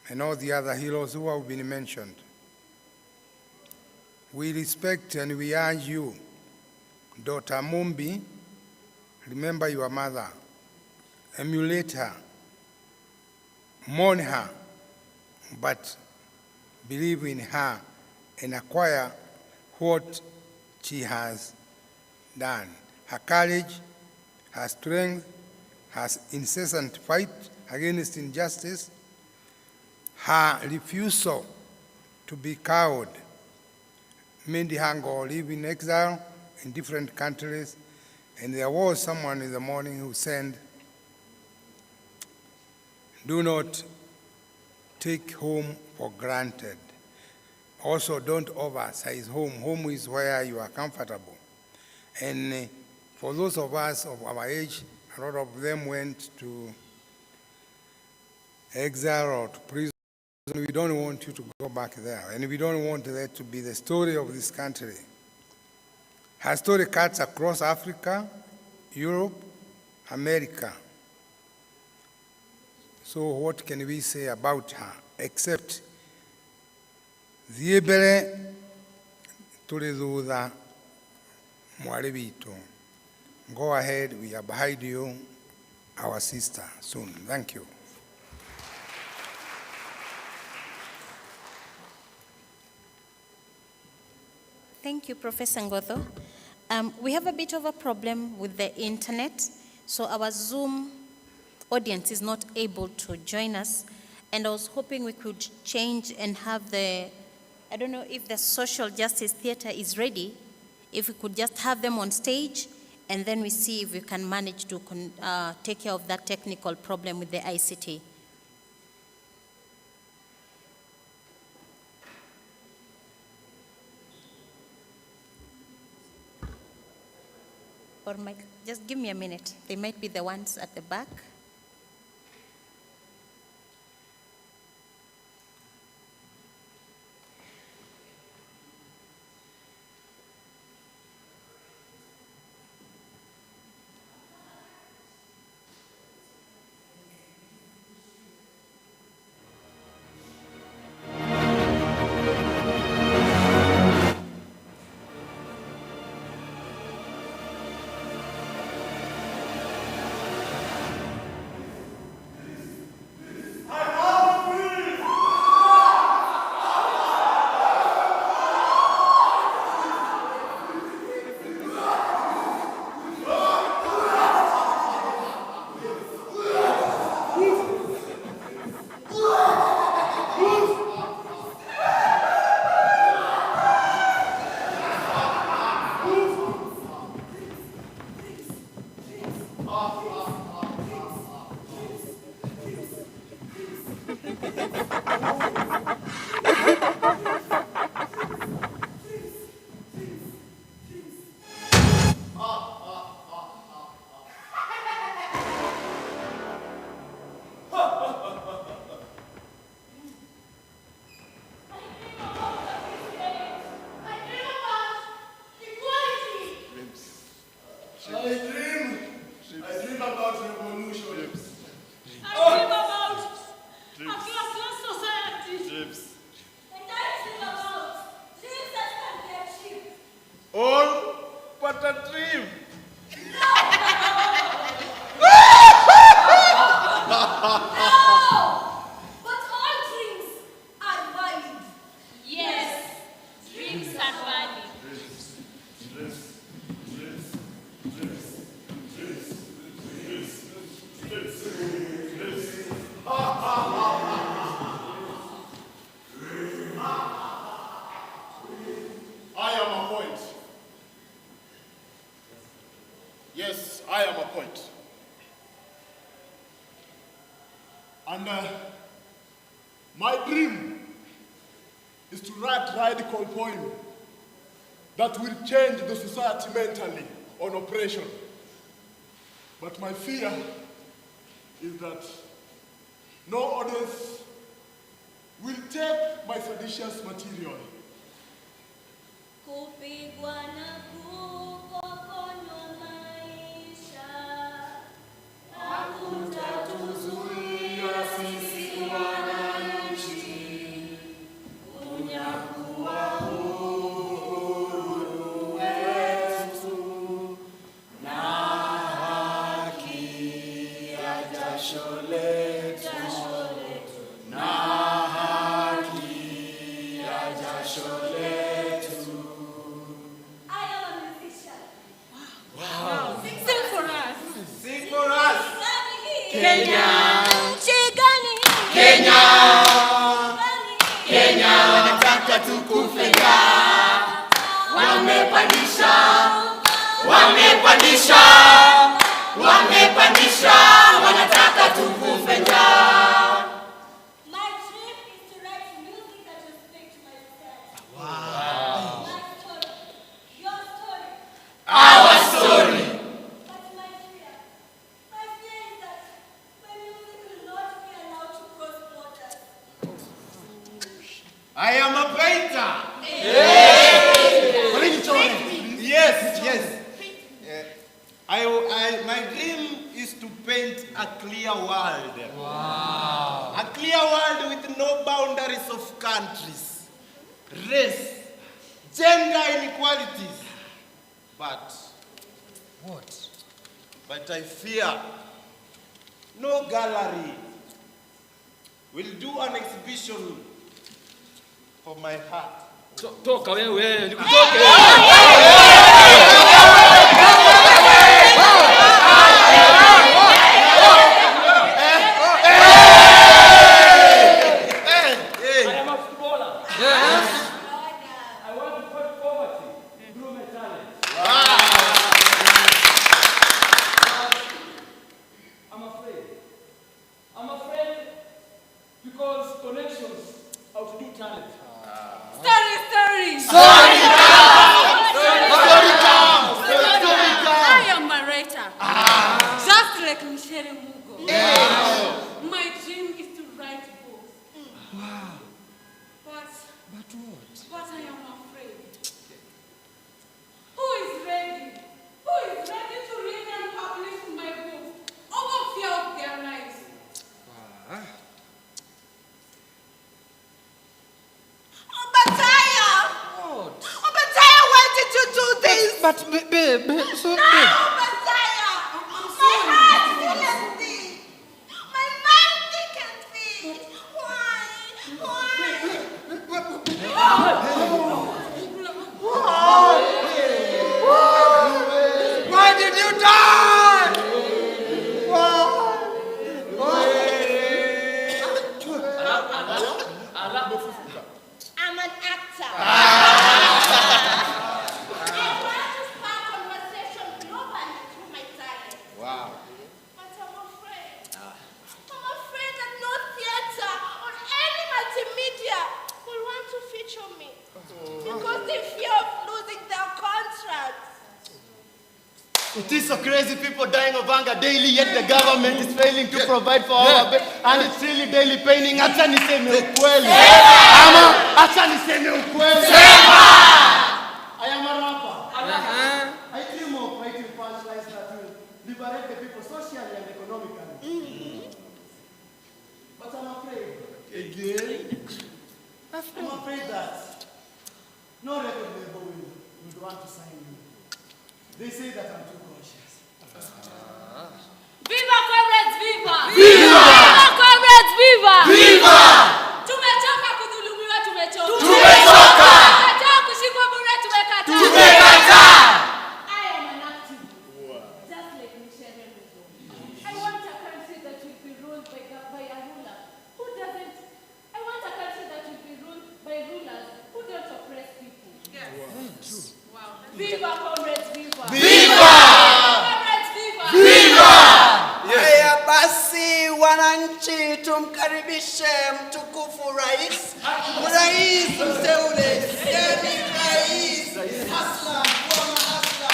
and all the other heroes who have been mentioned. We respect and we urge you, Daughter Mumbi, remember your mother, emulate her, mourn her, but believe in her and acquire what she has done. Her courage, her strength, her incessant fight against injustice, her refusal to be cowed, made her go live in exile in different countries. And there was someone in the morning who said, do not take home for granted. Also, don't oversize home. Home is where you are comfortable. And for those of us of our age, a lot of them went to exile or to prison. We don't want you to go back there, and we don't want that to be the story of this country. Her story cuts across Africa, Europe, America. So what can we say about her, except Ziebele Tulizuda Mwaribito. Go ahead, we are behind you, our sister, soon. Thank you. Thank you, Professor Ngotho. We have a bit of a problem with the internet, so our Zoom audience is not able to join us, and I was hoping we could change and have I don't know if the social justice theater is ready, if we could just have them on stage, and then we see if we can manage to take care of that technical problem with the ICT. Or just give me a minute. They might be the ones at the back. Yes, I am a poet. And my dream is to write a radical poem that will change the society mentally on oppression. But my fear is that no audience will take my seditious material. Kupigwa na kupokonywa maisha, hakutatuzuia sisi wananchi kunyakuwa uhuru wetu na haki ya jasho letu, na haki ya jasho letu. Kenya, Kenya, Kenya, wanataka tukufe njaa. Wamepandisha, wamepandisha, wamepandisha, wanataka tukufe njaa. My dream is to write music that will speak to my society. Wow. My story, your story, Our story. but my fear is that my music will not be allowed to cross borders. I am a painter. Yes, yes. My dream is to paint a clear world. Wow. A clear world with no boundaries of countries, race, gender inequalities. But what? But I fear no gallery will do an exhibition for my heart. Toka wewe, nikutoke. I am a footballer. Yes. I want to fight poverty through my talent. I'm afraid because connections outdo talent. Story I am a writer. Just like Micere Mugo. My dream is to write books. Wow. But But what? I am afraid. Who is ready? Who is ready to read and publish my books over fear of their lives? Obadiah! What? Obadiah, why did you do this? But babe, so No, Obadiah! My heart still empty. My mind thickens me. Why? Why did you die? I'm an actor. I want to start conversation But I'm afraid. I'm afraid that no theater or any multimedia will want to feature me because they fear of losing their contracts. It is so crazy, people dying of hunger daily, yet the government is failing to provide for our and it's really daily paining. Acha niseme ukweli. Acha niseme ukweli. I am a rapper. I dream of writing punchlines that will liberate the people socially and economically. But I'm afraid. Again? I'm afraid that no record label will want to sign me. They say that I'm too conscious. Viva comrades, viva! Viva! Viva comrades, viva! Viva! Tumechoka kudhulumiwa, tumechoka. Tumechoka! Tumekataa kushikwa bure, tumekataa. Tumekataa! I am an activist, just like Micere Mugo. I want a country that will be ruled by a ruler who doesn't. I want a country that will be ruled by rulers who don't oppress people. Yes. Wow. Viva comrades, viva! Viva! Comrades, viva! Viva! Haya basi, wananchi, tumkaribishe mtukufu rais mteule, yani rais Hasla, Bwana Hasla.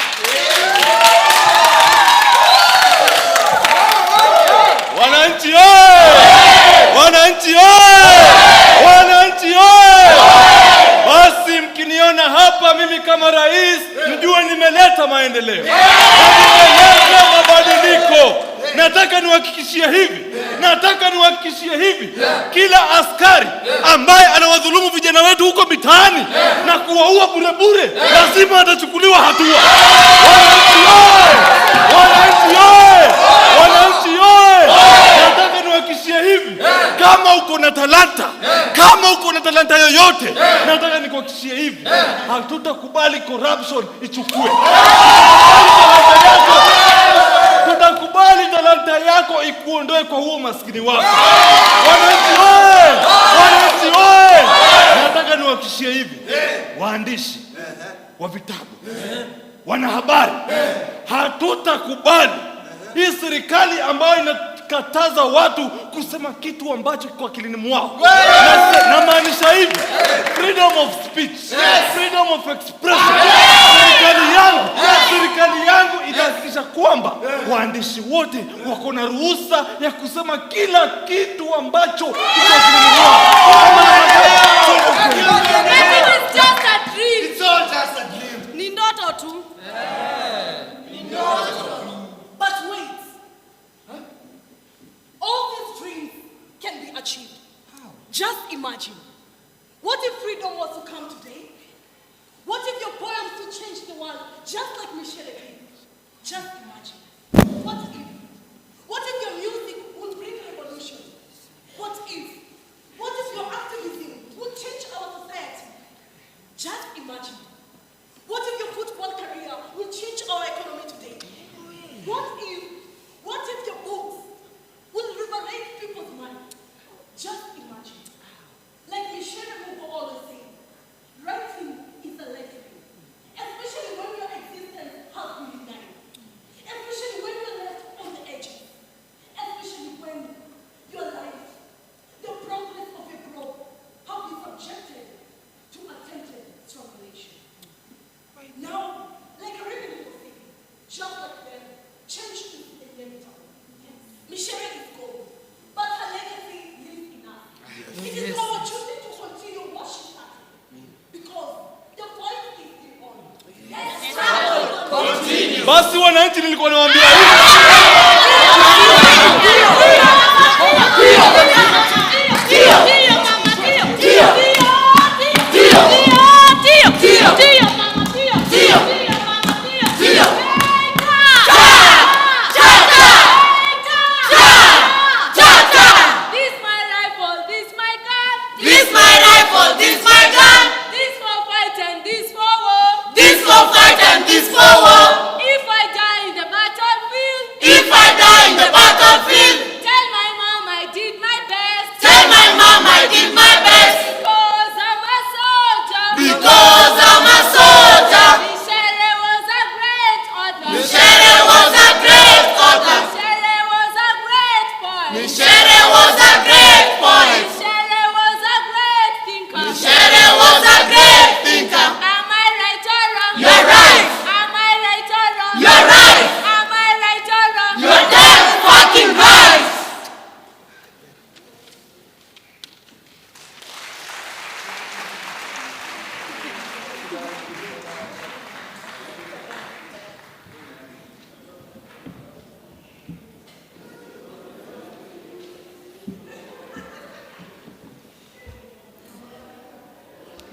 Wananchi oye! Wananchi oye! Wananchi oye! Basi mkiniona hapa mimi kama rais, mjue nimeleta maendeleo. Nimeleta mabadiliko. Nataka niwahakikishie hivi. Kila askari ambaye anawadhulumu vijana wetu huko mitaani na kuwaua bure lazima atachukuliwa hatua. Wananchi oye! Wananchi oye! Nataka niwahakikishie hivi. Kama uko na talanta yoyote, nataka nikuhakikishie hivi. Hatutakubali corruption ichukue. Tutakubali talanta yako ikuondoe kwa huo maskini wako. Wananchi oye! Wananchi oye! Nataka niwahakikishie hivi. Waandishi wa vitabu, wanahabari, hatutakubali hii serikali ambayo inakataza watu kusema kitu ambacho kwa akilini mwao. Na maanisha hivi, freedom of speech, freedom of expression. Serikali yangu itahakikisha kwamba waandishi wote wako na ruhusa ya kusema kila kitu ambacho kwa akilini mwao. It's just a dream. It's all just a dream. Ni ndoto tu. But wait. All these dreams can be achieved. How? Just imagine. What if freedom was to come today? What if your poems to change the world just like Micere did? Just imagine. What if? What if your music would bring revolution? What if? What if your activism would change our society? Just imagine. What if your football career will change our economy today? What if your books will liberate people's mind? Just imagine. Like Micere Mugo always said, writing is a lifeline, especially when your existence has been denied, especially when you're left on the edges, especially when your life, the progress of your growth, have been subjected to attempted strangulation. Now, like a ribbon was saying, just like them, change is inevitable. Micere is gone, but her legacy lives in us. It is our duty to continue what she started, because the voice is still on. Yes, Basi wananchi nilikuwa nawaambia Micere was a great author.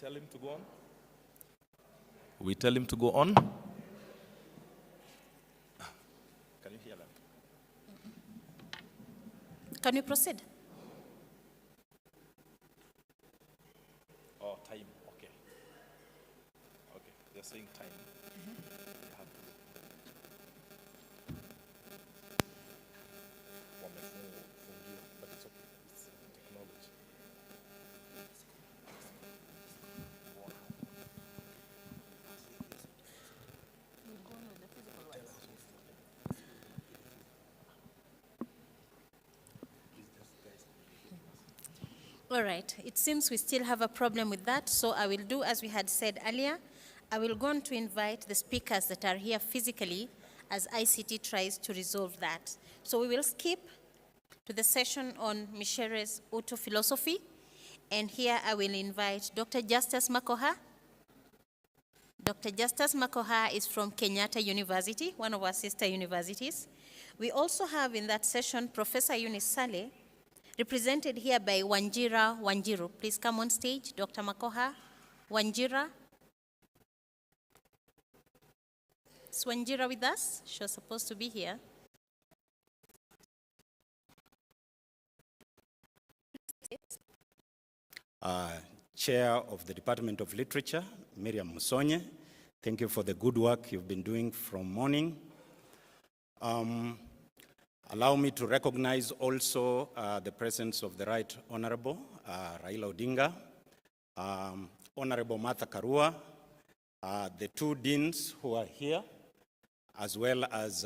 tell him to go on? We tell him to go on? Can you hear that? Can you proceed? Oh, time. Okay. Okay. They're saying time. But it's okay. It's technology. All right, it seems we still have a problem with that, so I will do as we had said earlier. I will go on to invite the speakers that are here physically as ICT tries to resolve that. So we will skip to the session on Micere's auto philosophy, and here I will invite Dr. Justus Makoha. Dr. Justus Makoha is from Kenyatta University, one of our sister universities. We also have in that session Professor Eunice Saleh, represented here by Wanjira Wanjiru. Please come on stage, Dr. Makoha. Wanjira. Is Wanjira with us? She was supposed to be here. Chair of the Department of Literature, Miriam Musonye. Thank you for the good work you've been doing from morning. Allow me to recognize also the presence of the Right Honorable Raila Odinga, Honorable Martha Karua, the two deans who are here, as well as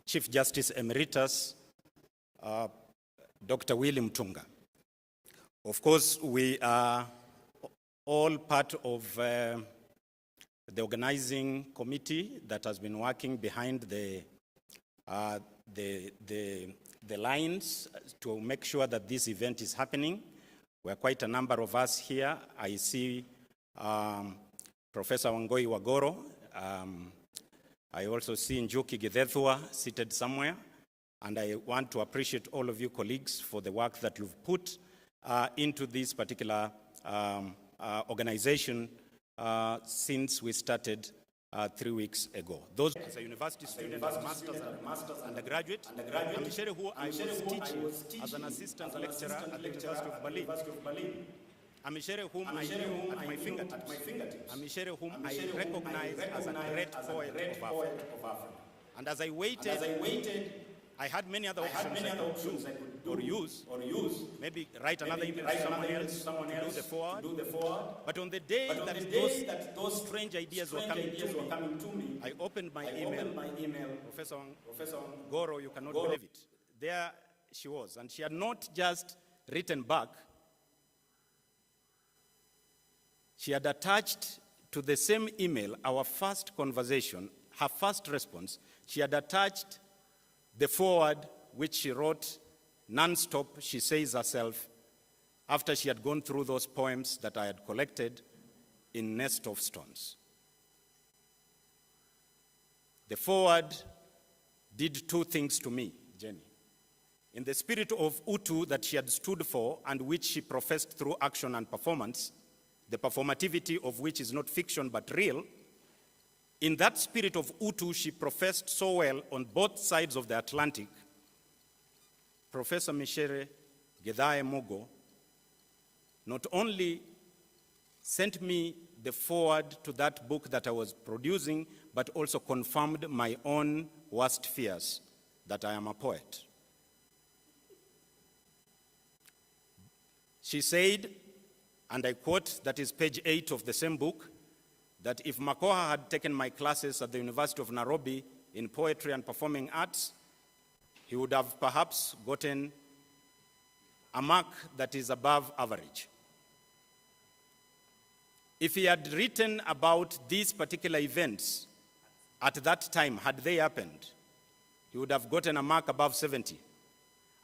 Chief Justice Emeritus, Dr. William Tunga. Of course, we are all part of the organizing committee that has been working behind the lines to make sure that this event is happening. We're quite a number of us here. I see Professor Wangoi Wagoro. I also see Njuki Githethua seated somewhere. And I want to appreciate all of you colleagues for the work that you've put into this particular organization since we started 3 weeks ago. Those as a university student, as masters and undergraduate, Micere, who I was teaching as an assistant lecturer at the University of Berlin. Micere, whom I knew at my fingertips. Micere, whom I recognize as a great poet of Africa. And as I waited, I had many other options I could do or use. Maybe write another email to someone else to do the forward. But on the day that those strange ideas were coming to me, I opened my email. Professor Goro, you cannot believe it. There she was. And she had not just written back. She had attached to the same email, our first conversation, her first response, she had attached the foreword which she wrote non-stop, she says herself, after she had gone through those poems that I had collected in Nest of Stones. The foreword did two things to me, Jenny. In the spirit of Utu that she had stood for and which she professed through action and performance, the performativity of which is not fiction but real, in that spirit of Utu she professed so well on both sides of the Atlantic. Professor Micere Gedhae Mugo not only sent me the foreword to that book that I was producing, but also confirmed my own worst fears, that I am a poet. She said, and I quote, that is page 8 of the same book, that if Makoha had taken my classes at the University of Nairobi in poetry and performing arts, he would have perhaps gotten a mark that is above average. If he had written about these particular events at that time, had they happened, he would have gotten a mark above 70.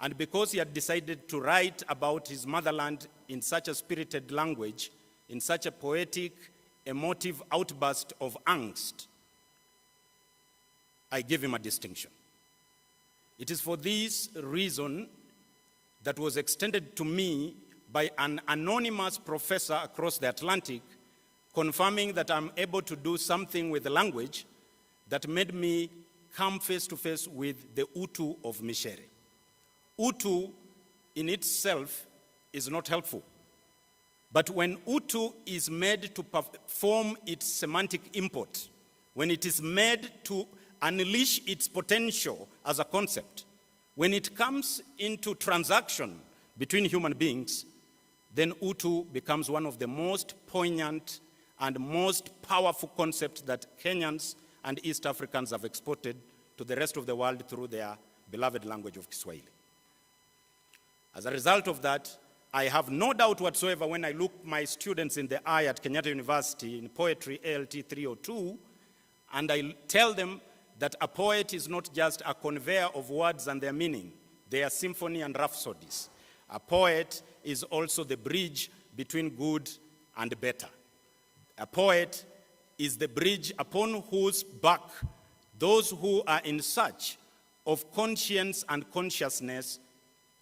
And because he had decided to write about his motherland in such a spirited language, in such a poetic, emotive outburst of angst, I give him a distinction. It is for this reason that was extended to me by an anonymous professor across the Atlantic, confirming that I'm able to do something with the language that made me come face to face with the Utu of Micere. Utu in itself is not helpful. But when Utu is made to perform its semantic import, when it is made to unleash its potential as a concept, when it comes into transaction between human beings, then Utu becomes one of the most poignant and most powerful concepts that Kenyans and East Africans have exported to the rest of the world through their beloved language of Kiswahili. As a result of that, I have no doubt whatsoever when I look my students in the eye at Kenyatta University in Poetry ALT 302, and I tell them that a poet is not just a conveyor of words and their meaning. They are symphony and rhapsodies. A poet is also the bridge between good and better. A poet is the bridge upon whose back those who are in search of conscience and consciousness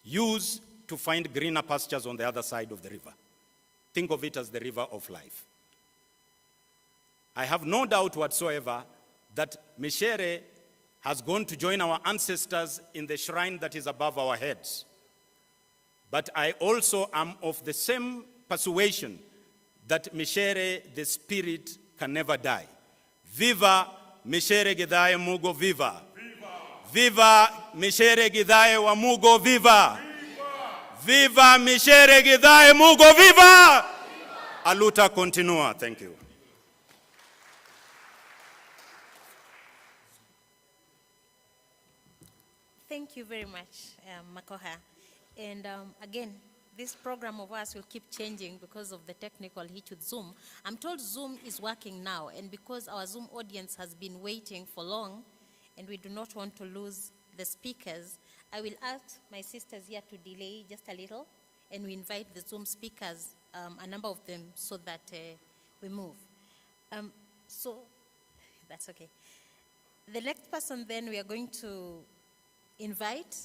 use to find greener pastures on the other side of the river. Think of it as the river of life. I have no doubt whatsoever that Micere has gone to join our ancestors in the shrine that is above our heads. But I also am of the same persuasion that Micere, the spirit, can never die. Viva Micere Githae Mugo, viva! Viva Micere Githae wa Mugo, viva! Viva Micere Githae Mugo, viva! A luta continua. Thank you. Thank you very much, Makoha. And again, this program of ours will keep changing because of the technical hitch with Zoom. I'm told Zoom is working now, and because our Zoom audience has been waiting for long, and we do not want to lose the speakers, I will ask my sisters here to delay just a little, and we invite the Zoom speakers, a number of them, so that we move. So, that's okay. The next person then we are going to invite,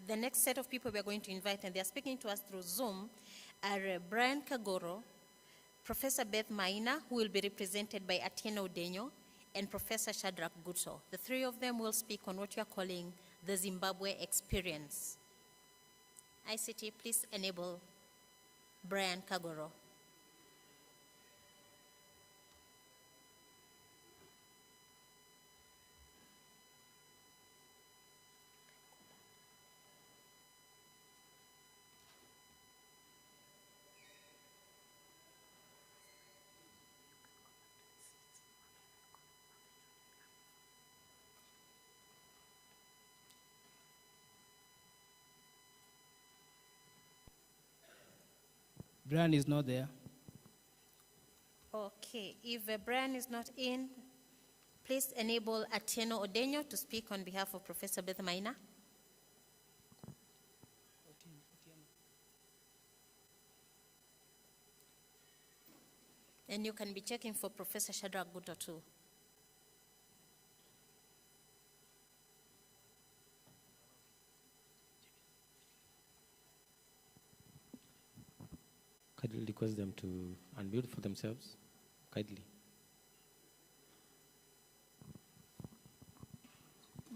the next set of people we are going to invite, and they are speaking to us through Zoom, are Brian Kagoro, Professor Beth Maina, who will be represented by Atieno Udenyo, and Professor Shadrach Guto. The three of them will speak on what we are calling the Zimbabwe experience. ICT, please enable Brian Kagoro. Brian is not there. Okay, if Brian is not in, please enable Atieno Udenyo to speak on behalf of Professor Beth Maina. And you can be checking for Professor Shadrach Guto too. Kindly request them to unmute for themselves. Kindly.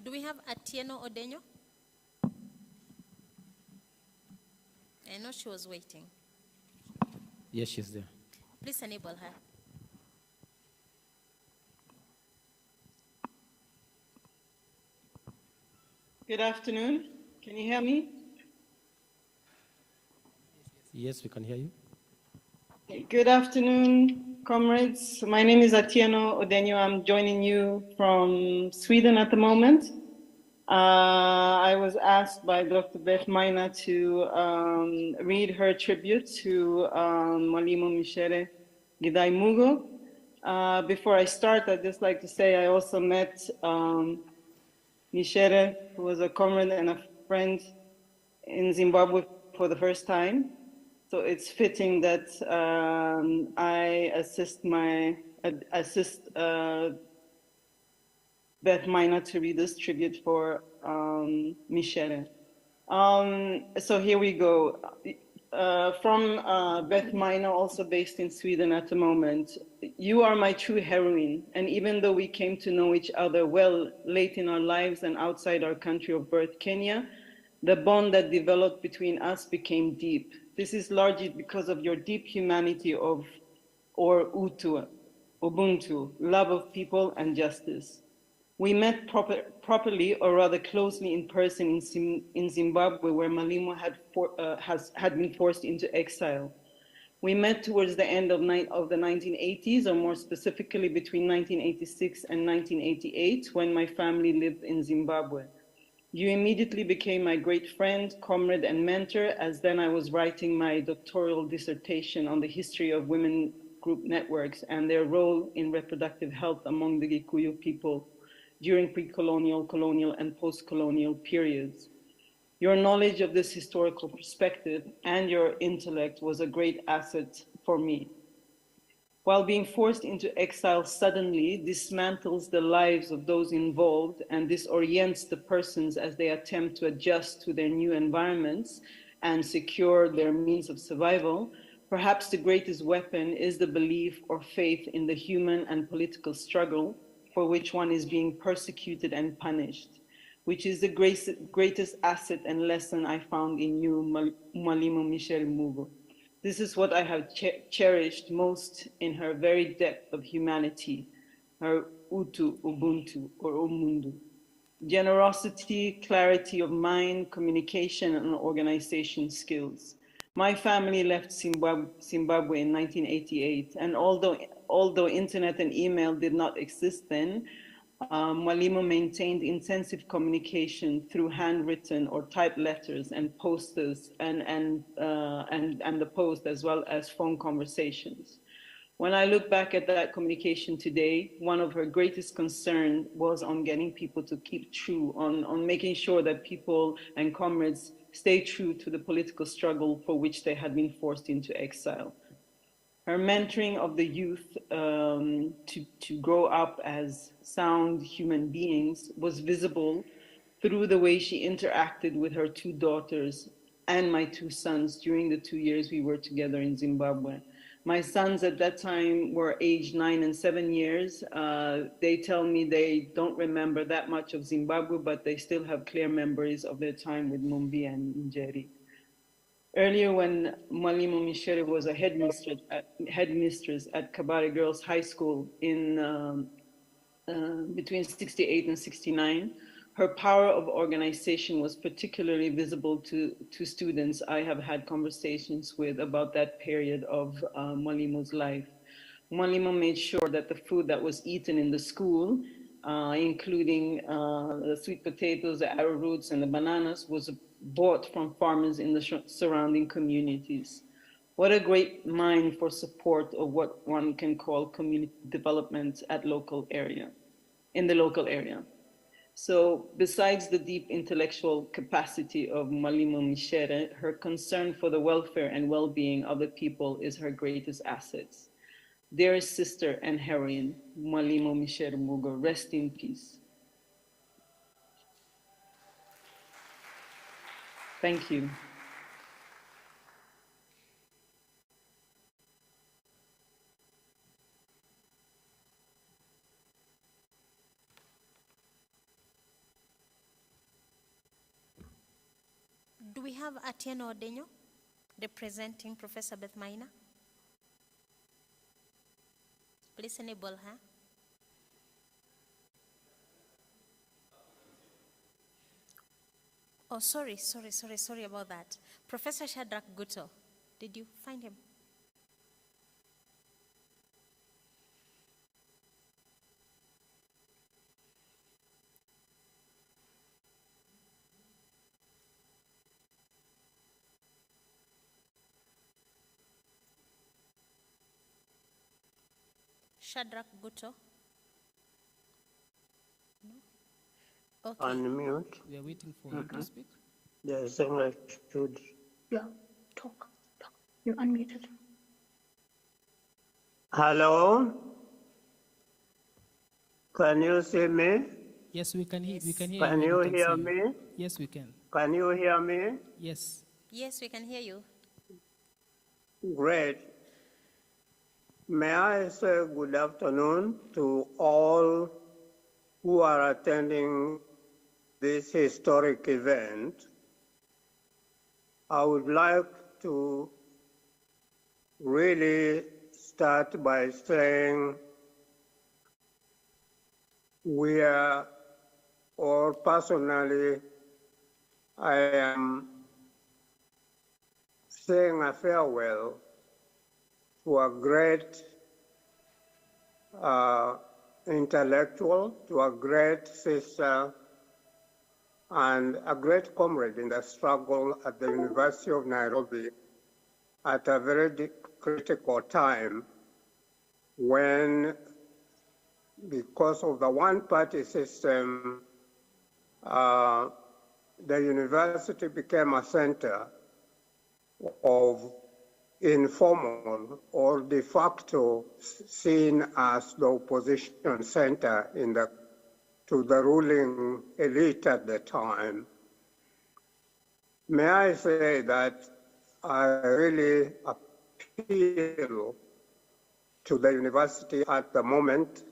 Do we have Atieno Udenyo? I know she was waiting. Yes, she's there. Please enable her. Good afternoon. Can you hear me? Yes, we can hear you. Good afternoon, comrades. My name is Atieno Udenyo. I'm joining you from Sweden at the moment. I was asked by Dr. Beth Maina to read her tribute to Mwalimu Micere Githae Mugo. Before I start, I'd just like to say I also met Micere, who was a comrade and a friend in Zimbabwe for the first time. So it's fitting that I assist Beth Maina to read this tribute for Micere. So here we go. From Beth Minor, also based in Sweden at the moment. You are my true heroine, and even though we came to know each other well late in our lives and outside our country of birth, Kenya, the bond that developed between us became deep. This is largely because of your deep humanity or Ubuntu, love of people and justice. We met properly, or rather closely in person in Zimbabwe, where Malimo had been forced into exile. We met towards the end of the 1980s, or more specifically between 1986 and 1988, when my family lived in Zimbabwe. You immediately became my great friend, comrade, and mentor, as then I was writing my doctoral dissertation on the history of women group networks and their role in reproductive health among the Gikuyu people during pre-colonial, colonial, and post-colonial periods. Your knowledge of this historical perspective and your intellect was a great asset for me. While being forced into exile suddenly dismantles the lives of those involved and disorients the persons as they attempt to adjust to their new environments and secure their means of survival, perhaps the greatest weapon is the belief or faith in the human and political struggle for which one is being persecuted and punished, which is the greatest asset and lesson I found in you, Prof.Micere Mugo. This is what I have cherished most in her very depth of humanity, her Ubuntu, or Umundu. Generosity, clarity of mind, communication, and organization skills. My family left Zimbabwe in 1988, and although internet and email did not exist then, Mwalimu maintained intensive communication through handwritten or typed letters and posters and the post, as well as phone conversations. When I look back at that communication today, one of her greatest concerns was on getting people to keep true, on making sure that people and comrades stay true to the political struggle for which they had been forced into exile. Her mentoring of the youth to grow up as sound human beings was visible through the way she interacted with her two daughters and my two sons during the 2 years we were together in Zimbabwe. My sons at that time were aged 9 and 7 years. They tell me they don't remember that much of Zimbabwe, but they still have clear memories of their time with Mumbi and Njeri. Earlier, when Prof.Micere was a headmistress at Kabare Girls High School in between 68 and 69, her power of organization was particularly visible to students I have had conversations with about that period of Mwalimu's life. Mwalimu made sure that the food that was eaten in the school, including the sweet potatoes, the arrowroots, and the bananas, was bought from farmers in the surrounding communities. What a great mind for support of what one can call community development in the local area. So besides the deep intellectual capacity of Prof.Micere, her concern for the welfare and well-being of the people is her greatest assets. Dearest sister and heroine, Prof.Micere Mugo, rest in peace. Thank you. Do we have Atieno Odenyo representing Professor Beth Minor? Please enable her. Oh, sorry about that. Professor Shadrach Guto, did you find him? Shadrach Guto? No? Okay. Unmute. We are waiting for him to speak. Yes, I should. Yeah, talk. You're unmuted. Hello? Can you see me? Yes, we can hear you. Can you hear me? Yes, we can. Can you hear me? Yes. Yes, we can hear you. Great. May I say good afternoon to all who are attending this historic event. I would like to really start by saying we are, or personally, I am saying a farewell to a great intellectual, to a great sister, and a great comrade in the struggle at the University of Nairobi at a very critical time when, because of the one-party system, the university became a center of informal or de facto seen as the opposition center to the ruling elite at the time. May I say that I really appeal to the university at the moment,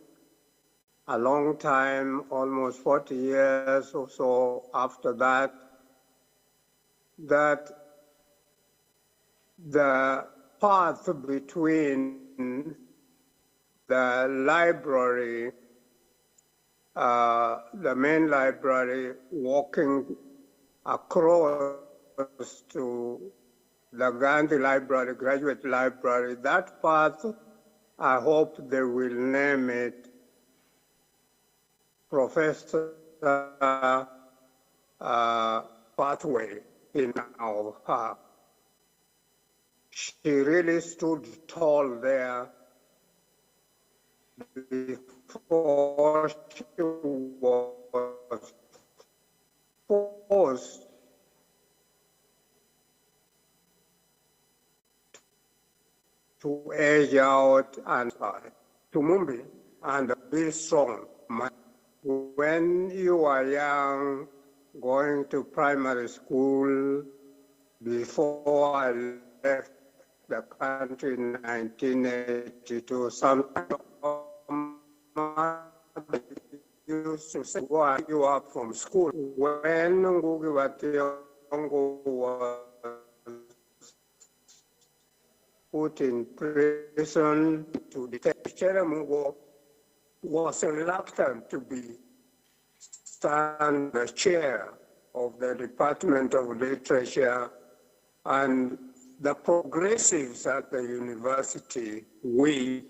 a long time, almost 40 years or so after that, that the path between the library, the main library, walking across to the Gandhi Library, Graduate Library, that path, I hope they will name it Professor Pathway in our park. She really stood tall there before she was forced to age out and to Mumbi and be strong. When you are young, going to primary school, before I left the country in 1982, sometimes used to say, why you up from school? When Ngugi wa Thiong'o was put in prison to detain, Mugo was reluctant to stand the chair of the Department of Literature, and the progressives at the university, we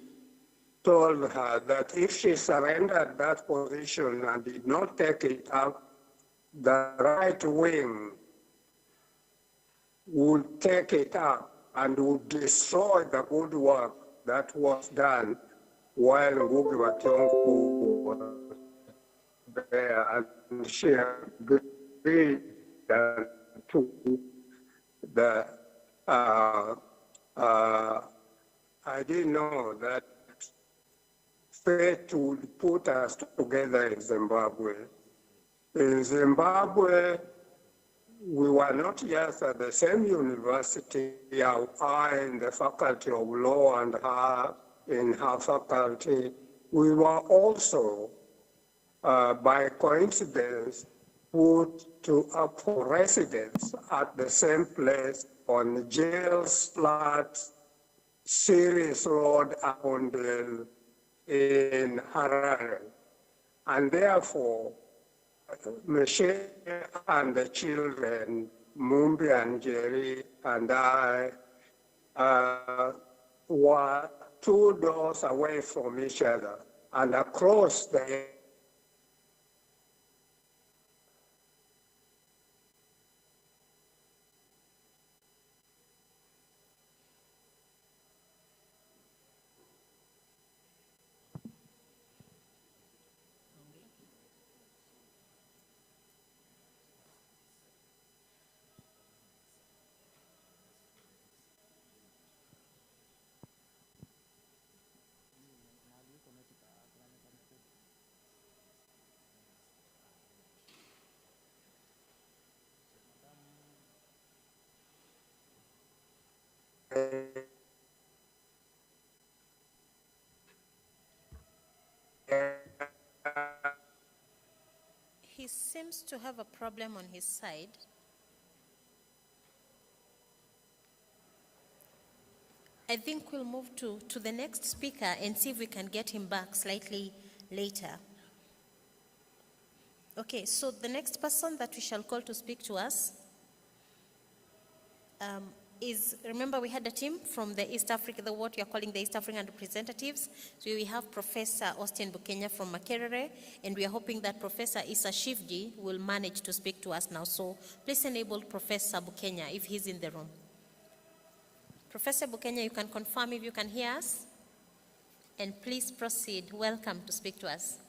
told her that if she surrendered that position and did not take it up, the right wing would take it up and would destroy the good work that was done while Ngugi wa Thiong'o was there, and she agreed to the I didn't know that fate would put us together in Zimbabwe. In Zimbabwe, we were not just at the same university, I in the faculty of law and her in her faculty. We were also, by coincidence, put up for residence at the same place on Jail's Flat, Syracuse Road, Avondale in Harare. And therefore, Micere and the children, Mumbi and Jerry and I, were 2 doors away from each other and across the He seems to have a problem on his side. I think we'll move to the next speaker and see if we can get him back slightly later. Okay, so the next person that we shall call to speak to us is, remember we had a team from the East Africa, what you're calling the East African representatives. So we have Professor Austin Bukenya from Makerere, and we are hoping that Professor Issa Shivji will manage to speak to us now. So please enable Professor Bukenya if he's in the room. Professor Bukenya, you can confirm if you can hear us, and please proceed. Welcome to speak to us.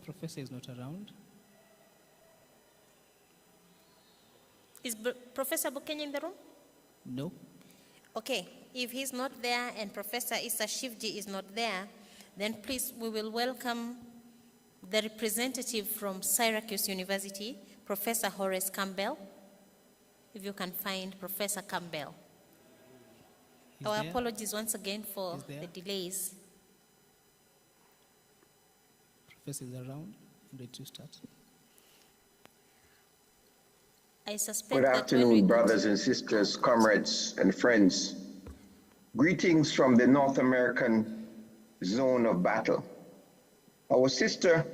Professor is not around. Is Professor Bukenya in the room? No. Okay, if he's not there and Professor Issa Shivji is not there, then please, we will welcome the representative from Syracuse University, Professor Horace Campbell. If you can find Professor Campbell. Our apologies once again for the delays. Professor is around. Ready to start. I suspect Good afternoon, brothers and sisters, comrades and friends. Greetings from the North American zone of battle. Our sister,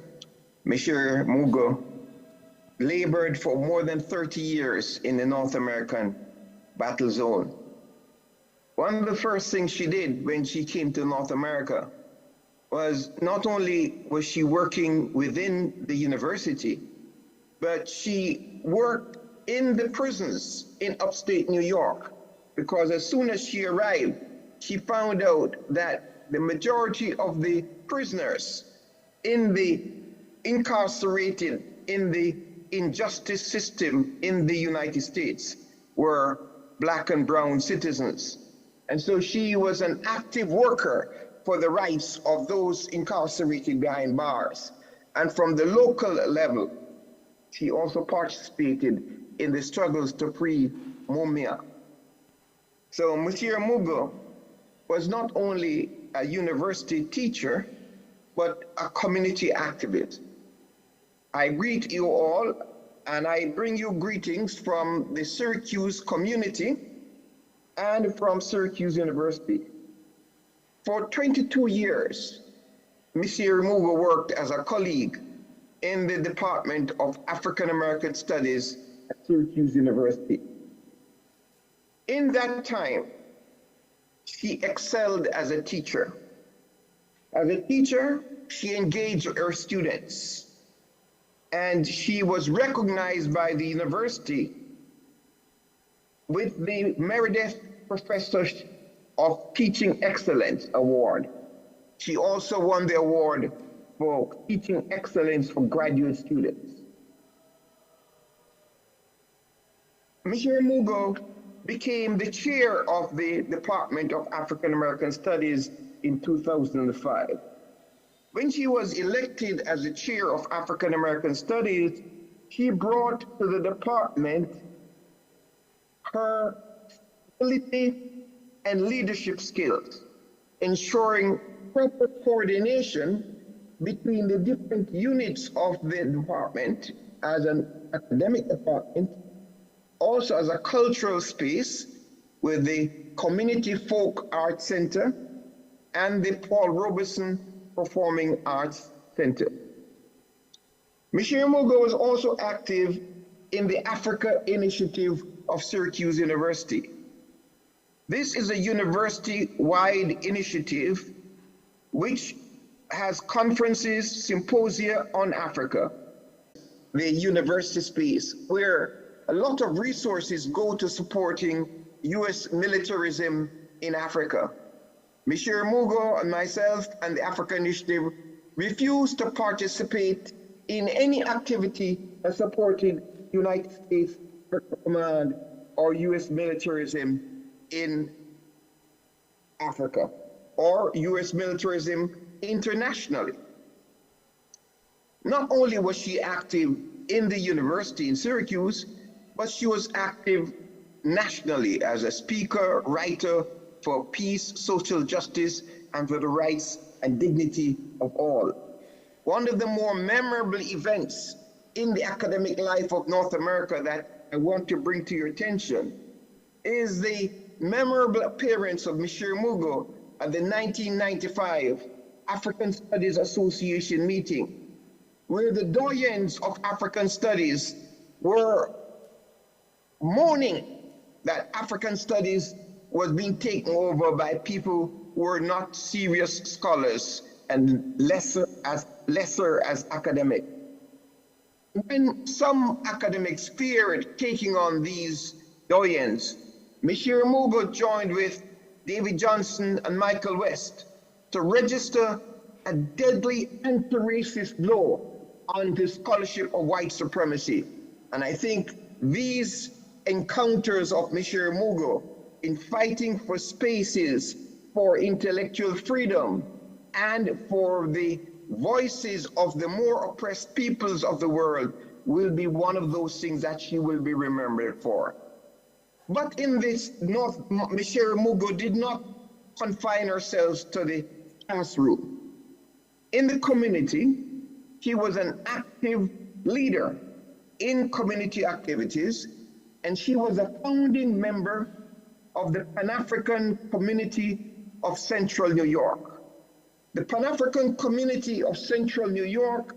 Micere Mugo, labored for more than 30 years in the North American battle zone. One of the first things she did when she came to North America was not only was she working within the university, but she worked in the prisons in upstate New York, because as soon as she arrived, she found out that the majority of the prisoners in the incarcerated in the injustice system in the United States were Black and brown citizens. And so she was an active worker for the rights of those incarcerated behind bars. And from the local level, she also participated in the struggles to free Mumia. So Micere Mugo was not only a university teacher, but a community activist. I greet you all, and I bring you greetings from the Syracuse community and from Syracuse University. For 22 years, Micere Mugo worked as a colleague in the Department of African American Studies at Syracuse University. In that time, she excelled as a teacher. As a teacher, she engaged her students, and she was recognized by the university with the Meredith Professor of Teaching Excellence Award. She also won the award for Teaching Excellence for graduate students. Micere Mugo became the chair of the Department of African American Studies in 2005. When she was elected as the chair of African American Studies, she brought to the department her ability and leadership skills, ensuring proper coordination between the different units of the department as an academic department, also as a cultural space with the Community Folk Arts Center and the Paul Robeson Performing Arts Center. Micere Mugo was also active in the Africa Initiative of Syracuse University. This is a university-wide initiative which has conferences, symposia on Africa, the university space, where a lot of resources go to supporting US militarism in Africa. Micere Mugo and myself and the Africa Initiative refused to participate in any activity that supported United States Command or US militarism in Africa, or US militarism internationally. Not only was she active in the university in Syracuse, but she was active nationally as a speaker, writer for peace, social justice, and for the rights and dignity of all. One of the more memorable events in the academic life of North America that I want to bring to your attention is the memorable appearance of Micere Mugo at the 1995 African Studies Association meeting, where the doyens of African studies were mourning that African studies was being taken over by people who were not serious scholars and lesser as academic. When some academics feared taking on these doyens, Micere Mugo joined with David Johnson and Michael West to register a deadly anti-racist law on the scholarship of white supremacy. And I think these encounters of Micere Mugo in fighting for spaces for intellectual freedom and for the voices of the more oppressed peoples of the world will be one of those things that she will be remembered for. But in this, Micere Mugo did not confine herself to the classroom. In the community, she was an active leader in community activities, and she was a founding member of the Pan-African Community of Central New York. The Pan-African Community of Central New York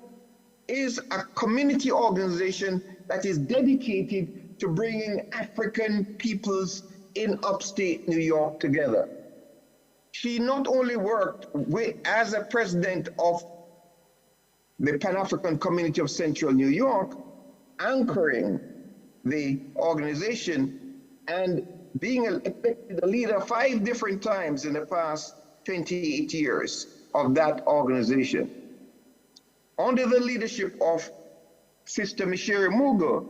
is a community organization that is dedicated to bringing African peoples in upstate New York together. She not only worked as a president of the Pan-African Community of Central New York, anchoring the organization and being elected a leader 5 different times in the past 28 years of that organization. Under the leadership of Sister Micere Mugo,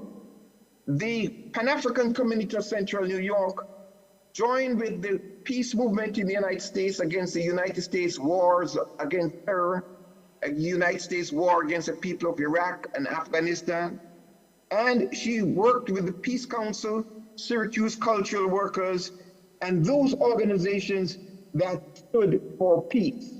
the Pan-African Community of Central New York joined with the peace movement in the United States against the United States wars against terror, the United States war against the people of Iraq and Afghanistan. And she worked with the Peace Council, Syracuse Cultural Workers, and those organizations that stood for peace.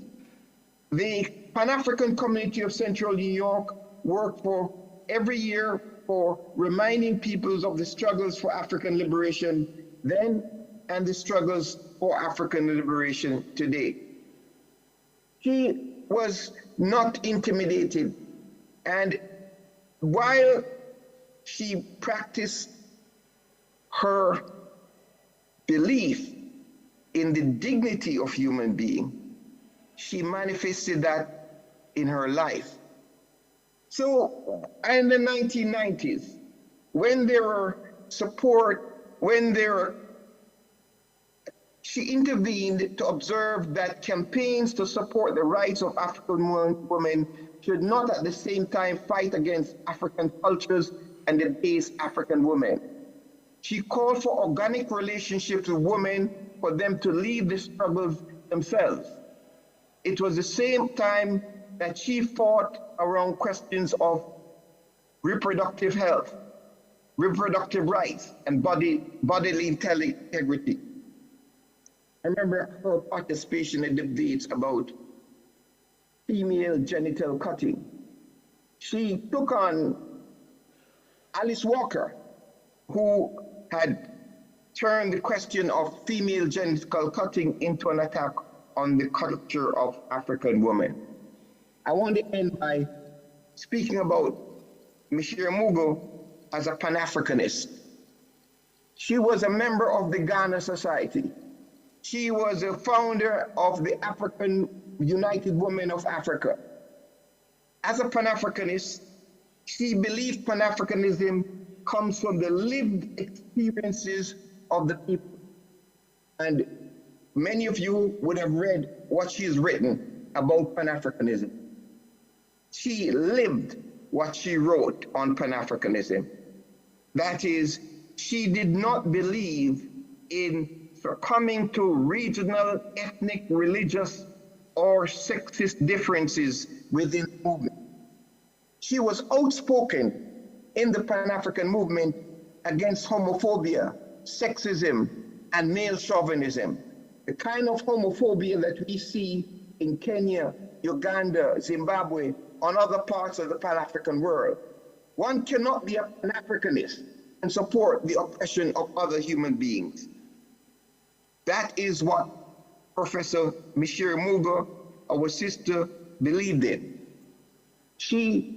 The Pan-African Community of Central New York worked for every year for reminding peoples of the struggles for African liberation then and the struggles for African liberation today. She was not intimidated, and while she practiced her belief in the dignity of human being, she manifested that in her life. So in the 1990s, when there were she intervened to observe that campaigns to support the rights of African women should not at the same time fight against African cultures and debase African women. She called for organic relationships with women for them to lead the struggles themselves. It was the same time that she fought around questions of reproductive health, reproductive rights, and bodily integrity. I remember her participation in debates about female genital cutting. She took on Alice Walker, who had turned the question of female genital cutting into an attack on the culture of African women. I want to end by speaking about Micere Mugo as a Pan-Africanist. She was a member of the Ghana Society. She was a founder of the African United Women of Africa. As a Pan-Africanist, she believed Pan-Africanism comes from the lived experiences of the people. And many of you would have read what she's written about Pan-Africanism. She lived what she wrote on Pan-Africanism. That is, she did not believe in succumbing to regional, ethnic, religious or sexist differences within the movement. She was outspoken in the Pan-African movement against homophobia, sexism, and male chauvinism, the kind of homophobia that we see in Kenya, Uganda, Zimbabwe, and other parts of the Pan-African world. One cannot be a Pan-Africanist and support the oppression of other human beings. That is what Prof.Micere Mugo, our sister, believed in. She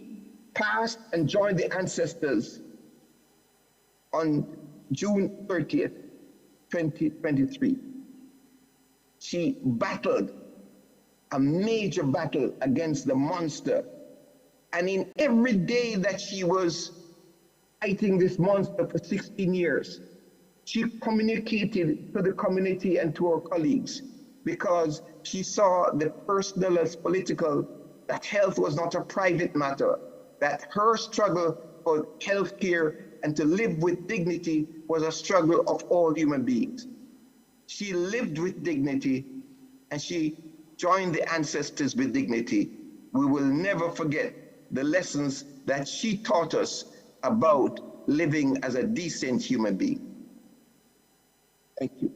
passed and joined the Ancestors on June 30th, 2023. She battled a major battle against the monster. And in every day that she was fighting this monster for 16 years, she communicated to the community and to her colleagues because she saw the personal as political, that health was not a private matter, that her struggle for health care and to live with dignity was a struggle of all human beings. She lived with dignity and she joined the Ancestors with dignity. We will never forget the lessons that she taught us about living as a decent human being. Thank you.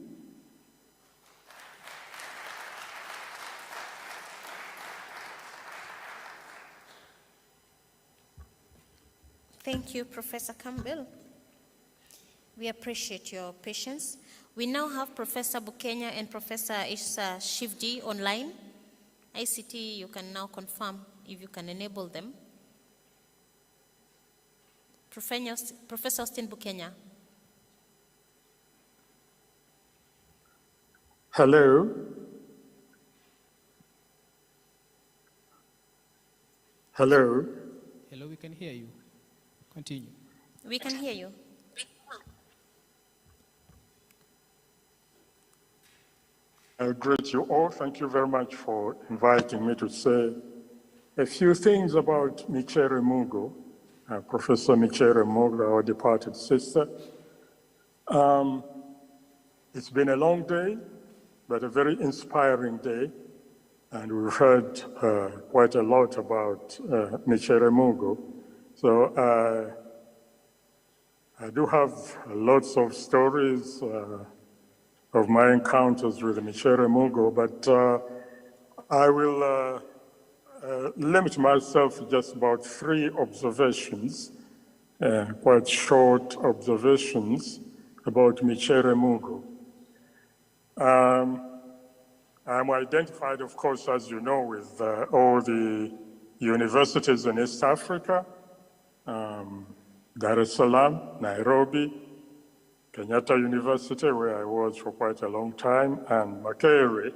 Thank you, Professor Campbell. We appreciate your patience. We now have Professor Bukenya and Professor Isa Shivji online. ICT, you can now confirm if you can enable them. Professor Austin Bukenya. Hello. Hello. Hello, we can hear you. Continue. We can hear you. I greet you all. Thank you very much for inviting me to say a few things about Micere Mugo, Professor Micere Mugo, our departed sister. It's been a long day, but a very inspiring day. And we've heard quite a lot about Micere Mugo. So I do have lots of stories of my encounters with Micere Mugo, but I will limit myself to just about 3 observations, quite short observations about Micere Mugo. I'm identified, of course, as you know, with all the universities in East Africa, Dar es Salaam, Nairobi, Kenyatta University, where I was for quite a long time, and Makerere.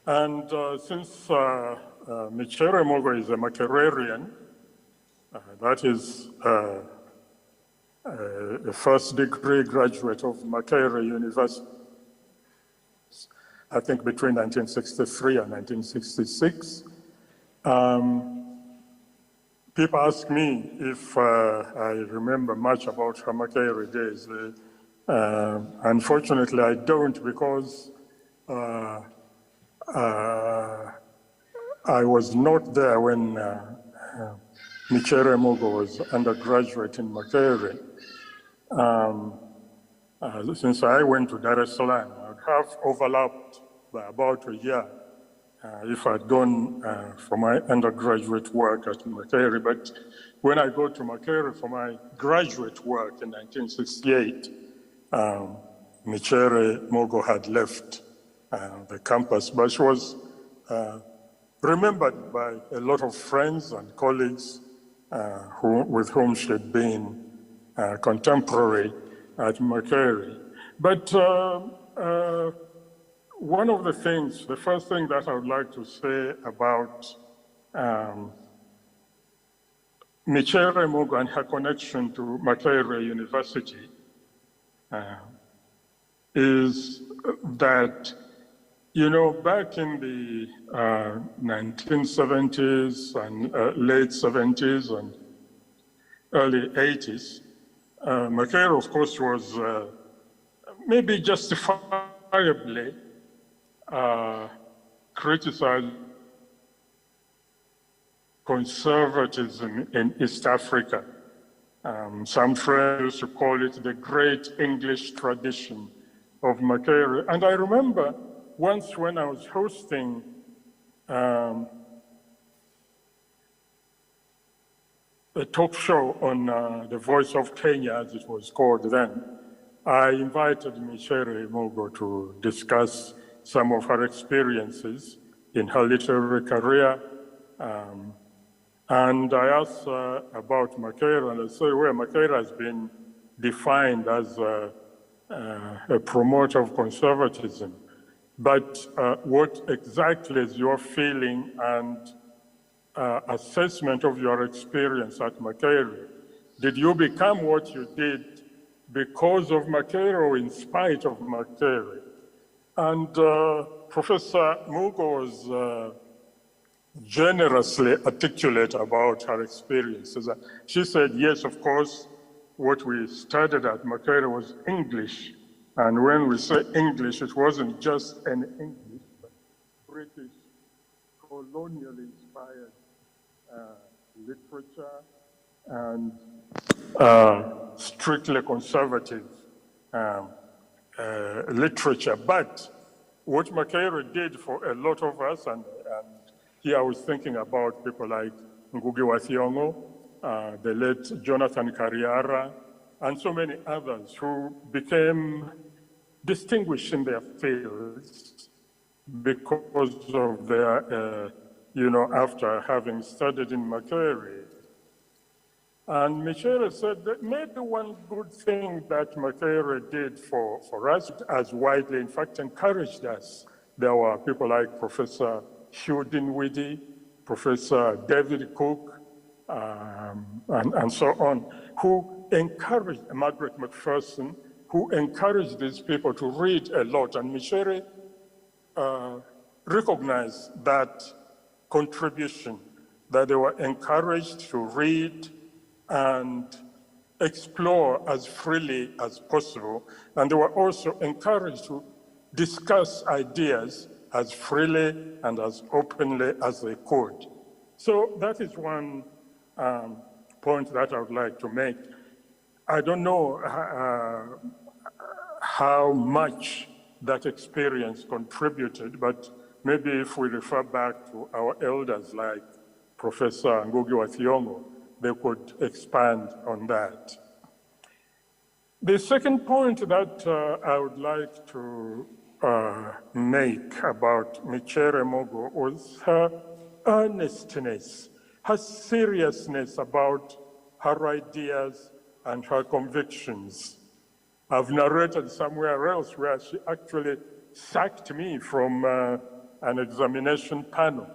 And since Micere Mugo is a Makererian, that is a first-degree graduate of Makerere University, I think between 1963 and 1966. People ask me if I remember much about her Makerere days. Unfortunately, I don't, because I was not there when Micere Mugo was undergraduate in Makerere. Since I went to Dar es Salaam, I would have overlapped by about a year if I'd gone for my undergraduate work at Makerere. But when I go to Makerere for my graduate work in 1968, Micere Mugo had left the campus, but she was remembered by a lot of friends and colleagues with whom she had been contemporary at Makerere. But one of the things, the first thing that I would like to say about Micere Mugo and her connection to Makerere University is that, you know, back in the 1970s and late 70s and early 80s, Makerere, of course, was maybe justifiably criticized conservatism in East Africa. Some friends used to call it the great English tradition of Micere. And I remember once when I was hosting a talk show on The Voice of Kenya, as it was called then, I invited Micere Mugo to discuss some of her experiences in her literary career. And I asked her about Micere, and I said, well, Micere has been defined as a promoter of conservatism. But what exactly is your feeling and assessment of your experience at Micere? Did you become what you did because of Micere or in spite of Micere? And Professor Mugo was generously articulate about her experiences. She said, yes, of course, what we studied at Micere was English. And when we say English, it wasn't just an English, but British, colonially inspired literature and strictly conservative literature. But what Micere did for a lot of us, and here I was thinking about people like Ngugi wa Thiong'o, the late Jonathan Kariara, and so many others who became distinguished in their fields because of their, after having studied in Micere. And Micere said that maybe one good thing that Micere did for us, as widely, in fact, encouraged us. There were people like Professor Hugh Dinwiddie, Professor David Cook, and so on, who encouraged Margaret McPherson, who encouraged these people to read a lot. And Micere recognized that contribution, that they were encouraged to read and explore as freely as possible. And they were also encouraged to discuss ideas as freely and as openly as they could. So that is one point that I would like to make. I don't know how much that experience contributed, but maybe if we refer back to our elders like Professor Ngugi wa Thiong'o, they could expand on that. The second point that I would like to make about Micere Mugo was her earnestness, her seriousness about her ideas and her convictions. I've narrated somewhere else where she actually sacked me from an examination panel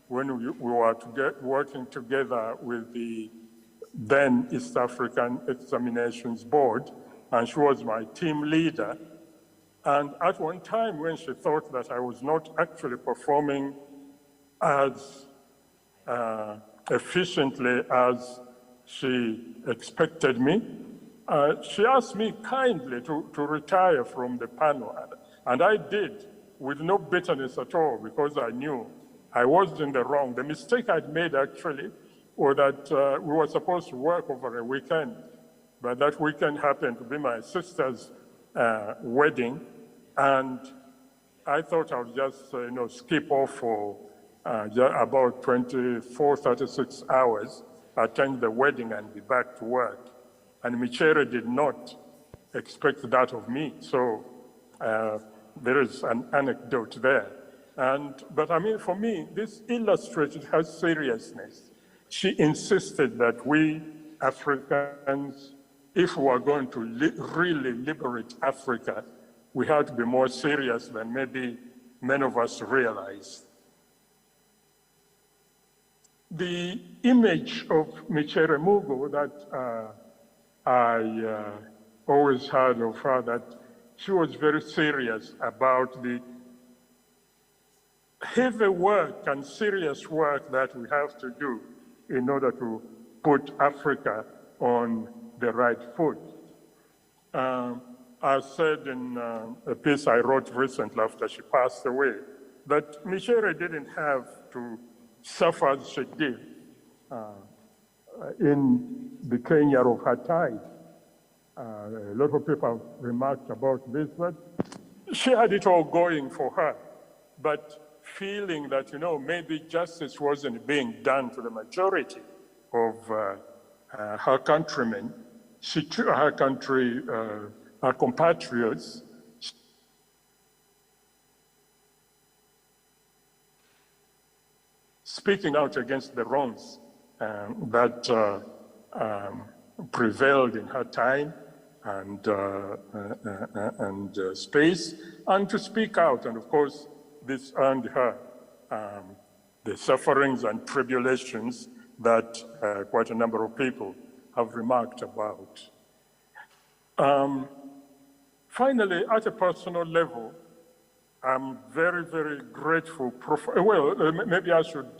when we were working together with the then East African Examinations Board, and she was my team leader. And at one time when she thought that I was not actually performing as efficiently as she expected me, she asked me kindly to retire from the panel. And I did, with no bitterness at all, because I knew I was in the wrong. The mistake I'd made, actually, was that we were supposed to work over a weekend, but that weekend happened to be my sister's wedding, and I thought I would just skip off for about 24, 36 hours, attend the wedding and be back to work. And Micere did not expect that of me. So there is an anecdote there. But I mean, for me, this illustrated her seriousness. She insisted that we Africans, if we are going to really liberate Africa, we have to be more serious than maybe many of us realize. The image of Micere Mugo that I always had of her, that she was very serious about the heavy work and serious work that we have to do in order to put Africa on the right foot. I said in a piece I wrote recently after she passed away But Micere didn't have to suffer as she did in the Kenya of her time. A lot of people have remarked about this, but she had it all going for her. But feeling that, maybe justice wasn't being done to the majority of her countrymen, she took her country, her compatriots, speaking out against the wrongs that prevailed in her time and space, and to speak out. And of course, this earned her the sufferings and tribulations that quite a number of people have remarked about. Finally, at a personal level, I'm very, very grateful. Maybe I should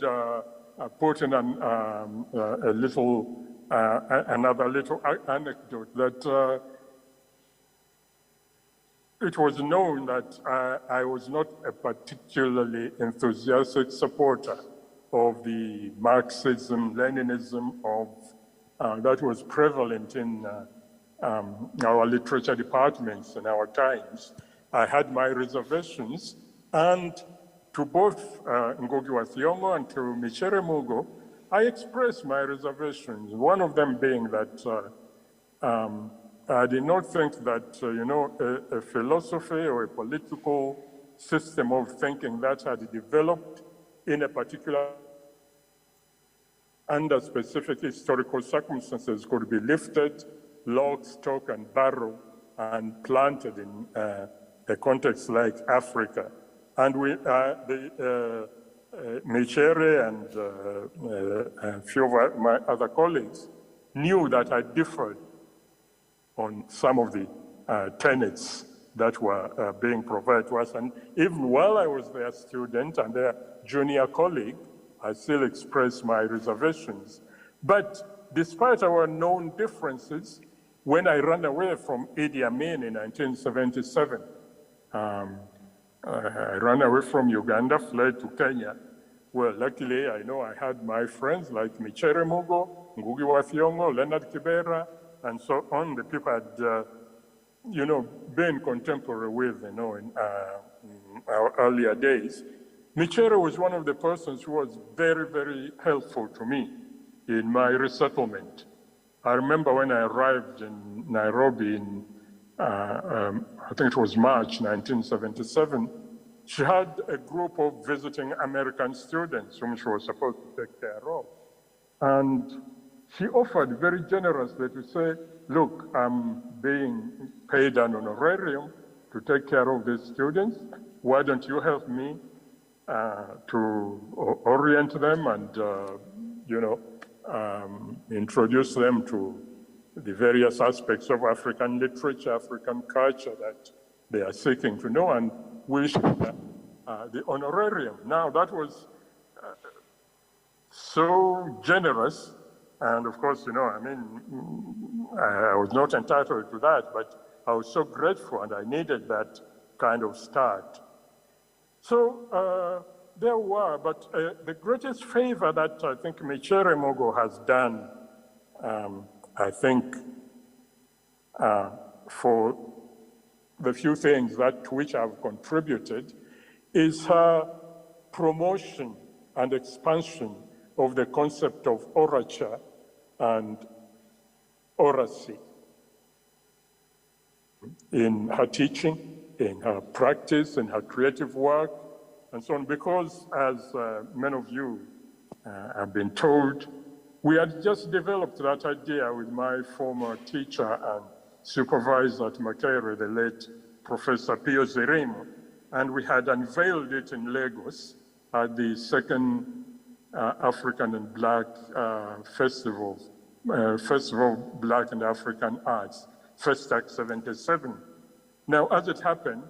put in another little anecdote that it was known that I was not a particularly enthusiastic supporter of the Marxism, Leninism that was prevalent in our literature departments in our times. I had my reservations, and to both Ngugi wa Thiong'o and to Micere Mugo, I expressed my reservations, one of them being that I did not think that, a philosophy or a political system of thinking that had developed in a particular under specific historical circumstances could be lifted, lock, stock, and barrel, and planted in a context like Africa. And Micere and a few of my other colleagues knew that I differed on some of the tenets that were being provided to us. And even while I was their student and their junior colleague, I still expressed my reservations. But despite our known differences, when I ran away from Idi Amin in 1977, I ran away from Uganda, fled to Kenya. Well, luckily, I know I had my friends like Micere Mugo, Ngugi wa Thiong'o, Leonard Kibera, and so on, the people had, been contemporary with, in our earlier days. Micere was one of the persons who was very, very helpful to me in my resettlement. I remember when I arrived in Nairobi in, I think it was March 1977, she had a group of visiting American students whom she was supposed to take care of. And she offered very generously to say, look, I'm being paid an honorarium to take care of these students. Why don't you help me to orient them and, introduce them to the various aspects of African literature, African culture that they are seeking to know, and we should the honorarium. Now, that was so generous, and of course, I was not entitled to that, but I was so grateful, and I needed that kind of start. So there were, but the greatest favor that I think Micere Mugo has done, I think, for the few things to which I've contributed, is her promotion and expansion of the concept of orature and oracy in her teaching, in her practice, in her creative work, and so on, because as many of you have been told, we had just developed that idea with my former teacher and supervisor at Makerere, the late Professor Pio Zirimo, and we had unveiled it in Lagos at the second African and Black Festival Black and African Arts, Festac 77. Now, as it happened,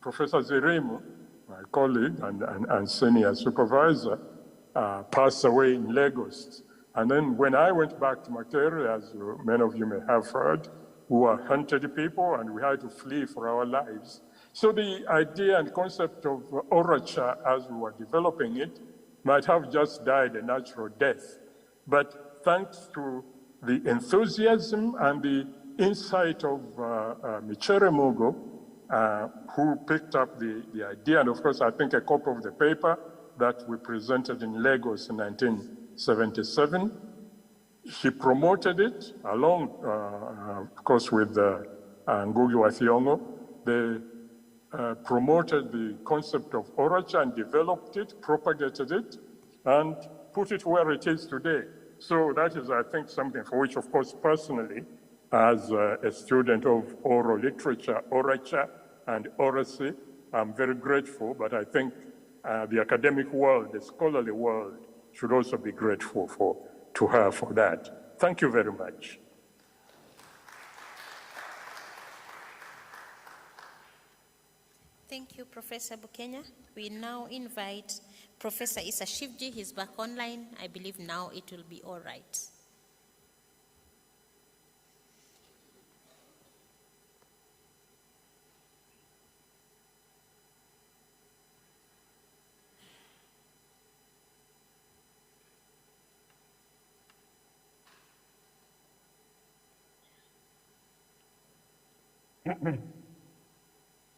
Professor Zirimo, my colleague and senior supervisor, passed away in Lagos. And then when I went back to Makerere, as many of you may have heard, we were hunted people and we had to flee for our lives. So the idea and concept of orature as we were developing it might have just died a natural death. But thanks to the enthusiasm and the insight of Micere Mugo, who picked up the idea, and of course I think a copy of the paper that we presented in Lagos in 1977, he promoted it along, of course, with Ngugi wa Thiong'o. They promoted the concept of orature and developed it, propagated it, and put it where it is today. So that is, I think, something for which, of course, personally, as a student of oral literature, orature, and oracy, I'm very grateful, but I think the academic world, the scholarly world, should also be grateful to her for that. Thank you very much. Thank you, Professor Bukenya. We now invite Professor Issa Shivji. He's back online. I believe now it will be all right.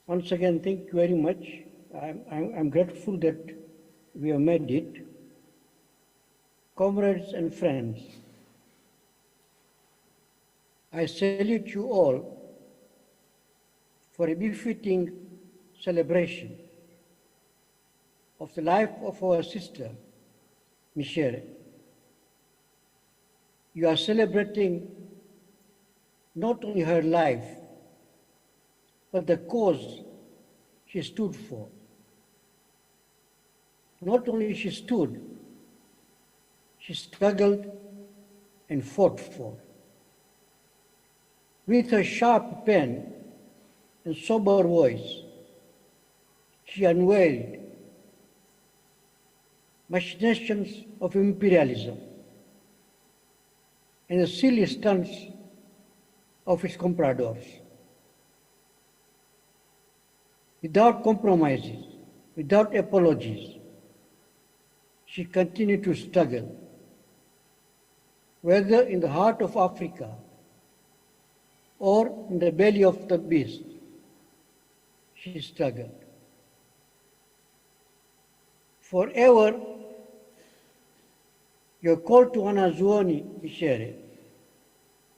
Once again, thank you very much. I'm grateful that we have made it. Comrades and friends, I salute you all for a befitting celebration of the life of our sister, Micere. You are celebrating not only her life, but the cause she stood for. Not only she stood, she struggled and fought for. With her sharp pen and sober voice, she unveiled machinations of imperialism and the silly stunts of its compradors. Without compromises, without apologies, she continued to struggle, whether in the heart of Africa or in the belly of the beast. She struggled. Forever, your call to Wanazuoni, Micere,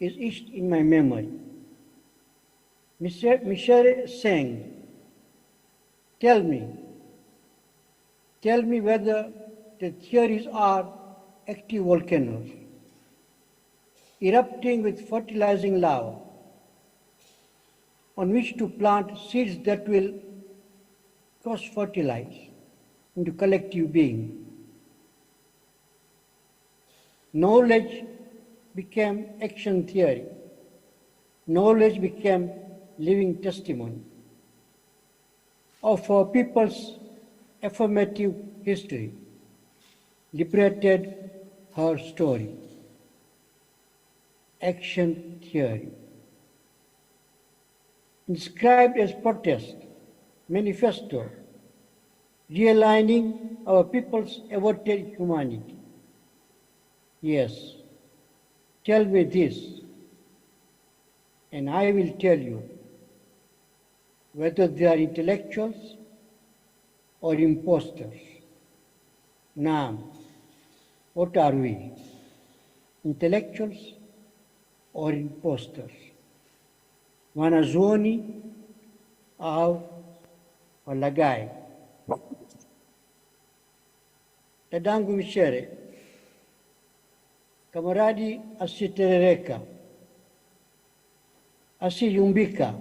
is etched in my memory. Micere sang, tell me whether the theories are active volcanoes, erupting with fertilizing lava, on which to plant seeds that will cross-fertilize into collective being. Knowledge became action theory. Knowledge became living testimony of our people's affirmative history, liberated her story. Action theory. Inscribed as protest, manifesto, realigning our people's averted humanity. Yes, tell me this, and I will tell you whether they are intellectuals or imposters. Now, what are we? Intellectuals or imposters? Wanazuoni au walaghai? Dadangu Micere, kamaradi asiterereka, asiyumbika,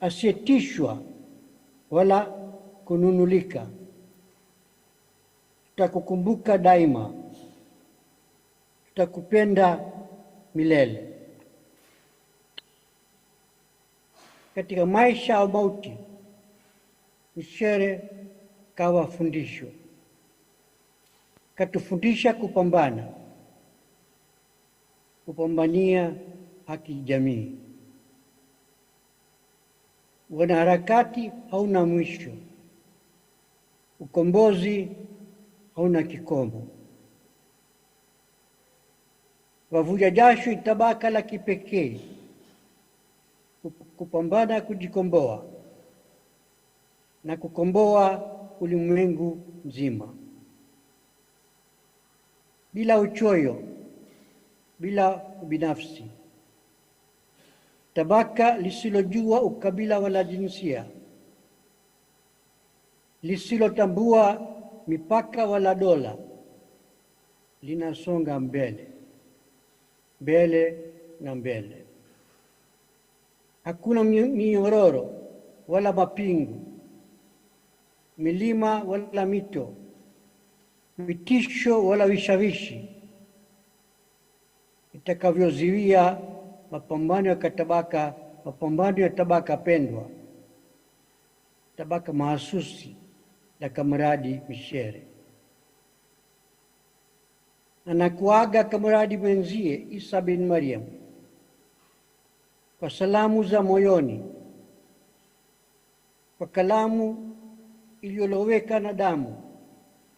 asiyetishwa wala kununulika. Tutakukumbuka daima, tutakupenda milele. Katika maisha au mauti, Micere kawa fundisho. Katufundisha kupambania haki jamii. Wanaharakati hauna mwisho, ukombozi hauna kikomo. Wavuja jasho tabaka la kipekee kupambana kujikomboa na kukomboa ulimwengu mzima, bila uchoyo, bila ubinafsi. Tabaka lisilojua ukabila wala jinsia, lisilotambua mipaka wala dola, linasonga mbele, mbele na mbele. Hakuna minyororo wala mapingu, milima wala mito, vitisho wala vishawishi itakavyoziwia mapambano ya tabaka pendwa, tabaka mahasusi la Kamaradi Micere. Anakuaga kamaradi mwenzie Isa bin Maryam kwa salamu za moyoni, kwa kalamu iliyoloweka na damu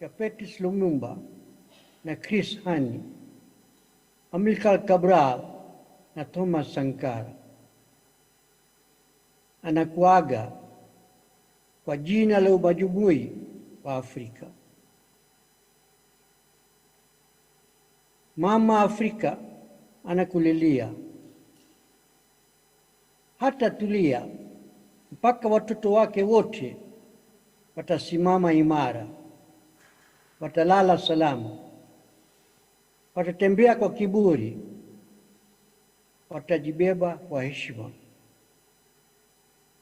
ya Petis Lumumba na Chris Hani, Amilcar Cabral na Thomas Sankara. Anakuaga kwa jina la umajumui wa Afrika. Mama Afrika anakulilia, hata tulia mpaka watoto wake wote watasimama imara, watalala salama, watatembea kwa kiburi, watajibeba kwa heshima,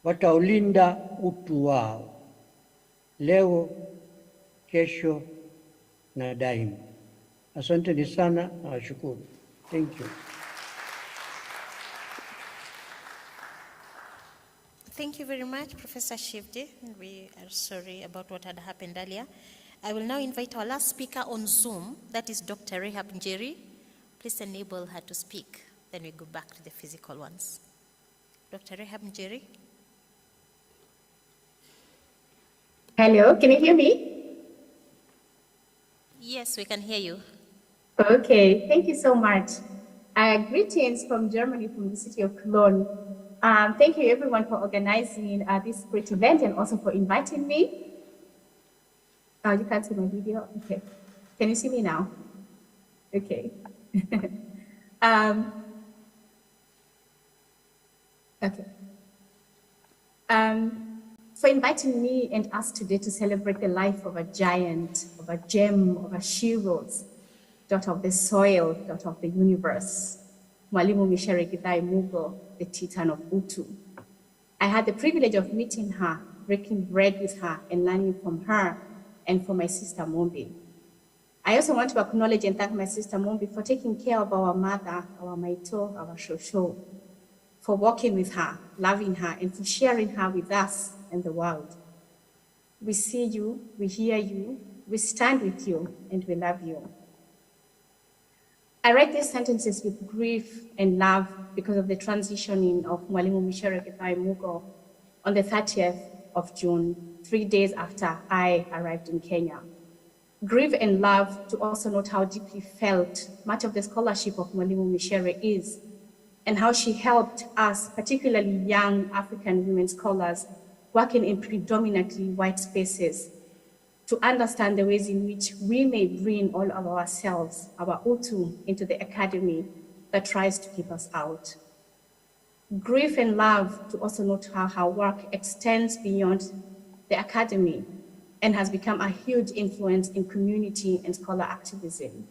wataulinda utu wao leo, kesho na daima. Asanteni sana na washukuru. Thank you. Thank you very much, Professor Shivji. We are sorry about what had happened earlier. I will now invite our last speaker on Zoom, that is Dr. Rehab Njeri. Please enable her to speak. Then we go back to the physical ones. Dr. Rehab Njeri. Hello, can you hear me? Yes, we can hear you. Okay, thank you so much. Greetings from Germany, from the city of Cologne. Thank you everyone for organizing this great event and also for inviting me. Oh, you can't see my video? Okay. Can you see me now? Okay. Okay. For inviting me and us today to celebrate the life of a giant, of a gem, of a she-rose, daughter of the soil, daughter of the universe, Micere Mugo, the Titan of Utu. I had the privilege of meeting her, breaking bread with her, and learning from her and from my sister Mombi. I also want to acknowledge and thank my sister Mombi for taking care of our mother, our Maito, our Shosho, for walking with her, loving her, and for sharing her with us and the world. We see you, we hear you, we stand with you, and we love you. I write these sentences with grief and love because of the transitioning of Micere Mugo on the 30th of June, 3 days after I arrived in Kenya. Grief and love to also note how deeply felt much of the scholarship of Micere is, and how she helped us, particularly young African women scholars working in predominantly white spaces, to understand the ways in which we may bring all of ourselves, our utu, into the academy that tries to keep us out. Grief and love to also note how her work extends beyond the academy and has become a huge influence in community and scholar activism.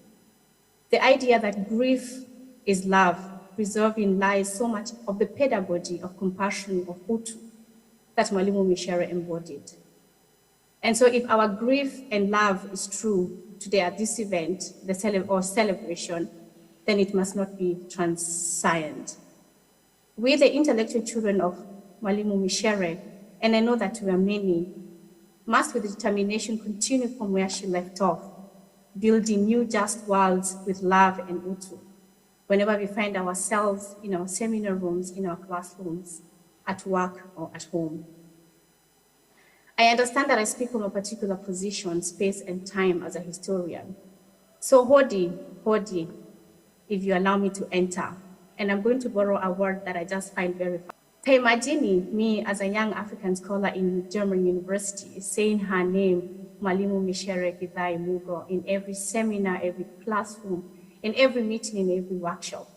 The idea that grief is love, preserving lies so much of the pedagogy of compassion of utu that Micere embodied. And so if our grief and love is true today at this event, the celebration, then it must not be transient. We, the intellectual children of Micere, and I know that we are many, must with determination continue from where she left off, building new just worlds with love and utu, whenever we find ourselves in our seminar rooms, in our classrooms, at work or at home. I understand that I speak from a particular position, space, and time as a historian. So hodi, if you allow me to enter, and I'm going to borrow a word that I just find very funny. Imagine me as a young African scholar in German university saying her name, Micere Mugo, in every seminar, every classroom, in every meeting, in every workshop.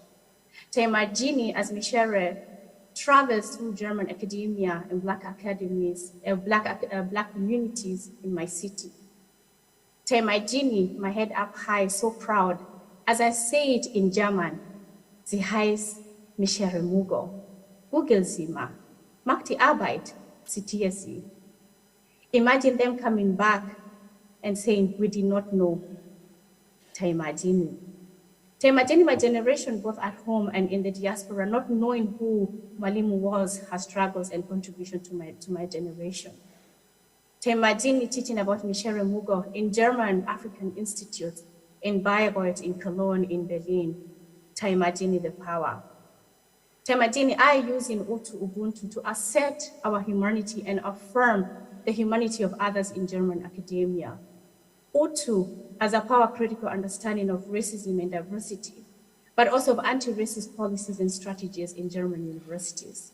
Imagine as Micere travels through German academia and Black academies, Black communities in my city. Imagine my head up high, so proud, as I say it in German, sie heißt Micere Mugo. Google sie mal. Macht die Arbeit, zitiere sie. Imagine them coming back and saying, we did not know. Imagine my generation, both at home and in the diaspora, not knowing who Mwalimu was, her struggles and contribution to my generation. Imagine teaching about Micere Mugo in German African institutes, in Bayreuth, in Cologne, in Berlin. Imagine the power. Imagine I using Ubuntu to assert our humanity and affirm the humanity of others in German academia. Utu as a power-critical understanding of racism and diversity, but also of anti-racist policies and strategies in German universities.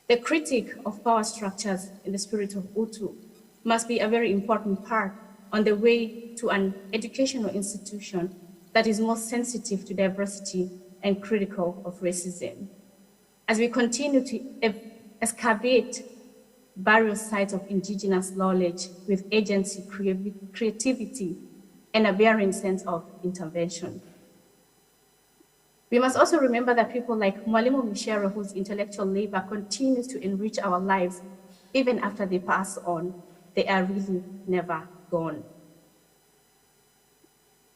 The critique of power structures in the spirit of Utu must be a very important part on the way to an educational institution that is more sensitive to diversity and critical of racism. As we continue to excavate various sites of indigenous knowledge with agency, creativity, and a bearing sense of intervention. We must also remember that people like Micere, whose intellectual labor continues to enrich our lives, even after they pass on, they are really never gone.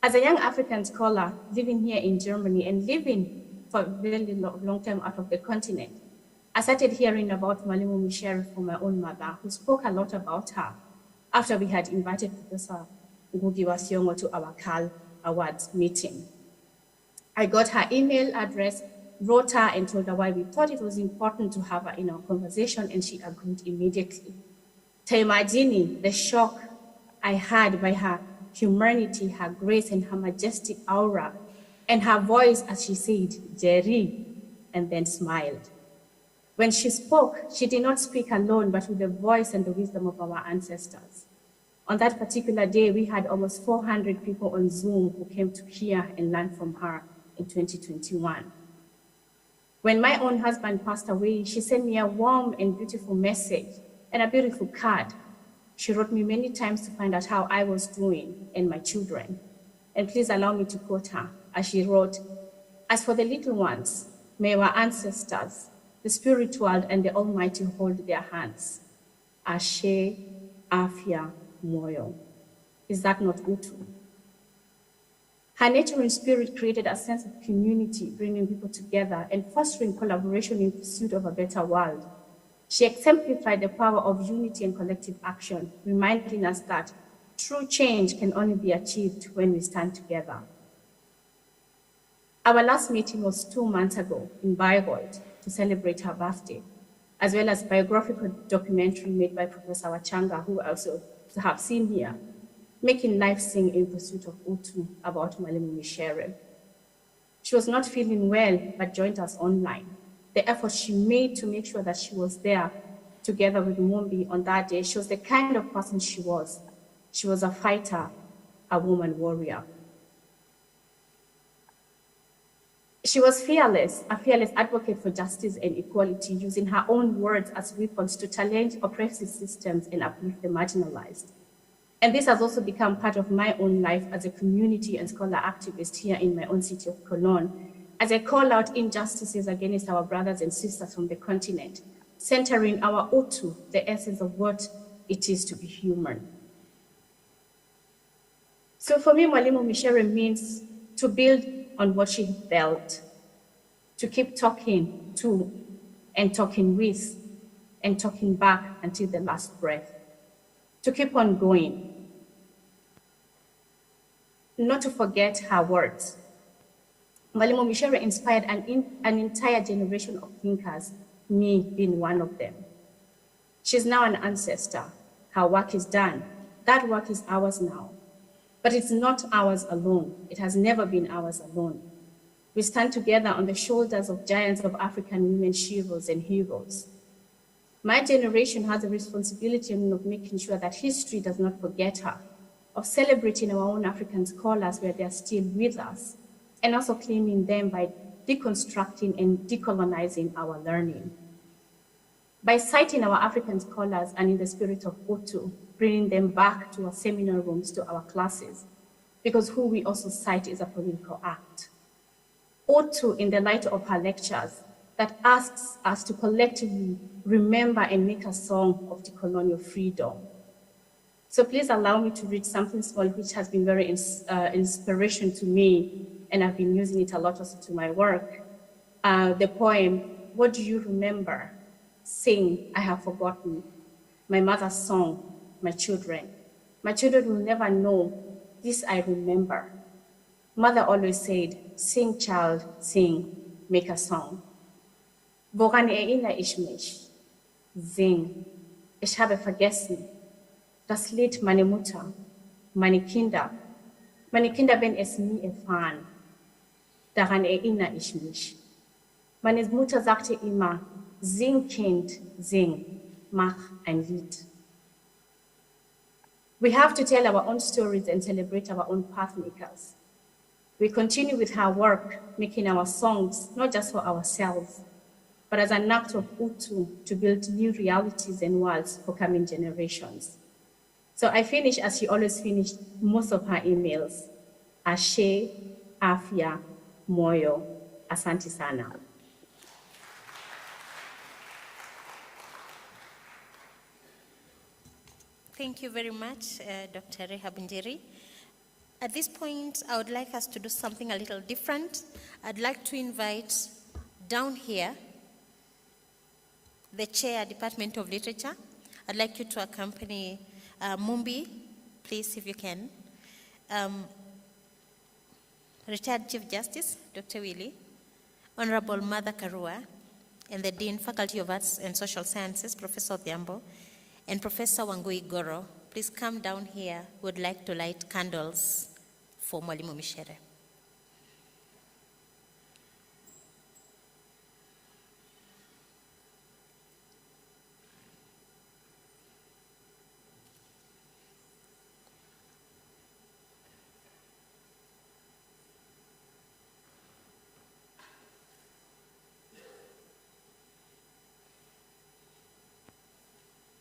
As a young African scholar living here in Germany and living for a very long time out of the continent, I started hearing about Micere from my own mother, who spoke a lot about her after we had invited Professor Ngugi wa Thiong'o to our CAL Awards meeting. I got her email address, wrote her and told her why we thought it was important to have her in our conversation, and she agreed immediately. Imagine the shock I had by her humanity, her grace, and her majestic aura, and her voice as she said, Jerry, and then smiled. When she spoke, she did not speak alone, but with the voice and the wisdom of our ancestors. On that particular day, we had almost 400 people on Zoom who came to hear and learn from her in 2021. When my own husband passed away, she sent me a warm and beautiful message and a beautiful card. She wrote me many times to find out how I was doing and my children. And please allow me to quote her, as she wrote, "As for the little ones, may our ancestors, the spiritual and the Almighty, hold their hands. Ashe, Afya, Moyo." Is that not Utu? Her nature and spirit created a sense of community, bringing people together and fostering collaboration in pursuit of a better world. She exemplified the power of unity and collective action, reminding us that true change can only be achieved when we stand together. Our last meeting was 2 months ago in Bayreuth to celebrate her birthday, as well as a biographical documentary made by Professor Wachanga, who I also have seen here, Making Life Sing in Pursuit of Utu, about Micere. She was not feeling well, but joined us online. The effort she made to make sure that she was there together with Mumbi on that day shows the kind of person she was. She was a fighter, a woman warrior. She was fearless, a fearless advocate for justice and equality, using her own words as weapons to challenge oppressive systems and uplift the marginalized. And this has also become part of my own life as a community and scholar activist here in my own city of Cologne, as I call out injustices against our brothers and sisters from the continent, centering our Utu, the essence of what it is to be human. So for me, Micere means to build on what she felt, to keep talking to and talking with and talking back until the last breath, to keep on going, not to forget her words. Micere inspired an entire generation of thinkers me being one of them. She's now an ancestor. Her work is done. That work is ours now. But it's not ours alone. It has never been ours alone. We stand together on the shoulders of giants of African women, sheroes and heroes. My generation has a responsibility of making sure that history does not forget her, of celebrating our own African scholars where they are still with us, and also claiming them by deconstructing and decolonizing our learning. By citing our African scholars and in the spirit of Utu, bringing them back to our seminar rooms, to our classes, because who we also cite is a political act. Utu, in the light of her lectures, that asks us to collectively remember and make a song of decolonial freedom. So please allow me to read something small which has been very inspiration to me, and I've been using it a lot also to my work. The poem, What Do You Remember? Sing, I Have Forgotten. My mother's song, my children. My children will never know, this I remember. Mother always said, sing child, sing, make a song. Woran erinnere ich mich? Sing. Ich habe vergessen. Das Lied meine Mutter, meine Kinder wenn es nie erfahren. Daran erinnere ich mich. Meine Mutter sagte immer, sing Kind, sing, mach ein Lied. We have to tell our own stories and celebrate our own pathmakers. We continue with her work, making our songs, not just for ourselves, but as an act of Utu to build new realities and worlds for coming generations. So I finish as she always finished most of her emails. Ashe, Afya, Moyo, Asante Sana. Thank you very much, Dr. Rehabundiri. At this point, I would like us to do something a little different. I'd like to invite down here the chair, Department of Literature. I'd like you to accompany Mumbi, please, if you can. Retired Chief Justice, Dr. Willie, Honorable Mother Karua, and the Dean, Faculty of Arts and Social Sciences, Professor Odhiambo, and Professor Wangui Goro. Please come down here. Would like to light candles for Mwalimu Micere.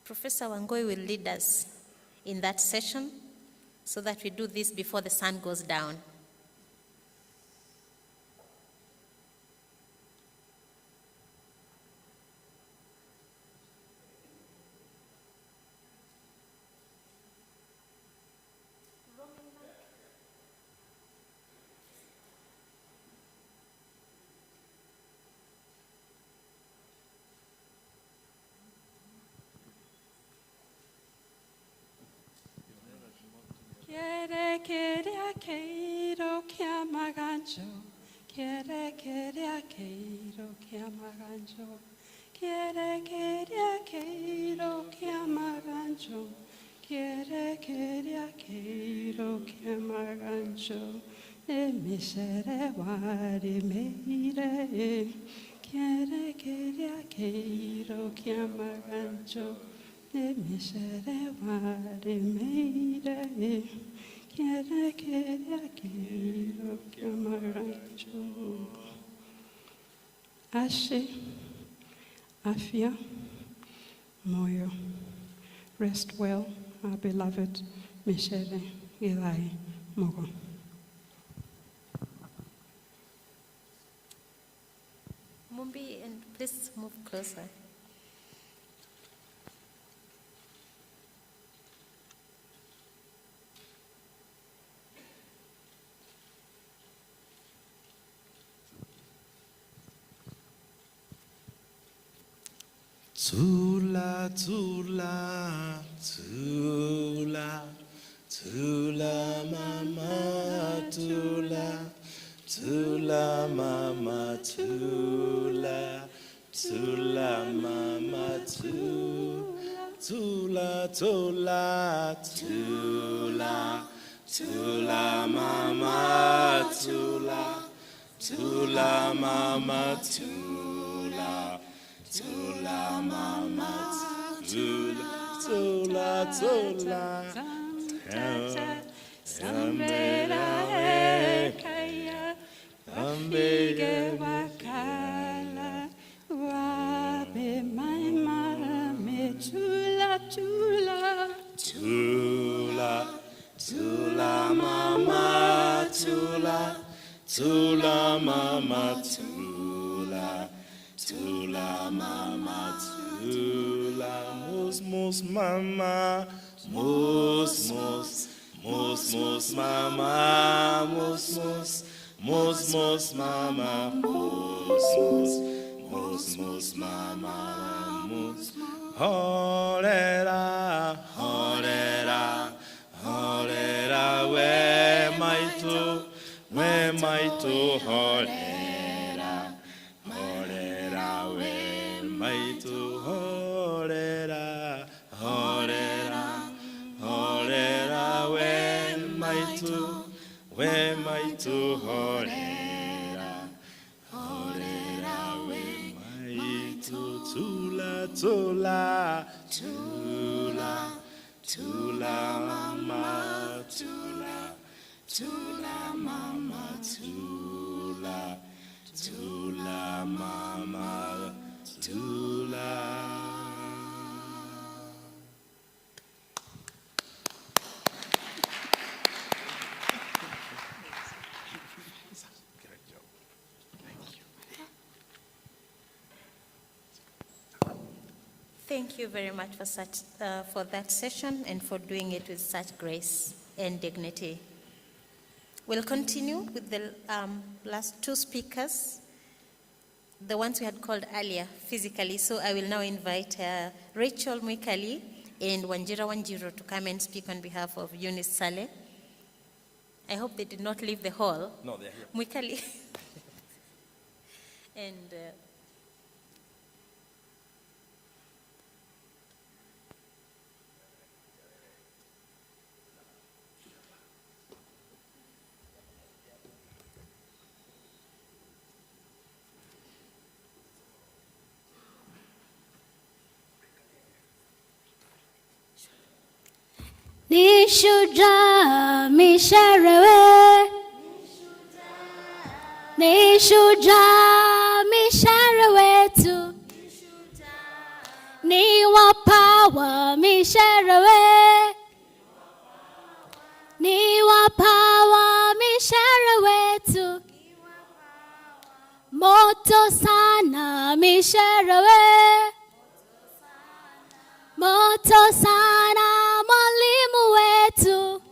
Professor Wangui will lead us in that session so that we do this before the sun goes down. Queria queiro que amaganjo, queria queiro que amaganjo, queria queiro que amaganjo, queria queiro que amaganjo, ne Micere wari meire, queria queiro que amaganjo, ne Micere wari meire. Queria queiro que amarancho. Ashe, Afya, Moyo. Rest well, our beloved Micere, Ilai, Mugo. Mumbi, and please move closer. Tula, tula, tula, tula, mama, tula, tula, mama, tula, tula mama tula tula tula tula mama tula mama tula tula mama tula tula Sambela kaya ambege wakala wabe mai marame tula tula tula tula mama tula tula mama tula tula mama tula mus mama mus mama mus mama mus mama mus horera we mai tu horera we mai tu horera we mai tu horera we mai tu tula tula tula tula mama tula mama tula tula mama tula. Thank you very much for that session and for doing it with such grace and dignity. We'll continue with the last two speakers, the ones we had called earlier physically. So I will now invite Rachel Mwikali and Wanjira Wanjiro to come and speak on behalf of Eunice Saleh. I hope they did not leave the hall. No, they're here. Mwikali. And Nishuja misharewe Nishuja misharewe tu Ni wapawa misharewe Ni wapawa misharewe tu Moto sana misharewe Moto sana mwalimu wetu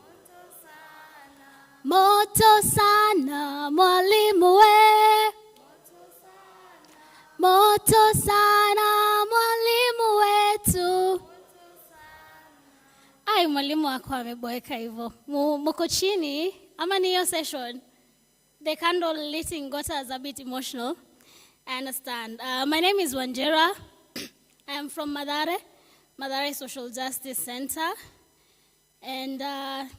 Moto sana mwalimu we Moto sana mwalimu wetu. Ai, mwalimu wako ameboeka hivyo. Muko chini ama ni hiyo session? The candle lighting got us a bit emotional. I understand. My name is Wanjira. I am from Mathare Social Justice Center. And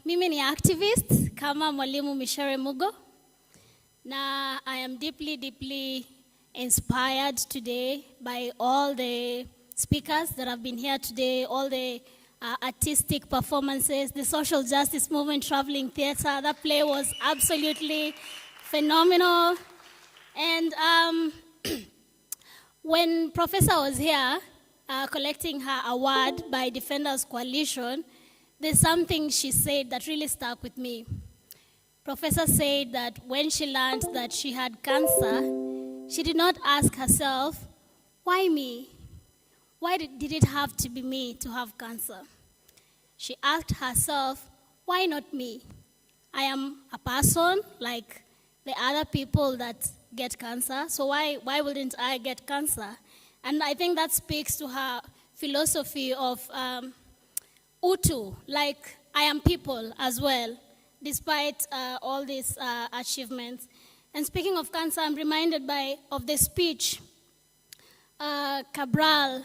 mimi ni activist kama mwalimu Micere Mugo. Na I am deeply inspired today by all the speakers that have been here today, all the artistic performances, the social justice movement traveling theater. That play was absolutely phenomenal. And when Professor was here collecting her award by Defenders Coalition, there's something she said that really stuck with me. Professor said that when she learned that she had cancer, she did not ask herself, why me? Why did it have to be me to have cancer? She asked herself, why not me? I am a person like the other people that get cancer, so why wouldn't I get cancer? And I think that speaks to her philosophy of Utu, like I am people as well, despite all these achievements. And speaking of cancer, I'm reminded of the speech Cabral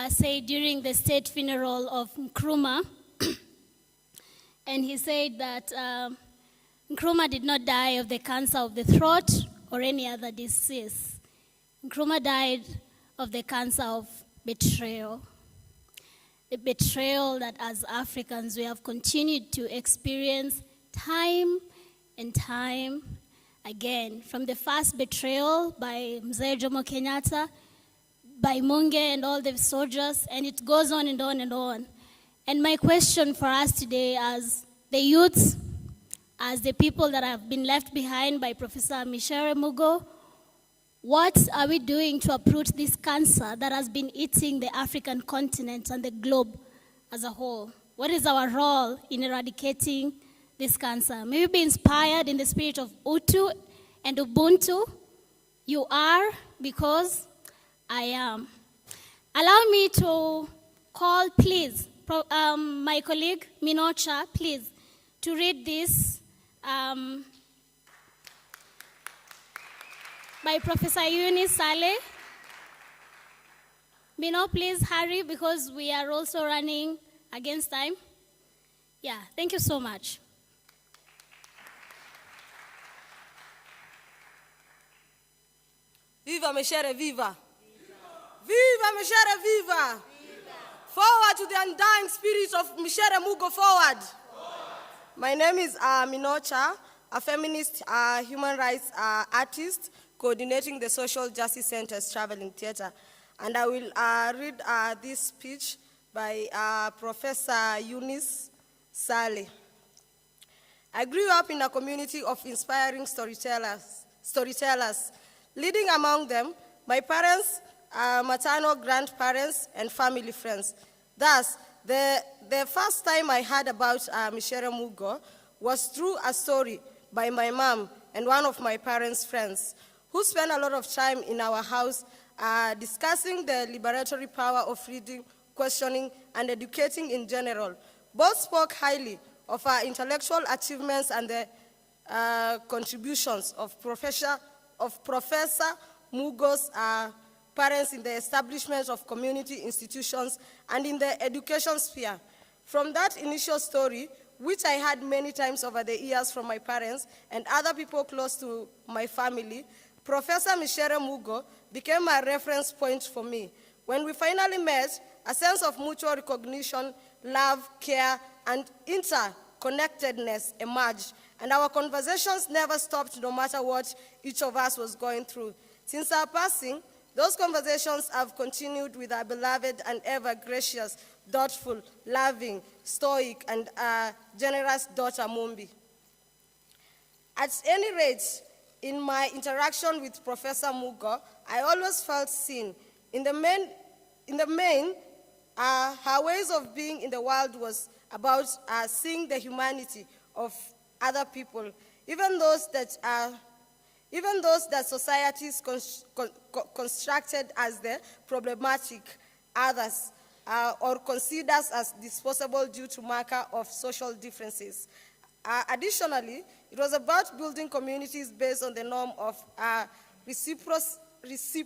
said during the state funeral of Nkrumah, and he said that Nkrumah did not die of the cancer of the throat or any other disease. Nkrumah died of the cancer of betrayal. The betrayal that as Africans we have continued to experience time and time again. From the first betrayal by Mzee Jomo Kenyatta, by Munge and all the soldiers, and it goes on and on and on. And my question for us today as the youths, as the people that have been left behind by Professor Micere Mugo, what are we doing to uproot this cancer that has been eating the African continent and the globe as a whole? What is our role in eradicating this cancer? May we be inspired in the spirit of Utu and Ubuntu. You are because I am. Allow me to call, please, my colleague, Minocha, please, to read this by Professor Eunice Saleh. Mino, please hurry because we are also running against time. Yeah, thank you so much. Viva Micere, viva! Viva Micere, viva! Forward to the undying spirit of Micere Mugo, forward! My name is Minocha, a feminist human rights artist coordinating the Social Justice Center's Traveling Theater. And I will read this speech by Professor Eunice Saleh. I grew up in a community of inspiring storytellers. Leading among them, my parents, maternal grandparents, and family friends. Thus, the first time I heard about Micere Mugo was through a story by my mom and one of my parents' friends, who spent a lot of time in our house discussing the liberatory power of reading, questioning, and educating in general. Both spoke highly of our intellectual achievements and the contributions of Professor Mugo's parents in the establishment of community institutions and in the education sphere. From that initial story, which I heard many times over the years from my parents and other people close to my family, Professor Micere Mugo became a reference point for me. When we finally met, a sense of mutual recognition, love, care, and interconnectedness emerged, and our conversations never stopped no matter what each of us was going through. Since our passing, those conversations have continued with our beloved and ever gracious, thoughtful, loving, stoic, and generous daughter Mumbi. At any rate, in my interaction with Professor Mugo, I always felt seen. In the main, her ways of being in the world was about seeing the humanity of other people, even those that societies constructed as the problematic, others, or considered as disposable due to marker of social differences. Additionally, it was about building communities based on the norm of reciprocity,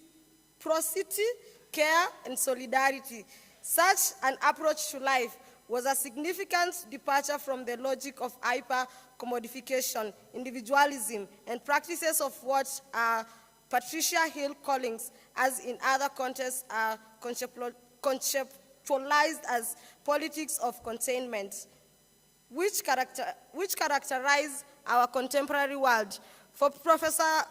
care, and solidarity. Such an approach to life was a significant departure from the logic of hyper-commodification, individualism, and practices of what Patricia Hill Collins, as in other contexts, conceptualized as politics of containment, which characterize our contemporary world. For Professor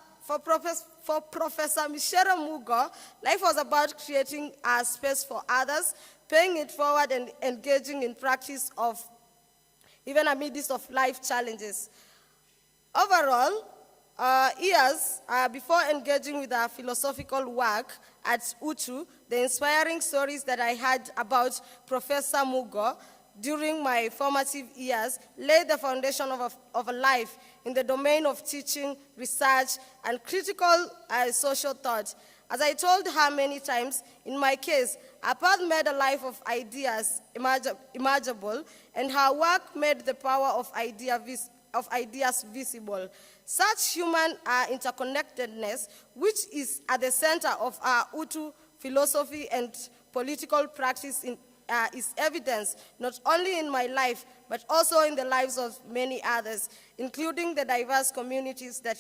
Micere Mugo, life was about creating a space for others, paying it forward, and engaging in practice of even amidst of life challenges. Overall, years before engaging with our philosophical work at UTU, the inspiring stories that I heard about Professor Mugo during my formative years laid the foundation of a life in the domain of teaching, research, and critical social thought. As I told her many times, in my case, her path made a life of ideas imaginable, and her work made the power of ideas visible. Such human interconnectedness, which is at the center of our Hutu philosophy and political practice, is evidence not only in my life, but also in the lives of many others, including the diverse communities that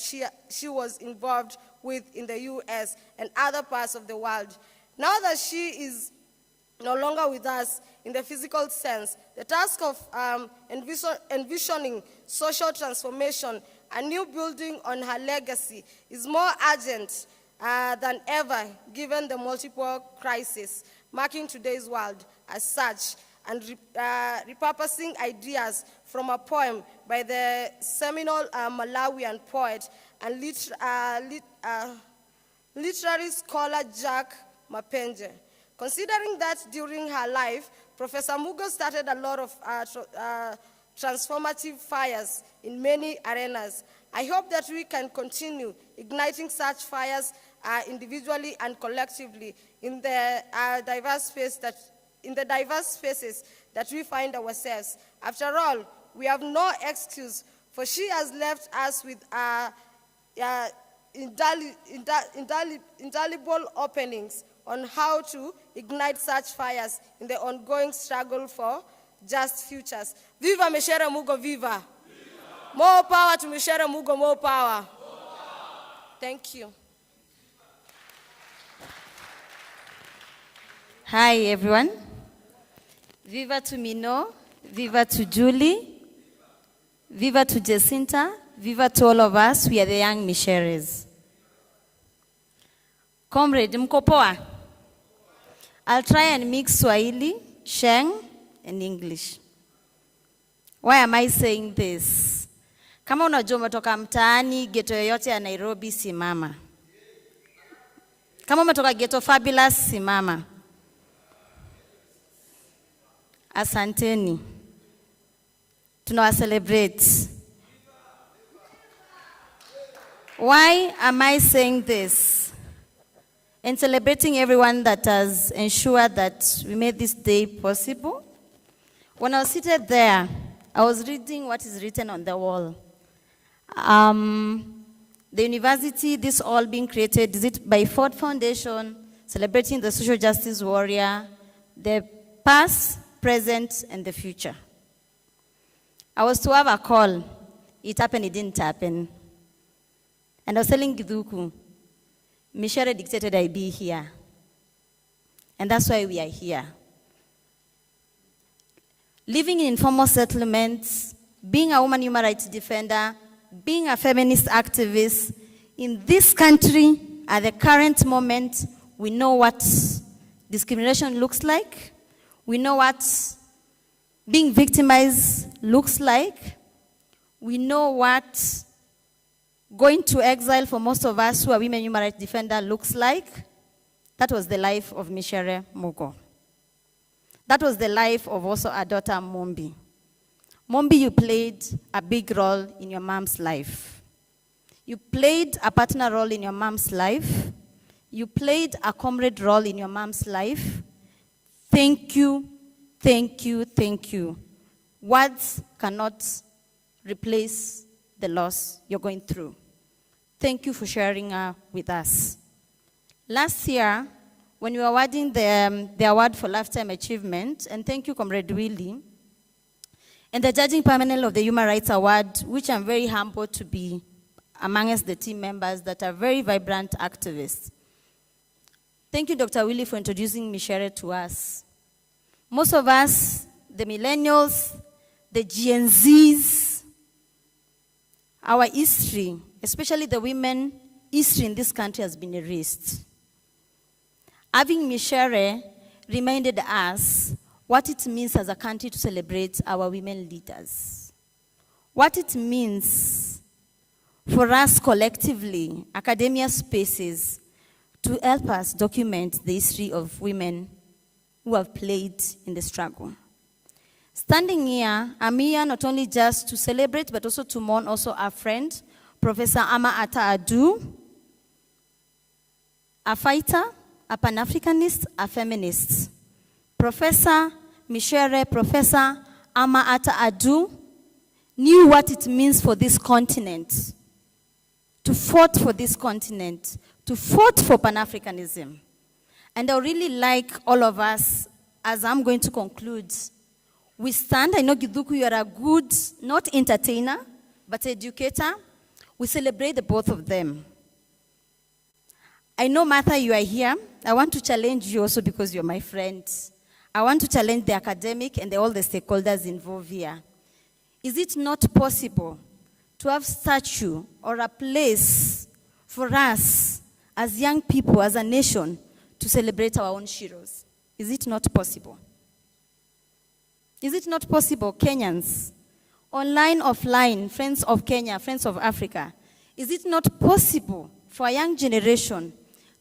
she was involved with in the US and other parts of the world. Now that she is no longer with us in the physical sense, the task of envisioning social transformation and new building on her legacy is more urgent than ever, given the multiple crises marking today's world as such, and repurposing ideas from a poem by the seminal Malawian poet and literary scholar Jack Mapenje. Considering that during her life, Professor Mugo started a lot of transformative fires in many arenas. I hope that we can continue igniting such fires individually and collectively in the diverse spaces that we find ourselves. After all, we have no excuse, for she has left us with indelible openings on how to ignite such fires in the ongoing struggle for just futures. Viva Micere Mugo, viva! More power to Micere Mugo, more power. Thank you. Hi, everyone. Viva to Mino, viva to Julie, viva to Jacinta, viva to all of us. We are the young Miceres. Comrade, mko poa? I'll try and mix Swahili, Sheng, and English. Why am I saying this? Kama unajua umetoka mtaani, ghetto yoyote ya Nairobi, simama. Kama umetoka ghetto fabulous, simama. Asanteni. Tunawa celebrate. Why am I saying this? And celebrating everyone that has ensured that we made this day possible. When I was seated there, I was reading what is written on the wall. The university, this all being created, is it by Ford Foundation, celebrating the social justice warrior, the past, present, and the future. I was to have a call. It happened, it didn't happen. And I was telling Giduku, Micere dictated I be here. And that's why we are here. Living in informal settlements, being a woman human rights defender, being a feminist activist, in this country, at the current moment, we know what discrimination looks like. We know what being victimized looks like. We know what going to exile for most of us who are women human rights defender looks like. That was the life of Micere Mugo. That was the life of also our daughter Mombi. Mombi, you played a big role in your mom's life. You played a partner role in your mom's life. You played a comrade role in your mom's life. Thank you, thank you, thank you. Words cannot replace the loss you're going through. Thank you for sharing with us. Last year, when we were awarding the award for Lifetime Achievement, and thank you, Comrade Willie, and the judging panel of the Human Rights Award, which I'm very humbled to be amongst the team members that are very vibrant activists. Thank you, Dr. Willie, for introducing Micere to us. Most of us, the millennials, the Gen Zs, our history, especially the women history in this country, has been erased. Having Micere reminded us what it means as a country to celebrate our women leaders. What it means for us collectively, academia spaces, to help us document the history of women who have played in the struggle. Standing here, I'm here not only just to celebrate, but also to mourn also our friend, Professor Ama Ata Adu, a fighter, a pan-Africanist, a feminist. Professor Micere, Professor Ama Ata Adu knew what it means for this continent, to fight for this continent, to fight for Pan-Africanism. And I would really like all of us, as I'm going to conclude, we stand. I know, Giduku, you are a good, not entertainer, but educator. We celebrate the both of them. I know, Martha, you are here. I want to challenge you also because you're my friend. I want to challenge the academic and all the stakeholders involved here. Is it not possible to have statue or a place for us as young people, as a nation, to celebrate our own heroes? Is it not possible? Is it not possible, Kenyans, online, offline, friends of Kenya, friends of Africa, is it not possible for a young generation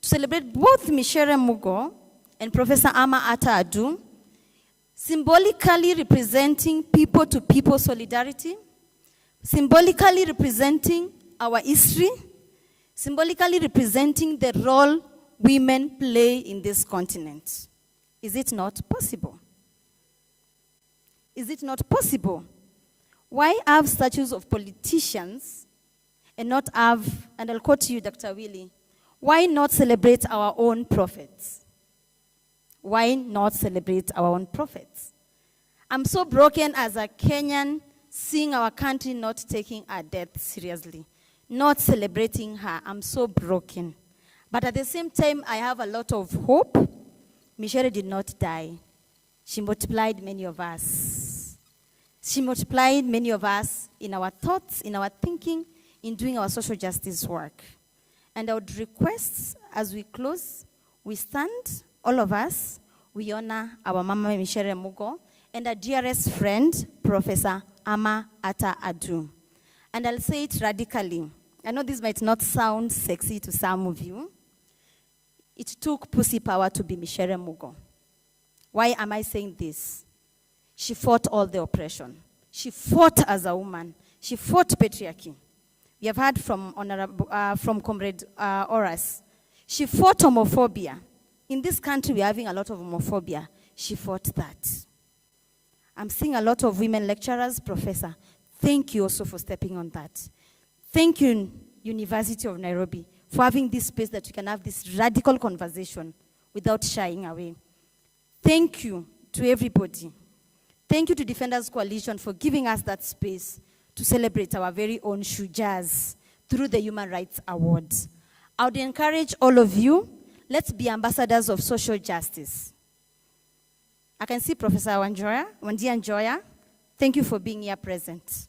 to celebrate both Micere Mugo and Professor Ama Ata Adu, symbolically representing people-to-people solidarity, symbolically representing our history, symbolically representing the role women play in this continent? Is it not possible? Is it not possible? Why have statues of politicians and not have, and I'll quote you, Dr. Willie, why not celebrate our own prophets? Why not celebrate our own prophets? I'm so broken as a Kenyan, seeing our country not taking our death seriously, not celebrating her. I'm so broken. But at the same time, I have a lot of hope. Micere did not die. She multiplied many of us. She multiplied many of us in our thoughts, in our thinking, in doing our social justice work. And I would request, as we close, we stand, all of us, we honor our Mama Micere Mugo and our dearest friend, Professor Ama Ata Adu. And I'll say it radically. I know this might not sound sexy to some of you. It took pussy power to be Micere Mugo. Why am I saying this? She fought all the oppression. She fought as a woman. She fought patriarchy. We have heard from Comrade Horace. She fought homophobia. In this country, we're having a lot of homophobia. She fought that. I'm seeing a lot of women lecturers, professor. Thank you also for stepping on that. Thank you, University of Nairobi, for having this space that we can have this radical conversation without shying away. Thank you to everybody. Thank you to Defenders Coalition for giving us that space to celebrate our very own shujas through the Human Rights Awards. I would encourage all of you, let's be ambassadors of social justice. I can see Professor Wandia Njoya. Thank you for being here present.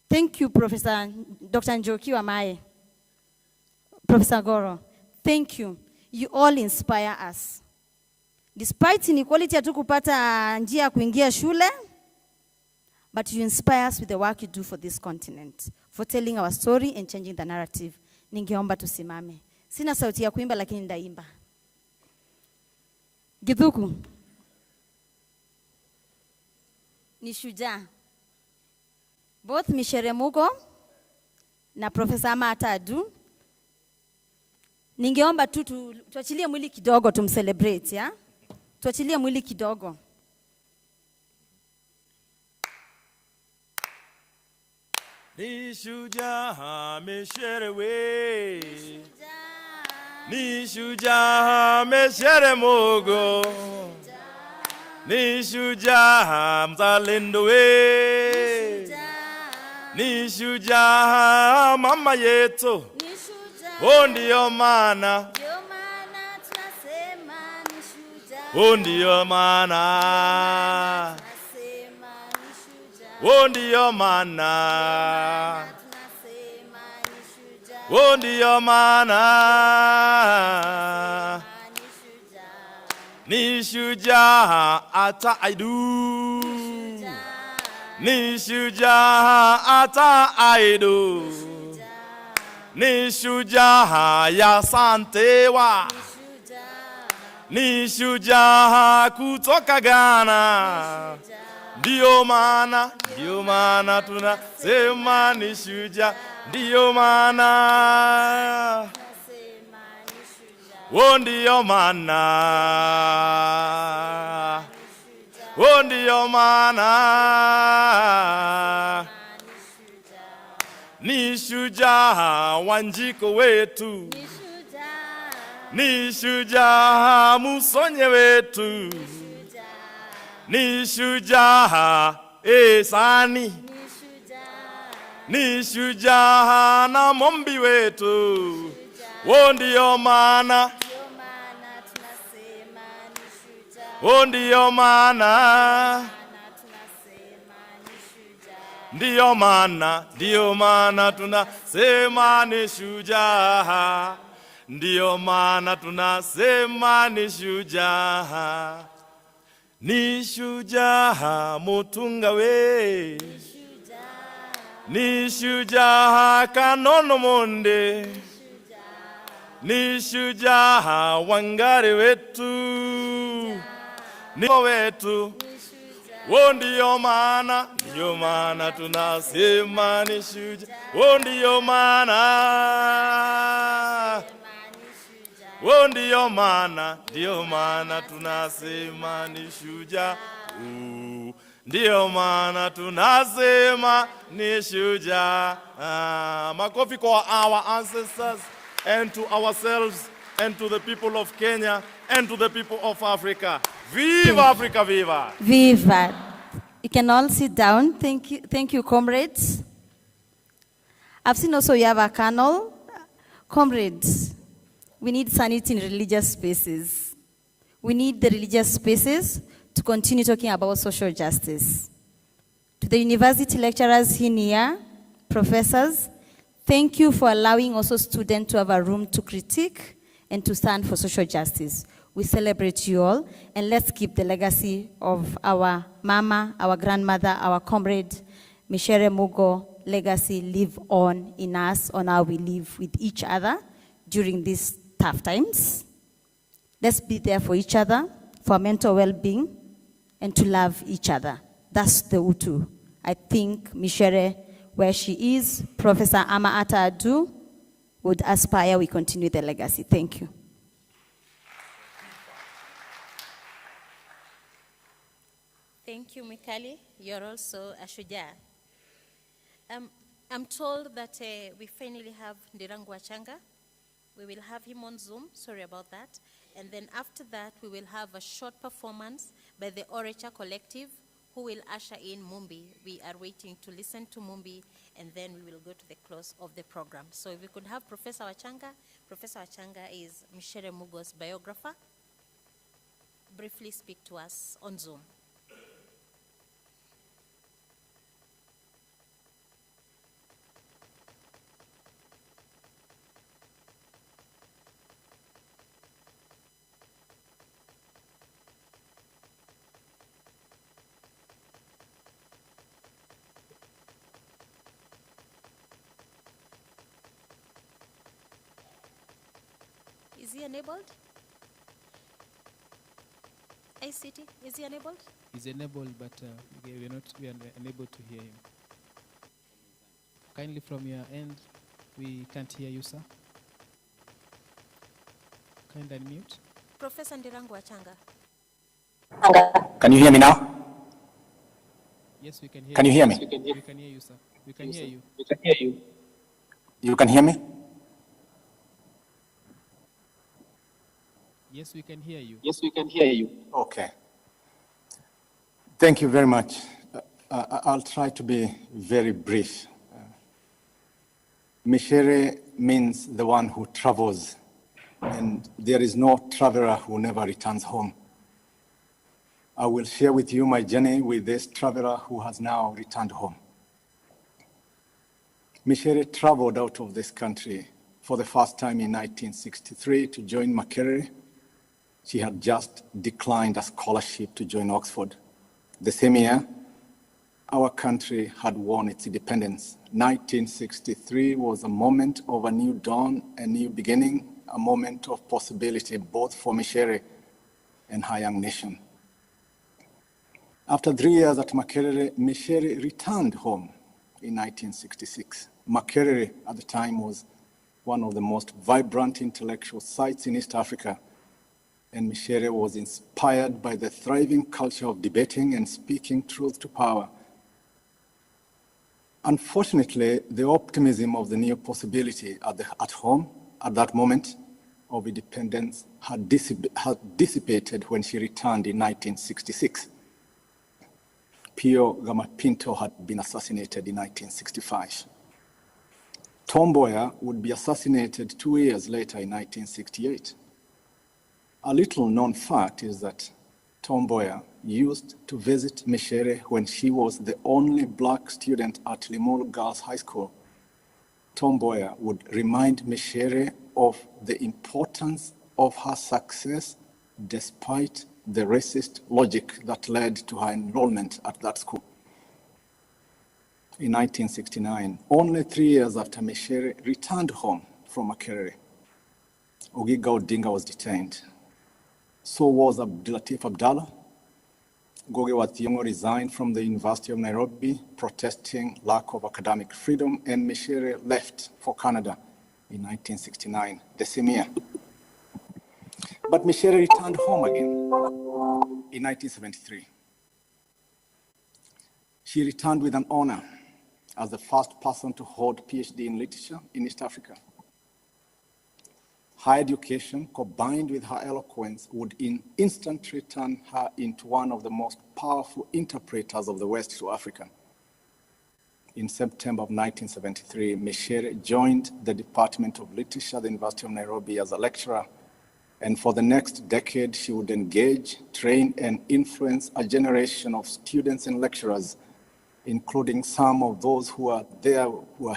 Thank you, Professor Dr. Njoki Wamae. Professor Goro, thank you. You all inspire us. Despite inequality hatukupata njia ya kuingia shule, but you inspire us with the work you do for this continent, for telling our story and changing the narrative. Ningeomba tusimame. Sina sauti ya kuimba lakini ndaimba. Githuku ni shujaa. Both Micere Mugo na Professor Ama Ata Adu. Ningeomba tu tuachilie mwili kidogo tumcelebrate, ya? Tuachilie mwili kidogo. Ni shujaa Micere we. Ni shujaa Micere Mugo. Ni shujaa mzalendo we. Ni shujaa mama yetu. Oh, ndio maana. Oh, ndio maana. Oh, ndio maana. Oh, ndio maana. Ni shujaa Ata Adu. Ni shujaa Ata Adu. Ni shujaa ya Santewa. Ni shujaa kutoka Ghana. Ndio maana tunasema ni shujaa. Ndio maana. Oh, ndio maana. Oh, ndio maana. ni shujaa Wanjiko wetu, ni shujaa Musonye wetu, ni shujaa Sani, ni shujaa na Mombi wetu. Wo ndio maana, wo ndio maana, ndio maana tunasema ni shujaa, ndio maana tunasema ni shujaa. Ni shujaa Mutunga we, ni shujaa Kanono Monde, ni shujaa Wangari wetu, ni wetu. Wo ndio maana tunasema ni shujaa. Wo ndio maana, wo ndio maana tunasema ni shujaa. Ndio maana tunasema ni shujaa. Makofi kwa our ancestors and to ourselves and to the people of Kenya and to the people of Africa. Viva Africa, viva! Viva! You can all sit down. Thank you, comrades. I've seen also you have a colonel. Comrades, we need sanity in religious spaces. We need the religious spaces to continue talking about social justice. To the university lecturers here, professors, thank you for allowing also students to have a room to critique and to stand for social justice. We celebrate you all, and let's keep the legacy of our mama, our grandmother, our comrade, Micere Mugo legacy live on in us, on how we live with each other during these tough times. Let's be there for each other, for mental well-being, and to love each other. That's the Utu. I think Micere, where she is, Professor Ama Ata Adu, would aspire we continue the legacy. Thank you. Thank you, Mikali. You're also a shujaa. I'm told that we finally have Ndirangu Achanga. We will have him on Zoom, sorry about that. And then after that, we will have a short performance by the Orature Collective, who will usher in Mumbi. We are waiting to listen to Mumbi, and then we will go to the close of the program. So if we could have Professor Achanga. Professor Achanga is Micere Mugo's biographer. Briefly speak to us on Zoom. Is he enabled? ICT, is he enabled? He's enabled, but we are unable to hear him. Kindly from your end, we can't hear you, sir. Kind of unmute. Professor Ndirangu Achanga. Can you hear me now? Yes, we can hear you. Can you hear me? We can hear you, sir. We can hear you. We can hear you. You can hear me? Yes, we can hear you. Yes, we can hear you. Okay. Thank you very much. I'll try to be very brief. Micere means the one who travels, and there is no traveler who never returns home. I will share with you my journey with this traveler who has now returned home. Micere traveled out of this country for the first time in 1963 to join Makerere. She had just declined a scholarship to join Oxford. The same year, our country had won its independence. 1963 was a moment of a new dawn, a new beginning, a moment of possibility both for Micere and her young nation. After 3 years at Makerere, Micere returned home in 1966. Makerere at the time was one of the most vibrant intellectual sites in East Africa, and Micere was inspired by the thriving culture of debating and speaking truth to power. Unfortunately, the optimism of the new possibility at home at that moment of independence had dissipated when she returned in 1966. Pio Gama Pinto had been assassinated in 1965. Tom Mboya would be assassinated 2 years later in 1968. A little known fact is that Tom Mboya used to visit Micere when she was the only black student at Limuru Girls High School. Tom Mboya would remind Micere of the importance of her success despite the racist logic that led to her enrollment at that school. In 1969, only 3 years after Micere returned home from Makerere, Ogiga Odinga was detained. So was Abdulatif Abdallah. Goge wa Thiong'o resigned from the University of Nairobi, protesting lack of academic freedom, and Micere left for Canada in 1969, the same year. But Micere returned home again in 1973. She returned with an honor as the first person to hold PhD in literature in East Africa. Her education, combined with her eloquence, would instantly turn her into one of the most powerful interpreters of the West to Africa. In September of 1973, Micere joined the Department of Literature at the University of Nairobi as a lecturer, and for the next decade, she would engage, train, and influence a generation of students and lecturers, including some of those who are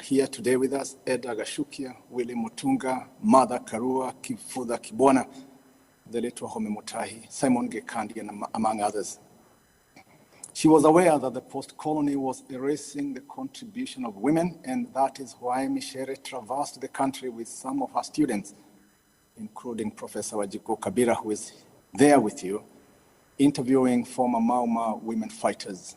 here today with us: Edgar Gashukia, Willie Mutunga, Martha Karua, Kifuda Kibwana, the late Wahome Mutahi, Simon Gekandi, and among others. She was aware that the post-colony was erasing the contribution of women, and that is why Micere traversed the country with some of her students, including Professor Wajiko Kabira, who is there with you, interviewing former Mau Mau women fighters.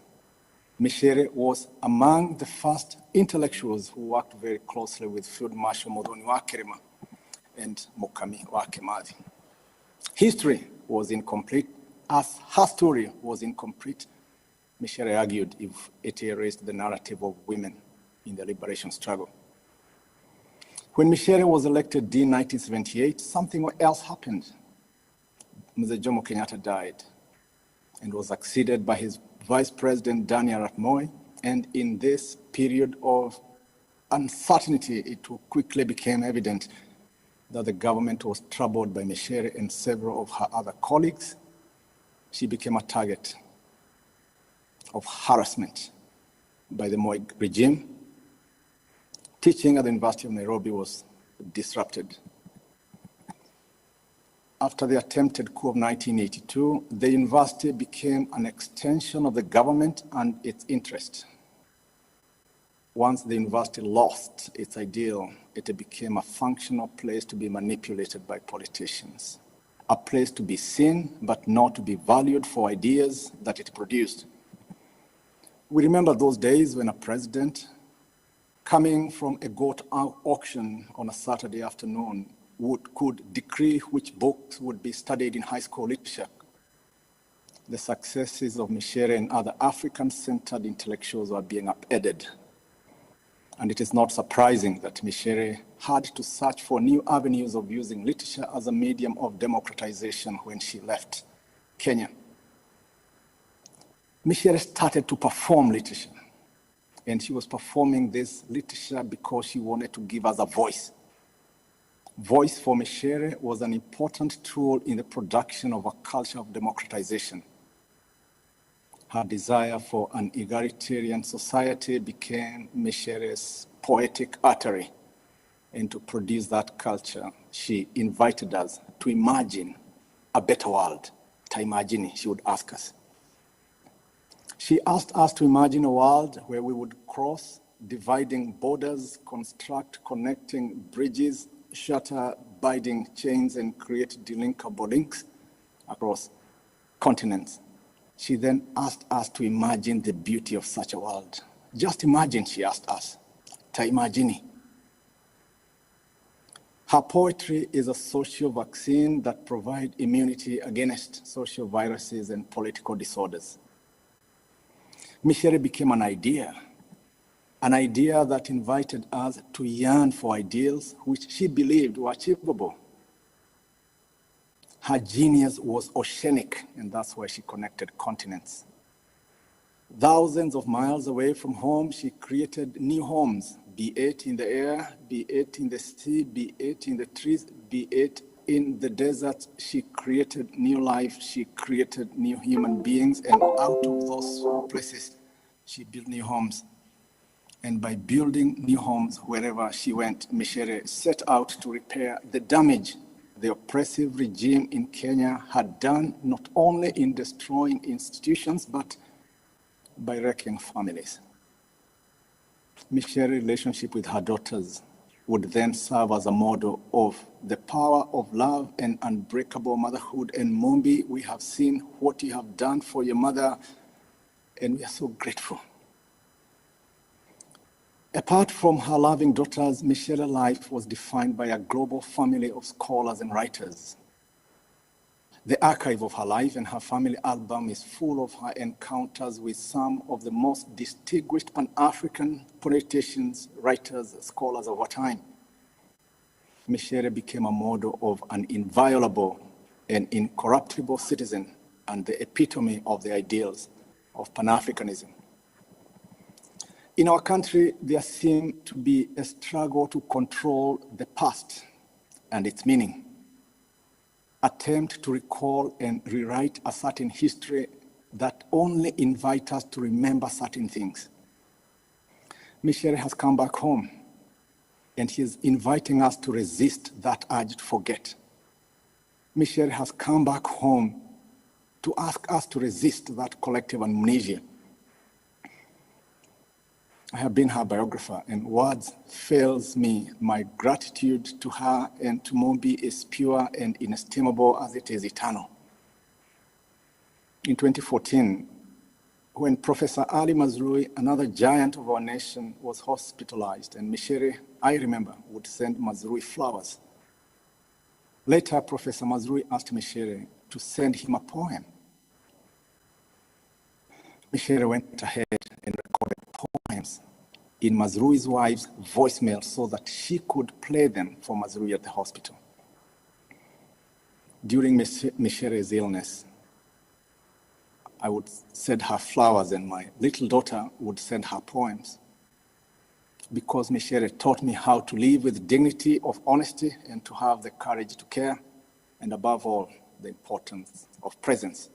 Micere was among the first intellectuals who worked very closely with Field Marshal Modoni Wakerema and Mukami Wakemazi. History was incomplete, as her story was incomplete, Micere argued, if it erased the narrative of women in the liberation struggle. When Micere was elected Dean in 1978, something else happened. Mzee Jomo Kenyatta died and was succeeded by his Vice President Daniel Arap Moi, and in this period of uncertainty, it quickly became evident that the government was troubled by Micere and several of her other colleagues. She became a target of harassment by the Moi regime. Teaching at the University of Nairobi was disrupted. After the attempted coup of 1982, the university became an extension of the government and its interest. Once the university lost its ideal, it became a functional place to be manipulated by politicians, a place to be seen but not to be valued for ideas that it produced. We remember those days when a president, coming from a goat auction on a Saturday afternoon, could decree which books would be studied in high school literature. The successes of Micere and other African-centered intellectuals were being upended. And it is not surprising that Micere had to search for new avenues of using literature as a medium of democratization when she left Kenya. Micere started to perform literature, and she was performing this literature because she wanted to give us a voice. Voice for Micere was an important tool in the production of a culture of democratization. Her desire for an egalitarian society became Micere's poetic artery, and to produce that culture, she invited us to imagine a better world. Taimagini, she would ask us. She asked us to imagine a world where we would cross dividing borders, construct connecting bridges, shatter binding chains, and create delinkable links across continents. She then asked us to imagine the beauty of such a world. Just imagine, she asked us. Taimagini. Her poetry is a social vaccine that provides immunity against social viruses and political disorders. Micere became an idea, an idea that invited us to yearn for ideals which she believed were achievable. Her genius was oceanic, and that's why she connected continents. Thousands of miles away from home, she created new homes, be it in the air, be it in the sea, be it in the trees, be it in the desert. She created new life, she created new human beings, and out of those places, she built new homes. And by building new homes wherever she went, Micere set out to repair the damage the oppressive regime in Kenya had done, not only in destroying institutions, but by wrecking families. Micere's relationship with her daughters would then serve as a model of the power of love and unbreakable motherhood. And Mumbi, we have seen what you have done for your mother, and we are so grateful. Apart from her loving daughters, Micere's life was defined by a global family of scholars and writers. The archive of her life and her family album is full of her encounters with some of the most distinguished Pan-African politicians, writers, scholars of our time. Micere became a model of an inviolable and incorruptible citizen and the epitome of the ideals of Pan-Africanism. In our country, there seemed to be a struggle to control the past and its meaning. Attempt to recall and rewrite a certain history that only invite us to remember certain things. Micere has come back home, and he is inviting us to resist that urge to forget. Micere has come back home to ask us to resist that collective amnesia. I have been her biographer, and words fails me. My gratitude to her and to Mumbi is pure and inestimable as it is eternal. In 2014, when Professor Ali Mazrui, another giant of our nation, was hospitalized, and Micere, I remember, would send Mazrui flowers. Later, Professor Mazrui asked Micere to send him a poem. Micere went ahead and recorded poems in Mazrui's wife's voicemail so that she could play them for Mazrui at the hospital. During Micere's illness, I would send her flowers, and my little daughter would send her poems, because Micere taught me how to live with dignity of honesty and to have the courage to care, and above all, the importance of presence.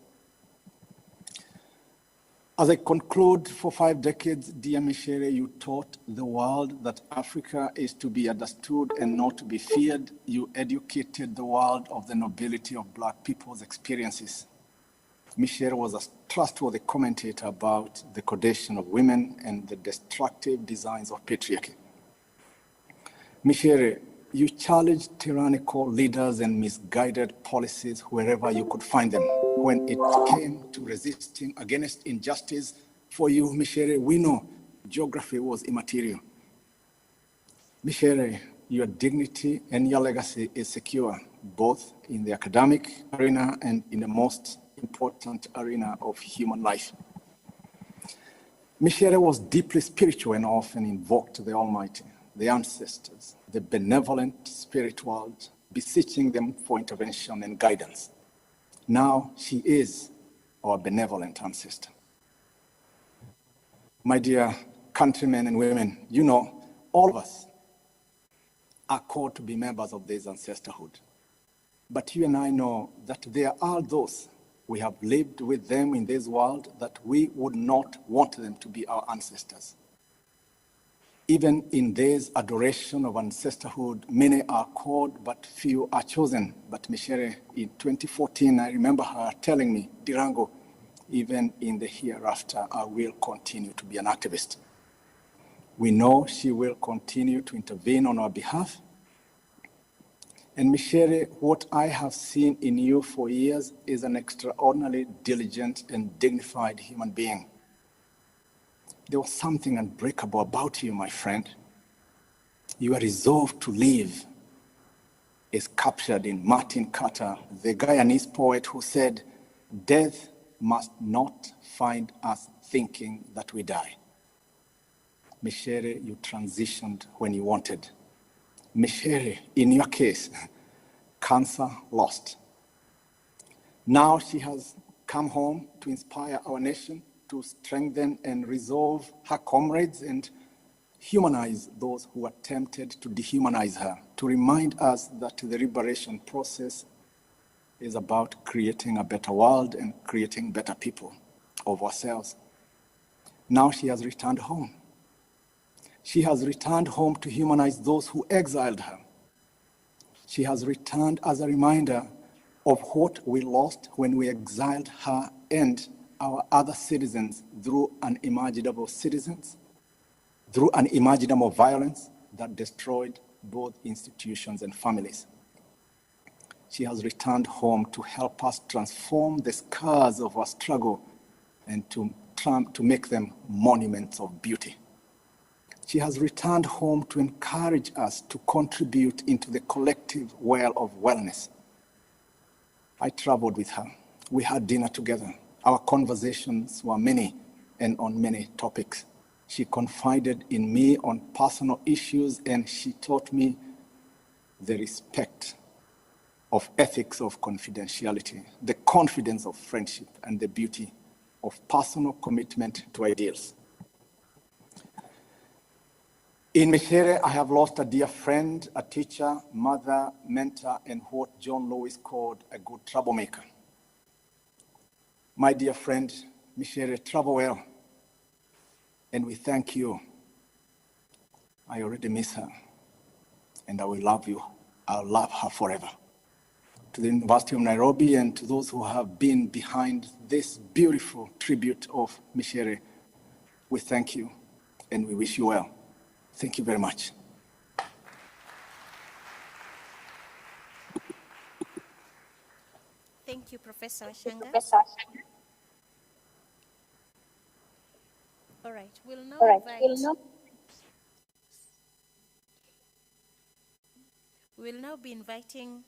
As I conclude, for 5 decades, dear Micere, you taught the world that Africa is to be understood and not to be feared. You educated the world of the nobility of Black people's experiences. Micere was a trustworthy commentator about the condition of women and the destructive designs of patriarchy. Micere, you challenged tyrannical leaders and misguided policies wherever you could find them. When it came to resisting against injustice, for you, Micere, we know geography was immaterial. Micere, your dignity and your legacy is secure, both in the academic arena and in the most important arena of human life. Micere was deeply spiritual and often invoked the Almighty, the ancestors, the benevolent spirit world, beseeching them for intervention and guidance. Now she is our benevolent ancestor. My dear countrymen and women, you know, all of us are called to be members of this ancestorhood. But you and I know that there are those we have lived with them in this world that we would not want them to be our ancestors. Even in this adoration of ancestorhood, many are called, but few are chosen. But Micere, in 2014, I remember her telling me, Dirango, even in the hereafter, I will continue to be an activist. We know she will continue to intervene on our behalf. And Micere, what I have seen in you for years is an extraordinarily diligent and dignified human being. There was something unbreakable about you, my friend. Your resolve to live is captured in Martin Carter, the Guyanese poet who said, "Death must not find us thinking that we die." Micere, you transitioned when you wanted. Micere, in your case, cancer lost. Now she has come home to inspire our nation, to strengthen and resolve her comrades and humanize those who attempted to dehumanize her, to remind us that the liberation process is about creating a better world and creating better people of ourselves. Now she has returned home. She has returned home to humanize those who exiled her. She has returned as a reminder of what we lost when we exiled her and our other citizens through unimaginable violence that destroyed both institutions and families. She has returned home to help us transform the scars of our struggle and to make them monuments of beauty. She has returned home to encourage us to contribute into the collective well of wellness. I traveled with her. We had dinner together. Our conversations were many and on many topics. She confided in me on personal issues, and she taught me the respect of ethics of confidentiality, the confidence of friendship, and the beauty of personal commitment to ideals. In Micere, I have lost a dear friend, a teacher, mother, mentor, and what John Lewis called a good troublemaker. My dear friend, Micere, travel well, and we thank you. I already miss her, and I will love you. I'll love her forever. To the University of Nairobi and to those who have been behind this beautiful tribute of Micere, we thank you, and we wish you well. Thank you very much. Thank you, Professor Shanga. All right, we'll now be inviting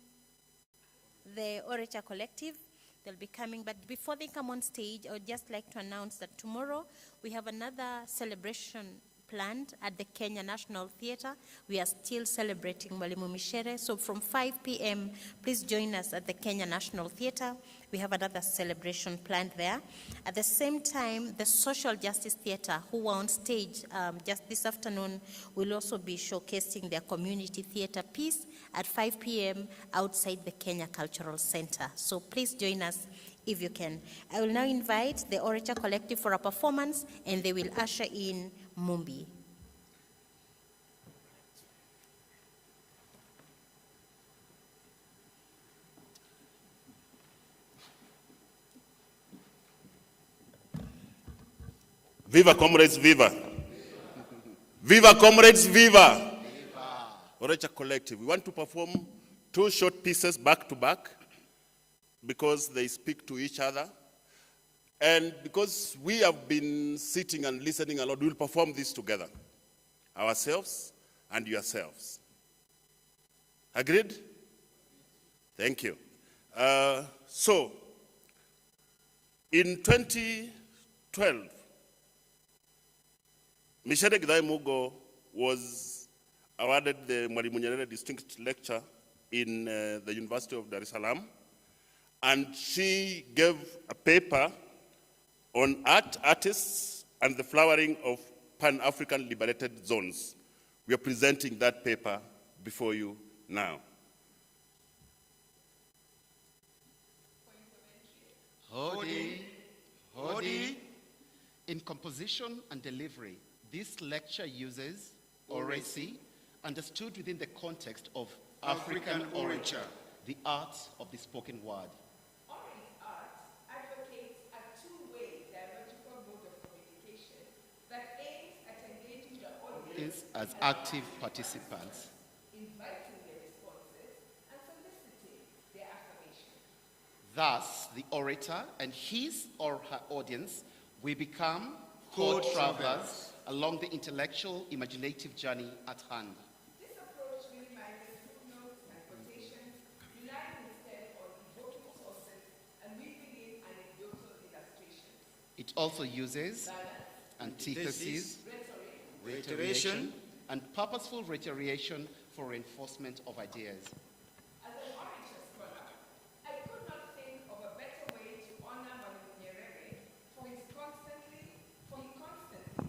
the Orator Collective. They'll be coming, but before they come on stage, I would just like to announce that tomorrow we have another celebration planned at the Kenya National Theatre. We are still celebrating Mwalimu Micere, so from 5 p.m., please join us at the Kenya National Theatre. We have another celebration planned there. At the same time, the Social Justice Theatre, who are on stage just this afternoon, will also be showcasing their community theatre piece at 5 p.m. outside the Kenya Cultural Center. So please join us if you can. I will now invite the Orator Collective for a performance, and they will usher in Mumbi. Viva comrades, viva. Viva comrades, viva. Orator Collective. We want to perform 2 short pieces back to back because they speak to each other. And because we have been sitting and listening a lot, we'll perform this together, ourselves and yourselves. Agreed? Thank you. So, in 2012, Micere Mugo was awarded the Mwalimu Nyerere Distinguished Lecture in the University of Dar es Salaam, and she gave a paper on artists and the flowering of pan-African liberated zones. We are presenting that paper before you now. Hodi, Hodi. In composition and delivery, this lecture uses oracy, understood within the context of African orature, the art of the spoken word. As active participants, inviting their responses and soliciting their affirmation. Thus, the orator and his or her audience will become co-travelers along the intellectual, imaginative journey at hand. This approach minimizes footnotes and quotations, relying instead on evoking sources and weaving in anecdotal illustrations. It also uses antitheses, reiteration, and purposeful reiteration for reinforcement of ideas. As an orator scholar, I could not think of a better way to honor Memorializing for he constantly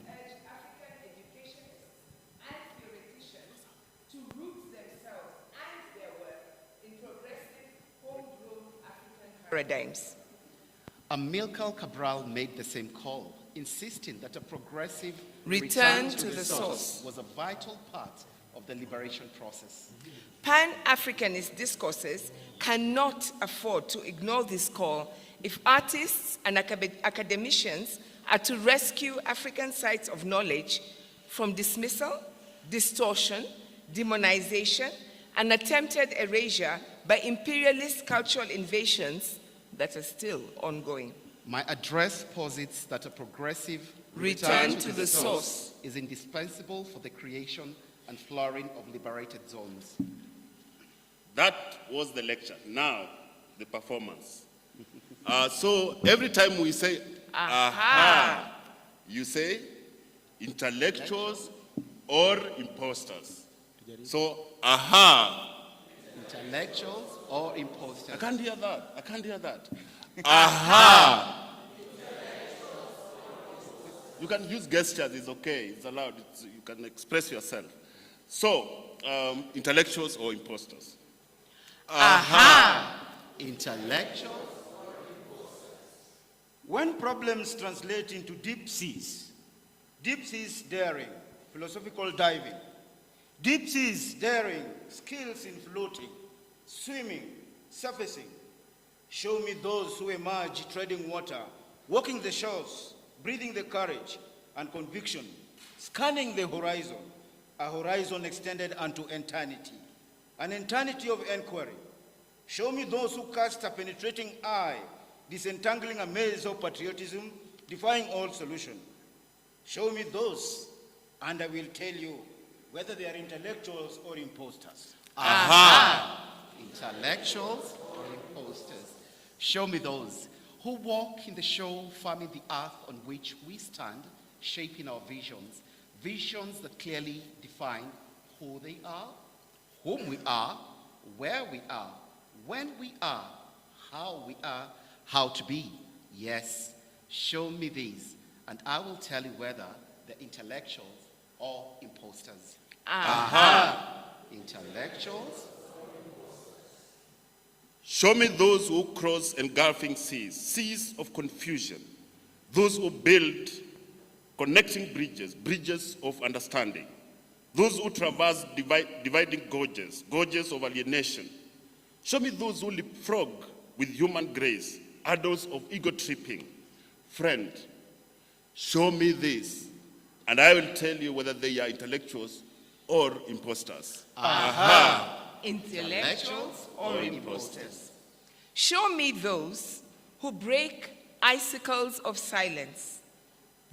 urged African educationists and theoreticians to root themselves and their work in progressive, homegrown African paradigms. Amilcar Cabral made the same call, insisting that a progressive return to the source was a vital part of the liberation process. Pan-Africanist discourses cannot afford to ignore this call if artists and academicians are to rescue African sites of knowledge from dismissal, distortion, demonization, and attempted erasure by imperialist cultural invasions that are still ongoing. My address posits that a progressive return to the source is indispensable for the creation and flowering of liberated zones. That was the lecture. Now, the performance. So every time we say, aha, you say intellectuals or imposters. So, aha. Intellectuals or imposters. I can't hear that. Aha. You can use gestures, it's okay, it's allowed, you can express yourself. So, intellectuals or imposters. Aha. Intellectuals. When problems translate into deep seas daring, philosophical diving, deep seas daring, skills in floating, swimming, surfacing, show me those who emerge treading water, walking the shores, breathing the courage and conviction, scanning the horizon, a horizon extended unto eternity, an eternity of inquiry. Show me those who cast a penetrating eye, disentangling a maze of patriotism, defying all solution. Show me those, and I will tell you whether they are intellectuals or imposters. Aha! Intellectuals or imposters. Show me those who walk in the show, farming the earth on which we stand, shaping our visions, visions that clearly define who they are, whom we are, where we are, when we are, how to be. Yes, show me these, and I will tell you whether they're intellectuals or imposters. Aha! Intellectuals. Show me those who cross engulfing seas, seas of confusion, those who build connecting bridges, bridges of understanding, those who traverse dividing gorges, gorges of alienation. Show me those who leapfrog with human grace, adults of ego-tripping. Friend, show me this, and I will tell you whether they are intellectuals or imposters. Aha! Intellectuals or imposters. Show me those who break icicles of silence,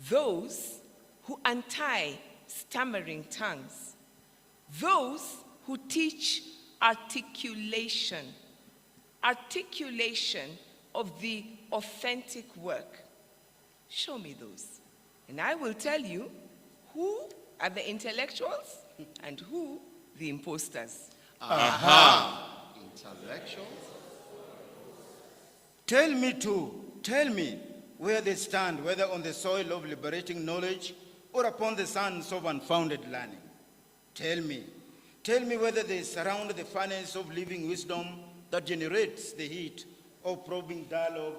those who untie stammering tongues, those who teach articulation of the authentic work. Show me those, and I will tell you who are the intellectuals and who the imposters. Aha! Intellectuals. Tell me where they stand, whether on the soil of liberating knowledge or upon the sands of unfounded learning. Tell me whether they surround the furnace of living wisdom that generates the heat of probing dialogue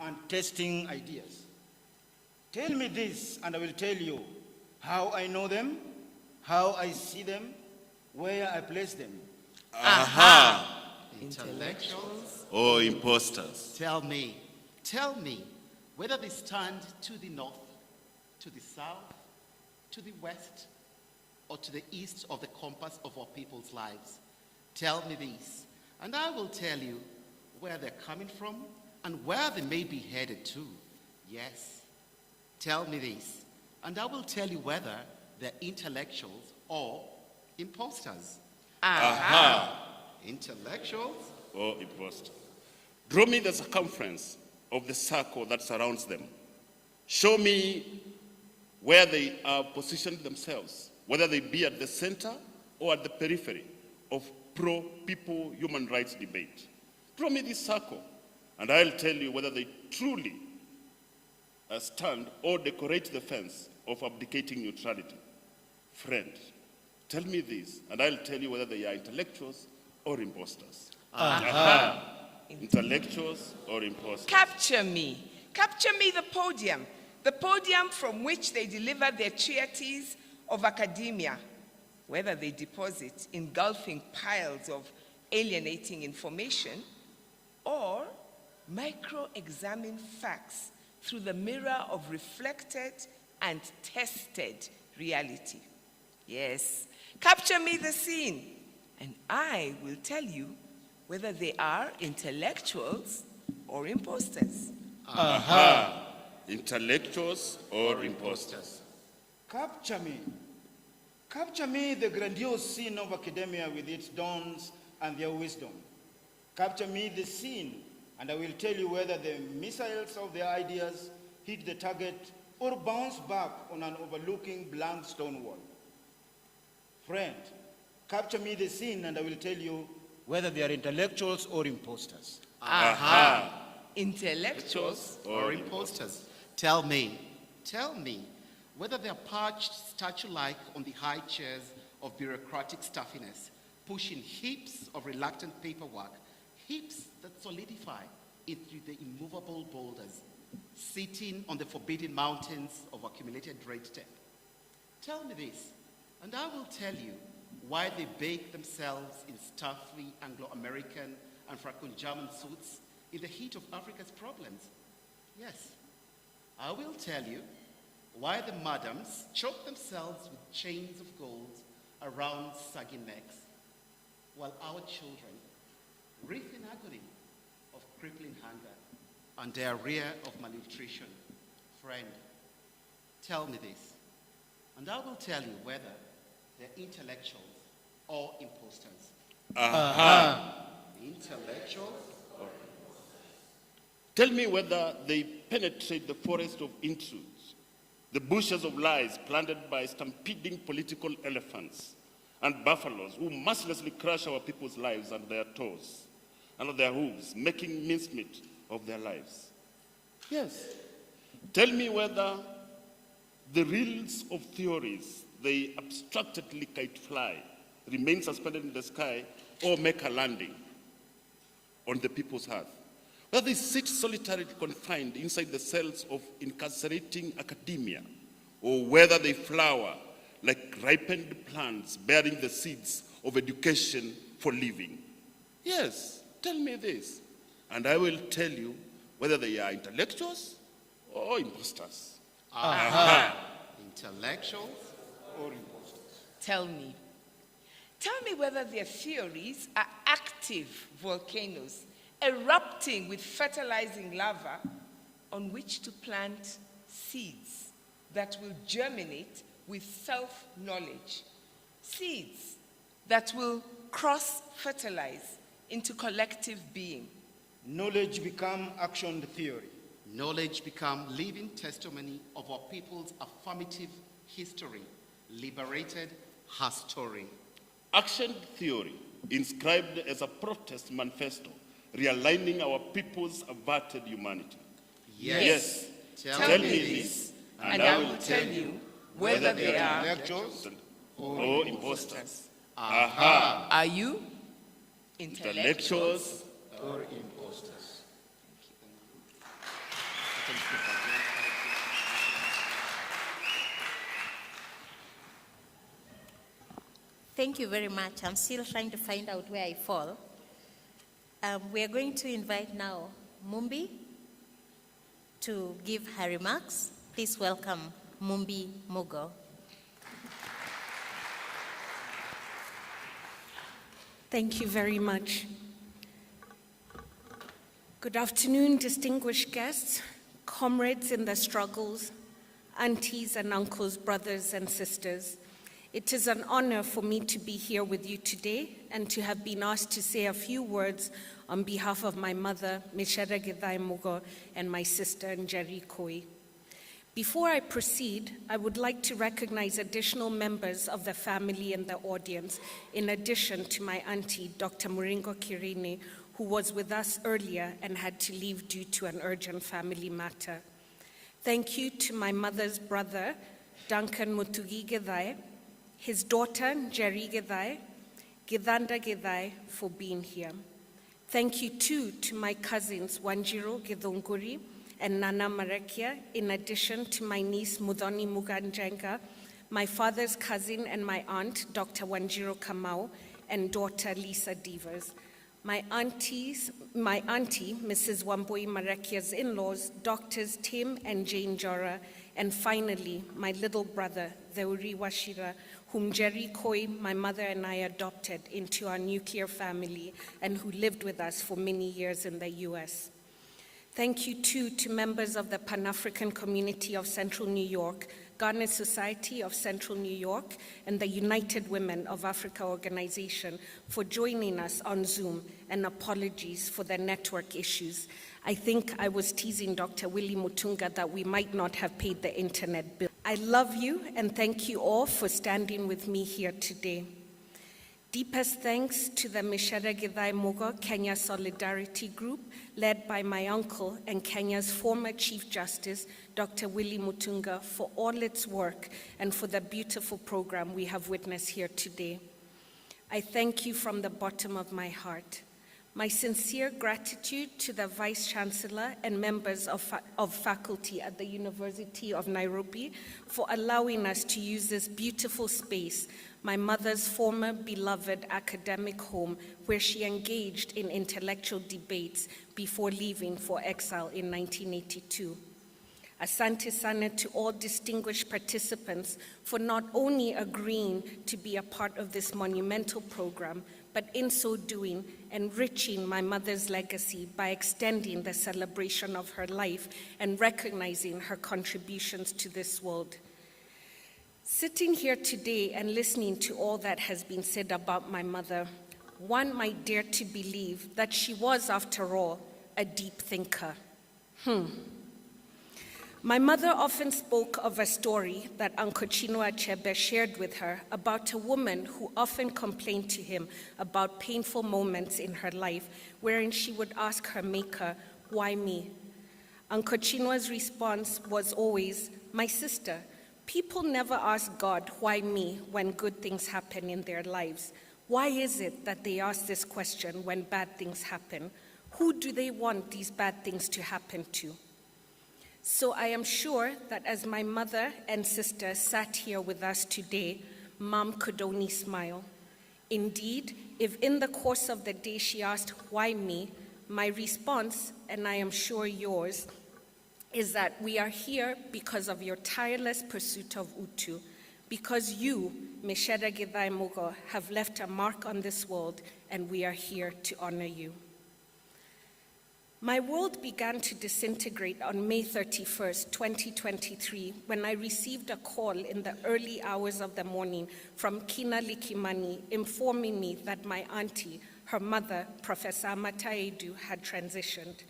and testing ideas. Tell me this, and I will tell you how I know them, how I see them, where I place them. Aha! Intellectuals or imposters. Tell me whether they stand to the north, to the south, to the west, or to the east of the compass of our people's lives. Tell me this, and I will tell you where they're coming from and where they may be headed to. Yes, tell me this, and I will tell you whether they're intellectuals or imposters. Aha! Intellectuals or imposters. Draw me the circumference of the circle that surrounds them. Show me where they are positioned themselves, whether they be at the center or at the periphery of pro-people human rights debate. Draw me this circle, and I'll tell you whether they truly stand or decorate the fence of abdicating neutrality. Friend, tell me this, and I'll tell you whether they are intellectuals or imposters. Intellectuals or imposters. Capture me the podium from which they deliver their treatises of academia, whether they deposit engulfing piles of alienating information or micro-examine facts through the mirror of reflected and tested reality. Yes, capture me the scene, and I will tell you whether they are intellectuals or imposters. Intellectuals or imposters. Capture me the grandiose scene of academia with its dawns and their wisdom. Capture me the scene, and I will tell you whether the missiles of their ideas hit the target or bounce back on an overlooking blank stone wall. Friend, capture me the scene, and I will tell you whether they are intellectuals or imposters. Intellectuals or imposters. Tell me whether they are perched statue-like on the high chairs of bureaucratic stuffiness, pushing heaps of reluctant paperwork, heaps that solidify into the immovable boulders, sitting on the forbidden mountains of accumulated red tape. Tell me this, and I will tell you why they bake themselves in stuffy Anglo-American and Franco-German suits in the heat of Africa's problems. Yes, I will tell you why the madams choke themselves with chains of gold around saggy necks, while our children writhe in agony of crippling hunger and diarrhea of malnutrition. Friend, tell me this, and I will tell you whether they're intellectuals or imposters. Intellectuals or imposters. Tell me whether they penetrate the forest of intrudes, the bushes of lies planted by stampeding political elephants and buffaloes who mercilessly crush our people's lives under their toes and their hooves, making mincemeat of their lives. Yes. Tell me whether the reels of theories they abstractedly kite fly, remain suspended in the sky, or make a landing on the people's hearth. Whether they sit solitarily confined inside the cells of incarcerating academia, or whether they flower like ripened plants bearing the seeds of education for living. Yes, tell me this, and I will tell you whether they are intellectuals or imposters. Intellectuals or imposters. Tell me whether their theories are active volcanoes erupting with fertilizing lava on which to plant seeds that will germinate with self-knowledge, seeds that will cross-fertilize into collective being. Knowledge become action theory. Knowledge become living testimony of our people's affirmative history, liberated her story. Action theory, inscribed as a protest manifesto, realigning our people's averted humanity. Yes. Tell me this, and I will tell you whether they are intellectuals or imposters. Are you intellectuals or imposters? Thank you very much. I'm still trying to find out where I fall. We are going to invite now Mumbi to give her remarks. Please welcome Mumbi Mugo. Thank you very much. Good afternoon, distinguished guests, comrades in the struggles, aunties and uncles, brothers and sisters. It is an honor for me to be here with you today and to have been asked to say a few words on behalf of my mother, Micere Mugo, and my sister, Njeri Koi. Before I proceed, I would like to recognize additional members of the family in the audience, in addition to my auntie, Dr. Muringo Kirine, who was with us earlier and had to leave due to an urgent family matter. Thank you to my mother's brother, Duncan Mutugi Gedai, his daughter, Jerry Gedai, Gidanda Gedai, for being here. Thank you too to my cousins, Wanjiro Gedonguri and Nana Marekia, in addition to my niece, Mudhoni Muganjenga, my father's cousin and my aunt, Dr. Wanjiro Kamau, and daughter, Lisa Devers. My auntie, Mrs. Wambui Marekia's in-laws, Doctors Tim and Jane Jora, and finally, my little brother, Theuri Washira, whom Jerry Koi, my mother, and I adopted into our nuclear family and who lived with us for many years in the US. Thank you too to members of the Pan-African Community of Central New York, Garnet Society of Central New York, and the United Women of Africa organization for joining us on Zoom, and apologies for the network issues. I think I was teasing Dr. Willie Mutunga that we might not have paid the internet bill. I love you and thank you all for standing with me here today. Deepest thanks to the Micere Githai Mugo Kenya Solidarity Group, led by my uncle and Kenya's former Chief Justice, Dr. Willie Mutunga, for all its work and for the beautiful program we have witnessed here today. I thank you from the bottom of my heart. My sincere gratitude to the Vice Chancellor and members of faculty at the University of Nairobi for allowing us to use this beautiful space, my mother's former beloved academic home, where she engaged in intellectual debates before leaving for exile in 1982. Asante sana to all distinguished participants for not only agreeing to be a part of this monumental program, but in so doing, enriching my mother's legacy by extending the celebration of her life and recognizing her contributions to this world. Sitting here today and listening to all that has been said about my mother, one might dare to believe that she was, after all, a deep thinker. My mother often spoke of a story that Uncle Chinua Achebe shared with her about a woman who often complained to him about painful moments in her life, wherein she would ask her maker, "Why me?" Uncle Chinua's response was always, "My sister, people never ask God, why me, when good things happen in their lives. Why is it that they ask this question when bad things happen? Who do they want these bad things to happen to?" So I am sure that as my mother and sister sat here with us today, Mom could only smile. Indeed, if in the course of the day she asked, "Why me?" my response, and I am sure yours, is that we are here because of your tireless pursuit of Utu, because you, Micere Githai Mugo, have left a mark on this world, and we are here to honor you. My world began to disintegrate on May 31st, 2023, when I received a call in the early hours of the morning from Kina Likimani informing me that my auntie, her mother, Professor Amata Edu, had transitioned.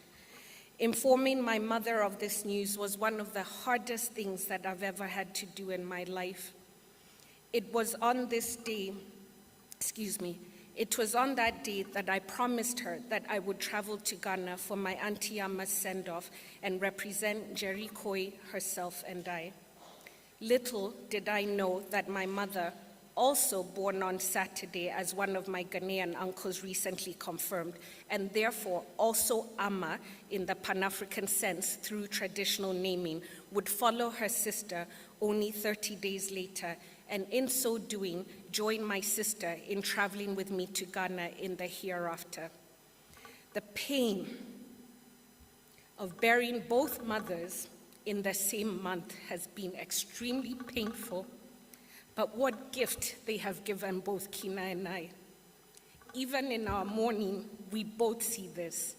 Informing my mother of this news was one of the hardest things that I've ever had to do in my life. It was on this day, It was on that day that I promised her that I would travel to Ghana for my Auntie Ama's send-off and represent Jerry Koi, herself, and I. Little did I know that my mother, also born on Saturday, as one of my Ghanaian uncles recently confirmed, and therefore also Ama in the Pan-African sense through traditional naming, would follow her sister only 30 days later, and in so doing, join my sister in traveling with me to Ghana in the hereafter. The pain of burying both mothers in the same month has been extremely painful, but what gift they have given both Kina and I. Even in our mourning, we both see this.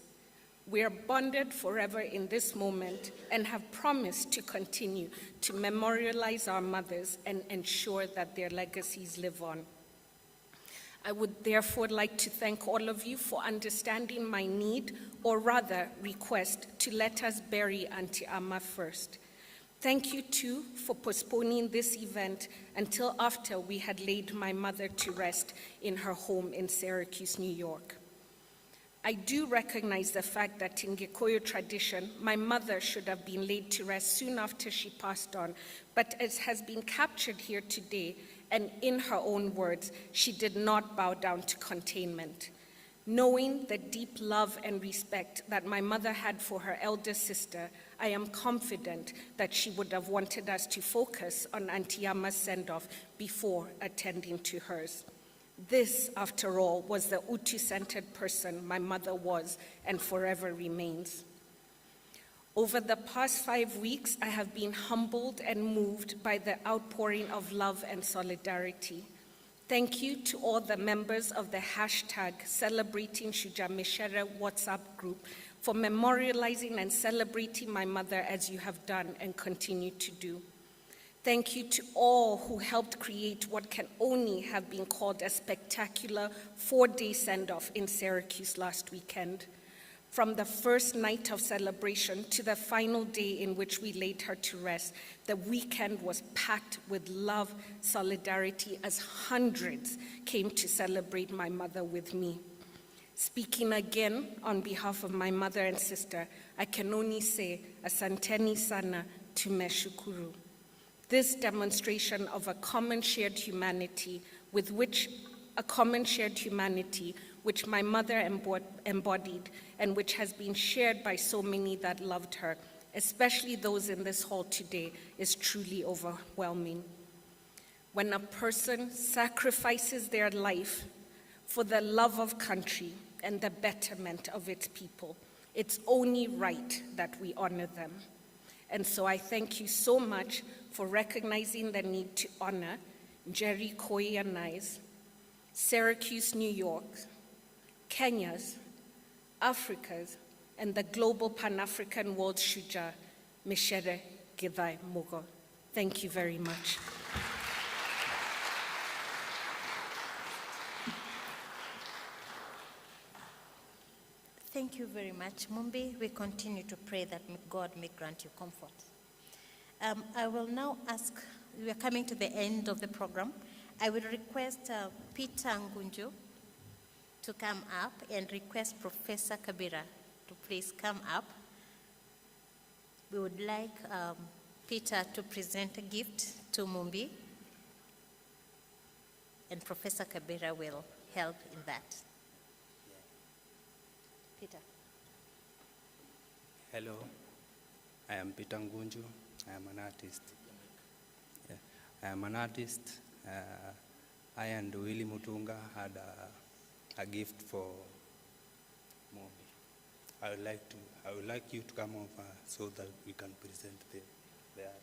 We are bonded forever in this moment and have promised to continue to memorialize our mothers and ensure that their legacies live on. I would therefore like to thank all of you for understanding my need, or rather request, to let us bury Auntie Ama first. Thank you too for postponing this event until after we had laid my mother to rest in her home in Syracuse, New York. I do recognize the fact that in Gikuyu tradition, my mother should have been laid to rest soon after she passed on, but as has been captured here today, and in her own words, she did not bow down to containment. Knowing the deep love and respect that my mother had for her elder sister, I am confident that she would have wanted us to focus on Auntie Yama's send-off before attending to hers. This, after all, was the Utu-centered person my mother was and forever remains. Over the past 5 weeks, I have been humbled and moved by the outpouring of love and solidarity. Thank you to all the members of the hashtag Celebrating Micere WhatsApp group for memorializing and celebrating my mother as you have done and continue to do. Thank you to all who helped create what can only have been called a spectacular 4-day send-off in Syracuse last weekend. From the first night of celebration to the final day in which we laid her to rest, the weekend was packed with love, solidarity, as hundreds came to celebrate my mother with me. Speaking again on behalf of my mother and sister, I can only say, asanteni sana, tumeshukuru. This demonstration of a common shared humanity which my mother embodied and which has been shared by so many that loved her, especially those in this hall today, is truly overwhelming. When a person sacrifices their life for the love of country and the betterment of its people, it's only right that we honor them. And so I thank you so much for recognizing the need to honor Jerry Koianai's, Syracuse, New York, Kenya's, Africa's, and the global Pan-African world Shuja, Micere Githai Mugo. Thank you very much. Thank you very much, Mumbi. We continue to pray that God may grant you comfort. I will now ask, we are coming to the end of the program. I will request Peter Ngunju to come up and request Professor Kabira to please come up. We would like Peter to present a gift to Mumbi, and Professor Kabira will help in that. Peter. Hello, I am Peter Ngunju. I am an artist. Yeah. I am an artist. I and Willie Mutunga had a gift for Mobi. I would like you to come over so that we can present the art.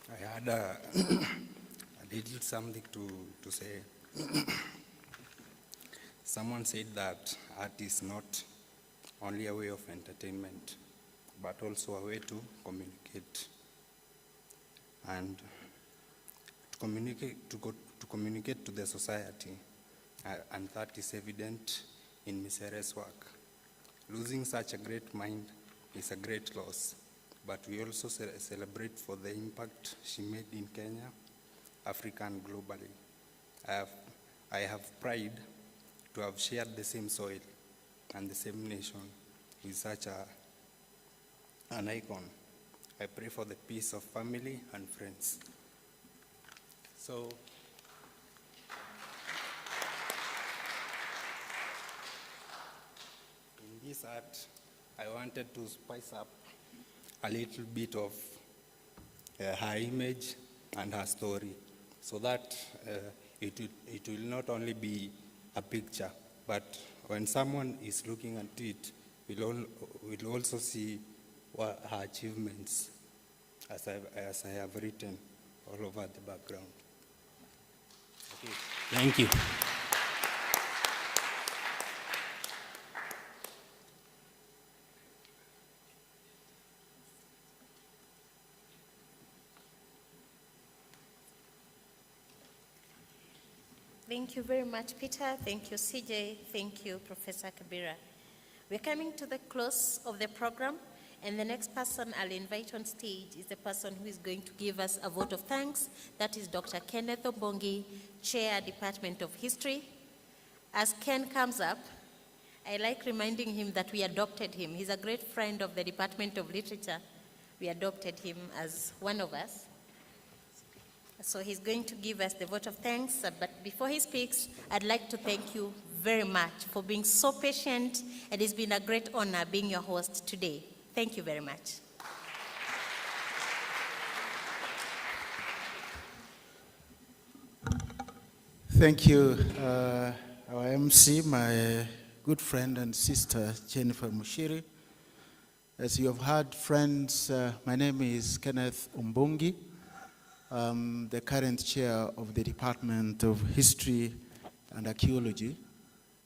I had a little something to say. Someone said that art is not only a way of entertainment, but also a way to communicate. And to communicate to the society, and that is evident in Micere's work. Losing such a great mind is a great loss, but we also celebrate for the impact she made in Kenya, Africa, and globally. I have pride to have shared the same soil and the same nation with such an icon. I pray for the peace of family and friends. So, in this art, I wanted to spice up a little bit of her image and her story, so that it will not only be a picture, but when someone is looking at it, will also see what her achievements, as I have written all over the background. Okay. Thank you. Thank you very much, Peter. Thank you, CJ. Thank you, Professor Kabira. We're coming to the close of the program, and the next person I'll invite on stage is the person who is going to give us a vote of thanks. That is Dr. Kenneth Obongi, Chair, Department of History. As Ken comes up, I like reminding him that we adopted him. He's a great friend of the Department of Literature. We adopted him as one of us. So he's going to give us the vote of thanks, but before he speaks, I'd like to thank you very much for being so patient, and it's been a great honor being your host today. Thank you very much. Thank you, our MC, my good friend and sister, Jennifer Mushiri. As you have heard, friends, my name is Kenneth Umbungi. I'm the current chair of the Department of History and Archaeology.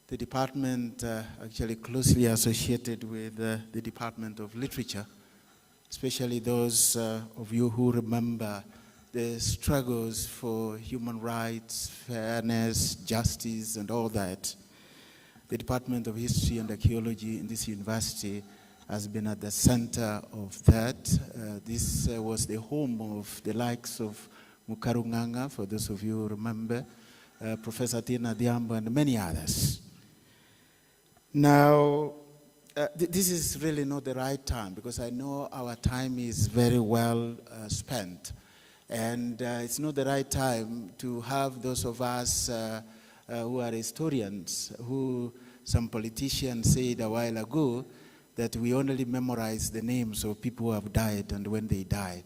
The department actually closely associated with the Department of Literature, especially those of you who remember the struggles for human rights, fairness, justice, and all that. The Department of History and Archaeology in this university has been at the center of that. This was the home of the likes of Mukarunganga, for those of you who remember, Professor Tina Diambo, and many others. Now, this is really not the right time, because I know our time is very well spent. And it's not the right time to have those of us who are historians, who some politicians said a while ago, that we only memorize the names of people who have died and when they died.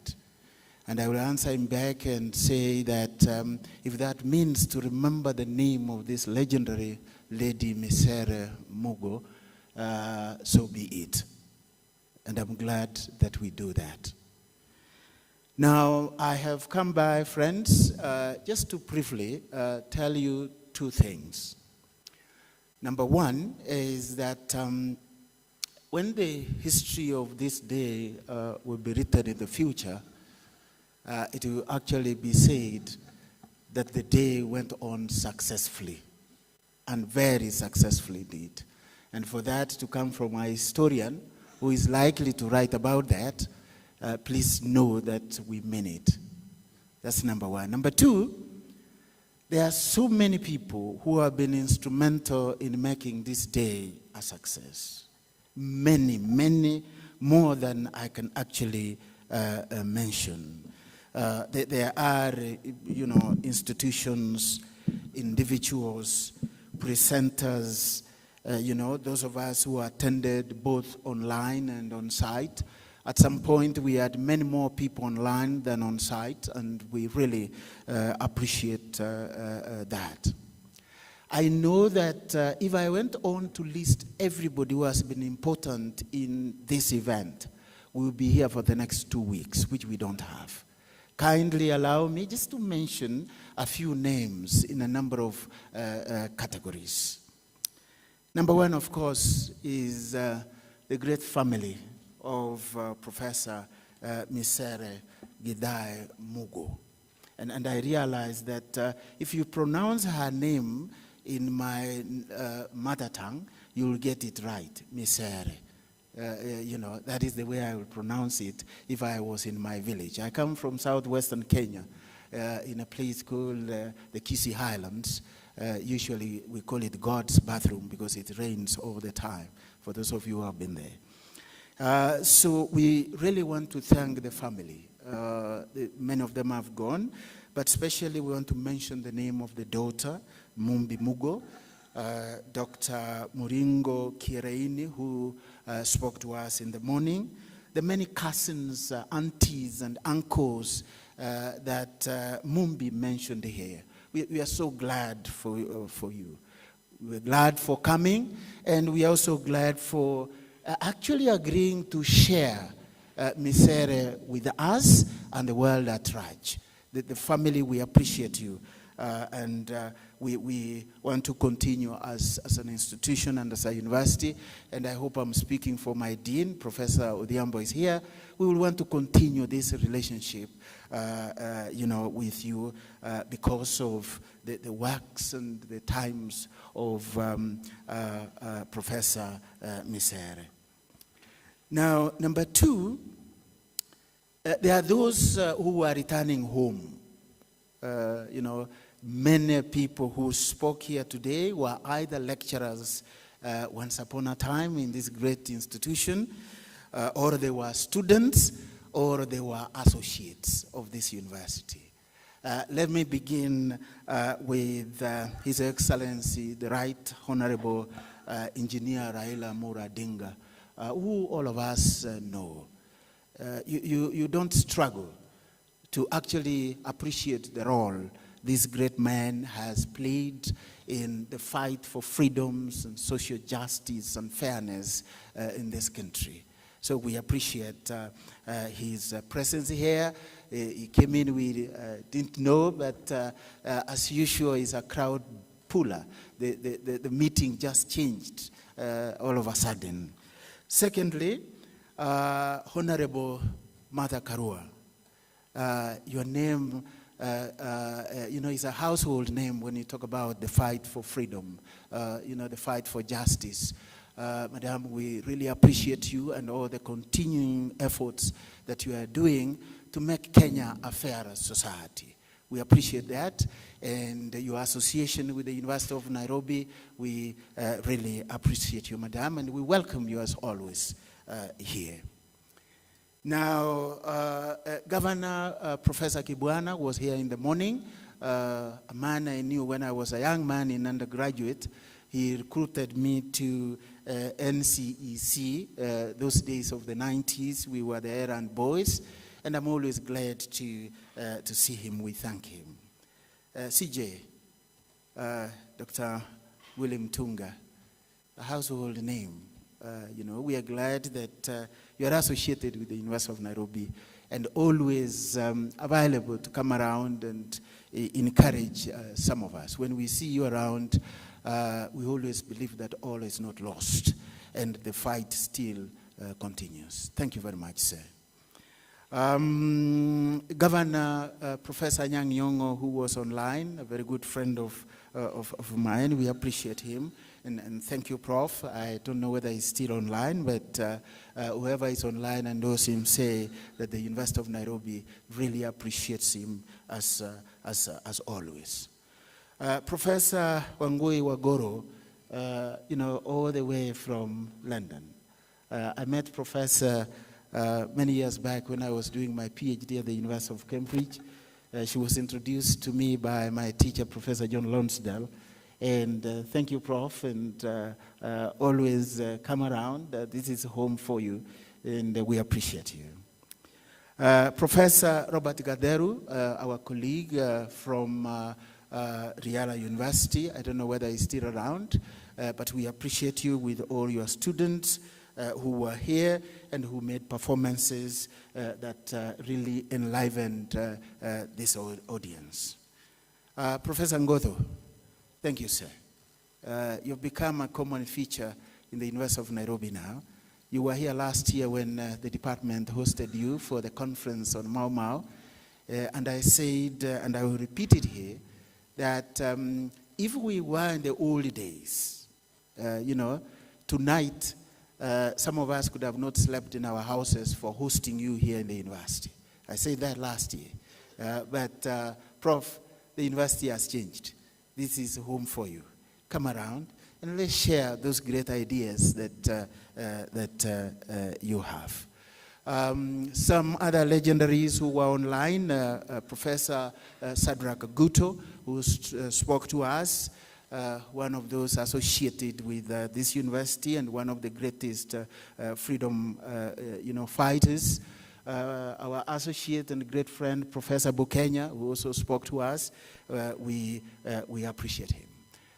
And I will answer him back and say that if that means to remember the name of this legendary lady, Micere Mugo, so be it. And I'm glad that we do that. Now, I have come by, friends, just to briefly tell you two things. Number one is that when the history of this day will be written in the future, it will actually be said that the day went on successfully, and very successfully indeed. And for that to come from a historian who is likely to write about that, please know that we mean it. That's number one. Number two, there are so many people who have been instrumental in making this day a success. Many, many more than I can actually mention. There are, institutions, individuals, presenters, those of us who attended both online and on site. At some point, we had many more people online than on site, and we really appreciate that. I know that if I went on to list everybody who has been important in this event, we will be here for the next 2 weeks, which we don't have. Kindly allow me just to mention a few names in a number of categories. Number one, of course, is the great family of Professor Micere Mugo. And I realized that if you pronounce her name, in my mother tongue, you'll get it right, Micere. That is the way I will pronounce it if I was in my village. I come from southwestern Kenya, in a place called the Kisii Highlands. Usually we call it God's bathroom because it rains all the time, for those of you who have been there. So we really want to thank the family. Many of them have gone, but especially we want to mention the name of the daughter, Mugo, Dr. Muringo Kireini, who spoke to us in the morning, the many cousins, aunties, and uncles that Mumbi mentioned here. We are so glad for you. We're glad for coming, and we are also glad for actually agreeing to share Micere with us and the world at large. The family, we appreciate you. And we want to continue as an institution and as a university, and I hope I'm speaking for my dean, Professor Odhiambo is here. We will want to continue this relationship, with you because of the works and the times of Professor Micere. Now, number two, there are those who are returning home. Many people who spoke here today were either lecturers once upon a time in this great institution, or they were students, or they were associates of this university. Let me begin with His Excellency, the Right Honorable Engineer Raila Amolo Odinga, who all of us know. You don't struggle to actually appreciate the role this great man has played in the fight for freedoms and social justice and fairness in this country. So we appreciate his presence here. He came in, we didn't know, but as usual, he's a crowd puller. The meeting just changed all of a sudden. Secondly, Honorable Martha Karua, your name is a household name when you talk about the fight for freedom, the fight for justice. Madam, we really appreciate you and all the continuing efforts that you are doing to make Kenya a fairer society. We appreciate that, and your association with the University of Nairobi, we really appreciate you, Madam, and we welcome you as always here. Now, Governor Professor Kibwana was here in the morning, a man I knew when I was a young man in undergraduate. He recruited me to NCEC, those days of the 90s. We were the errand boys, and I'm always glad to see him. We thank him. CJ, Dr. William Tunga, a household name. We are glad that you are associated with the University of Nairobi and always available to come around and encourage some of us. When we see you around, we always believe that all is not lost and the fight still continues. Thank you very much, sir. Governor Professor Anyang' Nyong'o, who was online, a very good friend of mine, we appreciate him. And thank you, Prof. I don't know whether he's still online, but whoever is online and knows him say that the University of Nairobi really appreciates him as always. Professor Wangui Wagoro, all the way from London. I met Professor many years back when I was doing my PhD at the University of Cambridge. She was introduced to me by my teacher, Professor John Lonsdale. And thank you, Prof, and always come around. This is home for you, and we appreciate you. Professor Robert Gaderu, our colleague from Riala University. I don't know whether he's still around, but we appreciate you with all your students who were here and who made performances that really enlivened this audience. Professor Ngotho, thank you, sir. You've become a common feature in the University of Nairobi now. You were here last year when the department hosted you for the conference on Mau Mau. And I said, and I will repeat it here, that if we were in the old days, you know, tonight, some of us could have not slept in our houses for hosting you here in the university. I said that last year. But Prof, the university has changed. This is home for you. Come around and let's share those great ideas that, you have. Some other legendaries who were online, Professor Sadrak Guto, who spoke to us, one of those associated with this university and one of the greatest freedom fighters. Our associate and great friend, Professor Bukenya, who also spoke to us, we appreciate him.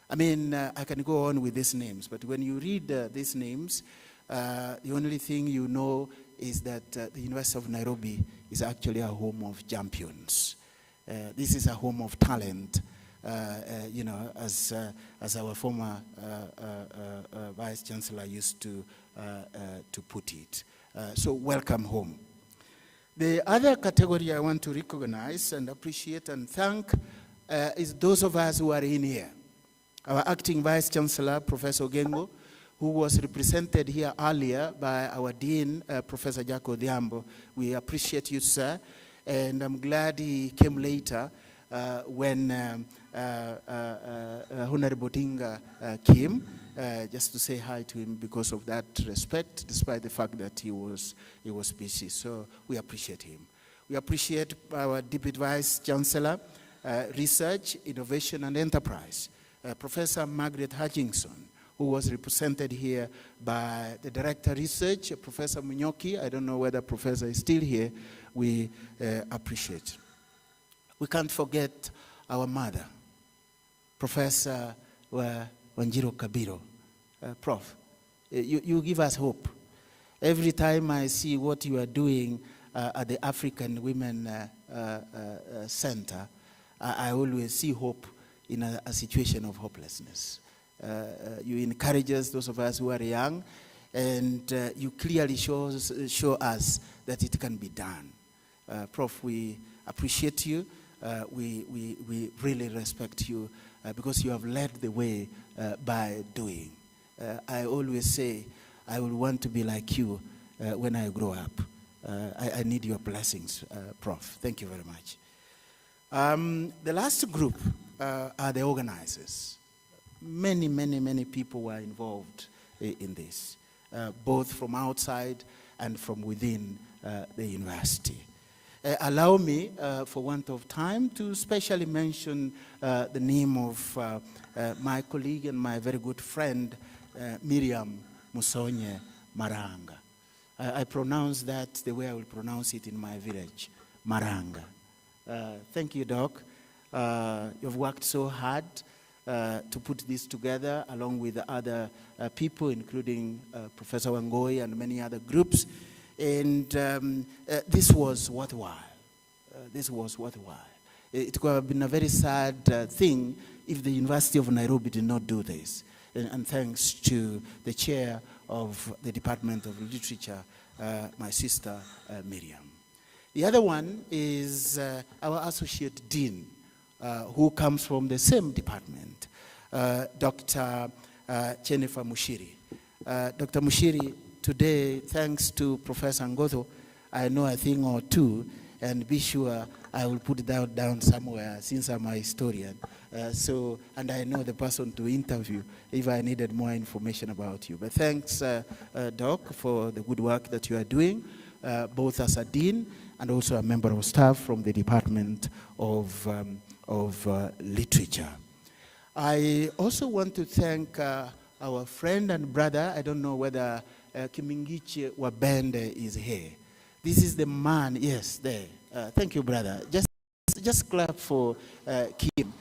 I mean, I can go on with these names, but when you read these names, the only thing you know is that the University of Nairobi is actually a home of champions. This is a home of talent, you know, as our former Vice Chancellor used to put it. So welcome home. The other category I want to recognize and appreciate and thank is those of us who are in here. Our acting Vice Chancellor, Professor Gengo, who was represented here earlier by our Dean, Professor Jaco Odhiambo. We appreciate you, sir, and I'm glad he came later when Honorable Tinga came, just to say hi to him because of that respect, despite the fact that he was busy. So we appreciate him. We appreciate our Deputy Vice Chancellor, Research, Innovation and Enterprise, Professor Margaret Hutchinson, who was represented here by the Director of Research, Professor Munyoki. I don't know whether Professor is still here. We appreciate. We can't forget our mother, Professor Wanjiro Kabiro. Prof, you give us hope. Every time I see what you are doing at the African Women Center, I always see hope in a situation of hopelessness. You encourage us, those of us who are young, and you clearly show us that it can be done. Prof, we appreciate you. We really respect you because you have led the way by doing. I always say, I will want to be like you when I grow up. I need your blessings, Prof. Thank you very much. The last group are the organizers. Many people were involved in this, both from outside and from within the university. Allow me, for want of time, to specially mention the name of my colleague and my very good friend, Miriam Musonye Maranga. I pronounce that the way I will pronounce it in my village, Maranga. Thank you, Doc. You've worked so hard to put this together along with the other people, including Professor Wangoi and many other groups. And this was worthwhile. This was worthwhile. It could have been a very sad thing if the University of Nairobi did not do this. And thanks to the chair of the Department of Literature, my sister Miriam. The other one is our Associate Dean, who comes from the same department, Dr. Jennifer Mushiri. Dr. Mushiri, today, thanks to Professor Ngotho, I know a thing or two, and be sure I will put that down somewhere since I'm a historian. And I know the person to interview if I needed more information about you. But thanks, Doc, for the good work that you are doing, both as a dean and also a member of staff from the Department of Literature. I also want to thank our friend and brother. I don't know whether Kimingichi Wabende is here. This is the man, yes, there. Thank you, brother. Just clap for Kim.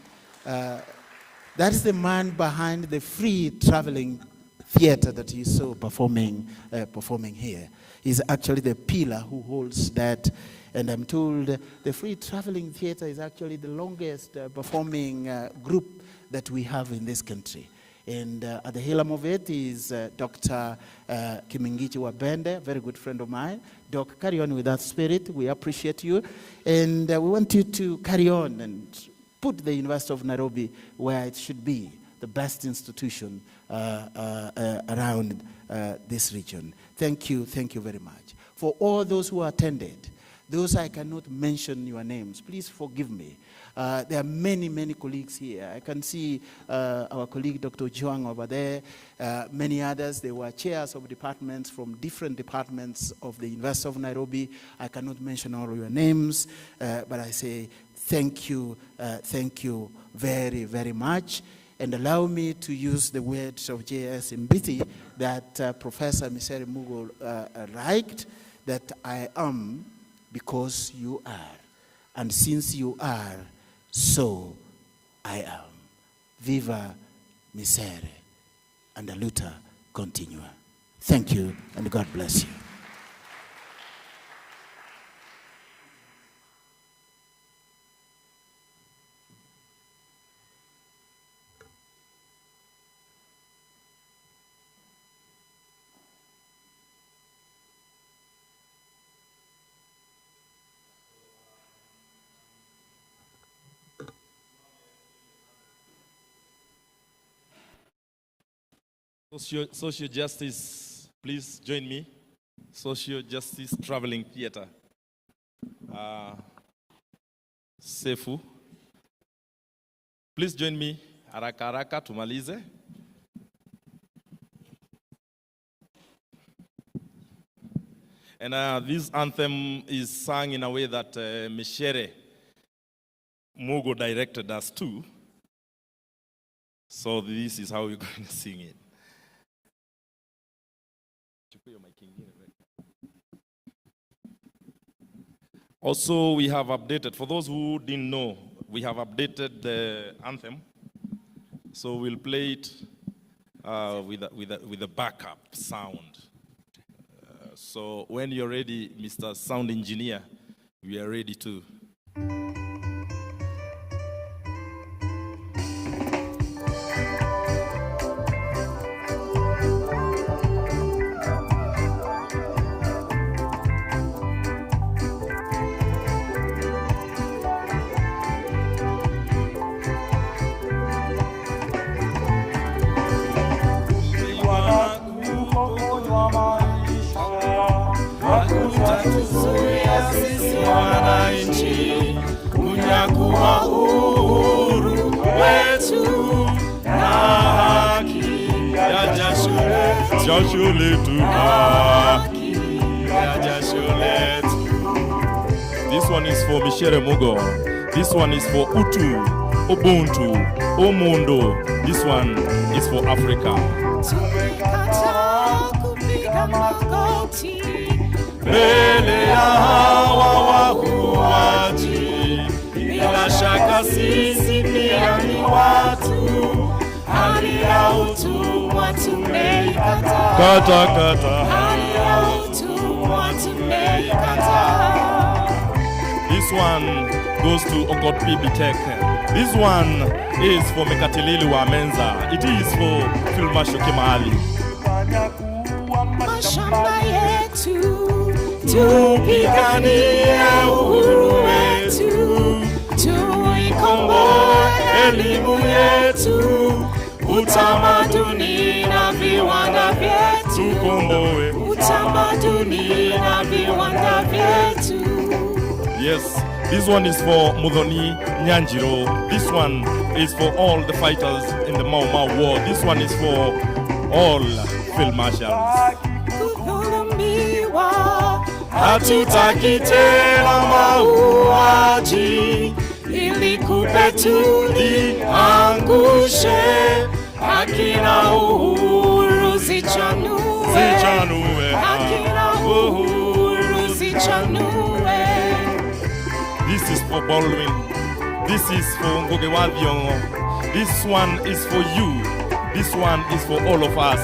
That is the man behind the free traveling theater that you saw performing here. He's actually the pillar who holds that. And I'm told the free traveling theater is actually the longest performing group that we have in this country. And at the helm of it is Dr. Kimingichi Wabende, very good friend of mine. Doc, carry on with that spirit. We appreciate you. And we want you to carry on and put the University of Nairobi where it should be, the best institution around this region. Thank you very much. For all those who attended, those I cannot mention your names, please forgive me. There are many, many colleagues here. I can see our colleague Dr. Juang over there, many others. They were chairs of departments from different departments of the University of Nairobi. I cannot mention all your names, but I say thank you very, very much. And allow me to use the words of J.S. Mbiti that Professor Micere Mugo liked, that I am because you are. And since you are, so I am. Viva Micere, and the luta continua. Thank you, and God bless you. Social justice, please join me. Social justice traveling theater. Sefu. Please join me. Haraka haraka tumalize. And this anthem is sung in a way that Micere Mugo directed us to. So this is how we're going to sing it. Also, we have updated, for those who didn't know, we have updated the anthem. So we'll play it with a backup sound. So when you're ready, Mr. Sound Engineer, we are ready too. Wananchi kunyakuwa uhuru wetu na haki ya jasho letu, haki ya jasho letu. This one is for Micere Mugo. This one is for Utu, Ubuntu, Omundo. This one is for Africa. Kupiga magoti mbele ya hawa wauaji, bila shaka sisi pia ni watu, hali ya utumwa tumeikataa. Kata. Hali ya utumwa tumeikataa. This one goes to Okot Bibitek. This one is for Mekatilili wa Menza. It is for Filmasho Kimali. Mashamba yetu tupiganie uhuru wetu, tuikomboe elimu yetu, utamaduni na viwanda vyetu, tukomboe utamaduni na viwanda vyetu. Yes, this one is for Mudhoni Nyanjiro. This one is for all the fighters in the Mau Mau War. This one is for all field marshals. Hatutaki tena mauaji, ili kupetuli angushe, haki na uhuru zichanue, haki na uhuru zichanue. This is for Baldwin. This is for Ngoge Wadiongo. This one is for you. This one is for all of us.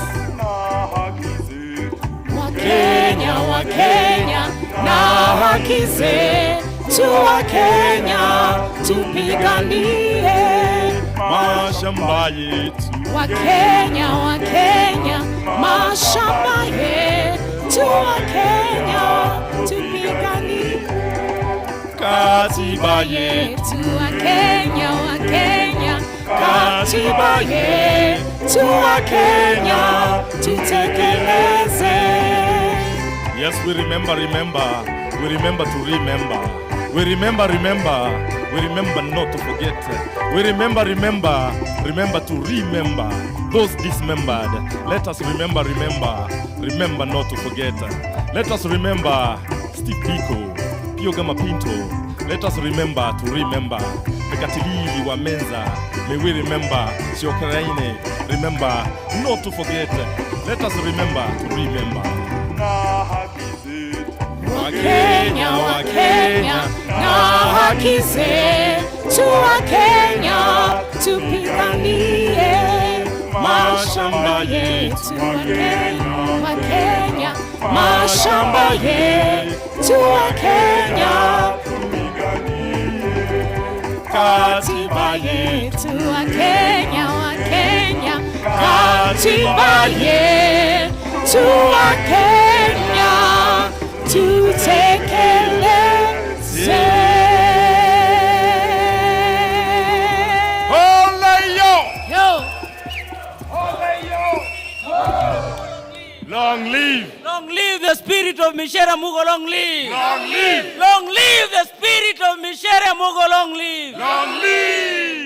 Wakenya na haki zetu, Wakenya tupiganie mashamba yetu. Wakenya mashamba yetu, Wakenya tupiganie katiba yetu. Wakenya katiba yetu wa Kenya tutekeleze. Yes, we remember to remember. We remember not to forget. We remember to remember. Those dismembered, let us remember not to forget. Let us remember Steve Biko, Pio Gama Pinto. Let us remember to remember. Mekatilili wa Menza, may we remember. Siokaraine, remember not to forget. Let us remember to remember. Wakenya, Wakenya, na haki zetu Wakenya, tupiganie mashamba yetu Wakenya, Wakenya, mashamba yetu Wakenya, katiba yetu Wakenya, Wakenya, katiba yetu Wakenya, tutekeleze. Ole yo! Yo! Ole yo! Long live! Long live the spirit of Micere Mugo, long live! Long live! Long live the spirit of Micere Mugo, long live! Long live!